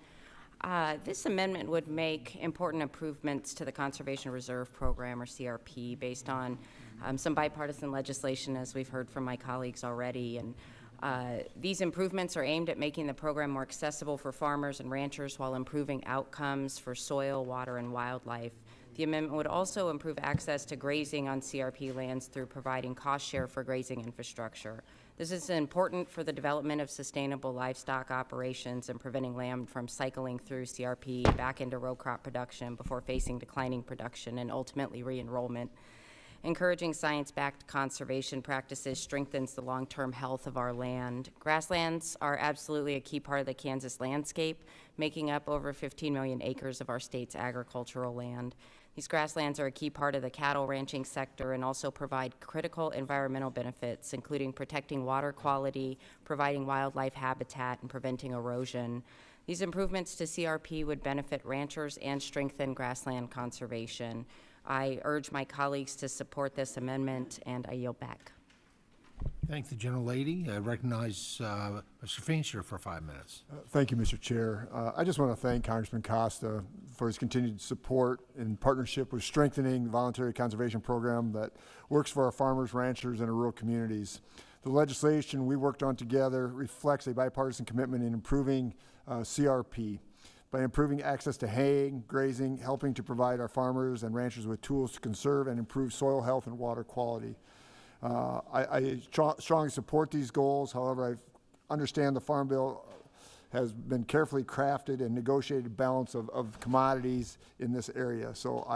Speaker 20: This amendment would make important improvements to the Conservation Reserve Program, or CRP, based on some bipartisan legislation, as we've heard from my colleagues already. And these improvements are aimed at making the program more accessible for farmers and ranchers while improving outcomes for soil, water, and wildlife. The amendment would also improve access to grazing on CRP lands through providing cost share for grazing infrastructure. This is important for the development of sustainable livestock operations and preventing land from cycling through CRP back into row crop production before facing declining production and ultimately re-enrollment. Encouraging science-backed conservation practices strengthens the long-term health of our land. Grasslands are absolutely a key part of the Kansas landscape, making up over 15 million acres of our state's agricultural land. These grasslands are a key part of the cattle ranching sector and also provide critical environmental benefits, including protecting water quality, providing wildlife habitat, and preventing erosion. These improvements to CRP would benefit ranchers and strengthen grassland conservation. I urge my colleagues to support this amendment, and I yield back.
Speaker 1: Thank the gentlelady. I recognize Mr. Fancher for 5 minutes.
Speaker 17: Thank you, Mr. Chair. I just want to thank Congressman Costa for his continued support in partnership with strengthening the voluntary conservation program that works for our farmers, ranchers, and our rural communities. The legislation we worked on together reflects a bipartisan commitment in improving CRP by improving access to haying, grazing, helping to provide our farmers and ranchers with tools to conserve and improve soil health and water quality. I strongly support these goals. However, I understand the Farm Bill has been carefully crafted and negotiated balance of commodities in this area. So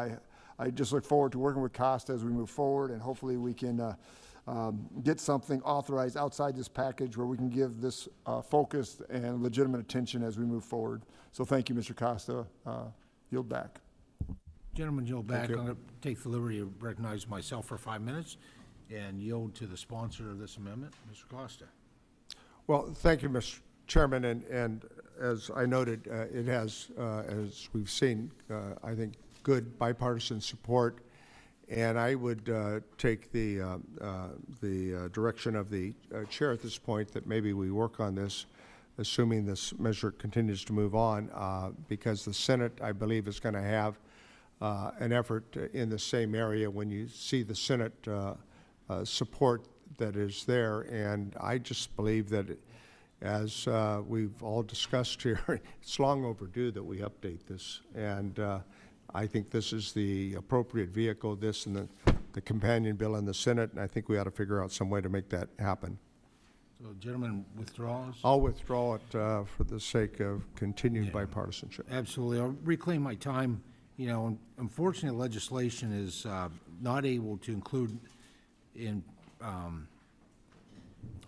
Speaker 17: I just look forward to working with Costa as we move forward, and hopefully we can get something authorized outside this package where we can give this focused and legitimate attention as we move forward. So thank you, Mr. Costa. Yield back.
Speaker 1: Gentleman, yield back.
Speaker 17: Thank you.
Speaker 1: I'm going to take the liberty to recognize myself for 5 minutes and yield to the sponsor of this amendment, Mr. Costa.
Speaker 13: Well, thank you, Mr. Chairman, and as I noted, it has, as we've seen, I think, good bipartisan support, and I would take the direction of the chair at this point that maybe we work on this, assuming this measure continues to move on, because the Senate, I believe, is going to have an effort in the same area when you see the Senate support that is there, and I just believe that as we've all discussed here, it's long overdue that we update this, and I think this is the appropriate vehicle, this and the companion bill in the Senate, and I think we ought to figure out some way to make that happen.
Speaker 1: So, gentleman withdraws?
Speaker 13: I'll withdraw it for the sake of continued bipartisanship.
Speaker 1: Absolutely. I'll reclaim my time. You know, unfortunately, legislation is not able to include in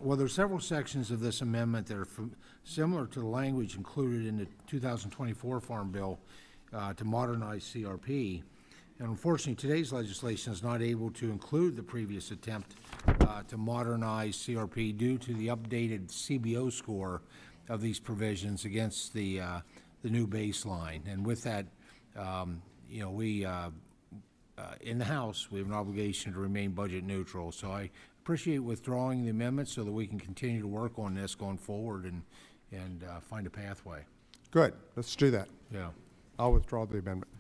Speaker 1: Well, there are several sections of this amendment that are similar to the language included in the 2024 Farm Bill to modernize CRP. And unfortunately, today's legislation is not able to include the previous attempt to modernize CRP due to the updated CBO score of these provisions against the new baseline. And with that, you know, we in the House, we have an obligation to remain budget neutral. So I appreciate withdrawing the amendment so that we can continue to work on this going forward and find a pathway.
Speaker 13: Good, let's do that.
Speaker 1: Yeah.
Speaker 13: I'll withdraw the amendment.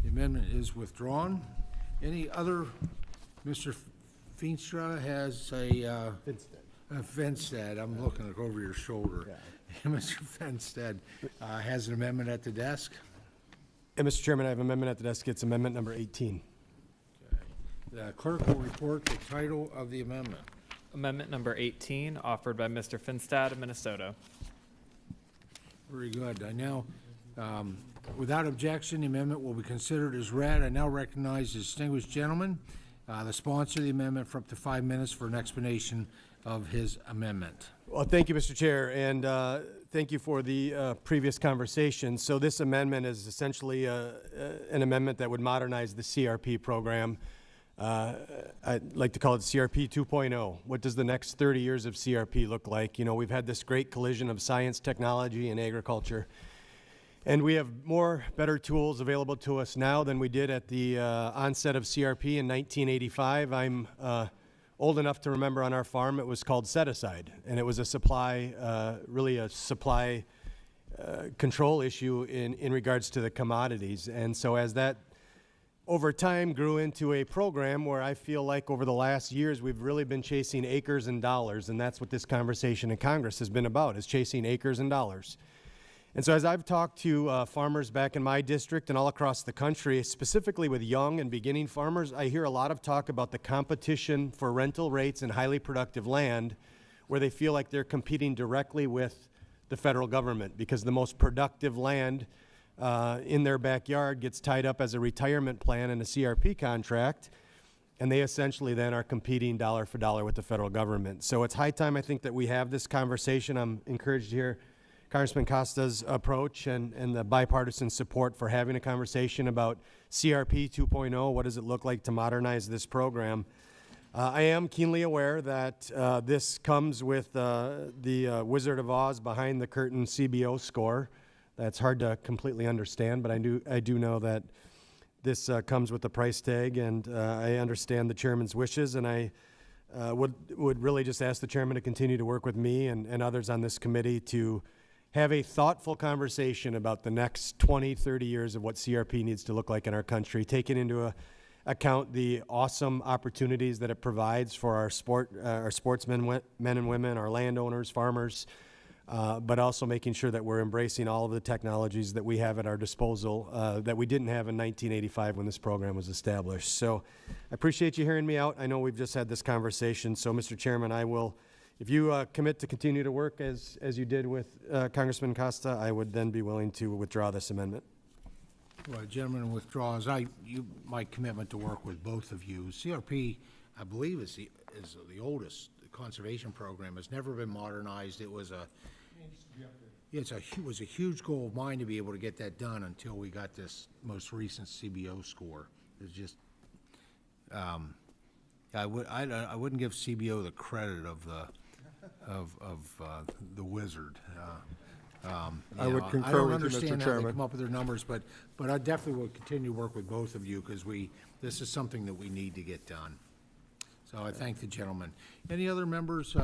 Speaker 1: The amendment is withdrawn. Any other, Mr. Feenstra has a, Finstead, I'm looking over your shoulder. Mr. Finstead has an amendment at the desk.
Speaker 5: And Mr. Chairman, I have an amendment at the desk. It's amendment number 18.
Speaker 1: The clerk will report the title of the amendment.
Speaker 9: Amendment number 18, offered by Mr. Finstad of Minnesota.
Speaker 1: Very good. I now, without objection, the amendment will be considered as read. I now recognize the distinguished gentleman, the sponsor of the amendment, for up to 5 minutes for an explanation of his amendment.
Speaker 5: Well, thank you, Mr. Chair, and thank you for the previous conversation. So this amendment is essentially an amendment that would modernize the CRP program. I'd like to call it CRP 2.0. What does the next 30 years of CRP look like? You know, we've had this great collision of science, technology, and agriculture. And we have better tools available to us now than we did at the onset of CRP in 1985. I'm old enough to remember on our farm it was called set-aside, and it was a supply, really a supply control issue in regards to the commodities. And so as that over time grew into a program where I feel like over the last years we've really been chasing acres and dollars, and that's what this conversation in Congress has been about, is chasing acres and dollars. And so as I've talked to farmers back in my district and all across the country, specifically with young and beginning farmers, I hear a lot of talk about the competition for rental rates and highly productive land, where they feel like they're competing directly with the federal government because the most productive land in their backyard gets tied up as a retirement plan in a CRP contract, and they essentially then are competing dollar for dollar with the federal government. So it's high time, I think, that we have this conversation. I'm encouraged to hear Congressman Costa's approach and the bipartisan support for having a conversation about CRP 2.0. What does it look like to modernize this program? I am keenly aware that this comes with the Wizard of Oz behind the curtain CBO score. That's hard to completely understand, but I do know that this comes with a price tag, and I understand the chairman's wishes, and I would really just ask the chairman to continue to work with me and others on this committee to have a thoughtful conversation about the next 20, 30 years of what CRP needs to look like in our country, taking into account the awesome opportunities that it provides for our sportsmen, men and women, our landowners, farmers, but also making sure that we're embracing all of the technologies that we have at our disposal that we didn't have in 1985 when this program was established. So I appreciate you hearing me out. I know we've just had this conversation. So, Mr. Chairman, I will, if you commit to continue to work as you did with Congressman Costa, I would then be willing to withdraw this amendment.
Speaker 1: Well, gentleman withdraws. My commitment to work with both of you. CRP, I believe, is the oldest conservation program. It's never been modernized. It was it was a huge goal of mine to be able to get that done until we got this most recent CBO score. It's just I wouldn't give CBO the credit of the wizard.
Speaker 13: I would concur
Speaker 1: I don't
Speaker 13: with you, Mr.
Speaker 1: understand how
Speaker 13: Chairman.
Speaker 1: they come up with their numbers, but I definitely will continue to work with both of you because this is something that we need to get done. So I thank the gentleman. Any other members?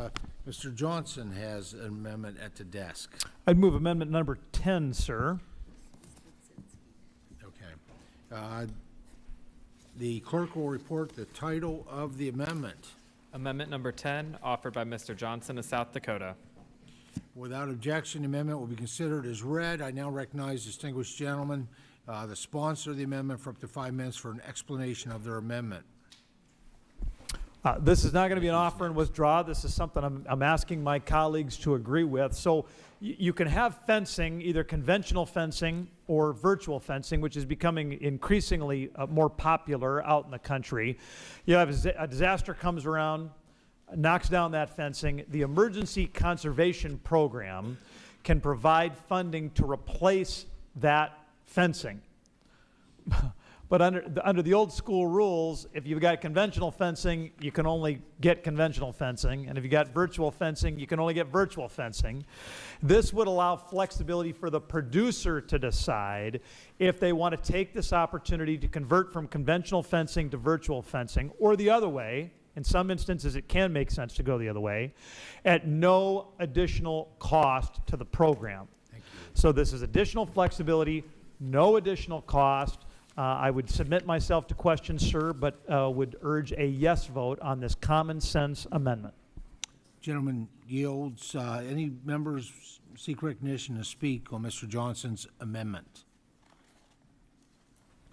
Speaker 1: Mr. Johnson has an amendment at the desk.
Speaker 2: I'd move amendment number 10, sir.
Speaker 1: Okay. The clerk will report the title of the amendment.
Speaker 9: Amendment number 10, offered by Mr. Johnson of South Dakota.
Speaker 1: Without objection, the amendment will be considered as read. I now recognize the distinguished gentleman, the sponsor of the amendment, for up to 5 minutes for an explanation of their amendment.
Speaker 2: This is not going to be an offer and withdraw. This is something I'm asking my colleagues to agree with. So you can have fencing, either conventional fencing or virtual fencing, which is becoming increasingly more popular out in the country. You have a disaster comes around, knocks down that fencing, the Emergency Conservation Program can provide funding to replace that fencing. But under the old school rules, if you've got conventional fencing, you can only get conventional fencing. And if you got virtual fencing, you can only get virtual fencing. This would allow flexibility for the producer to decide if they want to take this opportunity to convert from conventional fencing to virtual fencing, or the other way. In some instances, it can make sense to go the other way, at no additional cost to the program. So this is additional flexibility, no additional cost. I would submit myself to questions, sir, but would urge a yes vote on this common sense amendment.
Speaker 1: Gentleman yields. Any members seek recognition to speak on Mr. Johnson's amendment?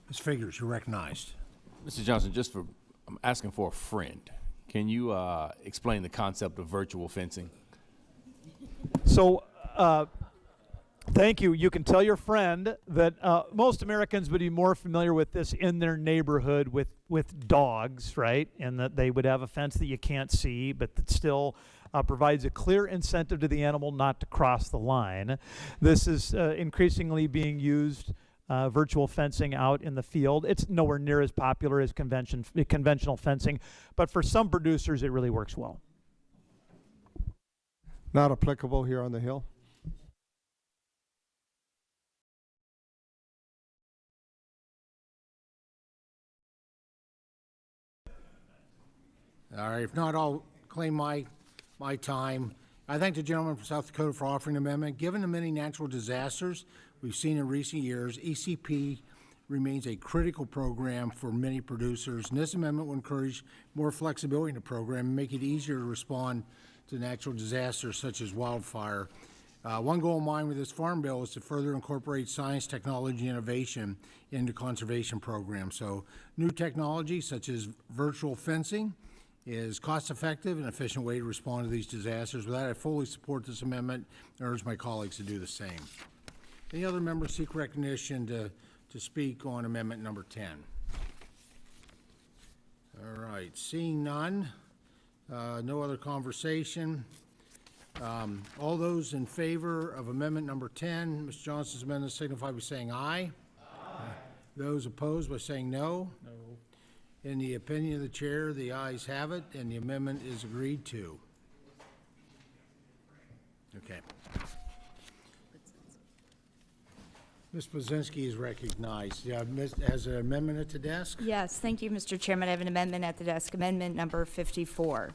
Speaker 1: Ms. Figures, you're recognized.
Speaker 6: Mr. Johnson, I'm asking for a friend. Can you explain the concept of virtual fencing?
Speaker 2: So, thank you. You can tell your friend that most Americans would be more familiar with this in their neighborhood with dogs, right? And that they would have a fence that you can't see, but that still provides a clear incentive to the animal not to cross the line. This is increasingly being used, virtual fencing out in the field. It's nowhere near as popular as conventional fencing, but for some producers, it really works well.
Speaker 13: Not applicable here on the Hill?
Speaker 1: All right, if not, I'll claim my time. I thank the gentleman from South Dakota for offering the amendment. Given the many natural disasters we've seen in recent years, ECP remains a critical program for many producers, and this amendment will encourage more flexibility in the program and make it easier to respond to natural disasters such as wildfire. One goal of mine with this farm bill is to further incorporate science, technology, and innovation into conservation programs. So new technology such as virtual fencing is cost-effective and efficient way to respond to these disasters. With that, I fully support this amendment and urge my colleagues to do the same. Any other members seek recognition to speak on amendment number 10? All right, seeing none, no other conversation. All those in favor of amendment number 10, Mr. Johnson's amendment, signify by saying aye. Aye. Those opposed by saying no. No. In the opinion of the chair, the ayes have it, and the amendment is agreed to. Okay. Ms. Blazinski is recognized. Yeah, has an amendment at the desk?
Speaker 8: Yes, thank you, Mr. Chairman. I have an amendment at the desk, amendment number 54.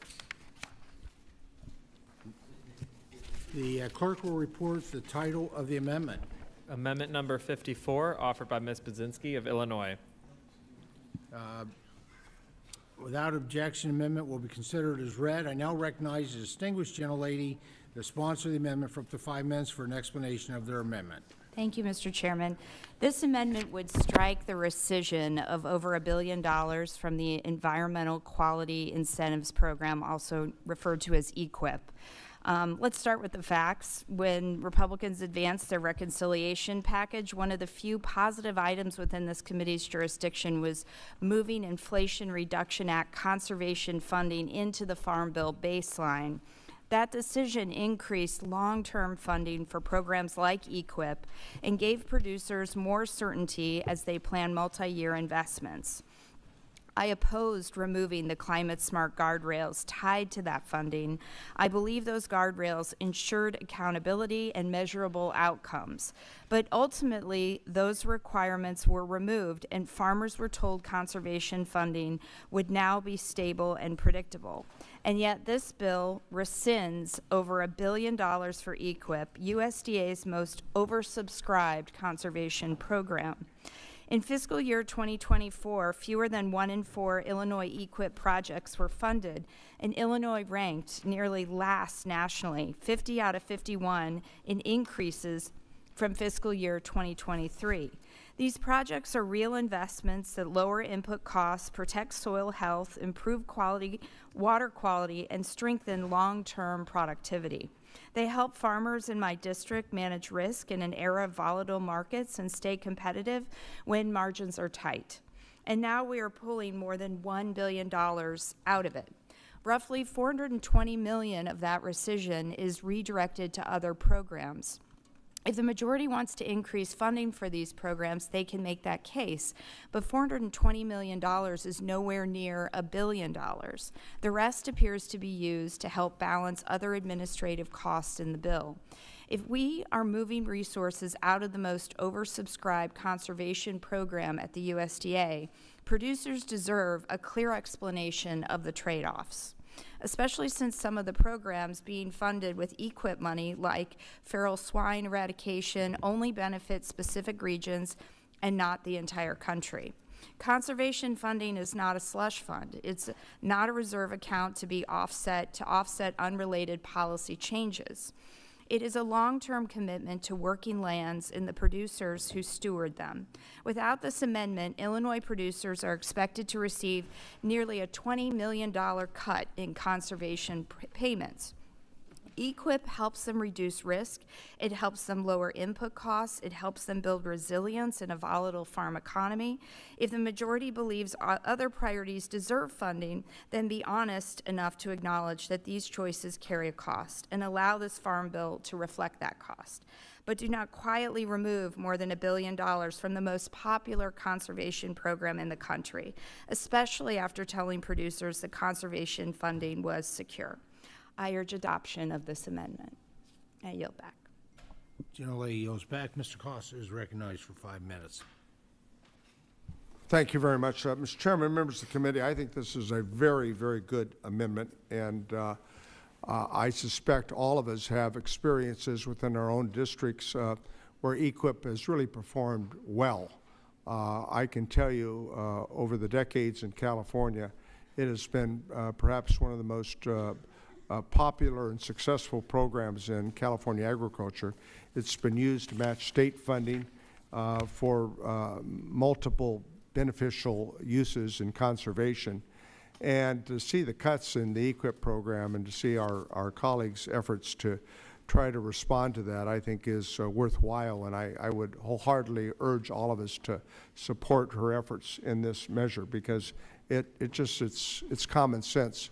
Speaker 1: The clerk will report the title of the amendment.
Speaker 9: Amendment number 54, offered by Ms. Budzinski of Illinois.
Speaker 1: Without objection, amendment will be considered as read. I now recognize the distinguished gentlelady, the sponsor of the amendment, for up to 5 minutes for an explanation of their amendment.
Speaker 8: Thank you, Mr. Chairman. This amendment would strike the rescission of over $1 billion from the Environmental Quality Incentives Program, also referred to as EQIP. Let's start with the facts. When Republicans advanced their reconciliation package, one of the few positive items within this committee's jurisdiction was moving Inflation Reduction Act conservation funding into the Farm Bill baseline. That decision increased long-term funding for programs like EQIP and gave producers more certainty as they plan multi-year investments. I opposed removing the climate-smart guardrails tied to that funding. I believe those guardrails ensured accountability and measurable outcomes. But ultimately, those requirements were removed, and farmers were told conservation funding would now be stable and predictable. And yet this bill rescinds over $1 billion for EQIP, USDA's most oversubscribed conservation program. In fiscal year 2024, fewer than 1 in 4 Illinois EQIP projects were funded, and Illinois ranked nearly last nationally, 50 out of 51 in increases from fiscal year 2023. These projects are real investments that lower input costs, protect soil health, improve water quality, and strengthen long-term productivity. They help farmers in my district manage risk in an era of volatile markets and stay competitive when margins are tight. And now we are pulling more than $1 billion out of it. Roughly $420 million of that rescission is redirected to other programs. If the majority wants to increase funding for these programs, they can make that case. But $420 million is nowhere near $1 billion. The rest appears to be used to help balance other administrative costs in the bill. If we are moving resources out of the most oversubscribed conservation program at the USDA, producers deserve a clear explanation of the trade-offs, especially since some of the programs being funded with EQIP money, like feral swine eradication, only benefit specific regions and not the entire country. Conservation funding is not a slush fund. It's not a reserve account to offset unrelated policy changes. It is a long-term commitment to working lands and the producers who steward them. Without this amendment, Illinois producers are expected to receive nearly a $20 million cut in conservation payments. EQIP helps them reduce risk, it helps them lower input costs, it helps them build resilience in a volatile farm economy. If the majority believes other priorities deserve funding, then be honest enough to acknowledge that these choices carry a cost and allow this farm bill to reflect that cost. But do not quietly remove more than $1 billion from the most popular conservation program in the country, especially after telling producers that conservation funding was secure. I urge adoption of this amendment. I yield back.
Speaker 1: Gentlelady yields back. Mr. Costa is recognized for 5 minutes.
Speaker 13: Thank you very much. Mr. Chairman, members of the committee, I think this is a very, very good amendment, and I suspect all of us have experiences within our own districts where EQIP has really performed well. I can tell you over the decades in California, it has been perhaps one of the most popular and successful programs in California agriculture. It's been used to match state funding for multiple beneficial uses in conservation. And to see the cuts in the EQIP program and to see our colleagues' efforts to try to respond to that, I think is worthwhile, and I would wholeheartedly urge all of us to support her efforts in this measure, because it's common sense.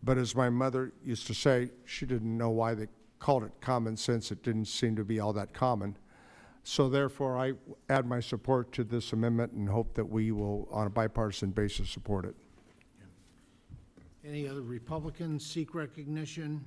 Speaker 13: But as my mother used to say, she didn't know why they called it common sense. It didn't seem to be all that common. So therefore, I add my support to this amendment and hope that we will, on a bipartisan basis, support it.
Speaker 1: Any other Republicans seek recognition?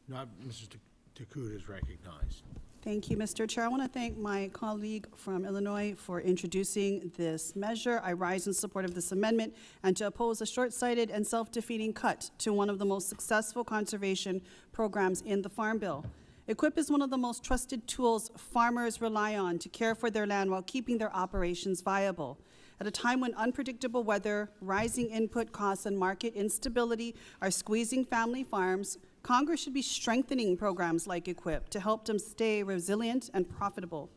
Speaker 1: Not. Mrs. Takuda is recognized.
Speaker 7: Thank you, Mr. Chair. I want to thank my colleague from Illinois for introducing this measure. I rise in support of this amendment and to oppose a short-sighted and self-defeating cut to one of the most successful conservation programs in the Farm Bill. EQIP is one of the most trusted tools farmers rely on to care for their land while keeping their operations viable. At a time when unpredictable weather, rising input costs, and market instability are squeezing family farms, Congress should be strengthening programs like EQIP to help them stay resilient and profitable.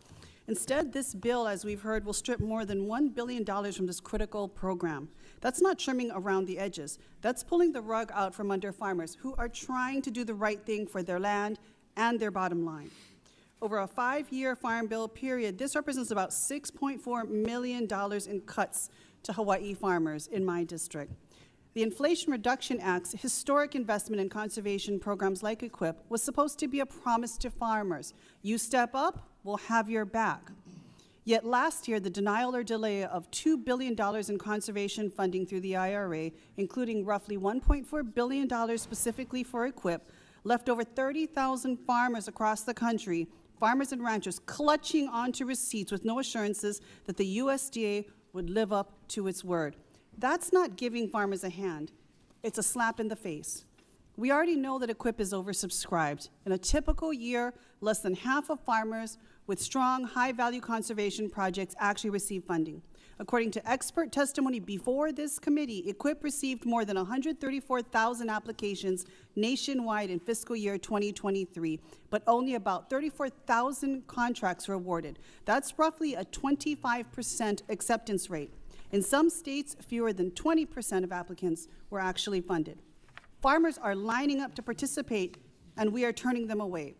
Speaker 7: Instead, this bill, as we've heard, will strip more than $1 billion from this critical program. That's not trimming around the edges. That's pulling the rug out from under farmers who are trying to do the right thing for their land and their bottom line. Over a 5-year Farm Bill period, this represents about $6.4 million in cuts to Hawaii farmers in my district. The Inflation Reduction Act's historic investment in conservation programs like EQIP was supposed to be a promise to farmers. You step up, we'll have your back. Yet last year, the denial or delay of $2 billion in conservation funding through the IRA, including roughly $1.4 billion specifically for EQIP, left over 30,000 farmers across the country, farmers and ranchers, clutching onto receipts with no assurances that the USDA would live up to its word. That's not giving farmers a hand. It's a slap in the face. We already know that EQIP is oversubscribed. In a typical year, less than half of farmers with strong, high-value conservation projects actually receive funding. According to expert testimony before this committee, EQIP received more than 134,000 applications nationwide in fiscal year 2023, but only about 34,000 contracts were awarded. That's roughly a 25% acceptance rate. In some states, fewer than 20% of applicants were actually funded. Farmers are lining up to participate, and we are turning them away.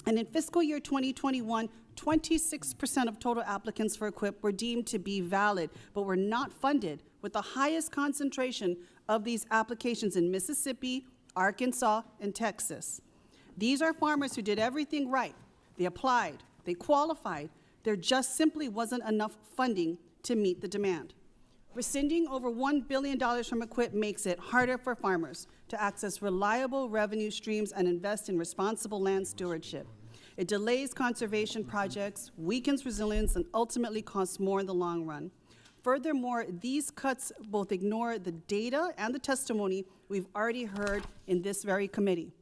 Speaker 7: And in fiscal year 2021, 26% of total applicants for EQIP were deemed to be valid, but were not funded with the highest concentration of these applications in Mississippi, Arkansas, and Texas. These are farmers who did everything right. They applied, they qualified. There just simply wasn't enough funding to meet the demand. Rescinding over $1 billion from EQIP makes it harder for farmers to access reliable revenue streams and invest in responsible land stewardship. It delays conservation projects, weakens resilience, and ultimately costs more in the long run. Furthermore, these cuts both ignore the data and the testimony we've already heard in this very committee.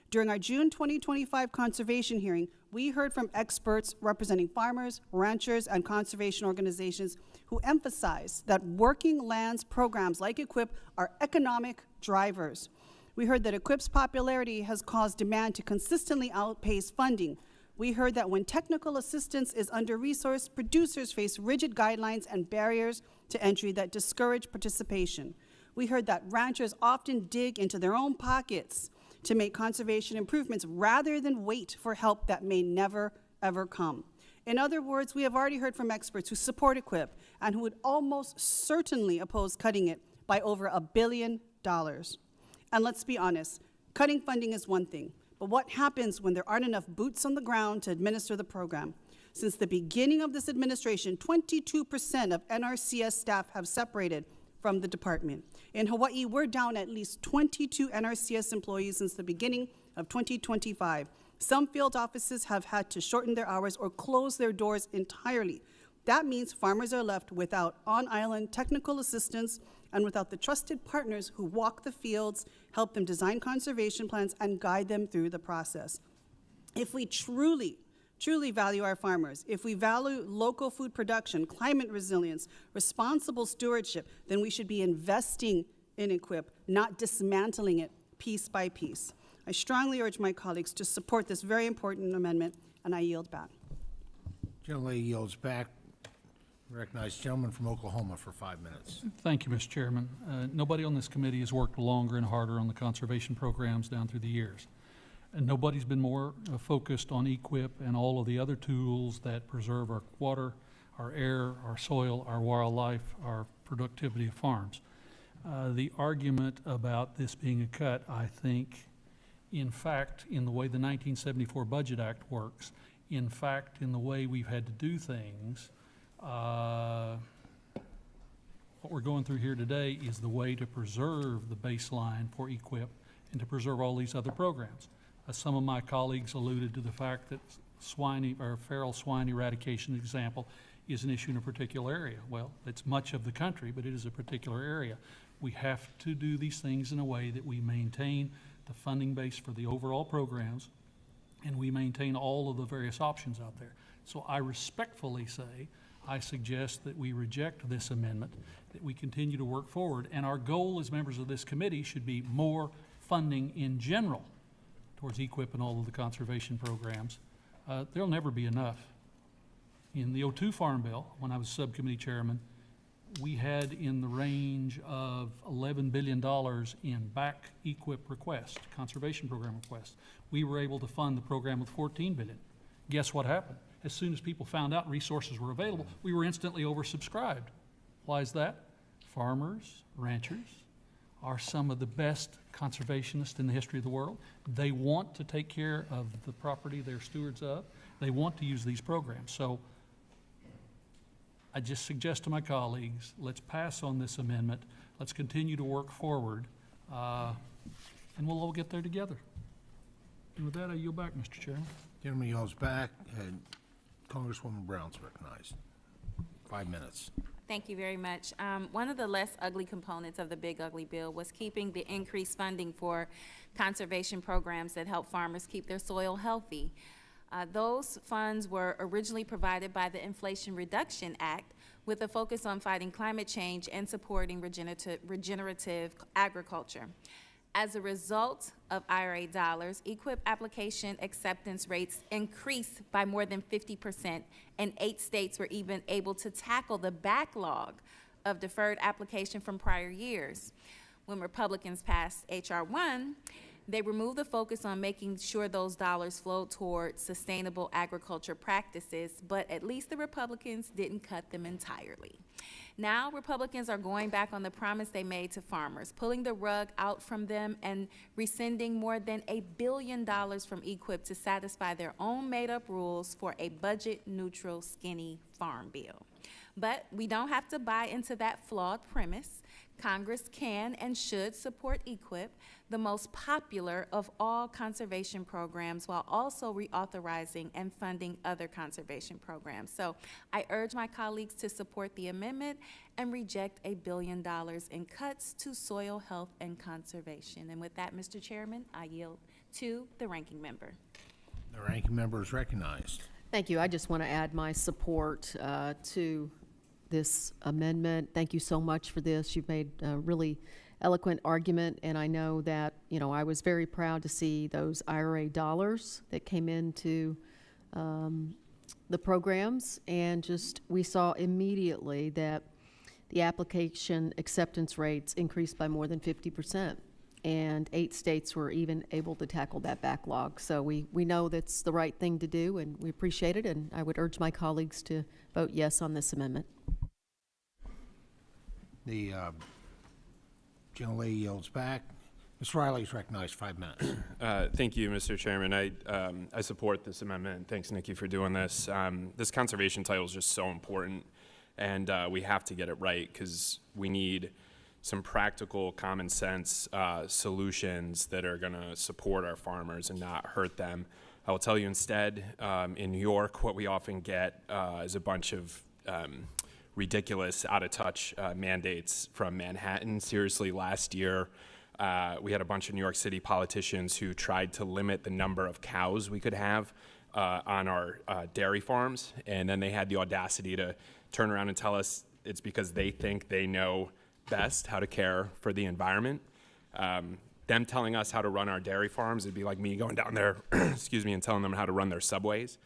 Speaker 7: During our June 2025 conservation hearing, we heard from experts representing farmers, ranchers, and conservation organizations who emphasize that working lands programs like EQIP are economic drivers. We heard that EQIP's popularity has caused demand to consistently outpace funding. We heard that when technical assistance is under-resourced, producers face rigid guidelines and barriers to entry that discourage participation. We heard that ranchers often dig into their own pockets to make conservation improvements rather than wait for help that may never, ever come. In other words, we have already heard from experts who support EQIP and who would almost certainly oppose cutting it by over $1 billion. And let's be honest, cutting funding is one thing, but what happens when there aren't enough boots on the ground to administer the program? Since the beginning of this administration, 22% of NRCS staff have separated from the department. In Hawaii, we're down at least 22 NRCS employees since the beginning of 2025. Some field offices have had to shorten their hours or close their doors entirely. That means farmers are left without on-island technical assistance and without the trusted partners who walk the fields, help them design conservation plans, and guide them through the process. If we truly value our farmers, if we value local food production, climate resilience, responsible stewardship, then we should be investing in EQIP, not dismantling it piece by piece. I strongly urge my colleagues to support this very important amendment, and I yield back.
Speaker 1: Gentlelady yields back. Recognize gentleman from Oklahoma for 5 minutes.
Speaker 18: Thank you, Mr. Chairman. Nobody on this committee has worked longer and harder on the conservation programs down through the years. And nobody's been more focused on EQIP and all of the other tools that preserve our water, our air, our soil, our wildlife, our productivity of farms. The argument about this being a cut, I think, in fact, in the way the 1974 Budget Act works, in fact, in the way we've had to do things, what we're going through here today is the way to preserve the baseline for EQIP and to preserve all these other programs. Some of my colleagues alluded to the fact that feral swine eradication example is an issue in a particular area. Well, it's much of the country, but it is a particular area. We have to do these things in a way that we maintain the funding base for the overall programs and we maintain all of the various options out there. So I respectfully say, I suggest that we reject this amendment, that we continue to work forward, and our goal as members of this committee should be more funding in general towards EQIP and all of the conservation programs. There'll never be enough. In the '02 Farm Bill, when I was subcommittee chairman, we had in the range of $11 billion in back EQIP requests, conservation program requests. We were able to fund the program with $14 billion. Guess what happened? As soon as people found out resources were available, we were instantly oversubscribed. Why is that? Farmers, ranchers are some of the best conservationists in the history of the world. They want to take care of the property they're stewards of. They want to use these programs. So I just suggest to my colleagues, let's pass on this amendment. Let's continue to work forward, and we'll all get there together. And with that, I yield back, Mr. Chairman.
Speaker 1: Gentleman yields back, and Congresswoman Brown's recognized. 5 minutes.
Speaker 3: Thank you very much. One of the less ugly components of the Big Ugly Bill was keeping the increased funding for conservation programs that help farmers keep their soil healthy. Those funds were originally provided by the Inflation Reduction Act with a focus on fighting climate change and supporting regenerative agriculture. As a result of IRA dollars, EQIP application acceptance rates increased by more than 50%, and 8 states were even able to tackle the backlog of deferred application from prior years. When Republicans passed H.R. 1, they removed the focus on making sure those dollars flowed toward sustainable agriculture practices, but at least the Republicans didn't cut them entirely. Now Republicans are going back on the promise they made to farmers, pulling the rug out from them and rescinding more than $1 billion from EQIP to satisfy their own made-up rules for a budget-neutral, skinny farm bill. But we don't have to buy into that flawed premise. Congress can and should support EQIP, the most popular of all conservation programs, while also reauthorizing and funding other conservation programs. So I urge my colleagues to support the amendment and reject $1 billion in cuts to soil health and conservation. And with that, Mr. Chairman, I yield to the ranking member.
Speaker 1: The ranking member is recognized.
Speaker 14: Thank you. I just want to add my support to this amendment. Thank you so much for this. You've made a really eloquent argument, and I know that, you know, I was very proud to see those IRA dollars that came into the programs, and just we saw immediately that the application acceptance rates increased by more than 50%, and 8 states were even able to tackle that backlog. So we know that's the right thing to do, and we appreciate it, and I would urge my colleagues to vote yes on this amendment.
Speaker 1: The gentlelady yields back. Ms. Riley is recognized, 5 minutes.
Speaker 4: Thank you, Mr. Chairman. I support this amendment. Thanks, Nikki, for doing this. This conservation title is just so important, and we have to get it right because we need some practical, common sense solutions that are going to support our farmers and not hurt them. I will tell you instead, in New York, what we often get is a bunch of ridiculous, out-of-touch mandates from Manhattan. Seriously, last year, we had a bunch of New York City politicians who tried to limit the number of cows we could have on our dairy farms, and then they had the audacity to turn around and tell us it's because they think they know best how to care for the environment. Them telling us how to run our dairy farms, it'd be like me going down there, excuse me, and telling them how to run their subways.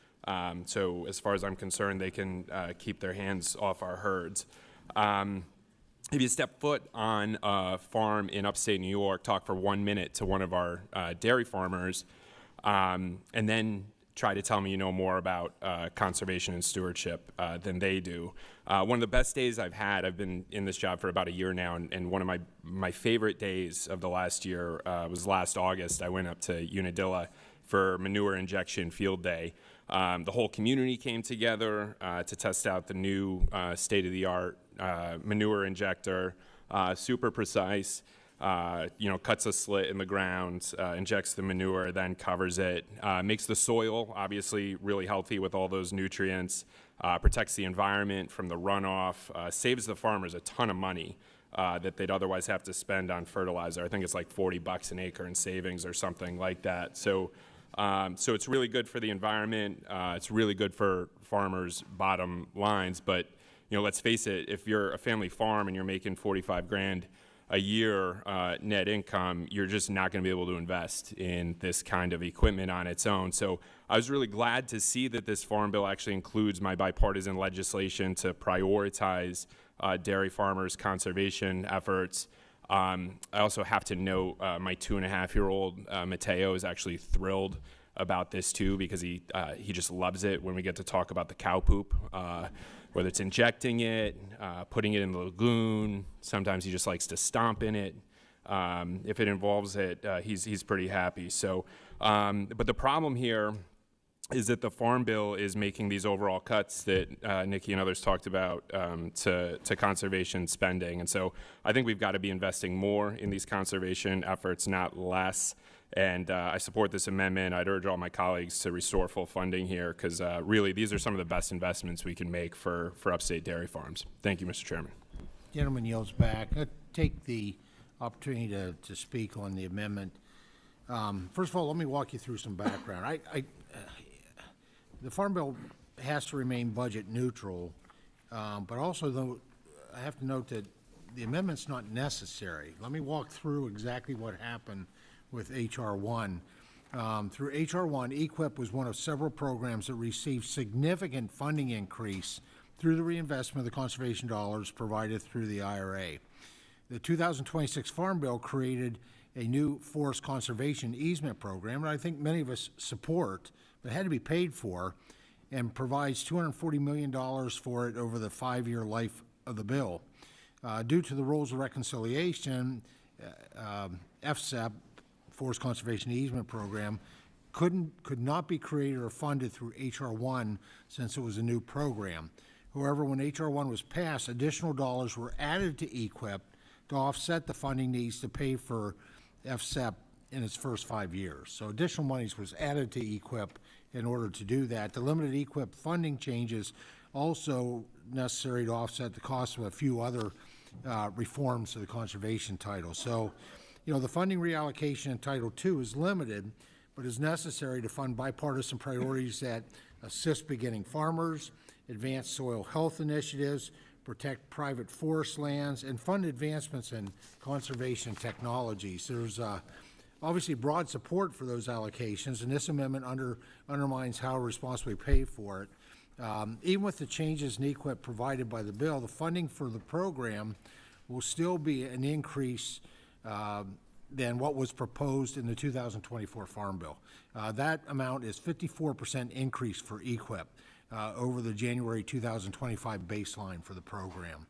Speaker 4: So as far as I'm concerned, they can keep their hands off our herds. If you step foot on a farm in upstate New York, talk for 1 minute to one of our dairy farmers, and then try to tell me you know more about conservation and stewardship than they do. One of the best days I've had, I've been in this job for about a year now, and one of my favorite days of the last year was last August. I went up to Unadilla for manure injection field day. The whole community came together to test out the new state-of-the-art manure injector, super precise, cuts a slit in the ground, injects the manure, then covers it, makes the soil obviously really healthy with all those nutrients, protects the environment from the runoff, saves the farmers a ton of money that they'd otherwise have to spend on fertilizer. I think it's like $40 an acre in savings or something like that. So it's really good for the environment. It's really good for farmers' bottom lines. But let's face it, if you're a family farm and you're making 45 grand a year net income, you're just not going to be able to invest in this kind of equipment on its own. So I was really glad to see that this farm bill actually includes my bipartisan legislation to prioritize dairy farmers' conservation efforts. I also have to note my 2.5-year-old Mateo is actually thrilled about this too, because he just loves it when we get to talk about the cow poop, whether it's injecting it, putting it in the lagoon. Sometimes he just likes to stomp in it. If it involves it, he's pretty happy. So, but the problem here is that the Farm Bill is making these overall cuts that Nikki and others talked about to conservation spending. And so I think we've got to be investing more in these conservation efforts, not less. And I support this amendment. I'd urge all my colleagues to restore full funding here because really these are some of the best investments we can make for upstate dairy farms. Thank you, Mr. Chairman.
Speaker 1: Gentleman yields back. I take the opportunity to speak on the amendment. First of all, let me walk you through some background. The Farm Bill has to remain budget neutral, but also, though, I have to note that the amendment's not necessary. Let me walk through exactly what happened with H.R. 1. Through H.R. 1, EQIP was one of several programs that received significant funding increase through the reinvestment of the conservation dollars provided through the IRA. The 2026 Farm Bill created a new forest conservation easement program, and I think many of us support, but had to be paid for, and provides $240 million for it over the 5-year life of the bill. Due to the rules of reconciliation, FSEP, Forest Conservation Easement Program, could not be created or funded through H.R. 1 since it was a new program. However, when H.R. 1 was passed, additional dollars were added to EQIP to offset the funding needs to pay for FSEP in its first 5 years. So additional monies was added to EQIP in order to do that. The limited EQIP funding changes also necessary to offset the cost of a few other reforms to the conservation title. So, you know, the funding reallocation in Title II is limited, but is necessary to fund bipartisan priorities that assist beginning farmers, advance soil health initiatives, protect private forest lands, and fund advancements in conservation technologies. There's obviously broad support for those allocations, and this amendment undermines how responsibly pay for it. Even with the changes in EQIP provided by the bill, the funding for the program will still be an increase than what was proposed in the 2024 Farm Bill. That amount is 54% increase for EQIP over the January 2025 baseline for the program.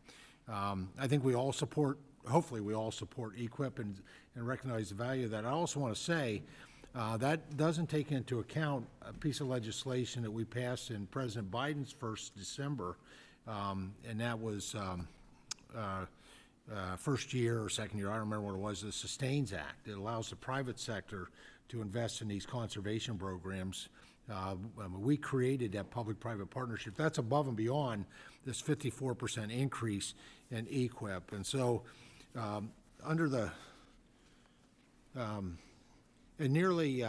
Speaker 1: I think we all support, hopefully we all support EQIP and recognize the value of that. I also want to say that doesn't take into account a piece of legislation that we passed in President Biden's first December, and that was first year or second year, I don't remember what it was, the Sustains Act. It allows the private sector to invest in these conservation programs. We created that public-private partnership. That's above and beyond this 54% increase in EQIP. And so under the and nearly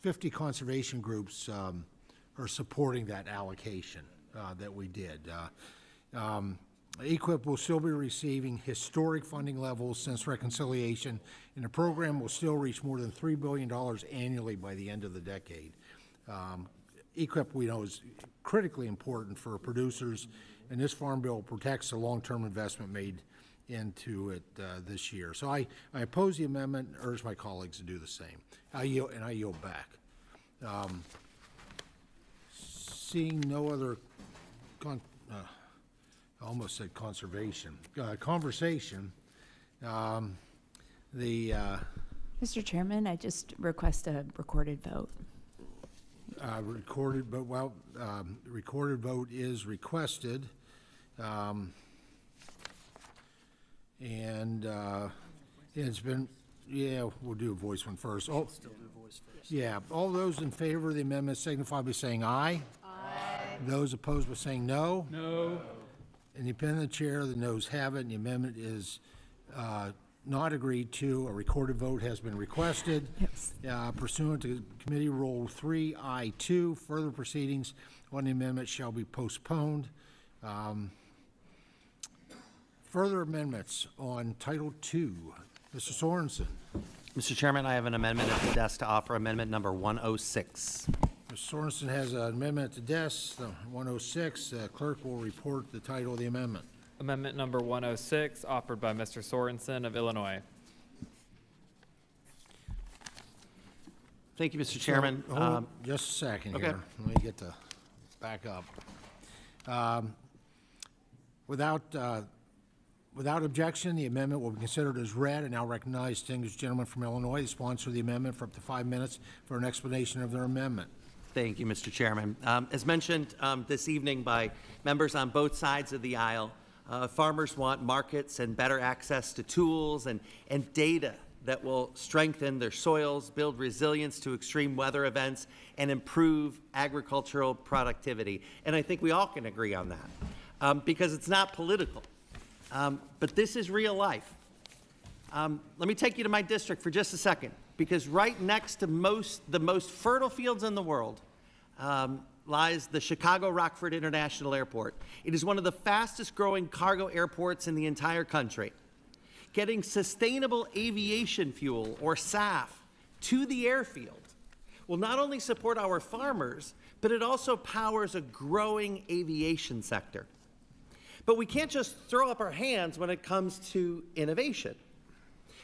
Speaker 1: 50 conservation groups are supporting that allocation that we did. EQIP will still be receiving historic funding levels since reconciliation, and the program will still reach more than $3 billion annually by the end of the decade. EQIP, we know, is critically important for producers, and this Farm Bill protects the long-term investment made into it this year. So I oppose the amendment and urge my colleagues to do the same. I yield back. Seeing no other I almost said conservation. Conversation.
Speaker 8: Mr. Chairman, I just request a recorded vote.
Speaker 1: Recorded vote is requested. And it's been, yeah, we'll do a voice one first. Still do voice first. Yeah, all those in favor of the amendment signify by saying aye. Aye. Those opposed by saying no. No. Independent chair, the noes have it, and the amendment is not agreed to. A recorded vote has been requested. Yes. Pursuant to Committee Rule 3I2, further proceedings on the amendment shall be postponed. Further amendments on Title II. Mr. Sorensen.
Speaker 19: Mr. Chairman, I have an amendment at the desk to offer amendment number 106.
Speaker 1: Mr. Sorensen has an amendment at the desk, 106. Clerk will report the title of the amendment.
Speaker 9: Amendment number 106, offered by Mr. Sorensen of Illinois.
Speaker 19: Thank you, Mr. Chairman.
Speaker 1: So, hold just a second here. Let me get the back up. Without objection, the amendment will be considered as read, and now recognize distinguished gentleman from Illinois, the sponsor of the amendment, for up to 5 minutes for an explanation of their amendment.
Speaker 19: Thank you, Mr. Chairman. As mentioned this evening by members on both sides of the aisle, farmers want markets and better access to tools and data that will strengthen their soils, build resilience to extreme weather events, and improve agricultural productivity. And I think we all can agree on that because it's not political. But this is real life. Let me take you to my district for just a second, because right next to the most fertile fields in the world lies the Chicago Rockford International Airport. It is one of the fastest growing cargo airports in the entire country. Getting sustainable aviation fuel, or SAF, to the airfield will not only support our farmers, but it also powers a growing aviation sector. But we can't just throw up our hands when it comes to innovation.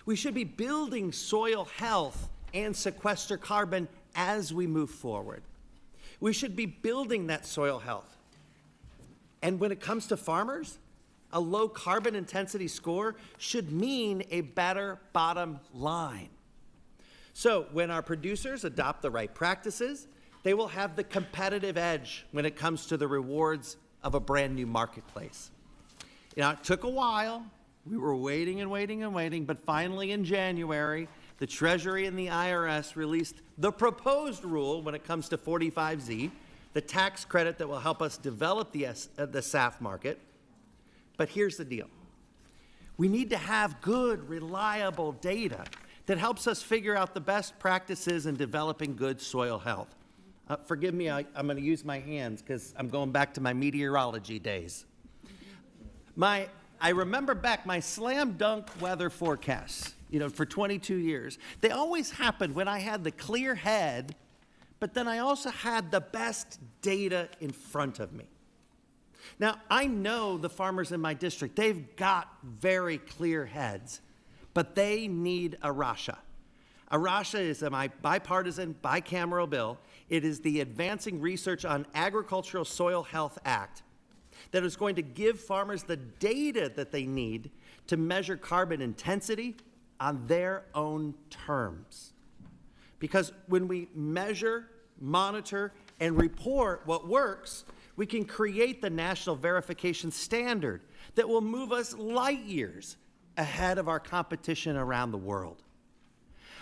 Speaker 19: We should be building soil health and sequester carbon as we move forward. We should be building that soil health And when it comes to farmers, a low carbon intensity score should mean a better bottom line. So when our producers adopt the right practices, they will have the competitive edge when it comes to the rewards of a brand new marketplace. Now, it took a while. We were waiting and waiting and waiting, but finally in January, the Treasury and the IRS released the proposed rule when it comes to 45Z, the tax credit that will help us develop the SAF market. But here's the deal. We need to have good, reliable data that helps us figure out the best practices in developing good soil health. Forgive me, I'm going to use my hands because I'm going back to my meteorology days. I remember back my slam dunk weather forecasts, for 22 years. They always happened when I had the clear head, but then I also had the best data in front of me. Now, I know the farmers in my district, they've got very clear heads, but they need a RASHA. A RASHA is a bipartisan, bicameral bill. It is the Advancing Research on Agricultural Soil Health Act that is going to give farmers the data that they need to measure carbon intensity on their own terms. Because when we measure, monitor, and report what works, we can create the national verification standard that will move us light years ahead of our competition around the world.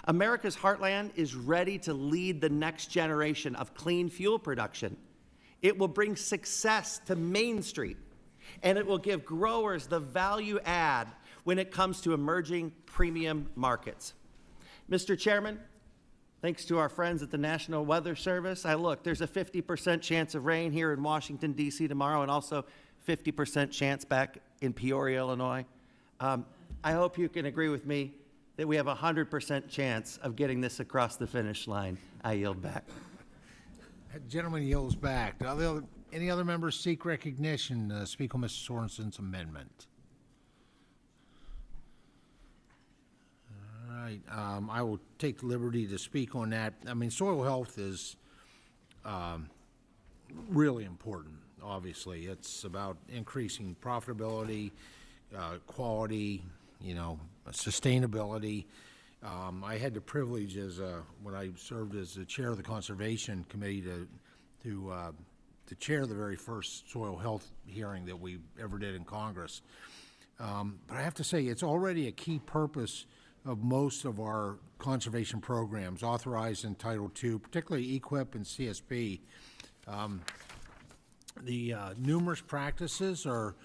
Speaker 19: America's heartland is ready to lead the next generation of clean fuel production. It will bring success to Main Street, and it will give growers the value add when it comes to emerging premium markets. Mr. Chairman, thanks to our friends at the National Weather Service, there's a 50% chance of rain here in Washington, D.C. tomorrow, and also 50% chance back in Peoria, Illinois. I hope you can agree with me that we have a 100% chance of getting this across the finish line. I yield back.
Speaker 1: Gentleman yields back. Any other members seek recognition to speak on Mr. Sorensen's amendment? All right, I will take the liberty to speak on that. I mean, soil health is really important, obviously. It's about increasing profitability, quality, sustainability. I had the privilege when I served as the chair of the Conservation Committee to chair the very first soil health hearing that we ever did in Congress. But I have to say, it's already a key purpose of most of our conservation programs authorized in Title II, particularly EQIP and CSP. The numerous practices are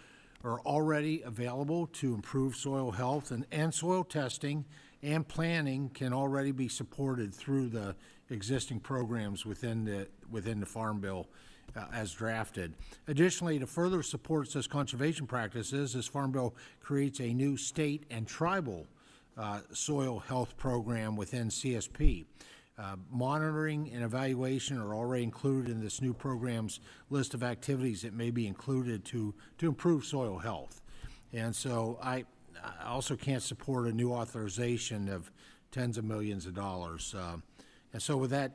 Speaker 1: already available to improve soil health, and soil testing and planning can already be supported through the existing programs within the Farm Bill as drafted. Additionally, to further support such conservation practices, this Farm Bill creates a new state and tribal soil health program within CSP. Monitoring and evaluation are already included in this new program's list of activities that may be included to improve soil health. And so I also can't support a new authorization of tens of millions of dollars. And so with that,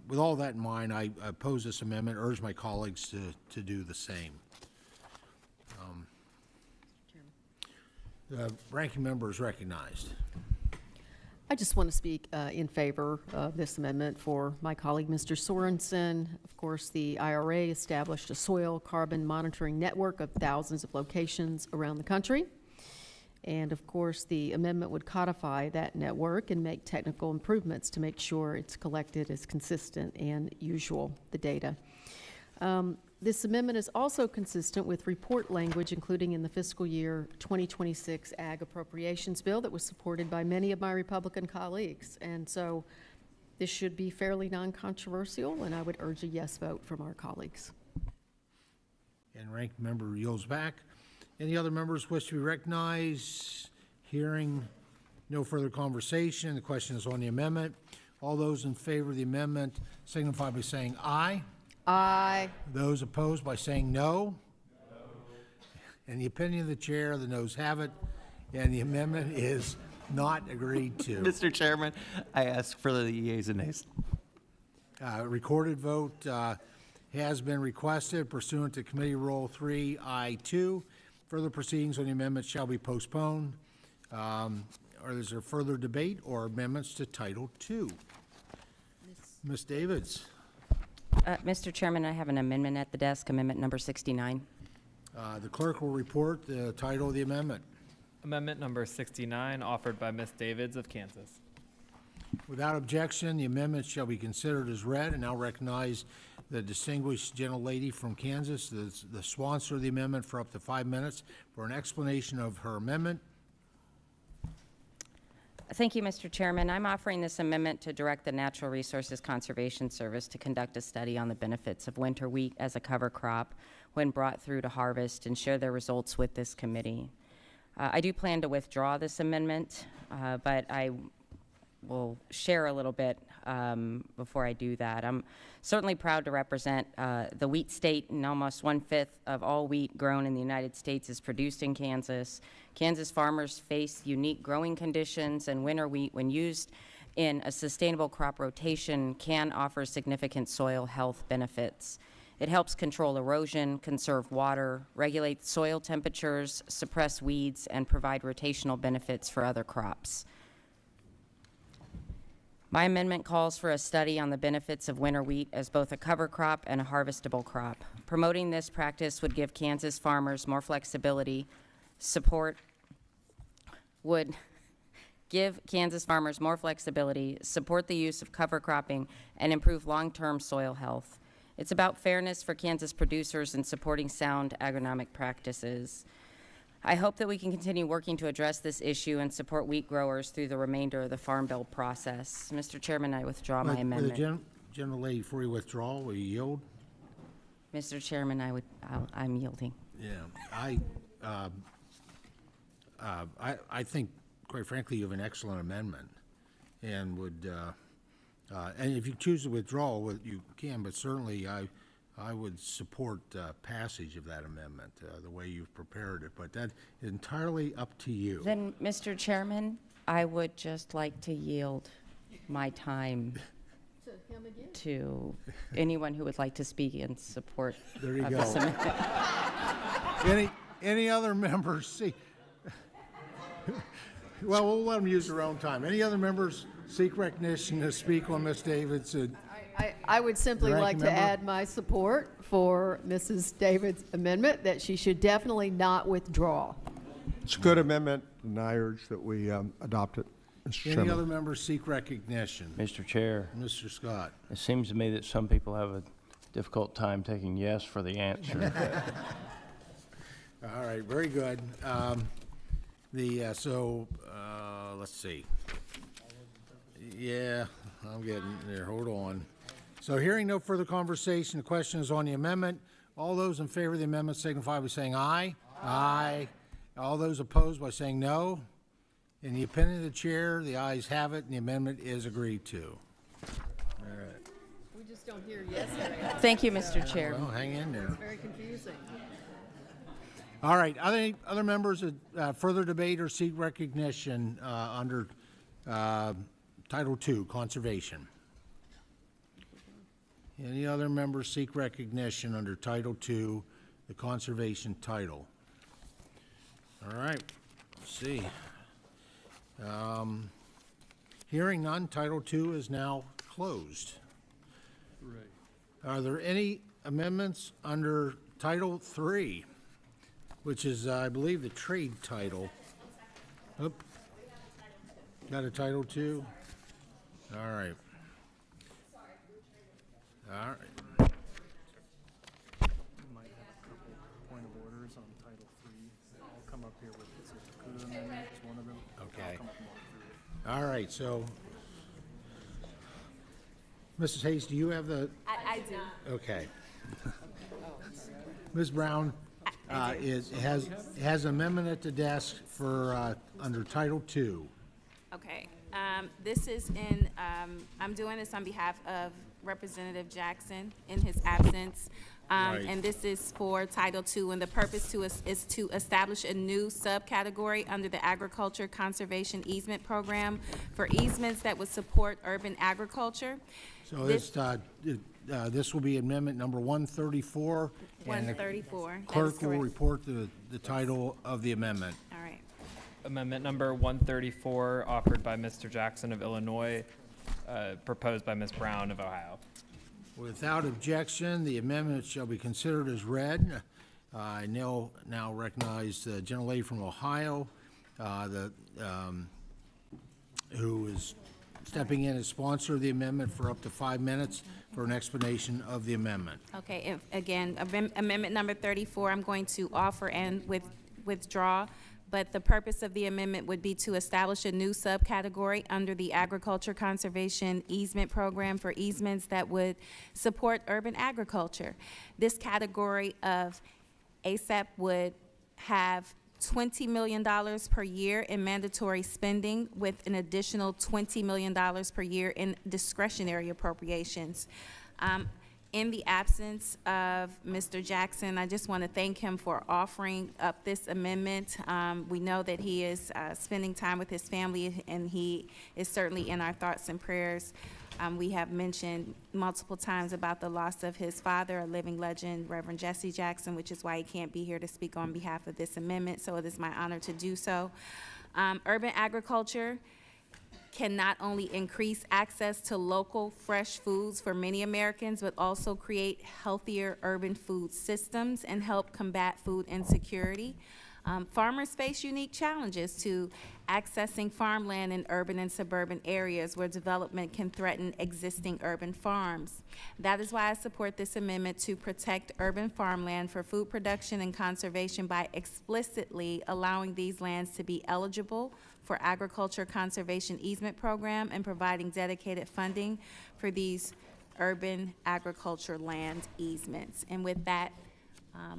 Speaker 1: with all that in mind, I oppose this amendment, urge my colleagues to do the same. The ranking member is recognized.
Speaker 14: I just want to speak in favor of this amendment for my colleague, Mr. Sorensen. Of course, the IRA established a soil carbon monitoring network of thousands of locations around the country. And of course, the amendment would codify that network and make technical improvements to make sure it's collected as consistent and usual, the data. This amendment is also consistent with report language, including in the fiscal year 2026 Ag Appropriations Bill that was supported by many of my Republican colleagues. And so this should be fairly non-controversial, and I would urge a yes vote from our colleagues.
Speaker 1: And ranking member yields back. Any other members wish to be recognized? Hearing no further conversation, the question is on the amendment. All those in favor of the amendment signify by saying aye.
Speaker 14: Aye.
Speaker 1: Those opposed by saying no. In the opinion of the chair, the noes have it, and the amendment is not agreed to.
Speaker 19: Mr. Chairman, I ask for the yeas and nays.
Speaker 1: Recorded vote has been requested pursuant to Committee Rule 3I2. Further proceedings on the amendment shall be postponed. Or is there further debate or amendments to Title II? Ms. Davids?
Speaker 20: Mr. Chairman, I have an amendment at the desk, amendment number 69.
Speaker 1: The clerk will report the title of the amendment.
Speaker 9: Amendment number 69, offered by Ms. Davids of Kansas.
Speaker 1: Without objection, the amendment shall be considered as read, and now recognize the distinguished gentlelady from Kansas, the sponsor of the amendment, for up to 5 minutes for an explanation of her amendment.
Speaker 20: Thank you, Mr. Chairman. I'm offering this amendment to direct the Natural Resources Conservation Service to conduct a study on the benefits of winter wheat as a cover crop when brought through to harvest and share their results with this committee. I do plan to withdraw this amendment, but I will share a little bit before I do that. I'm certainly proud to represent the wheat state, and almost 1/5 of all wheat grown in the United States is produced in Kansas. Kansas farmers face unique growing conditions, and winter wheat, when used in a sustainable crop rotation, can offer significant soil health benefits. It helps control erosion, conserve water, regulate soil temperatures, suppress weeds, and provide rotational benefits for other crops. My amendment calls for a study on the benefits of winter wheat as both a cover crop and a harvestable crop. Promoting this practice would give Kansas farmers more flexibility, support the use of cover cropping, and improve long-term soil health. It's about fairness for Kansas producers and supporting sound agronomic practices. I hope that we can continue working to address this issue and support wheat growers through the remainder of the Farm Bill process. Mr. Chairman, I withdraw my amendment.
Speaker 1: Gentlelady, before you withdraw, will you yield?
Speaker 20: Mr. Chairman, I'm yielding.
Speaker 1: Yeah, I think, quite frankly, you have an excellent amendment, and would, and if you choose to withdraw, you can, but certainly I would support passage of that amendment, the way you've prepared it, but that is entirely up to you.
Speaker 20: Then, Mr. Chairman, I would just like to yield my time to anyone who would like to speak in support
Speaker 1: There you
Speaker 20: of
Speaker 1: go.
Speaker 20: this amendment.
Speaker 1: Any other members see? Well, we'll let them use their own time. Any other members seek recognition to speak on Ms. David's?
Speaker 14: I would simply
Speaker 1: Ranking
Speaker 14: like to
Speaker 1: member?
Speaker 14: add my support for Mrs. David's amendment, that she should definitely not withdraw.
Speaker 13: It's a good amendment, and I urge that we adopt it, Mr.
Speaker 1: Any
Speaker 13: Chairman.
Speaker 1: other members seek recognition?
Speaker 11: Mr. Chair,
Speaker 1: Mr. Scott.
Speaker 11: it seems to me that some people have a difficult time taking yes for the answer.
Speaker 1: All right, very good. Let's see. Yeah, I'm getting there. Hold on. So hearing no further conversation, the question is on the amendment. All those in favor of the amendment signify by saying aye. Aye. All those opposed by saying no. In the opinion of the chair, the ayes have it, and the amendment is agreed to. All right.
Speaker 14: We just don't hear yes very often.
Speaker 20: Thank you, Mr. Chair.
Speaker 1: Well, hang in there.
Speaker 14: It's very confusing.
Speaker 1: All right, other members further debate or seek recognition under Title II, Conservation? Any other members seek recognition under Title II, the Conservation title? All right, let's see. Hearing none, Title II is now closed. Are there any amendments under Title III? Which is, I believe, the trade title. Oop. Got a Title II? All right. All right.
Speaker 2: We might have a couple point of orders on Title III. I'll come up here with the Takuda amendment, is one of them.
Speaker 1: Okay.
Speaker 2: I'll come up and walk through it.
Speaker 1: All right, so, Mrs. Hayes, do you have the,
Speaker 3: I do.
Speaker 1: okay. Ms. Brown has amendment at the desk for, under Title II.
Speaker 3: Okay, this is in, I'm doing this on behalf of Representative Jackson in his absence.
Speaker 1: Right.
Speaker 3: And this is for Title II, and the purpose is to establish a new subcategory under the Agriculture Conservation Easement Program for easements that would support urban agriculture.
Speaker 1: So
Speaker 3: This-
Speaker 1: it's, This will be amendment number 134. and the
Speaker 3: 134. That is
Speaker 1: Clerk will
Speaker 3: correct.
Speaker 1: report the title of the amendment.
Speaker 3: All right.
Speaker 9: Amendment number 134, offered by Mr. Jackson of Illinois, proposed by Ms. Brown of Ohio.
Speaker 1: Without objection, the amendment shall be considered as read. I now recognize the gentlelady from Ohio, who is stepping in as sponsor of the amendment for up to 5 minutes for an explanation of the amendment.
Speaker 3: Okay, again, amendment number 34, I'm going to offer and withdraw, but the purpose of the amendment would be to establish a new subcategory under the Agriculture Conservation Easement Program for easements that would support urban agriculture. This category of ASAP would have $20 million per year in mandatory spending with an additional $20 million per year in discretionary appropriations. In the absence of Mr. Jackson, I just want to thank him for offering up this amendment. We know that he is spending time with his family, and he is certainly in our thoughts and prayers. We have mentioned multiple times about the loss of his father, a living legend, Reverend Jesse Jackson, which is why he can't be here to speak on behalf of this amendment, so it is my honor to do so. Urban agriculture can not only increase access to local fresh foods for many Americans, but also create healthier urban food systems and help combat food insecurity. Farmers face unique challenges to accessing farmland in urban and suburban areas where development can threaten existing urban farms. That is why I support this amendment to protect urban farmland for food production and conservation by explicitly allowing these lands to be eligible for agriculture conservation easement program and providing dedicated funding for these urban agriculture land easements. And with that,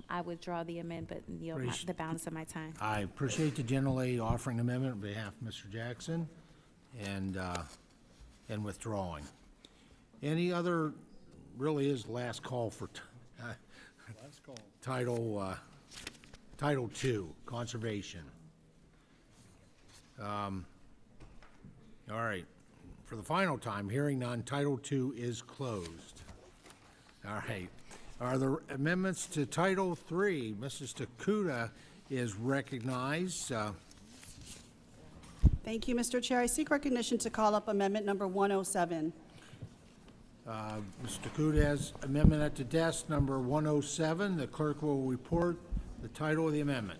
Speaker 3: I withdraw the amendment and yield the balance of my time.
Speaker 1: I appreciate the gentlelady offering the amendment on behalf of Mr. Jackson and withdrawing. Any other, really is last call for Title II, Conservation. All right. For the final time, hearing none, Title II is closed. All right. Are there amendments to Title III? Mrs. Takuda is recognized.
Speaker 7: Thank you, Mr. Chair. I seek recognition to call up amendment number 107.
Speaker 1: Mr. Takuda has amendment at the desk, number 107. The clerk will report the title of the amendment.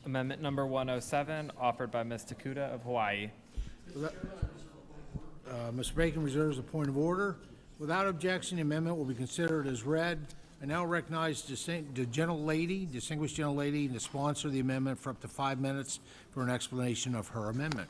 Speaker 9: Amendment number 107, offered by Ms. Takuda of Hawaii.
Speaker 1: Mr. Bacon reserves a point of order. Without objection, the amendment will be considered as read. I now recognize the distinguished gentlelady, and the sponsor of the amendment for up to 5 minutes for an explanation of her amendment.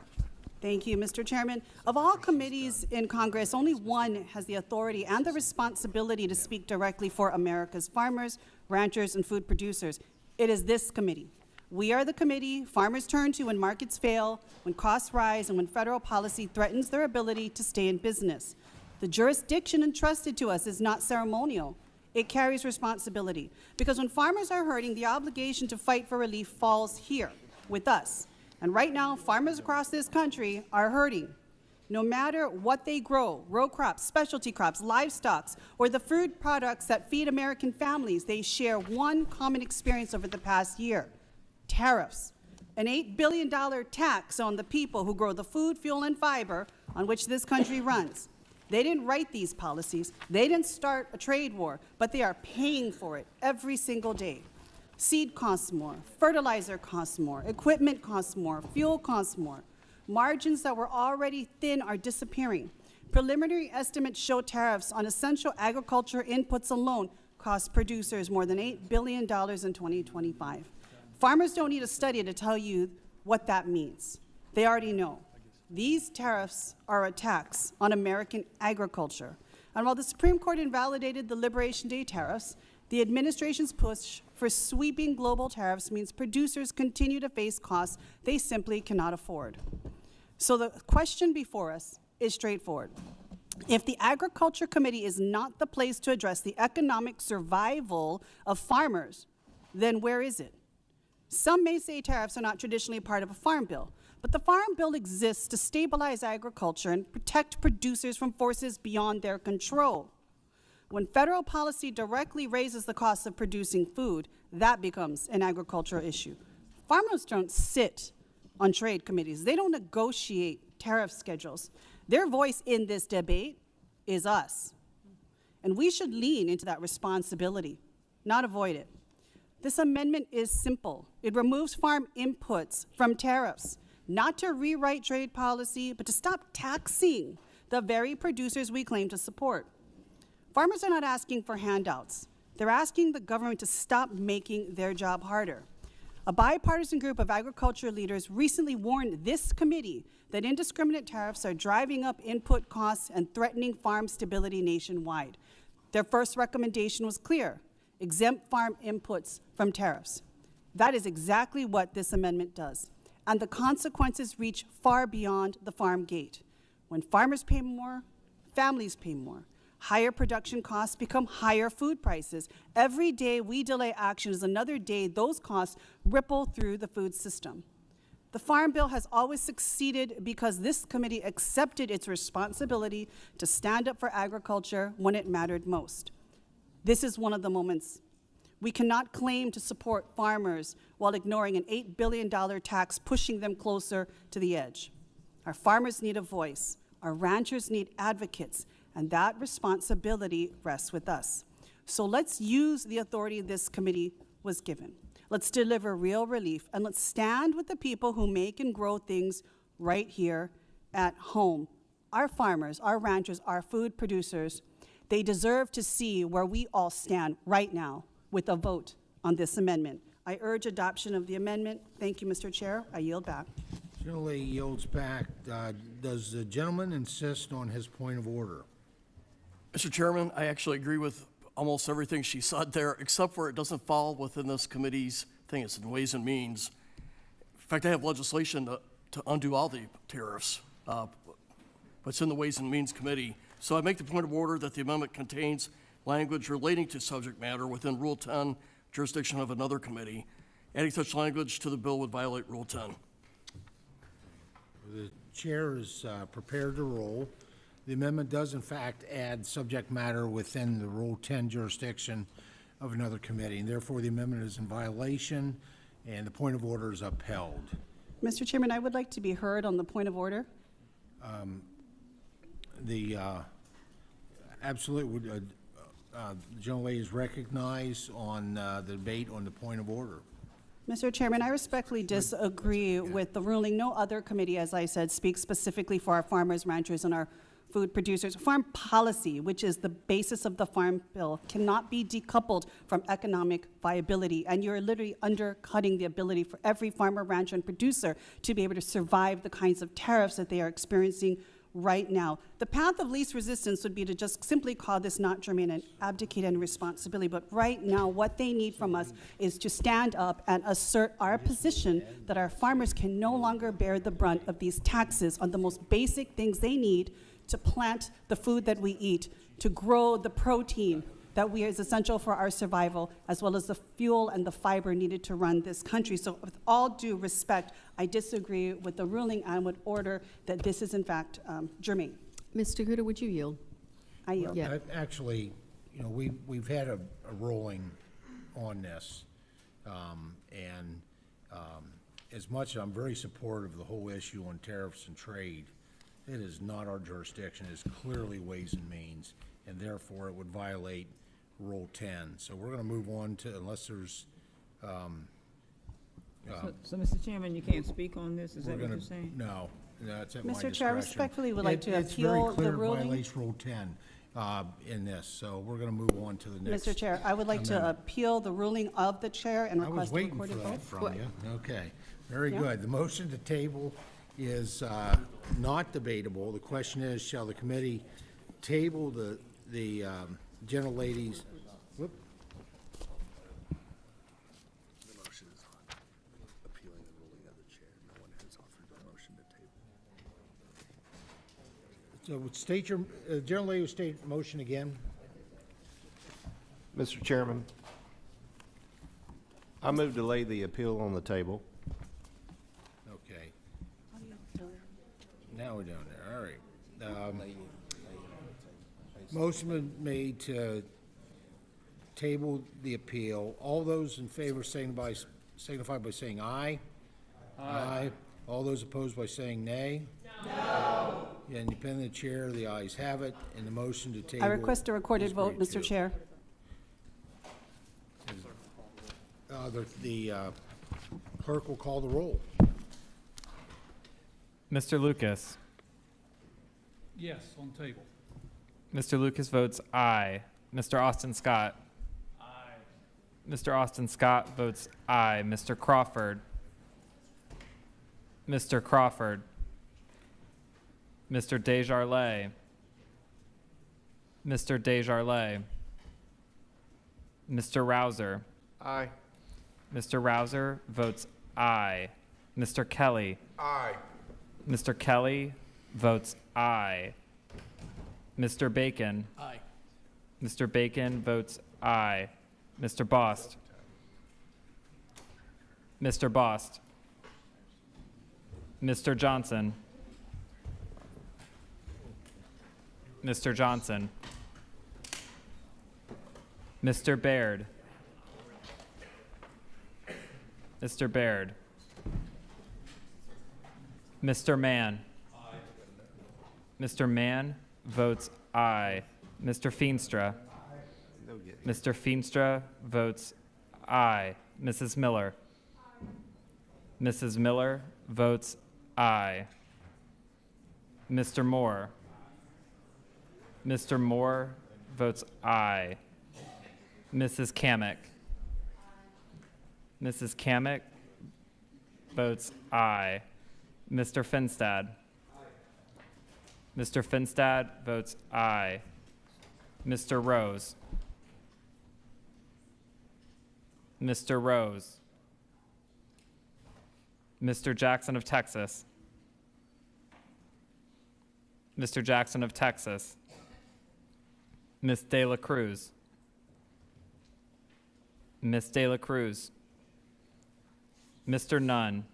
Speaker 7: Thank you, Mr. Chairman. Of all committees in Congress, only one has the authority and the responsibility to speak directly for America's farmers, ranchers, and food producers. It is this committee. We are the committee farmers turn to when markets fail, when costs rise, and when federal policy threatens their ability to stay in business. The jurisdiction entrusted to us is not ceremonial. It carries responsibility. Because when farmers are hurting, the obligation to fight for relief falls here with us. And right now, farmers across this country are hurting. No matter what they grow, row crops, specialty crops, livestock, or the food products that feed American families, they share one common experience over the past year: tariffs. An $8 billion tax on the people who grow the food, fuel, and fiber on which this country runs. They didn't write these policies. They didn't start a trade war, but they are paying for it every single day. Seed costs more, fertilizer costs more, equipment costs more, fuel costs more. Margins that were already thin are disappearing. Preliminary estimates show tariffs on essential agriculture inputs alone cost producers more than $8 billion in 2025. Farmers don't need a study to tell you what that means. They already know. These tariffs are a tax on American agriculture. And while the Supreme Court invalidated the Liberation Day tariffs, the administration's push for sweeping global tariffs means producers continue to face costs they simply cannot afford. So the question before us is straightforward. If the Agriculture Committee is not the place to address the economic survival of farmers, then where is it? Some may say tariffs are not traditionally part of a farm bill, but the Farm Bill exists to stabilize agriculture and protect producers from forces beyond their control. When federal policy directly raises the cost of producing food, that becomes an agricultural issue. Farmers don't sit on trade committees. They don't negotiate tariff schedules. Their voice in this debate is us. And we should lean into that responsibility, not avoid it. This amendment is simple. It removes farm inputs from tariffs, not to rewrite trade policy, but to stop taxing the very producers we claim to support. Farmers are not asking for handouts. They're asking the government to stop making their job harder. A bipartisan group of agriculture leaders recently warned this committee that indiscriminate tariffs are driving up input costs and threatening farm stability nationwide. Their first recommendation was clear: exempt farm inputs from tariffs. That is exactly what this amendment does. And the consequences reach far beyond the farm gate. When farmers pay more, families pay more. Higher production costs become higher food prices. Every day we delay action is another day those costs ripple through the food system. The Farm Bill has always succeeded because this committee accepted its responsibility to stand up for agriculture when it mattered most. This is one of the moments. We cannot claim to support farmers while ignoring an $8 billion tax pushing them closer to the edge. Our farmers need a voice. Our ranchers need advocates. And that responsibility rests with us. So let's use the authority this committee was given. Let's deliver real relief, and let's stand with the people who make and grow things right here at home. Our farmers, our ranchers, our food producers, they deserve to see where we all stand right now with a vote on this amendment. I urge adoption of the amendment. Thank you, Mr. Chair. I yield back.
Speaker 1: Gentlelady yields back. Does the gentleman insist on his point of order?
Speaker 10: Mr. Chairman, I actually agree with almost everything she said there, except for it doesn't fall within this committee's thing. It's in Ways and Means. In fact, I have legislation to undo all the tariffs, but it's in the Ways and Means Committee. So I make the point of order that the amendment contains language relating to subject matter within Rule 10, jurisdiction of another committee. Adding such language to the bill would violate Rule 10.
Speaker 1: The chair is prepared to roll. The amendment does, in fact, add subject matter within the Rule 10 jurisdiction of another committee, and therefore the amendment is in violation, and the point of order is upheld.
Speaker 7: Mr. Chairman, I would like to be heard on the point of order.
Speaker 1: Absolutely, the gentlelady is recognized on the debate on the point of order.
Speaker 7: Mr. Chairman, I respectfully disagree with the ruling. No other committee, as I said, speaks specifically for our farmers, ranchers, and our food producers. Farm policy, which is the basis of the Farm Bill, cannot be decoupled from economic viability, and you're literally undercutting the ability for every farmer, rancher, and producer to be able to survive the kinds of tariffs that they are experiencing right now. The path of least resistance would be to just simply call this not germane and abdicate any responsibility. But right now, what they need from us is to stand up and assert our position that our farmers can no longer bear the brunt of these taxes on the most basic things they need to plant the food that we eat, to grow the protein that is essential for our survival, as well as the fuel and the fiber needed to run this country. So with all due respect, I disagree with the ruling and would order that this is in fact germane.
Speaker 14: Ms. Teguda, would you yield?
Speaker 7: I yield.
Speaker 14: Yeah.
Speaker 1: Actually, you know, we've had a ruling on this, and as much as I'm very supportive of the whole issue on tariffs and trade, it is not our jurisdiction. It is clearly Ways and Means, and therefore it would violate Rule 10. So we're going to move on to, unless there's...
Speaker 21: So, Mr. Chairman, you can't speak on this? Is that what you're saying?
Speaker 1: No, it's at my
Speaker 7: Mr.
Speaker 1: discretion.
Speaker 7: Chair, I respectfully would like to appeal the
Speaker 1: It's very clear it
Speaker 7: ruling.
Speaker 1: violates Rule 10 in this, so we're going to move on to the next.
Speaker 7: Mr. Chair, I would like to
Speaker 1: amendment.
Speaker 7: appeal the ruling of the chair and
Speaker 1: I was
Speaker 7: request a
Speaker 1: waiting for
Speaker 7: recorded
Speaker 1: that
Speaker 7: vote.
Speaker 1: from you. Okay, very
Speaker 7: Yeah.
Speaker 1: good. The motion to table is not debatable. The question is, shall the committee table the gentlelady's, whoop,
Speaker 23: The motion is on appealing the ruling of the chair. No one has offered the motion to table.
Speaker 1: so state your, gentlelady will state motion again.
Speaker 15: Mr. Chairman, I move to lay the appeal on the table.
Speaker 1: Okay. Now we're down there, all right. Motion been made to table the appeal. All those in favor signify by saying aye. Aye. All those opposed by saying nay. No. Yeah, independent chair, the ayes have it, and the motion to table.
Speaker 7: I request a recorded
Speaker 1: is
Speaker 7: vote,
Speaker 1: agreed
Speaker 7: Mr.
Speaker 1: to.
Speaker 7: Chair.
Speaker 1: The clerk will call the roll.
Speaker 9: Mr. Lucas.
Speaker 18: Yes, on table.
Speaker 9: Mr. Lucas votes aye. Mr. Austin Scott. Aye. Mr. Austin Scott votes aye. Mr. Crawford. Mr. Crawford. Mr. Desjardins. Mr. Desjardins. Mr. Rouser.
Speaker 13: Aye.
Speaker 9: Mr. Rouser votes aye. Mr. Kelly.
Speaker 13: Aye.
Speaker 9: Mr. Kelly votes aye. Mr. Bacon.
Speaker 10: Aye.
Speaker 9: Mr. Bacon votes aye. Mr. Bost. Mr. Bost. Mr. Johnson. Mr. Johnson. Mr. Baird. Mr. Baird. Mr. Mann. Mr. Mann votes aye. Mr. Feenstra. Mr. Feenstra votes aye. Mrs. Miller. Mrs. Miller votes aye. Mr. Moore. Mr. Moore votes aye. Mrs. Kamick. Mrs. Kamick votes aye. Mr. Finstad. Mr. Finstad votes aye. Mr. Rose. Mr. Rose. Mr. Jackson of Texas. Mr. Jackson of Texas. Miss De La Cruz. Miss De La Cruz. Mr. Nunn.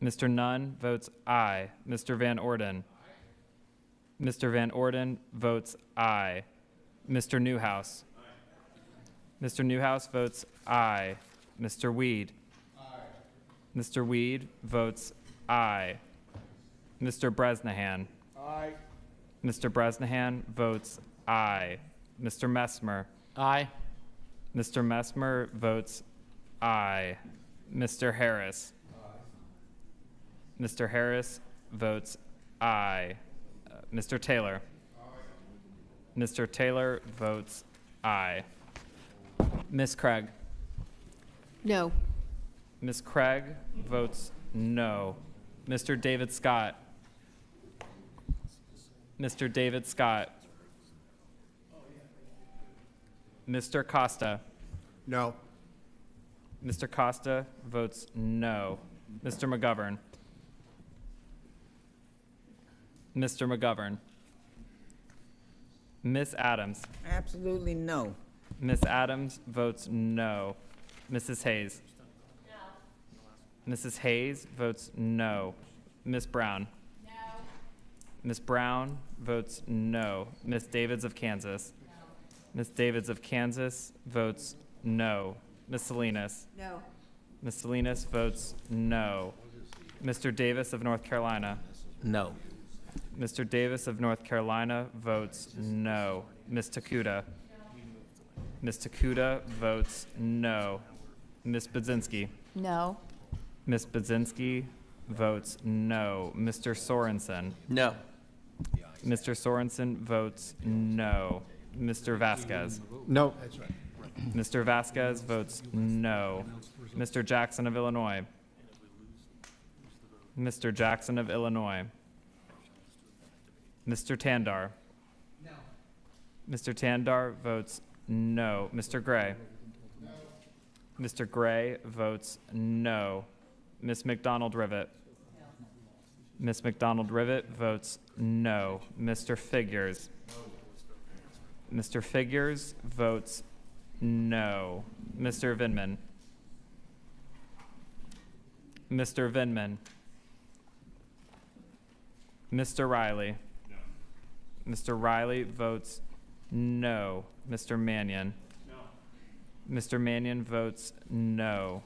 Speaker 9: Mr. Nunn votes aye. Mr. Van Orden. Mr. Van Orden votes aye. Mr. Newhouse. Mr. Newhouse votes aye. Mr. Weed. Mr. Weed votes aye. Mr. Bresnahan.
Speaker 13: Aye.
Speaker 9: Mr. Bresnahan votes aye. Mr. Messmer.
Speaker 11: Aye.
Speaker 9: Mr. Messmer votes aye. Mr. Harris. Mr. Harris votes aye. Mr. Taylor. Mr. Taylor votes aye. Miss Craig.
Speaker 14: No.
Speaker 9: Miss Craig votes no. Mr. David Scott. Mr. David Scott. Mr. Costa.
Speaker 13: No.
Speaker 9: Mr. Costa votes no. Mr. McGovern. Mr. McGovern. Miss Adams.
Speaker 23: Absolutely no.
Speaker 9: Miss Adams votes no. Mrs. Hayes. No. Mrs. Hayes votes no. Miss Brown. No. Miss Brown votes no. Miss Davids of Kansas. No. Miss Davids of Kansas votes no. Miss Salinas.
Speaker 7: No.
Speaker 9: Miss Salinas votes no. Mr. Davis of North Carolina.
Speaker 11: No.
Speaker 9: Mr. Davis of North Carolina votes no. Miss Takuda. Miss Takuda votes no. Miss Budzinski.
Speaker 8: No.
Speaker 9: Miss Budzinski votes no. Mr. Sorensen.
Speaker 19: No.
Speaker 9: Mr. Sorensen votes no. Mr. Vasquez.
Speaker 17: No.
Speaker 9: Mr. Vasquez votes no. Mr. Jackson of Illinois. Mr. Jackson of Illinois. Mr. Tandar. No. Mr. Tandar votes no. Mr. Gray. No. Mr. Gray votes no. Miss McDonald Rivet. No. Miss McDonald Rivet votes no. Mr. Figures. No. Mr. Figures votes no. Mr. Vinman. Mr. Vinman. Mr. Riley. No. Mr. Riley votes no. Mr. Mannion? No. Mr. Mannion votes no.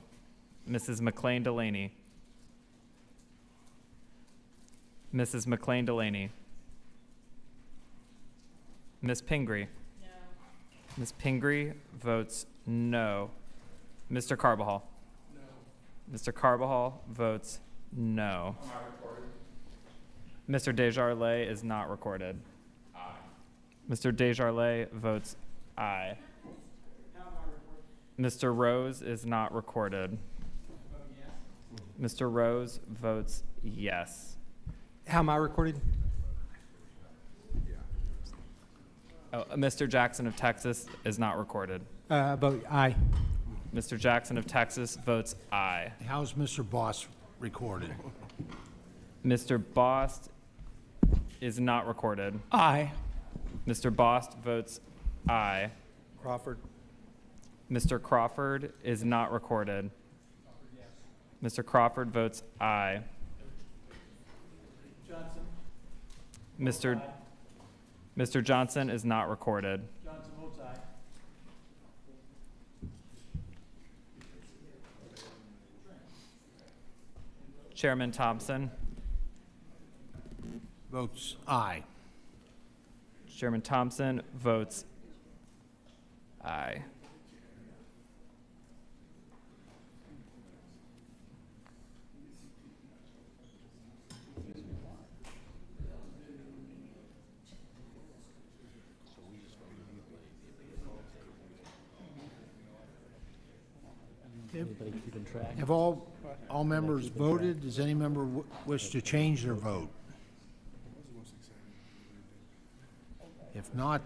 Speaker 9: Mrs. McLean Delaney? Mrs. McLean Delaney? Ms. Pingree? No. Ms. Pingree votes no. Mr. Carbajal? No. Mr. Carbajal votes no. Mr. Desjardins is not recorded. Aye. Mr. Desjardins votes aye. Mr. Rose is not recorded. Mr. Rose votes yes.
Speaker 12: How am I recorded?
Speaker 9: Oh, Mr. Jackson of Texas is not recorded.
Speaker 12: Vote aye.
Speaker 9: Mr. Jackson of Texas votes aye.
Speaker 1: How's Mr. Boss recorded?
Speaker 9: Mr. Bost is not recorded.
Speaker 12: Aye.
Speaker 9: Mr. Bost votes aye.
Speaker 12: Crawford.
Speaker 9: Mr. Crawford is not recorded. Mr. Crawford votes aye. Mr. Johnson is not recorded.
Speaker 12: Johnson votes aye.
Speaker 9: Chairman Thompson?
Speaker 1: Votes aye.
Speaker 9: Chairman Thompson votes aye.
Speaker 1: Have all members voted? Does any member wish to change their vote? If not,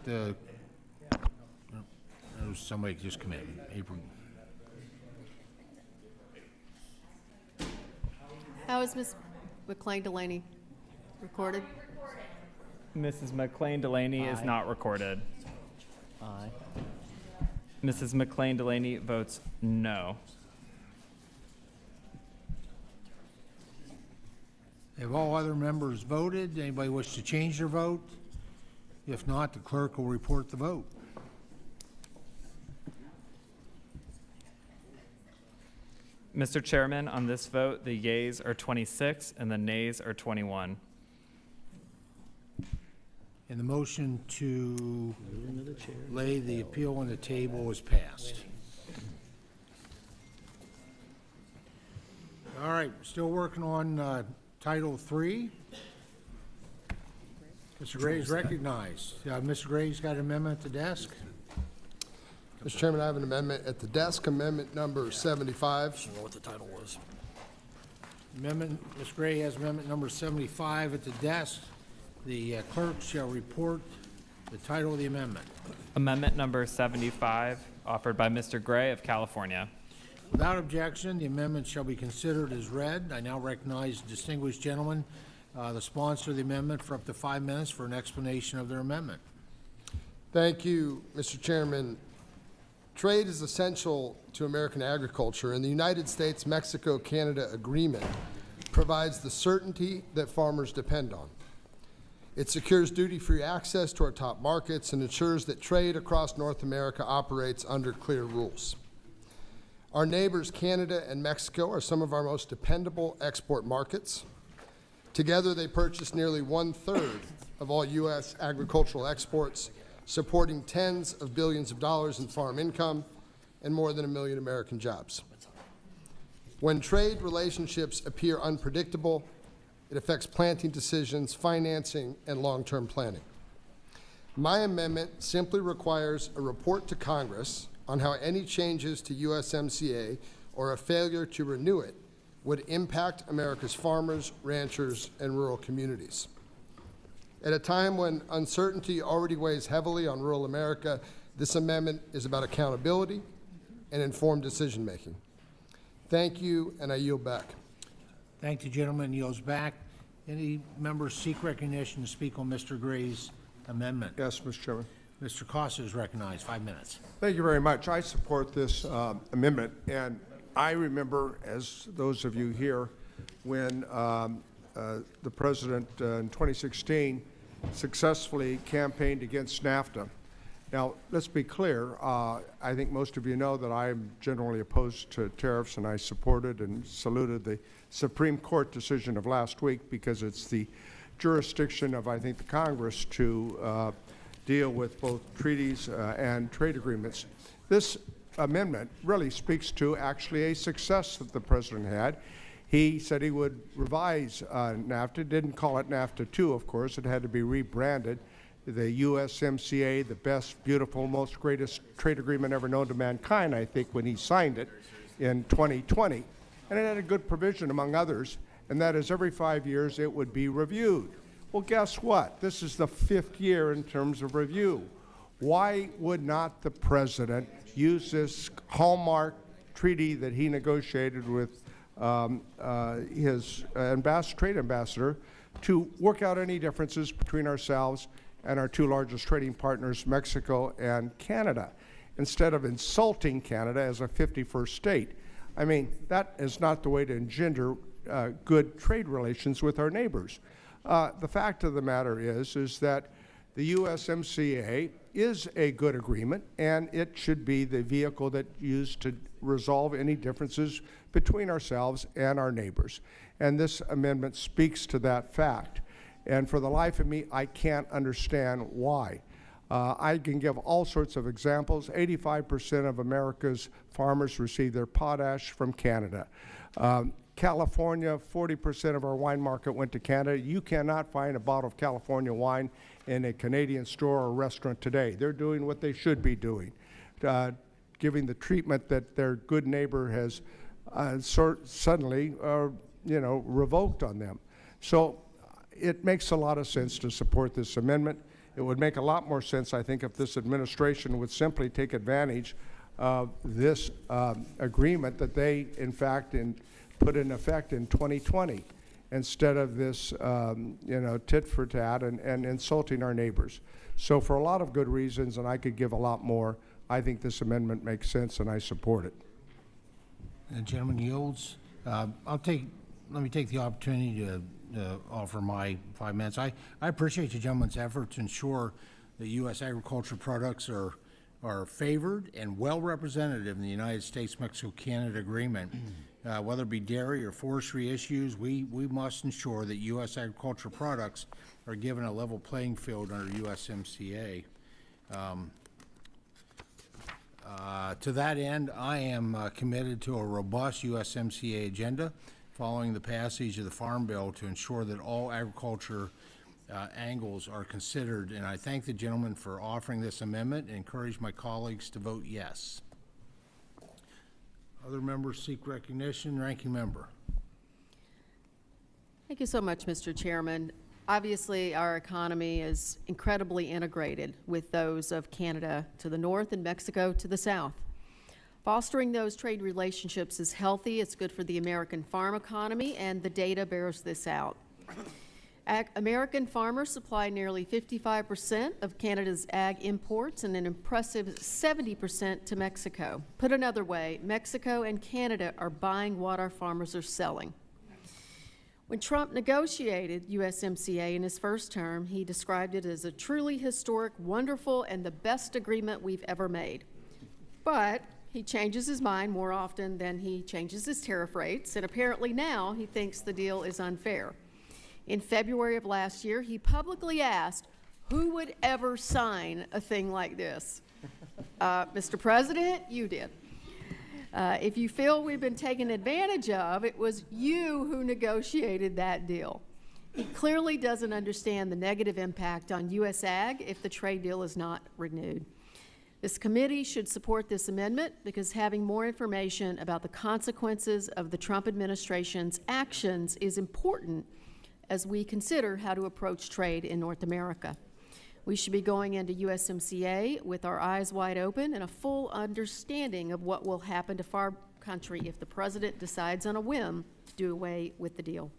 Speaker 1: somebody just come in. April.
Speaker 14: How is Ms. McLean Delaney recorded?
Speaker 9: Mrs. McLean Delaney is not recorded.
Speaker 12: Aye.
Speaker 9: Mrs. McLean Delaney votes no.
Speaker 1: Have all other members voted? Anybody wish to change their vote? If not, the clerk will report the vote.
Speaker 9: Mr. Chairman, on this vote, the yeas are 26 and the nays are 21.
Speaker 1: And the motion to lay the appeal on the table is passed. All right, still working on Title III. Mr. Gray is recognized. Mr. Gray's got an amendment at the desk.
Speaker 16: Mr. Chairman, I have an amendment at the desk, amendment number 75.
Speaker 10: I don't know what the title was.
Speaker 1: Amendment, Ms. Gray has amendment number 75 at the desk. The clerk shall report the title of the amendment.
Speaker 9: Amendment number 75, offered by Mr. Gray of California.
Speaker 1: Without objection, the amendment shall be considered as read. I now recognize the distinguished gentleman, the sponsor of the amendment, for up to 5 minutes for an explanation of their amendment.
Speaker 16: Thank you, Mr. Chairman. Trade is essential to American agriculture, and the United States-Mexico-Canada Agreement provides the certainty that farmers depend on. It secures duty-free access to our top markets and ensures that trade across North America operates under clear rules. Our neighbors, Canada and Mexico, are some of our most dependable export markets. Together, they purchase nearly 1/3 of all U.S. agricultural exports, supporting tens of billions of dollars in farm income and more than 1 million American jobs. When trade relationships appear unpredictable, it affects planting decisions, financing, and long-term planning. My amendment simply requires a report to Congress on how any changes to USMCA or a failure to renew it would impact America's farmers, ranchers, and rural communities. At a time when uncertainty already weighs heavily on rural America, this amendment is about accountability and informed decision-making. Thank you, and I yield back.
Speaker 1: Thank the gentleman. Yields back. Any members seek recognition to speak on Mr. Gray's amendment?
Speaker 13: Yes, Mr. Chairman.
Speaker 1: Mr. Costa is recognized. 5 minutes.
Speaker 13: Thank you very much. I support this amendment, and I remember, as those of you here, when the President in 2016 successfully campaigned against NAFTA. Now, let's be clear. I think most of you know that I'm generally opposed to tariffs, and I supported and saluted the Supreme Court decision of last week because it's the jurisdiction of, I think, the Congress to deal with both treaties and trade agreements. This amendment really speaks to actually a success that the president had. He said he would revise NAFTA, didn't call it NAFTA 2, of course. It had to be rebranded. The USMCA, the best, beautiful, most greatest trade agreement ever known to mankind, I think, when he signed it in 2020. And it had a good provision, among others, and that is every 5 years it would be reviewed. Well, guess what? This is the 5th year in terms of review. Why would not the president use this hallmark treaty that he negotiated with his trade ambassador to work out any differences between ourselves and our two largest trading partners, Mexico and Canada, instead of insulting Canada as a 51st state? I mean, that is not the way to engender good trade relations with our neighbors. The fact of the matter is that the USMCA is a good agreement, and it should be the vehicle that used to resolve any differences between ourselves and our neighbors. And this amendment speaks to that fact. And for the life of me, I can't understand why. I can give all sorts of examples. 85% of America's farmers receive their potash from Canada. California, 40% of our wine market went to Canada. You cannot find a bottle of California wine in a Canadian store or restaurant today. They're doing what they should be doing, giving the treatment that their good neighbor has suddenly, revoked on them. So it makes a lot of sense to support this amendment. It would make a lot more sense, I think, if this administration would simply take advantage of this agreement that they, in fact, put in effect in 2020, instead of this, tit for tat and insulting our neighbors. So for a lot of good reasons, and I could give a lot more, I think this amendment makes sense, and I support it.
Speaker 1: The gentleman yields. Let me take the opportunity to offer my 5 minutes. I appreciate the gentleman's effort to ensure that U.S. agriculture products are favored and well represented in the United States-Mexico-Canada agreement. Whether it be dairy or forestry issues, we must ensure that U.S. agriculture products are given a level playing field under USMCA. To that end, I am committed to a robust USMCA agenda following the passage of the Farm Bill to ensure that all agriculture angles are considered. And I thank the gentleman for offering this amendment and encourage my colleagues to vote yes. Other members seek recognition. Ranking member.
Speaker 14: Thank you so much, Mr. Chairman. Obviously, our economy is incredibly integrated with those of Canada to the north and Mexico to the south. Fostering those trade relationships is healthy. It's good for the American farm economy, and the data bears this out. American farmers supply nearly 55% of Canada's ag imports and an impressive 70% to Mexico. Put another way, Mexico and Canada are buying what our farmers are selling. When Trump negotiated USMCA in his first term, he described it as a truly historic, wonderful, and the best agreement we've ever made. But he changes his mind more often than he changes his tariff rates, and apparently now he thinks the deal is unfair. In February of last year, he publicly asked, who would ever sign a thing like this? Mr. President, you did. If you feel we've been taken advantage of, it was you who negotiated that deal. He clearly doesn't understand the negative impact on U.S. ag if the trade deal is not renewed. This committee should support this amendment because having more information about the consequences of the Trump administration's actions is important as we consider how to approach trade in North America. We should be going into USMCA with our eyes wide open and a full understanding of what will happen to our country if the president decides on a whim to do away with the deal.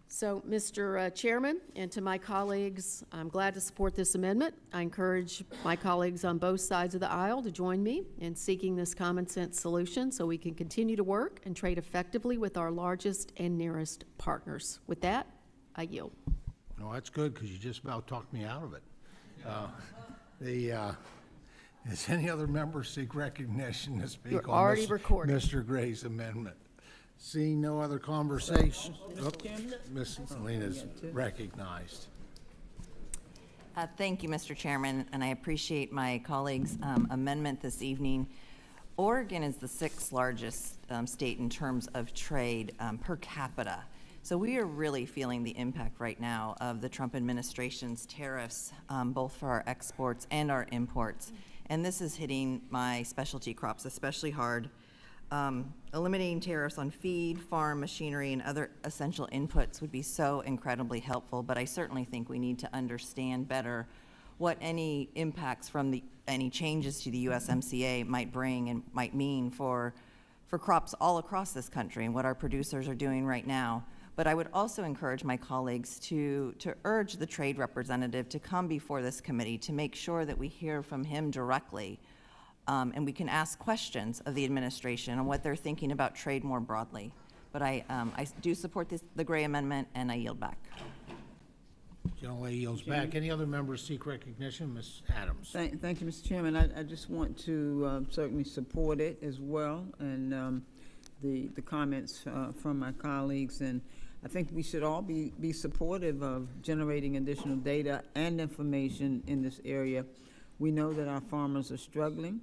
Speaker 14: So, Mr. Chairman, and to my colleagues, I'm glad to support this amendment. I encourage my colleagues on both sides of the aisle to join me in seeking this common sense solution so we can continue to work and trade effectively with our largest and nearest partners. With that, I yield.
Speaker 1: No, that's good, because you just about talked me out of it. Does any other member seek recognition to speak
Speaker 14: You're
Speaker 1: on
Speaker 14: already
Speaker 1: this
Speaker 14: recorded.
Speaker 1: Mr. Gray's amendment? Seeing no other conversation, Ms. Salinas recognized.
Speaker 5: Thank you, Mr. Chairman, and I appreciate my colleague's amendment this evening. Oregon is the sixth largest state in terms of trade per capita. So we are really feeling the impact right now of the Trump administration's tariffs, both for our exports and our imports. And this is hitting my specialty crops especially hard. Eliminating tariffs on feed, farm machinery, and other essential inputs would be so incredibly helpful, but I certainly think we need to understand better what any impacts from any changes to the USMCA might bring and might mean for crops all across this country and what our producers are doing right now. But I would also encourage my colleagues to urge the trade representative to come before this committee to make sure that we hear from him directly, and we can ask questions of the administration on what they're thinking about trade more broadly. But I do support the Gray Amendment, and I yield back.
Speaker 1: General yields back. Any other members seek recognition? Ms. Adams.
Speaker 21: Thank you, Mr. Chairman. I just want to certainly support it as well, and the comments from my colleagues. And I think we should all be supportive of generating additional data and information in this area. We know that our farmers are struggling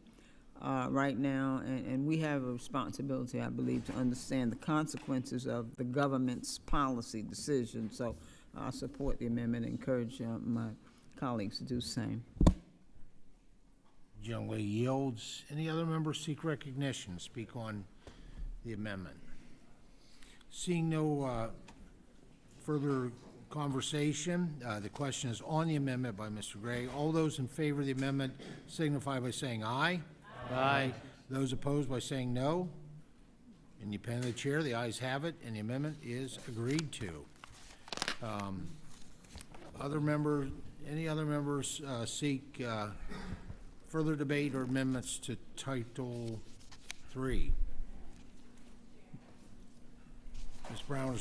Speaker 21: right now, and we have a responsibility, I believe, to understand the consequences of the government's policy decisions. So I support the amendment and encourage my colleagues to do the same.
Speaker 1: Generally yields. Any other members seek recognition? Speak on the amendment. Seeing no further conversation, the question is on the amendment by Mr. Gray. All those in favor of the amendment signify by saying aye. Aye. Those opposed by saying no. In the opinion of the chair, the ayes have it, and the amendment is agreed to. Any other members seek further debate or amendments to Title III? Ms. Brown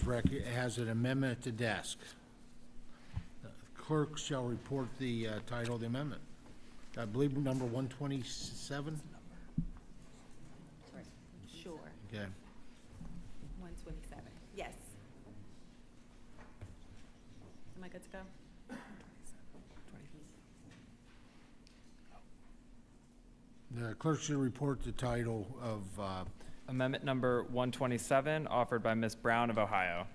Speaker 1: has an amendment at the desk. The clerk shall report the title of the amendment. I believe number 127?
Speaker 3: Sure.
Speaker 1: Okay.
Speaker 3: 127. Yes. Am I good to go?
Speaker 1: The clerk should report the title of
Speaker 9: Amendment number 127, offered by Ms. Brown of Ohio.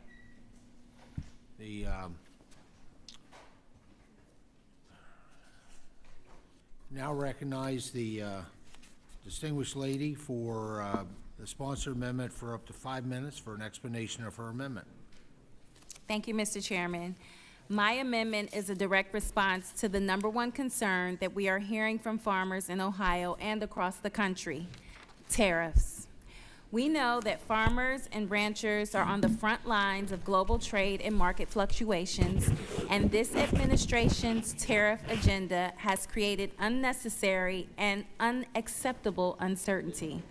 Speaker 1: the now recognize the distinguished lady for the sponsored amendment for up to 5 minutes for an explanation of her amendment.
Speaker 3: Thank you, Mr. Chairman. My amendment is a direct response to the #1 concern that we are hearing from farmers in Ohio and across the country: tariffs. We know that farmers and ranchers are on the front lines of global trade and market fluctuations, and this administration's tariff agenda has created unnecessary and unacceptable uncertainty.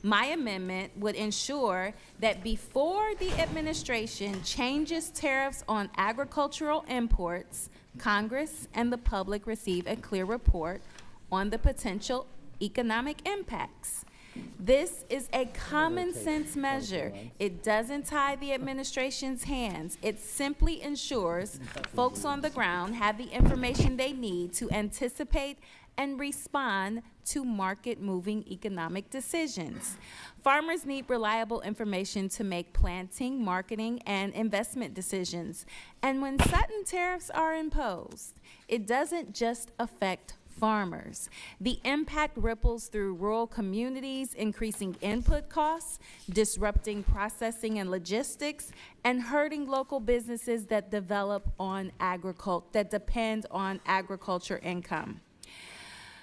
Speaker 3: My amendment would ensure that before the administration changes tariffs on agricultural imports, Congress and the public receive a clear report on the potential economic impacts. This is a common sense measure. It doesn't tie the administration's hands. It simply ensures folks on the ground have the information they need to anticipate and respond to market-moving economic decisions. Farmers need reliable information to make planting, marketing, and investment decisions. And when sudden tariffs are imposed, it doesn't just affect farmers. The impact ripples through rural communities, increasing input costs, disrupting processing and logistics, and hurting local businesses that depend on agriculture income.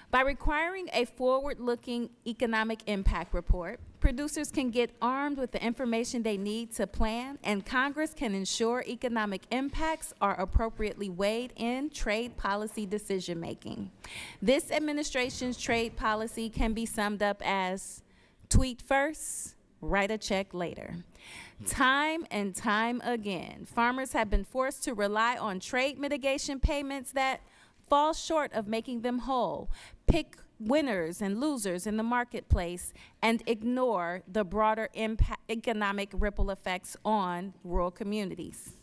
Speaker 3: By requiring a forward-looking economic impact report, producers can get armed with the information they need to plan, and Congress can ensure economic impacts are appropriately weighed in trade policy decision-making. This administration's trade policy can be summed up as tweet first, write a check later. Time and time again, farmers have been forced to rely on trade mitigation payments that fall short of making them whole, pick winners and losers in the marketplace, and ignore the broader economic ripple effects on rural communities.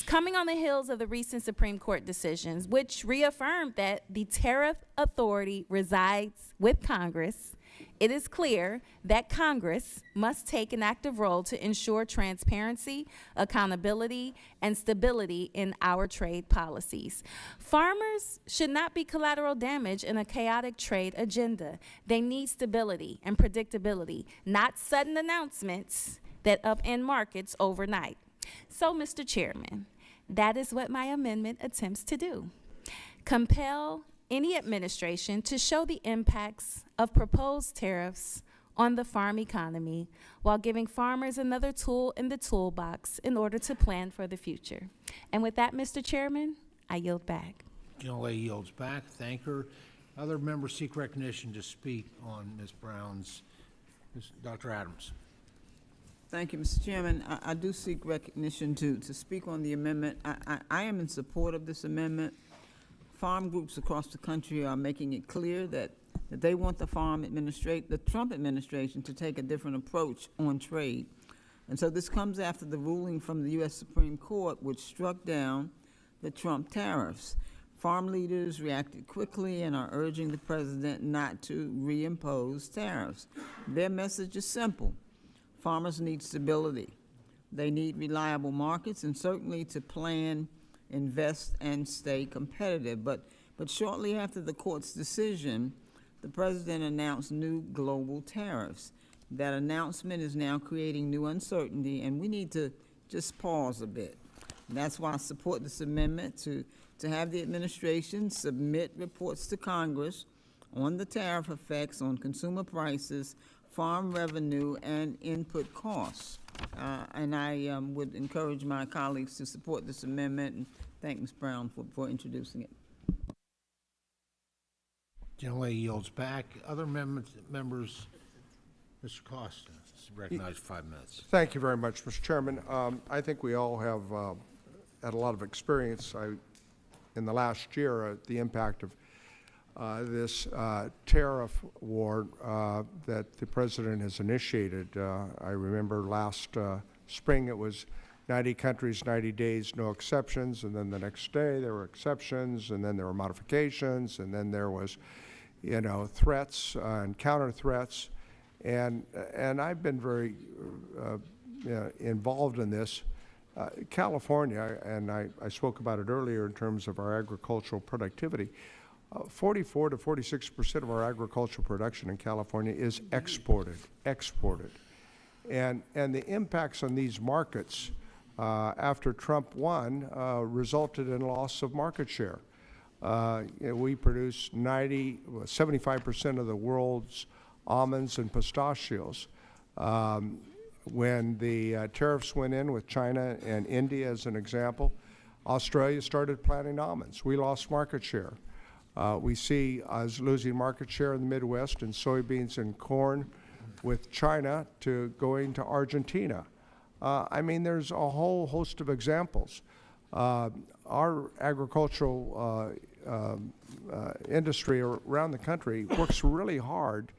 Speaker 3: Coming on the heels of the recent Supreme Court decisions, which reaffirmed that the tariff authority resides with Congress, it is clear that Congress must take an active role to ensure transparency, accountability, and stability in our trade policies. Farmers should not be collateral damage in a chaotic trade agenda. They need stability and predictability, not sudden announcements that upend markets overnight. So, Mr. Chairman, that is what my amendment attempts to do. Compel any administration to show the impacts of proposed tariffs on the farm economy while giving farmers another tool in the toolbox in order to plan for the future. And with that, Mr. Chairman, I yield back.
Speaker 1: Gentlelady yields back. Thank her. Other members seek recognition to speak on Ms. Brown's. Dr. Adams.
Speaker 21: Thank you, Mr. Chairman. I do seek recognition to speak on the amendment. I am in support of this amendment. Farm groups across the country are making it clear that they want the Trump administration to take a different approach on trade. And so this comes after the ruling from the U.S. Supreme Court, which struck down the Trump tariffs. Farm leaders reacted quickly and are urging the president not to reimpose tariffs. Their message is simple. Farmers need stability. They need reliable markets and certainly to plan, invest, and stay competitive. But shortly after the court's decision, the president announced new global tariffs. That announcement is now creating new uncertainty, and we need to just pause a bit. And that's why I support this amendment to have the administration submit reports to Congress on the tariff effects on consumer prices, farm revenue, and input costs. And I would encourage my colleagues to support this amendment and thank Ms. Brown for introducing it.
Speaker 1: Gentlelady yields back. Other members, Mr. Costa is recognized for 5 minutes.
Speaker 13: Thank you very much, Mr. Chairman. I think we all have had a lot of experience in the last year the impact of this tariff war that the president has initiated. I remember last spring it was 90 countries, 90 days, no exceptions, and then the next day there were exceptions, and then there were modifications, and then there was, threats and counter threats, and I've been very involved in this. California, and I spoke about it earlier in terms of our agricultural productivity. 44 to 46% of our agricultural production in California is exported. And the impacts on these markets after Trump won resulted in loss of market share. We produce 75% of the world's almonds and pistachios. When the tariffs went in with China and India as an example, Australia started planting almonds. We lost market share. We see us losing market share in the Midwest in soybeans and corn with China to going to Argentina. There's a whole host of examples. Our agricultural industry around the country works really hard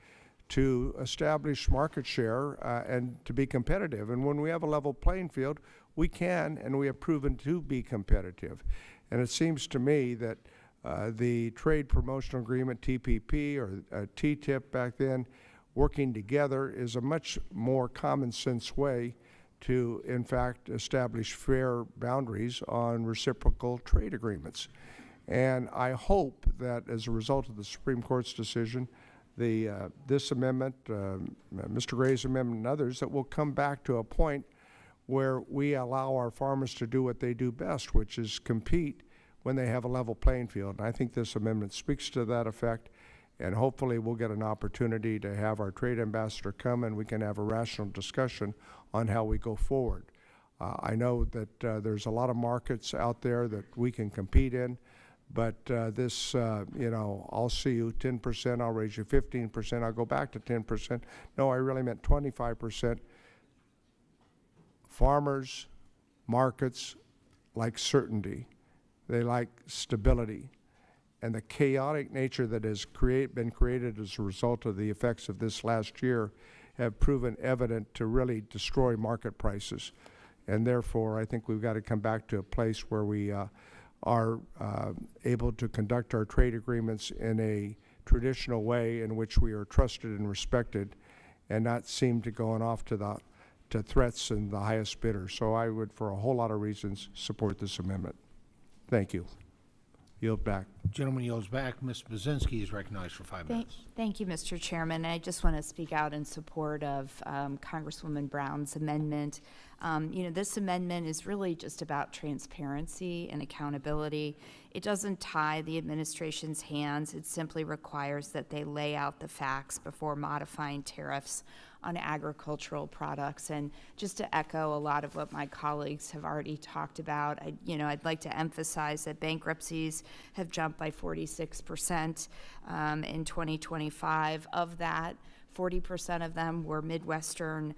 Speaker 13: to establish market share and to be competitive. And when we have a level playing field, we can and we have proven to be competitive. And it seems to me that the Trade Promotional Agreement, TPP, or TTIP back then, working together is a much more common sense way to, in fact, establish fair boundaries on reciprocal trade agreements. And I hope that as a result of the Supreme Court's decision, this amendment, Mr. Gray's amendment, and others, that we'll come back to a point where we allow our farmers to do what they do best, which is compete when they have a level playing field. And I think this amendment speaks to that effect, and hopefully we'll get an opportunity to have our trade ambassador come and we can have a rational discussion on how we go forward. I know that there's a lot of markets out there that we can compete in, But this, I'll see you 10%, I'll raise you 15%, I'll go back to 10%. No, I really meant 25%. Farmers, markets like certainty. They like stability. And the chaotic nature that has been created as a result of the effects of this last year have proven evident to really destroy market prices. And therefore, I think we've got to come back to a place where we are able to conduct our trade agreements in a traditional way in which we are trusted and respected, and not seem to going off to threats and the highest bidder. So I would, for a whole lot of reasons, support this amendment. Thank you. Yield back.
Speaker 1: Gentleman yields back. Ms. Brzezinski is recognized for 5 minutes.
Speaker 8: Thank you, Mr. Chairman. I just want to speak out in support of Congresswoman Brown's amendment. This amendment is really just about transparency and accountability. It doesn't tie the administration's hands. It simply requires that they lay out the facts before modifying tariffs on agricultural products. And just to echo a lot of what my colleagues have already talked about, I'd like to emphasize that bankruptcies have jumped by 46% in 2025. Of that, 40% of them were Midwestern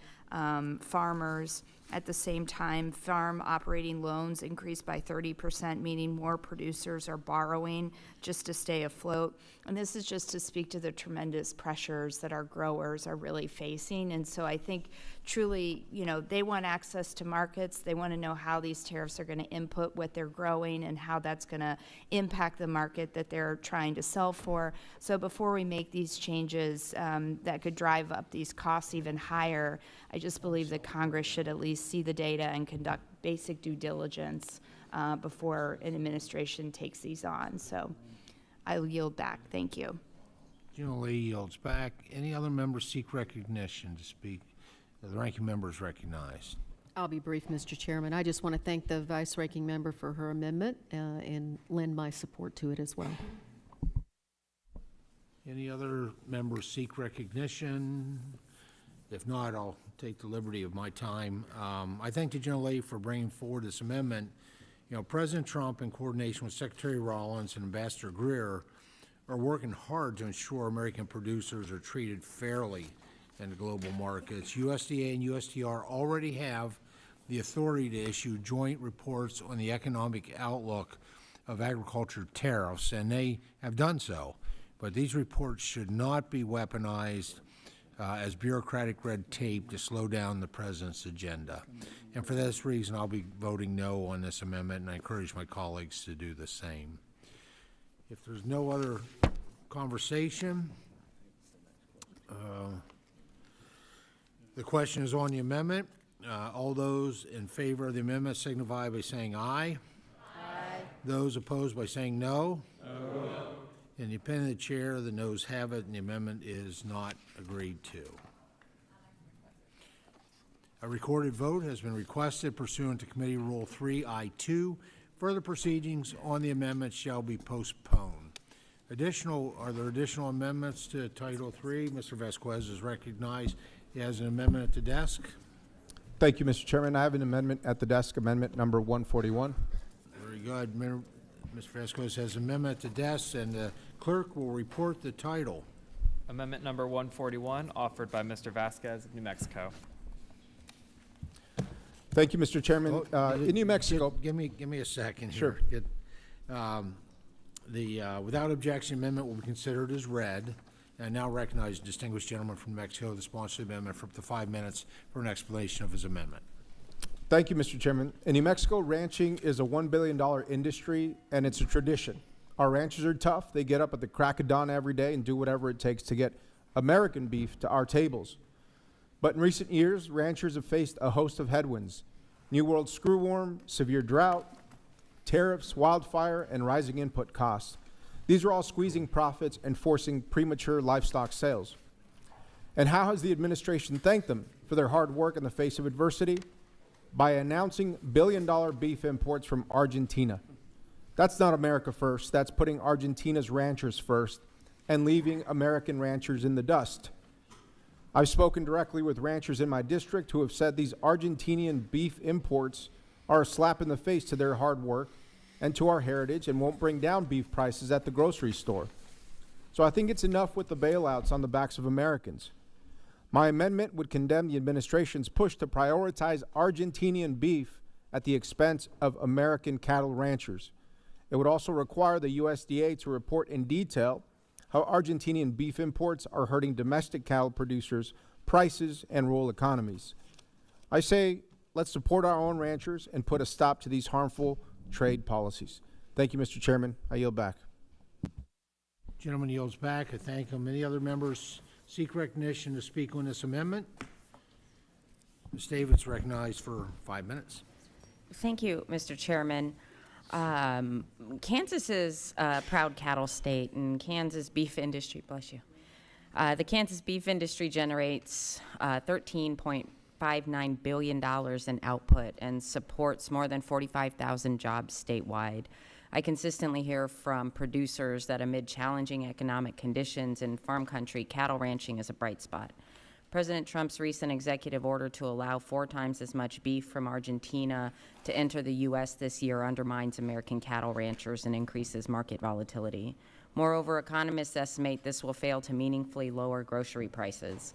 Speaker 8: farmers. At the same time, farm operating loans increased by 30%, meaning more producers are borrowing just to stay afloat. And this is just to speak to the tremendous pressures that our growers are really facing. And so I think truly, they want access to markets. They want to know how these tariffs are going to input what they're growing and how that's going to impact the market that they're trying to sell for. So before we make these changes that could drive up these costs even higher, I just believe that Congress should at least see the data and conduct basic due diligence before an administration takes these on. So I'll yield back. Thank you.
Speaker 1: General Lee yields back. Any other members seek recognition to speak? The ranking member is recognized.
Speaker 14: I'll be brief, Mr. Chairman. I just want to thank the vice ranking member for her amendment and lend my support to it as well.
Speaker 1: Any other members seek recognition? If not, I'll take the liberty of my time. I thank the General Lady for bringing forward this amendment. President Trump, in coordination with Secretary Rollins and Ambassador Greer, are working hard to ensure American producers are treated fairly in the global markets. USDA and USTR already have the authority to issue joint reports on the economic outlook of agriculture tariffs, and they have done so. But these reports should not be weaponized as bureaucratic red tape to slow down the president's agenda. And for this reason, I'll be voting no on this amendment, and I encourage my colleagues to do the same. If there's no other conversation, the question is on the amendment. All those in favor of the amendment signify by saying aye. Aye. Those opposed by saying no. No. In the opinion of the chair, the noes have it, and the amendment is not agreed to. A recorded vote has been requested pursuant to Committee Rule 3I2. Further proceedings on the amendment shall be postponed. Are there additional amendments to Title III? Mr. Vasquez is recognized. He has an amendment at the desk.
Speaker 17: Thank you, Mr. Chairman. I have an amendment at the desk, amendment number 141.
Speaker 1: Very good. Mr. Vasquez has an amendment at the desk, and the clerk will report the title.
Speaker 9: Amendment number 141, offered by Mr. Vasquez of New Mexico.
Speaker 17: Thank you, Mr. Chairman. In New Mexico,
Speaker 1: Give me a second
Speaker 17: Sure.
Speaker 1: here. Without objection amendment will be considered as read. And I now recognize the distinguished gentleman from New Mexico, the sponsor of the amendment, for up to 5 minutes for an explanation of his amendment.
Speaker 17: Thank you, Mr. Chairman. In New Mexico, ranching is a $1 billion industry, and it's a tradition. Our ranchers are tough. They get up at the crack of dawn every day and do whatever it takes to get American beef to our tables. But in recent years, ranchers have faced a host of headwinds: New World screwworm, severe drought, tariffs, wildfire, and rising input costs. These are all squeezing profits and forcing premature livestock sales. And how has the administration thanked them for their hard work in the face of adversity? By announcing billion-dollar beef imports from Argentina. That's not America first. That's putting Argentina's ranchers first and leaving American ranchers in the dust. I've spoken directly with ranchers in my district who have said these Argentinian beef imports are a slap in the face to their hard work and to our heritage and won't bring down beef prices at the grocery store. So I think it's enough with the bailouts on the backs of Americans. My amendment would condemn the administration's push to prioritize Argentinian beef at the expense of American cattle ranchers. It would also require the USDA to report in detail how Argentinian beef imports are hurting domestic cattle producers, prices, and rural economies. I say, let's support our own ranchers and put a stop to these harmful trade policies. Thank you, Mr. Chairman. I yield back.
Speaker 1: Gentleman yields back. I thank him. Any other members seek recognition to speak on this amendment? Ms. Davis recognized for 5 minutes.
Speaker 20: Thank you, Mr. Chairman. Kansas is a proud cattle state, and Kansas beef industry, bless you. The Kansas beef industry generates $13.59 billion in output and supports more than 45,000 jobs statewide. I consistently hear from producers that amid challenging economic conditions in farm country, cattle ranching is a bright spot. President Trump's recent executive order to allow 4 times as much beef from Argentina to enter the U.S. this year undermines American cattle ranchers and increases market volatility. Moreover, economists estimate this will fail to meaningfully lower grocery prices.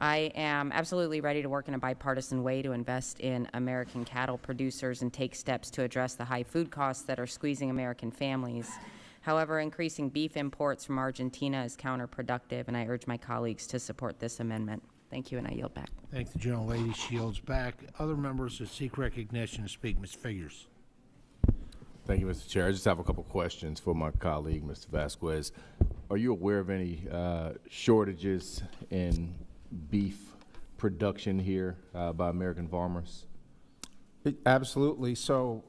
Speaker 20: I am absolutely ready to work in a bipartisan way to invest in American cattle producers and take steps to address the high food costs that are squeezing American families. However, increasing beef imports from Argentina is counterproductive, and I urge my colleagues to support this amendment. Thank you, and I yield back.
Speaker 1: Thank the gentlelady. She yields back. Other members that seek recognition to speak, Ms. Figures.
Speaker 4: Thank you, Mr. Chair. I just have a couple questions for my colleague, Mr. Vasquez. Are you aware of any shortages in beef production here by American farmers?
Speaker 17: Absolutely. So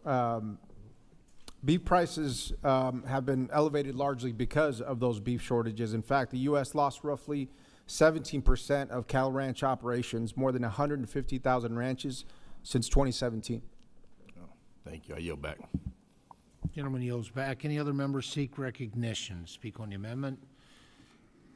Speaker 17: beef prices have been elevated largely because of those beef shortages. In fact, the U.S. lost roughly 17% of cattle ranch operations, more than 150,000 ranches since 2017.
Speaker 4: Oh, thank you. I yield back.
Speaker 1: Gentleman yields back. Any other members seek recognition to speak on the amendment?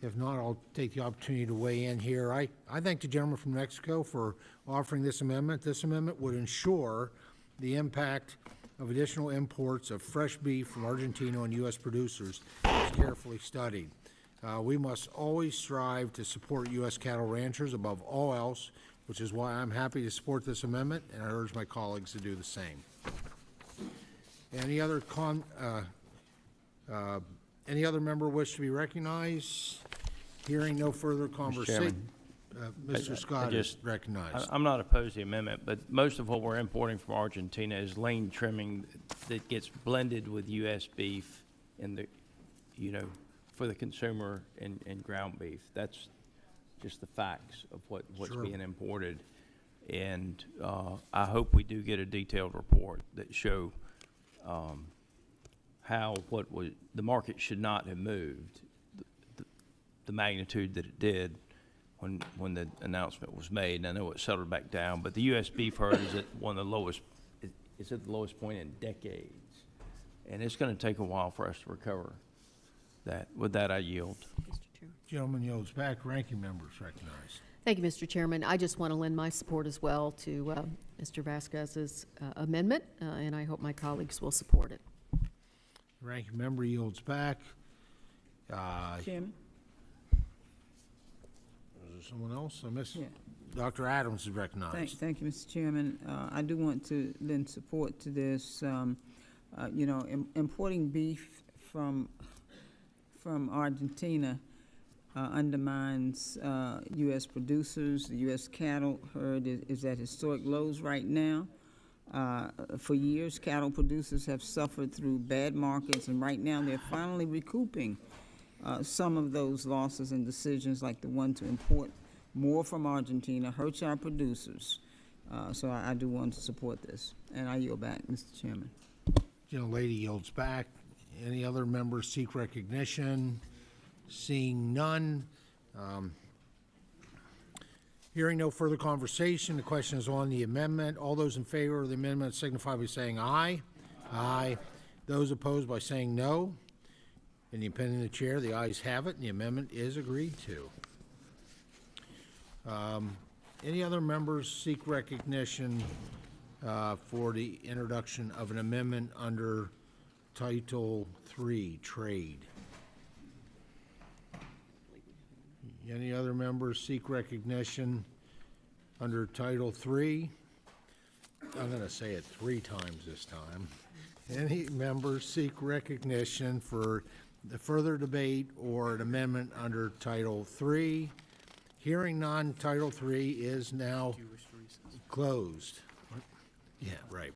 Speaker 1: If not, I'll take the opportunity to weigh in here. I thank the gentleman from Mexico for offering this amendment. This amendment would ensure the impact of additional imports of fresh beef from Argentina on U.S. producers is carefully studied. We must always strive to support U.S. cattle ranchers above all else, which is why I'm happy to support this amendment, and I urge my colleagues to do the same. Any other member wish to be recognized? Hearing no further conversation. Mr. Scott is recognized.
Speaker 11: I'm not opposed to the amendment, but most of what we're importing from Argentina is lean trimming that gets blended with U.S. beef in the, for the consumer in ground beef. That's just the facts of what's
Speaker 1: Sure.
Speaker 11: being imported. And I hope we do get a detailed report that show how the market should not have moved the magnitude that it did when the announcement was made. And I know it settled back down, but the U.S. beef herd is at one of the lowest. It's at the lowest point in decades, and it's going to take a while for us to recover that. With that, I yield.
Speaker 1: Gentleman yields back. Ranking members recognized.
Speaker 14: Thank you, Mr. Chairman. I just want to lend my support as well to Mr. Vasquez's amendment, and I hope my colleagues will support it.
Speaker 1: Ranking member yields back.
Speaker 21: Chairman?
Speaker 1: Is there someone else? I missed.
Speaker 21: Yeah.
Speaker 1: Dr. Adams is recognized.
Speaker 21: Thank you, Mr. Chairman. I do want to lend support to this. Importing beef from Argentina undermines U.S. producers. The U.S. cattle herd is at historic lows right now. For years, cattle producers have suffered through bad markets, and right now they're finally recouping some of those losses and decisions, like the one to import more from Argentina hurts our producers. So I do want to support this, and I yield back, Mr. Chairman.
Speaker 1: Gentlelady yields back. Any other members seek recognition? Seeing none. Hearing no further conversation, the question is on the amendment. All those in favor of the amendment signify by saying aye. Aye. Those opposed by saying no. In the opinion of the chair, the ayes have it, and the amendment is agreed to. Any other members seek recognition for the introduction of an amendment under Title III, Trade. Any other members seek recognition under Title III? I'm going to say it 3 times this time. Any members seek recognition for the further debate or an amendment under Title III? Hearing none, Title III is now closed. Yeah, right.